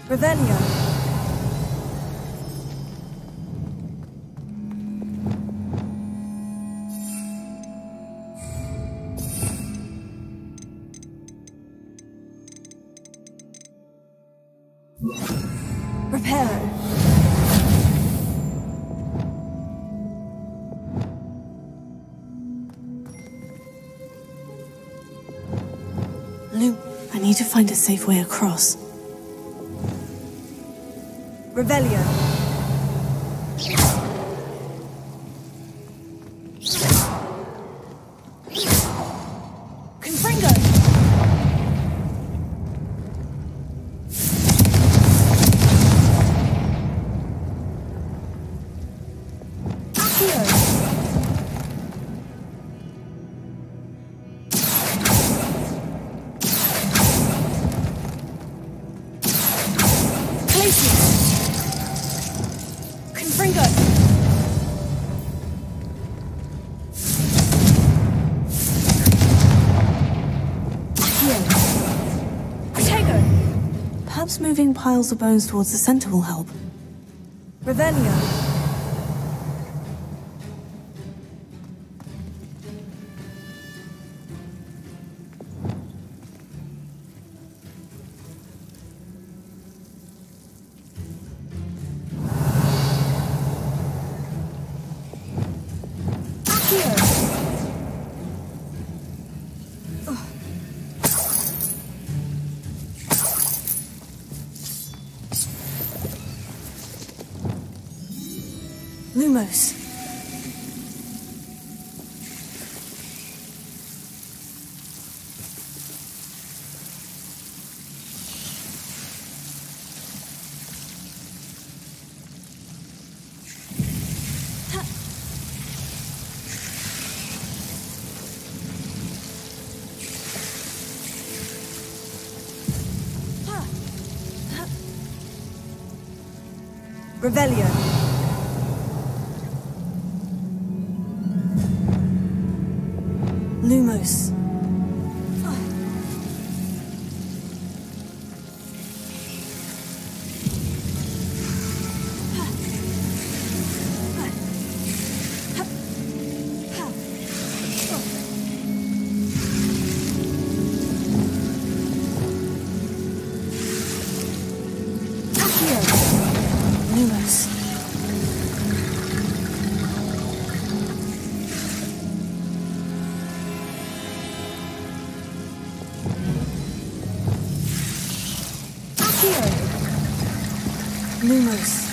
Revelio. Reparo. I need to find a safe way across. Revelio. Confringo. Accio. Confringo! Protego! Perhaps moving piles of bones towards the center will help. Revelio. Lumos. Revelio. Lumos. Lumos. Lumos.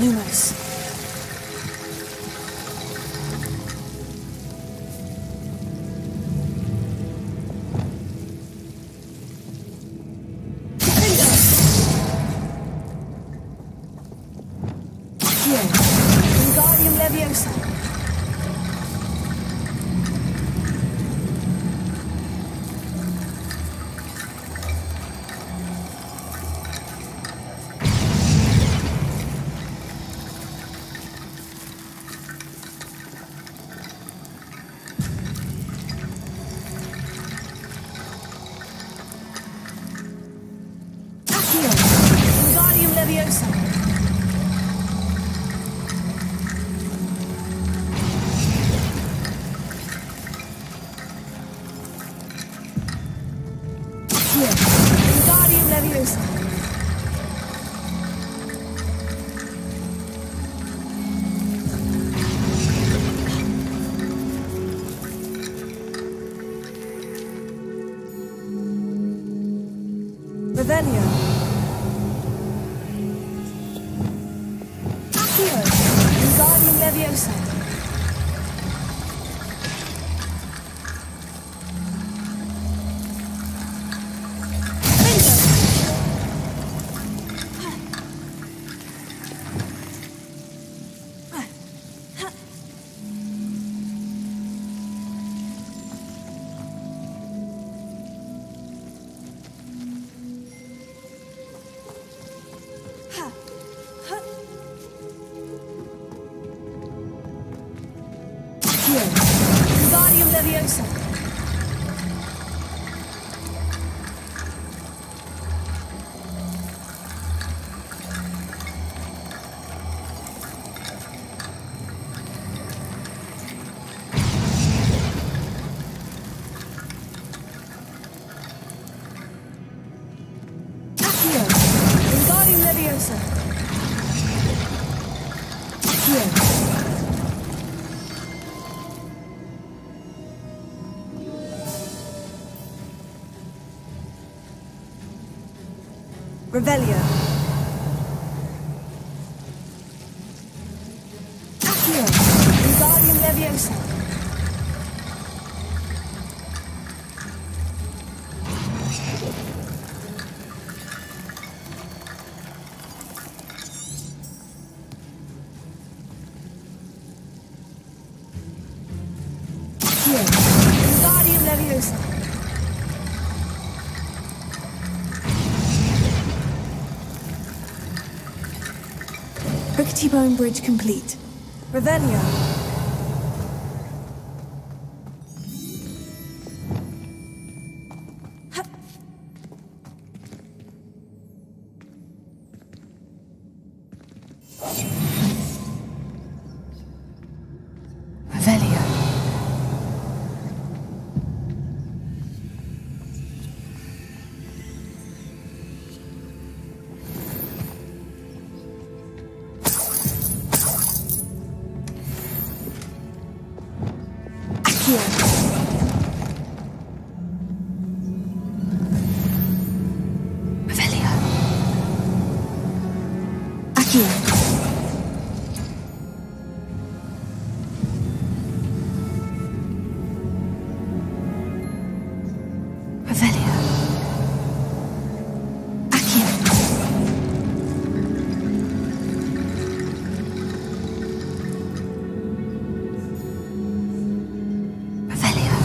Lumos. Leviosa. Here. Wingardium Leviosa. Revelio. Accio. Wingardium Leviosa. Wingardium Leviosa. Accio. Wingardium Leviosa. Accio. Revelio. Accio. Wingardium Leviosa. Accio. Wingardium Leviosa. Rickety Bone Bridge complete. Revelio. Revelio. Revelio. Accio. Revelio. Accio. Revelio.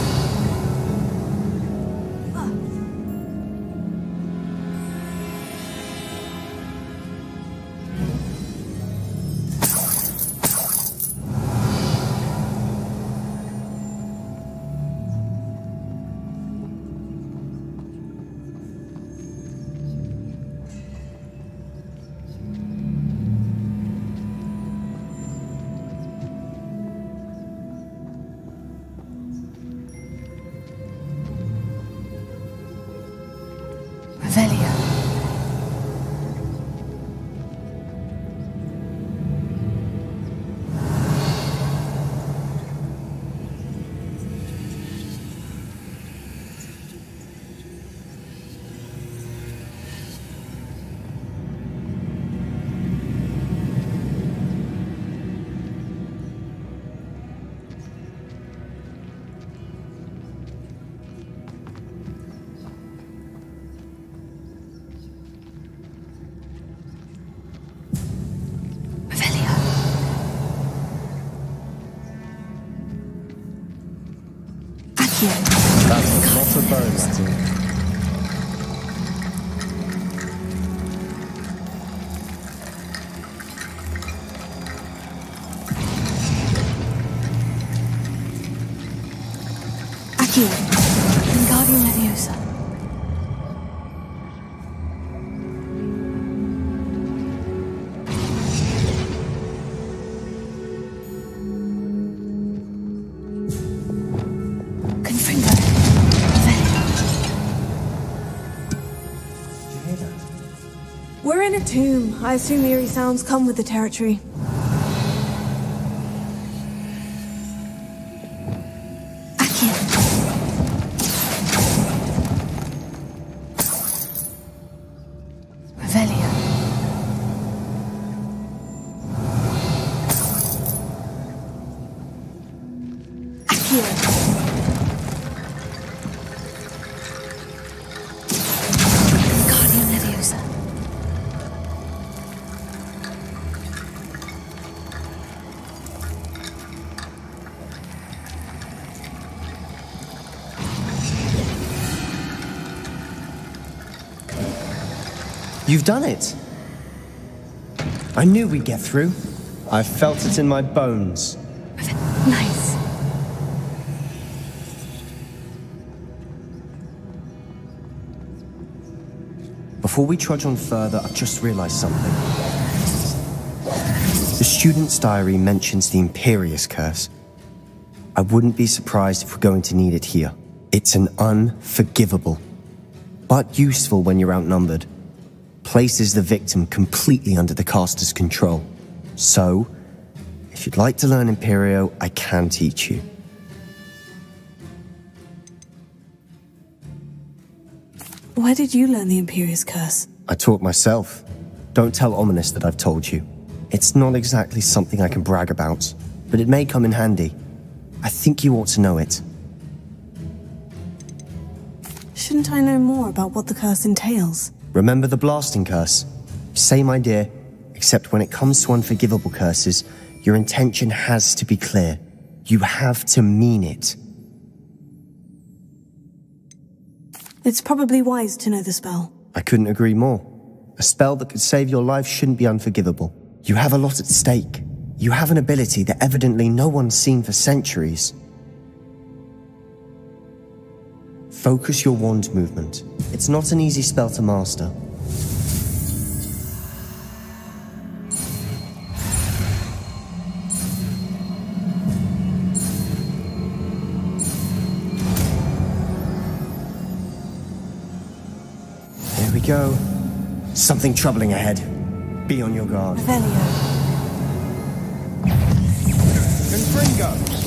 Revelio. That's lots of bones. Accio. Wingardium Leviosa. We're in a tomb. I assume eerie sounds come with the territory. You've done it! I knew we'd get through. I felt it in my bones. Nice. Before we trudge on further, I've just realized something. The student's diary mentions the Imperious Curse. I wouldn't be surprised if we're going to need it here. It's an unforgivable, but useful when you're outnumbered. Places the victim completely under the caster's control. So, if you'd like to learn Imperio, I can teach you. Where did you learn the Imperious Curse? I taught myself. Don't tell Ominous that I've told you. It's not exactly something I can brag about, but it may come in handy. I think you ought to know it. Shouldn't I know more about what the curse entails? Remember the blasting curse? Same idea, except when it comes to unforgivable curses, your intention has to be clear. You have to mean it. It's probably wise to know the spell. I couldn't agree more. A spell that could save your life shouldn't be unforgivable. You have a lot at stake. You have an ability that evidently no one's seen for centuries. Focus your wand movement. It's not an easy spell to master. There we go. Something troubling ahead. Be on your guard. Revelio. Confringo!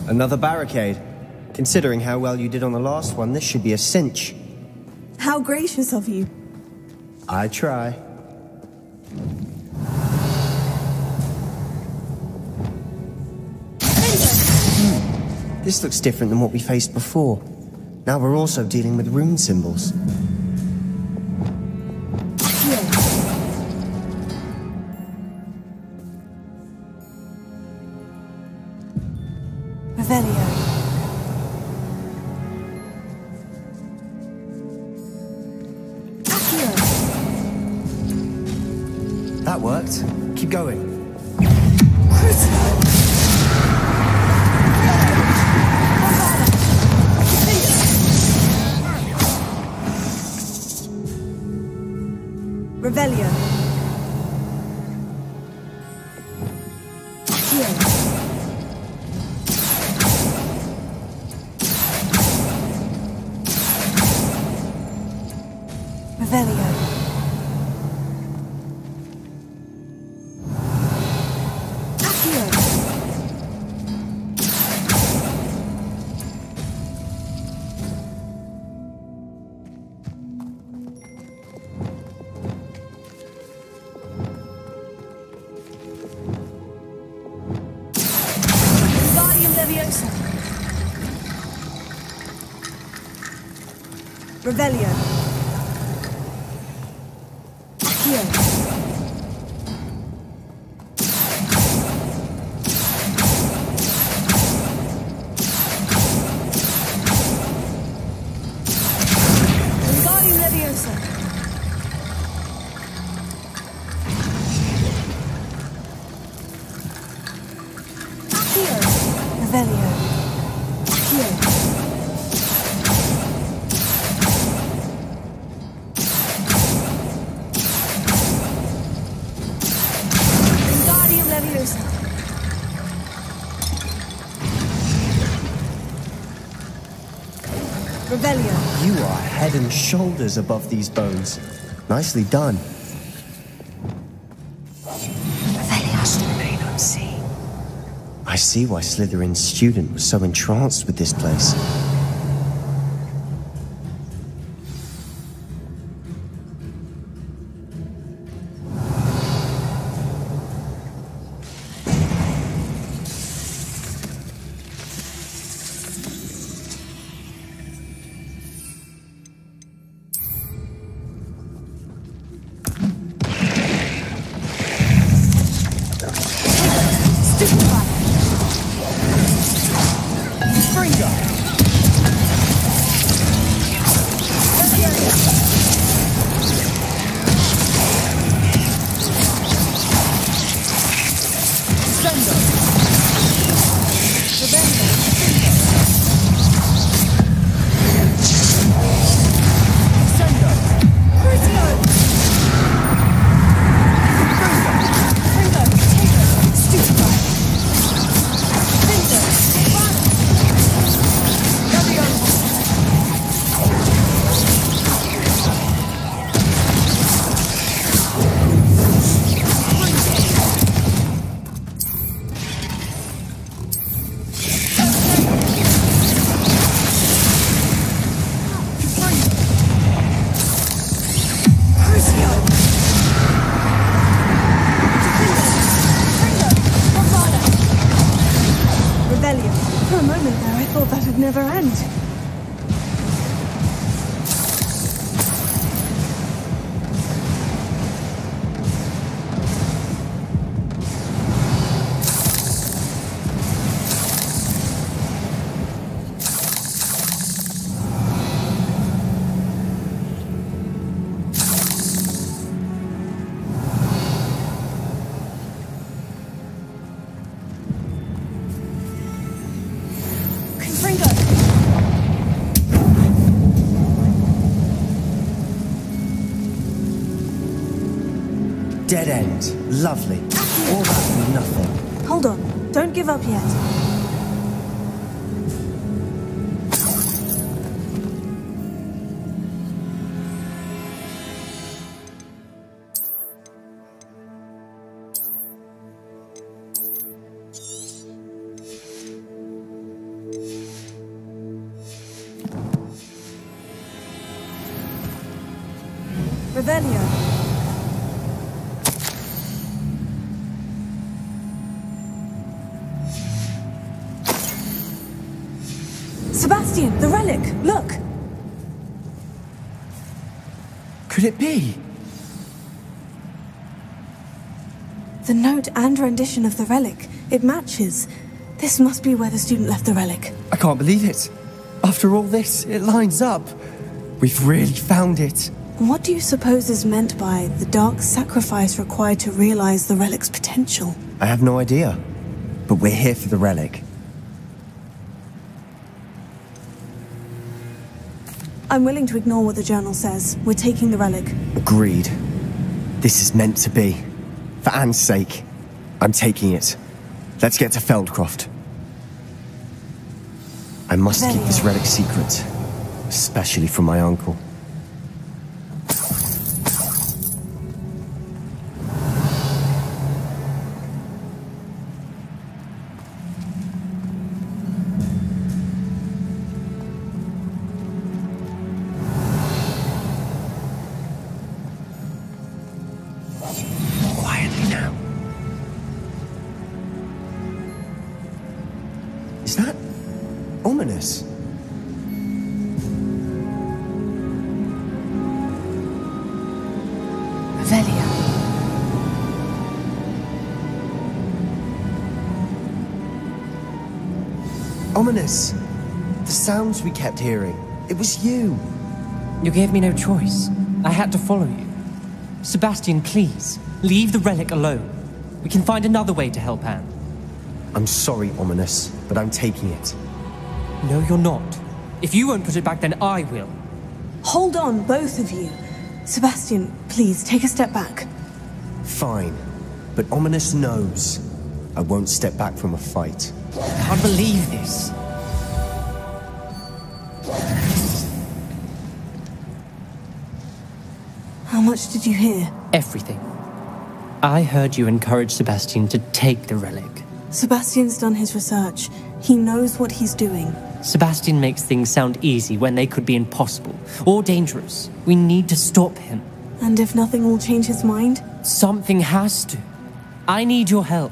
Another barricade. Considering how well you did on the last one, this should be a cinch. How gracious of you. I try. This looks different than what we faced before. Now we're also dealing with rune symbols. Revelio. That worked. Keep going. Revelio. Revelio. Accio. Wingardium Leviosa. Revelio. Wingardium Leviosa. Accio. Revelio. Accio. Wingardium Leviosa. Revelio. You are head and shoulders above these bones. Nicely done. Must remain unseen. I see why Slytherin's student was so entranced with this place. For a moment there, I thought that'd never end. Dead end. Lovely. All that for nothing. Hold on. Don't give up yet. Revelio. Sebastian, the relic! Look! Could it be? The note and rendition of the relic. It matches. This must be where the student left the relic. I can't believe it. After all this, it lines up. We've really found it. What do you suppose is meant by the dark sacrifice required to realize the relic's potential? I have no idea. But we're here for the relic. I'm willing to ignore what the journal says. We're taking the relic. Agreed. This is meant to be. For Anne's sake, I'm taking it. Let's get to Feldcroft. I must keep this relic secret, especially from my uncle. Ominous. Velia. Ominous. The sounds we kept hearing. It was you. You gave me no choice. I had to follow you. Sebastian, please, leave the relic alone. We can find another way to help Anne. I'm sorry, Ominous, but I'm taking it. No, you're not. If you won't put it back, then I will. Hold on, both of you. Sebastian, please, take a step back. Fine. But Ominous knows I won't step back from a fight. I can't believe this. How much did you hear? Everything. I heard you encourage Sebastian to take the relic. Sebastian's done his research. He knows what he's doing. Sebastian makes things sound easy when they could be impossible or dangerous. We need to stop him. And if nothing will change his mind? Something has to. I need your help.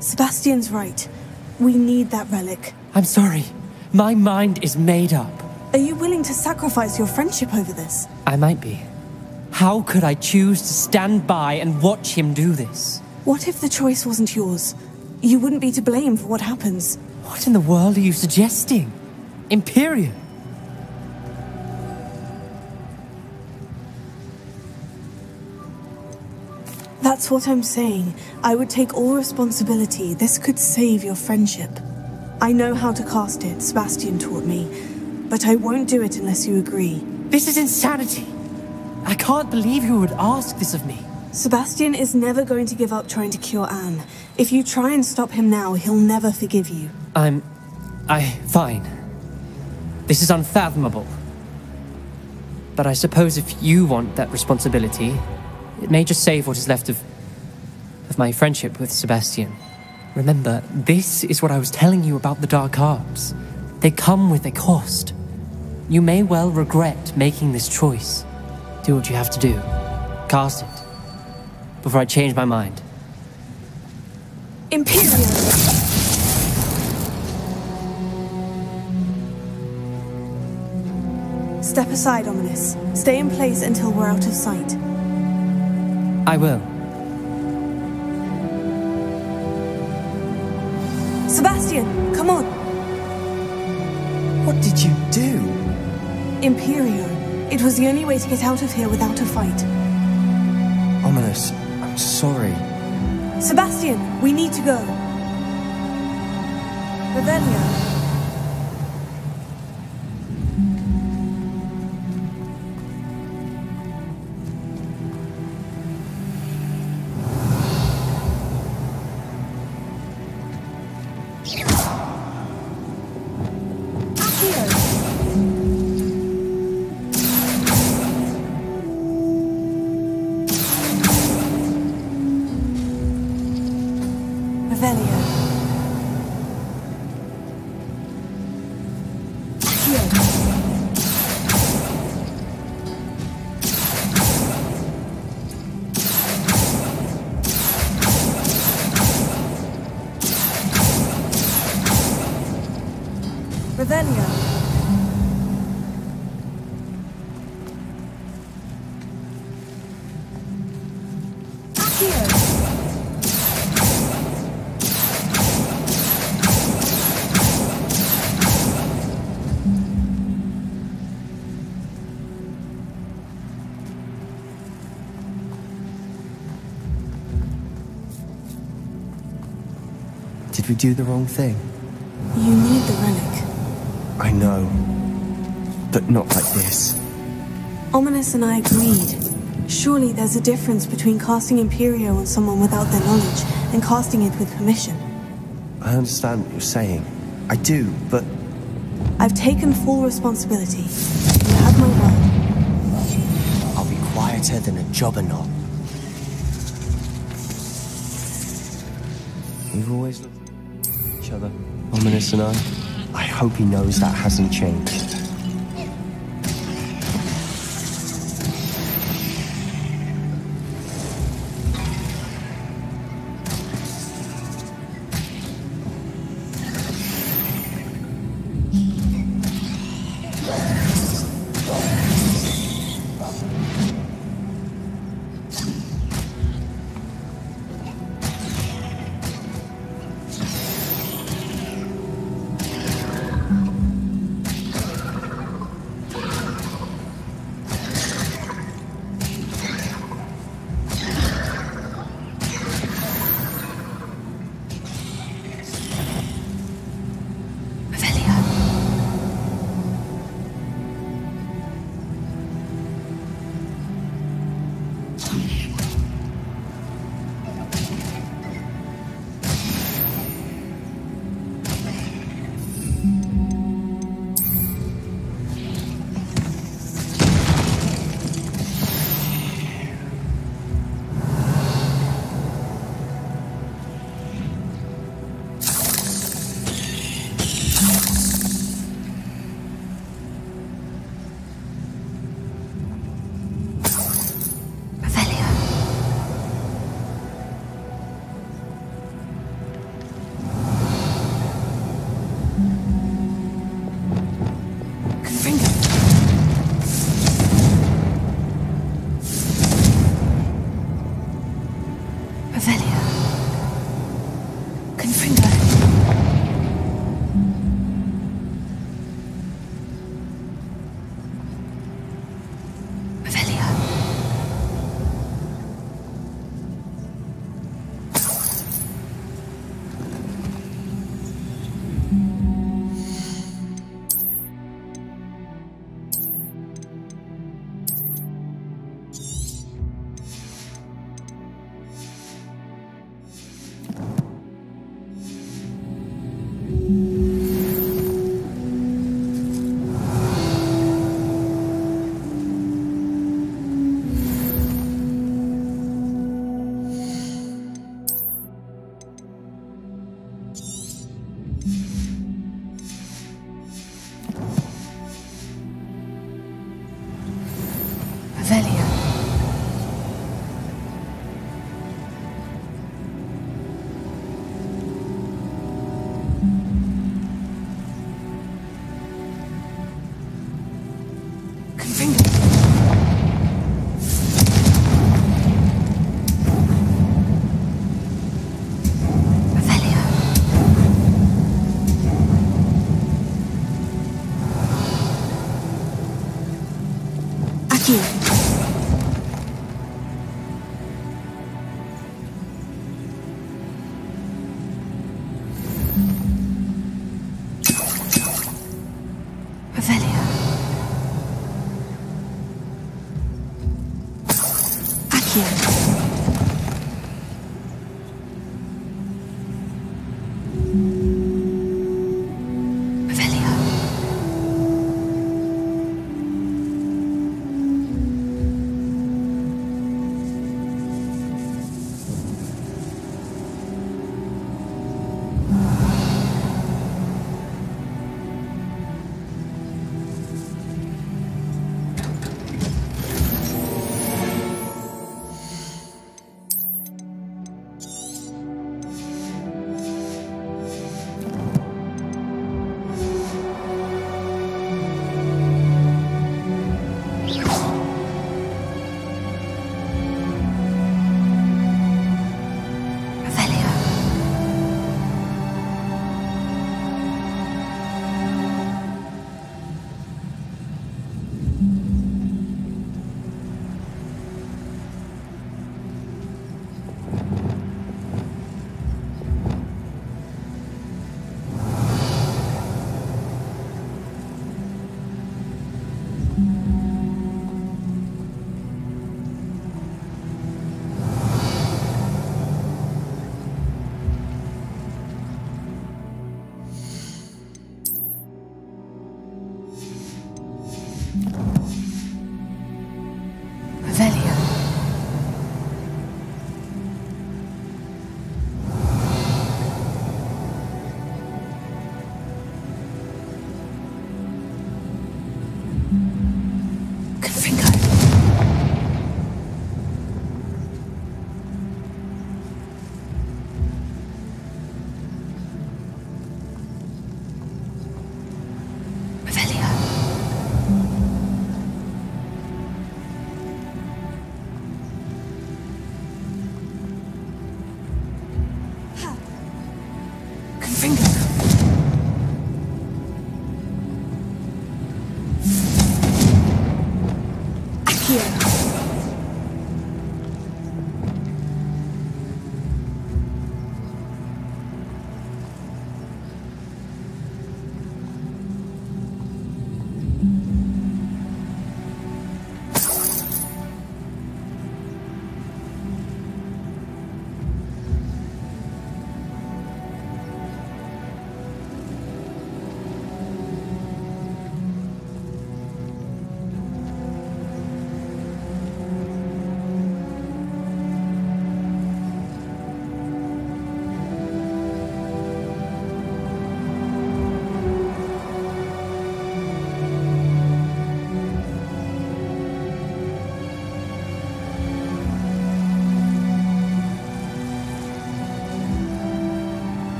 Sebastian's right. We need that relic. I'm sorry. My mind is made up. Are you willing to sacrifice your friendship over this? I might be. How could I choose to stand by and watch him do this? What if the choice wasn't yours? You wouldn't be to blame for what happens. What in the world are you suggesting? Imperium? That's what I'm saying. I would take all responsibility. This could save your friendship. I know how to cast it, Sebastian taught me. But I won't do it unless you agree. This is insanity. I can't believe you would ask this of me. Sebastian is never going to give up trying to cure Anne. If you try and stop him now, he'll never forgive you. Fine. This is unfathomable. But I suppose if you want that responsibility, it may just save what is left of my friendship with Sebastian. Remember, this is what I was telling you about the dark arts. They come with a cost. You may well regret making this choice. Do what you have to do. Cast it. Before I change my mind. Imperium! Step aside, Ominous. Stay in place until we're out of sight. I will. Sebastian, come on! What did you do? Imperio. It was the only way to get out of here without a fight. Ominous, I'm sorry. Sebastian, we need to go. Revelio. Did we do the wrong thing? You need the relic. I know. But not like this. Ominous and I agreed. Surely there's a difference between casting Imperio on someone without their knowledge and casting it with permission. I understand what you're saying. I do, but... I've taken full responsibility. You have my word. I'll be quieter than a jobberknock. We've always looked at each other, Ominous and I. I hope he knows that hasn't changed.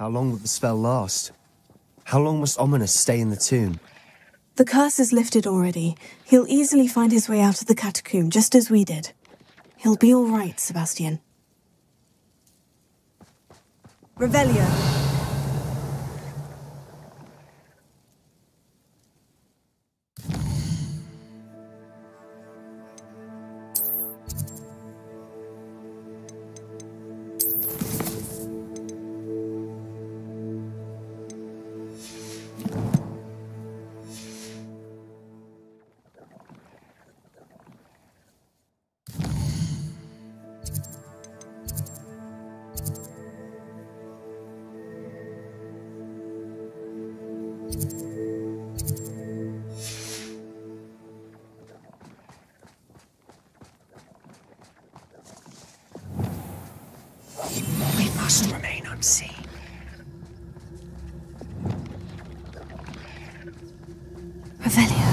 How long will the spell last? How long must Ominous stay in the tomb? The curse is lifted already. He'll easily find his way out of the catacomb, just as we did. He'll be all right, Sebastian. Revelio. Remain unseen. Revelio.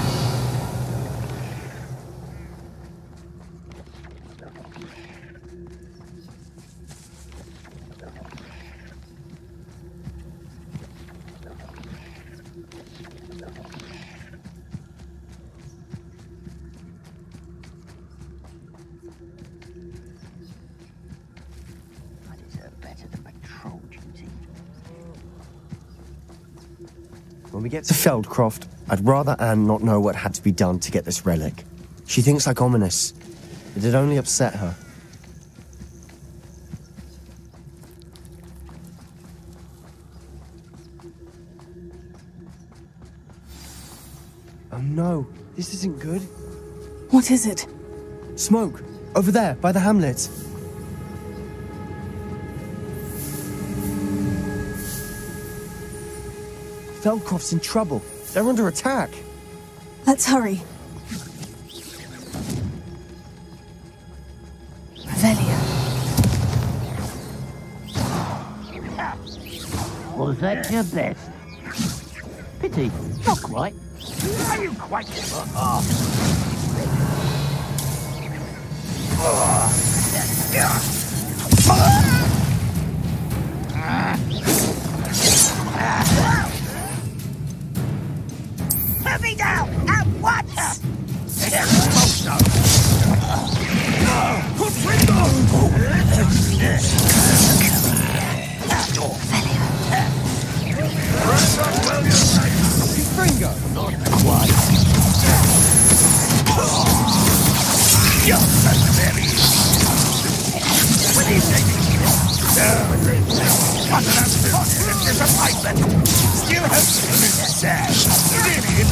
When we get to Feldcroft, I'd rather Anne not know what had to be done to get this relic. She thinks like Ominous. It'd only upset her. Oh no, this isn't good. What is it? Smoke! Over there, by the hamlet. Feldcroft's in trouble. They're under attack. Let's hurry. Revelio. Was that your best? Pity, not quite. Are you quite Put me down at once! Bingo! Not quite. What an absolute disappointment! Still has sad. Really, it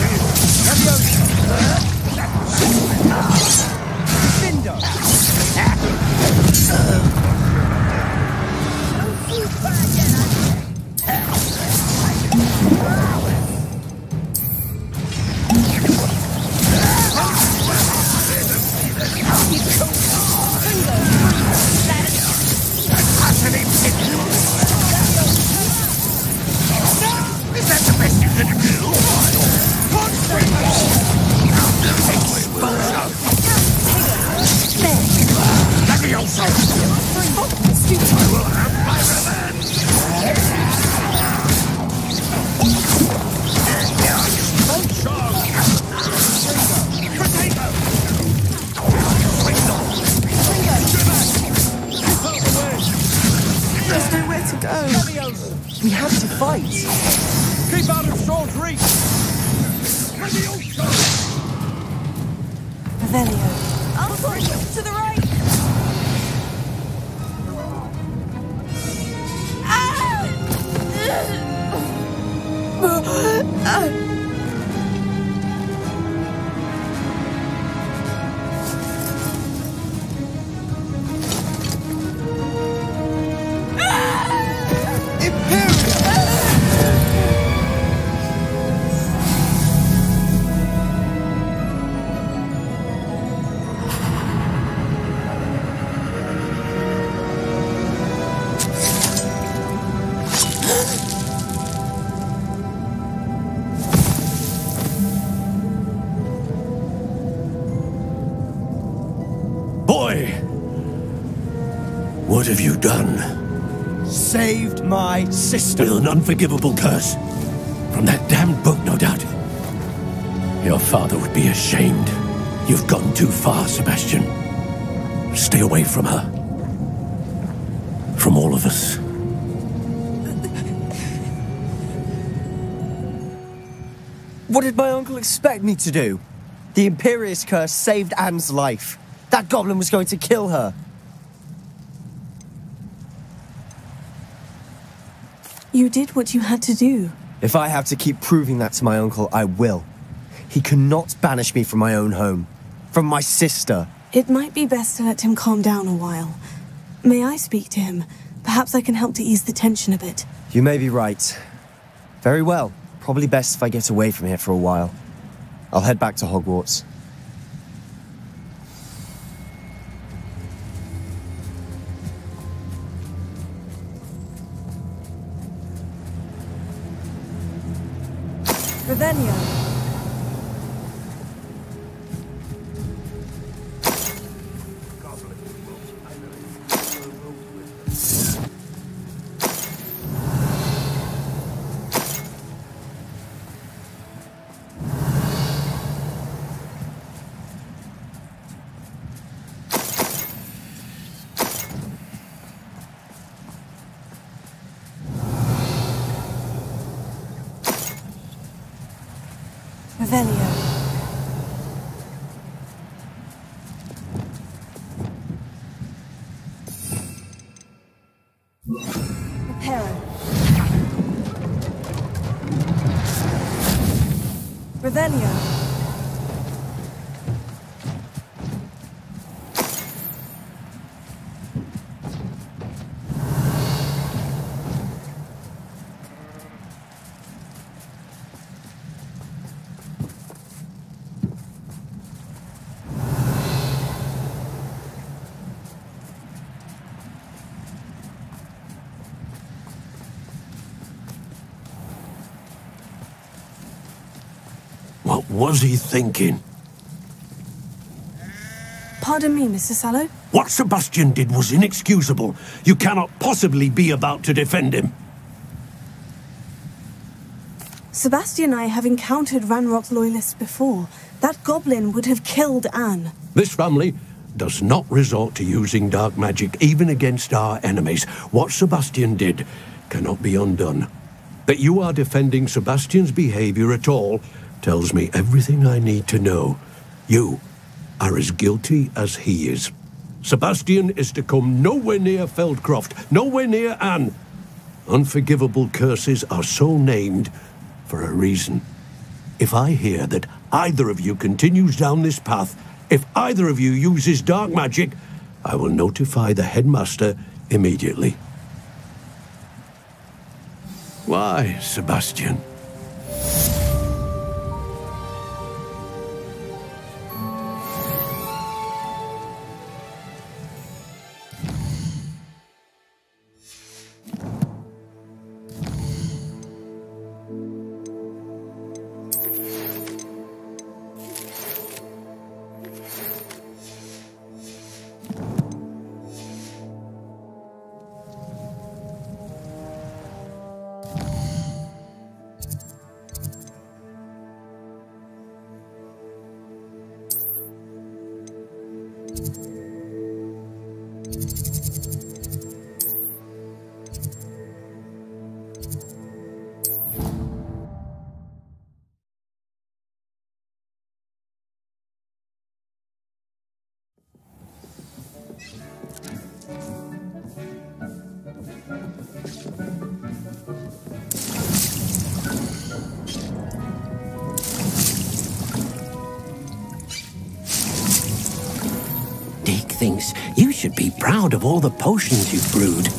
is that the best you can do? Lucky yourself! I will have my revenge! There's nowhere to go. We have to fight. Keep out of sword's reach! Revelio. I'll push to the right. Boy! What have you done? saved my sister. With an unforgivable curse. From that damned book, no doubt. Your father would be ashamed. You've gone too far, Sebastian. Stay away from her. From all of us. What did my uncle expect me to do? The Imperious curse saved Anne's life. That goblin was going to kill her. You did what you had to do. If I have to keep proving that to my uncle, I will. He cannot banish me from my own home. From my sister. It might be best to let him calm down a while. May I speak to him? Perhaps I can help to ease the tension a bit. You may be right. Very well. Probably best if I get away from here for a while. I'll head back to Hogwarts. Revelio. Revelio. Reparo. Revelio. What was he thinking? Pardon me, Mr. Sallow? What Sebastian did was inexcusable. You cannot possibly be about to defend him. Sebastian and I have encountered Ranrock loyalists before. That goblin would have killed Anne. This family does not resort to using dark magic even against our enemies. What Sebastian did cannot be undone. That you are defending Sebastian's behavior at all tells me everything I need to know. You are as guilty as he is. Sebastian is to come nowhere near Feldcroft, nowhere near Anne. Unforgivable curses are so named for a reason. If I hear that either of you continues down this path, if either of you uses dark magic, I will notify the headmaster immediately. Why, Sebastian? Thinks you should be proud of all the potions you've brewed.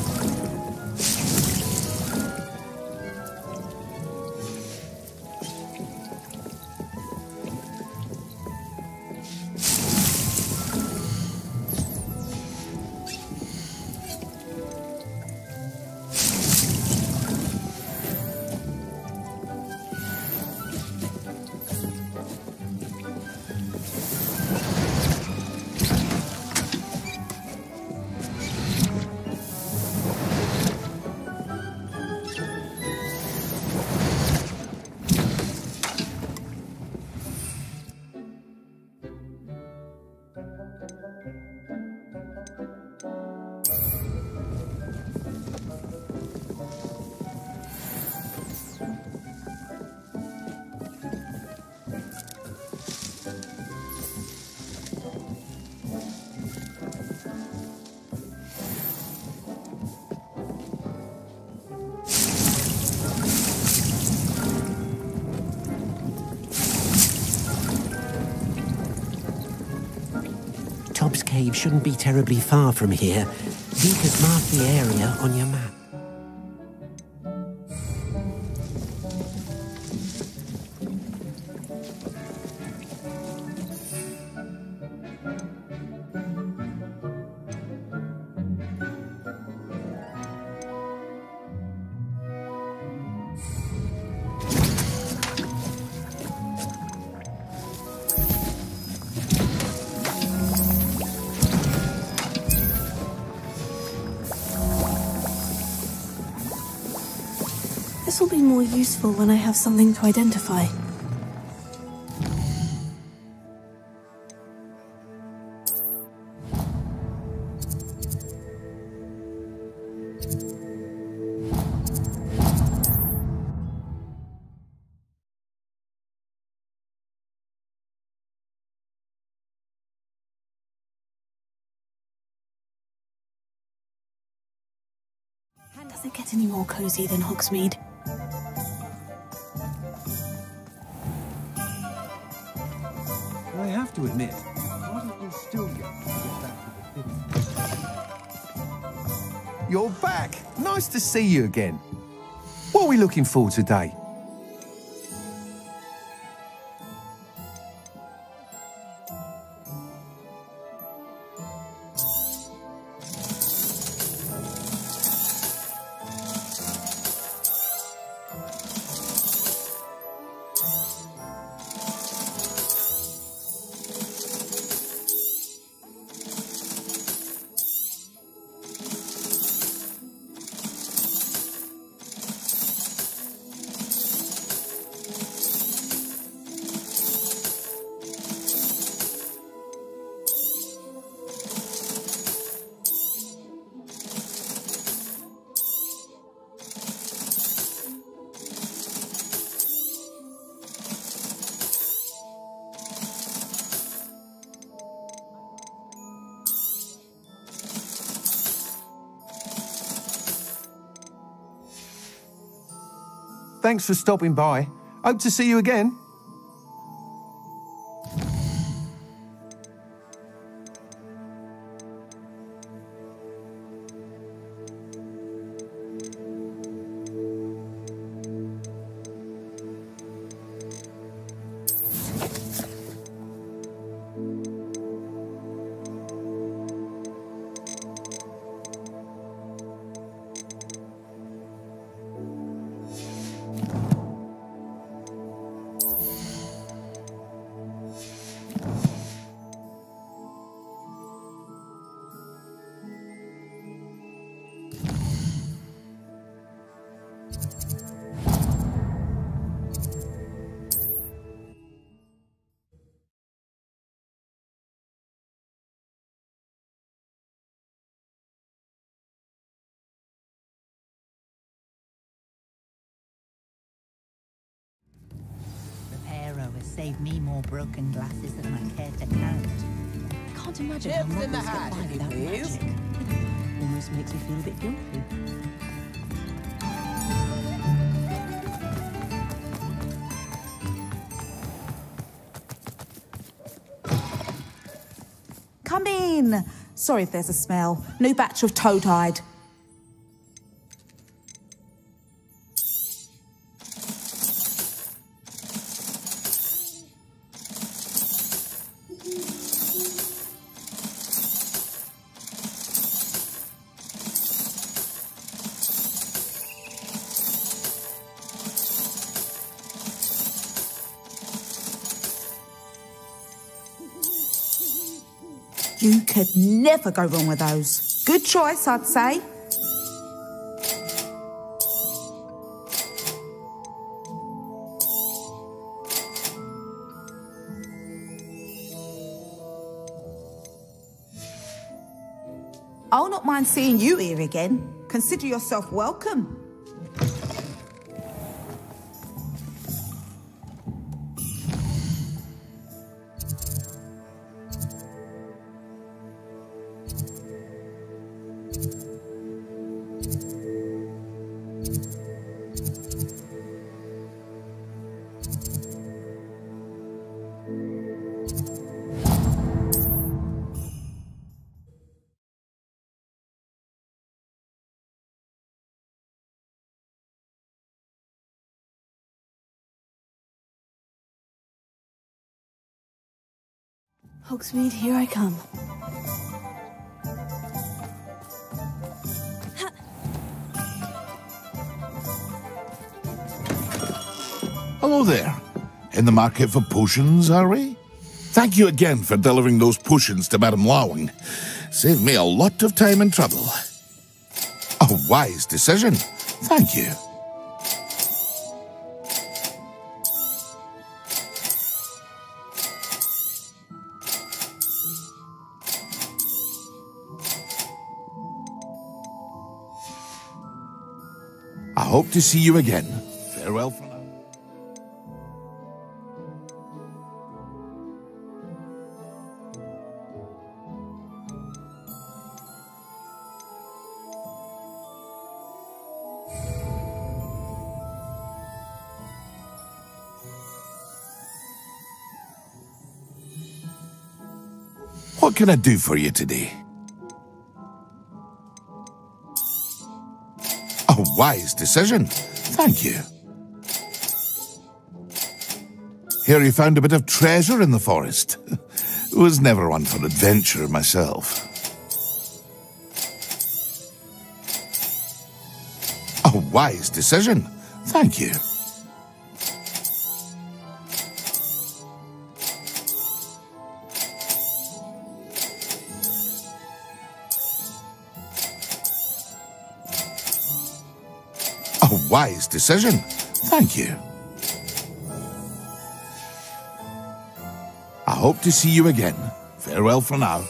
cave shouldn't be terribly far from here. Deeka's marked the area on your map. This will be more useful when I have something to identify. Does it get any more cozy than Hogsmeade? I have to admit, why don't you still get back to the thing? You're back! Nice to see you again. What are we looking for today? Thanks for stopping by. Hope to see you again. Save me more broken glasses than I care to count. I can't imagine how models get by without magic. Almost makes me feel a bit guilty. Come in. Sorry if there's a smell. New batch of toad-hide. You could never go wrong with those. Good choice, I'd say. I'll not mind seeing you here again. Consider yourself welcome. Hogsmeade, here I come. Hello there. In the market for potions, are we? Thank you again for delivering those potions to Madame Lawing. Saved me a lot of time and trouble. A wise decision. Thank you. I hope to see you again. Farewell for now. What can I do for you today? A wise decision. Thank you. Hear you found a bit of treasure in the forest. Was never one for adventure myself. A wise decision. Thank you. A wise decision. Thank you. I hope to see you again. Farewell for now.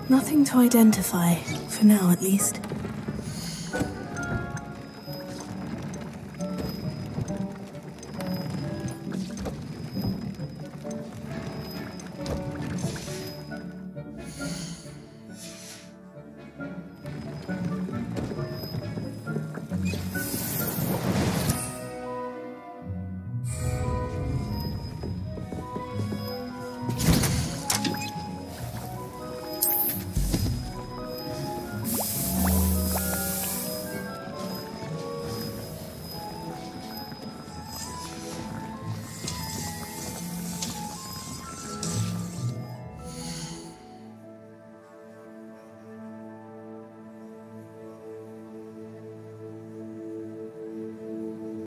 Nothing to identify, for now at least.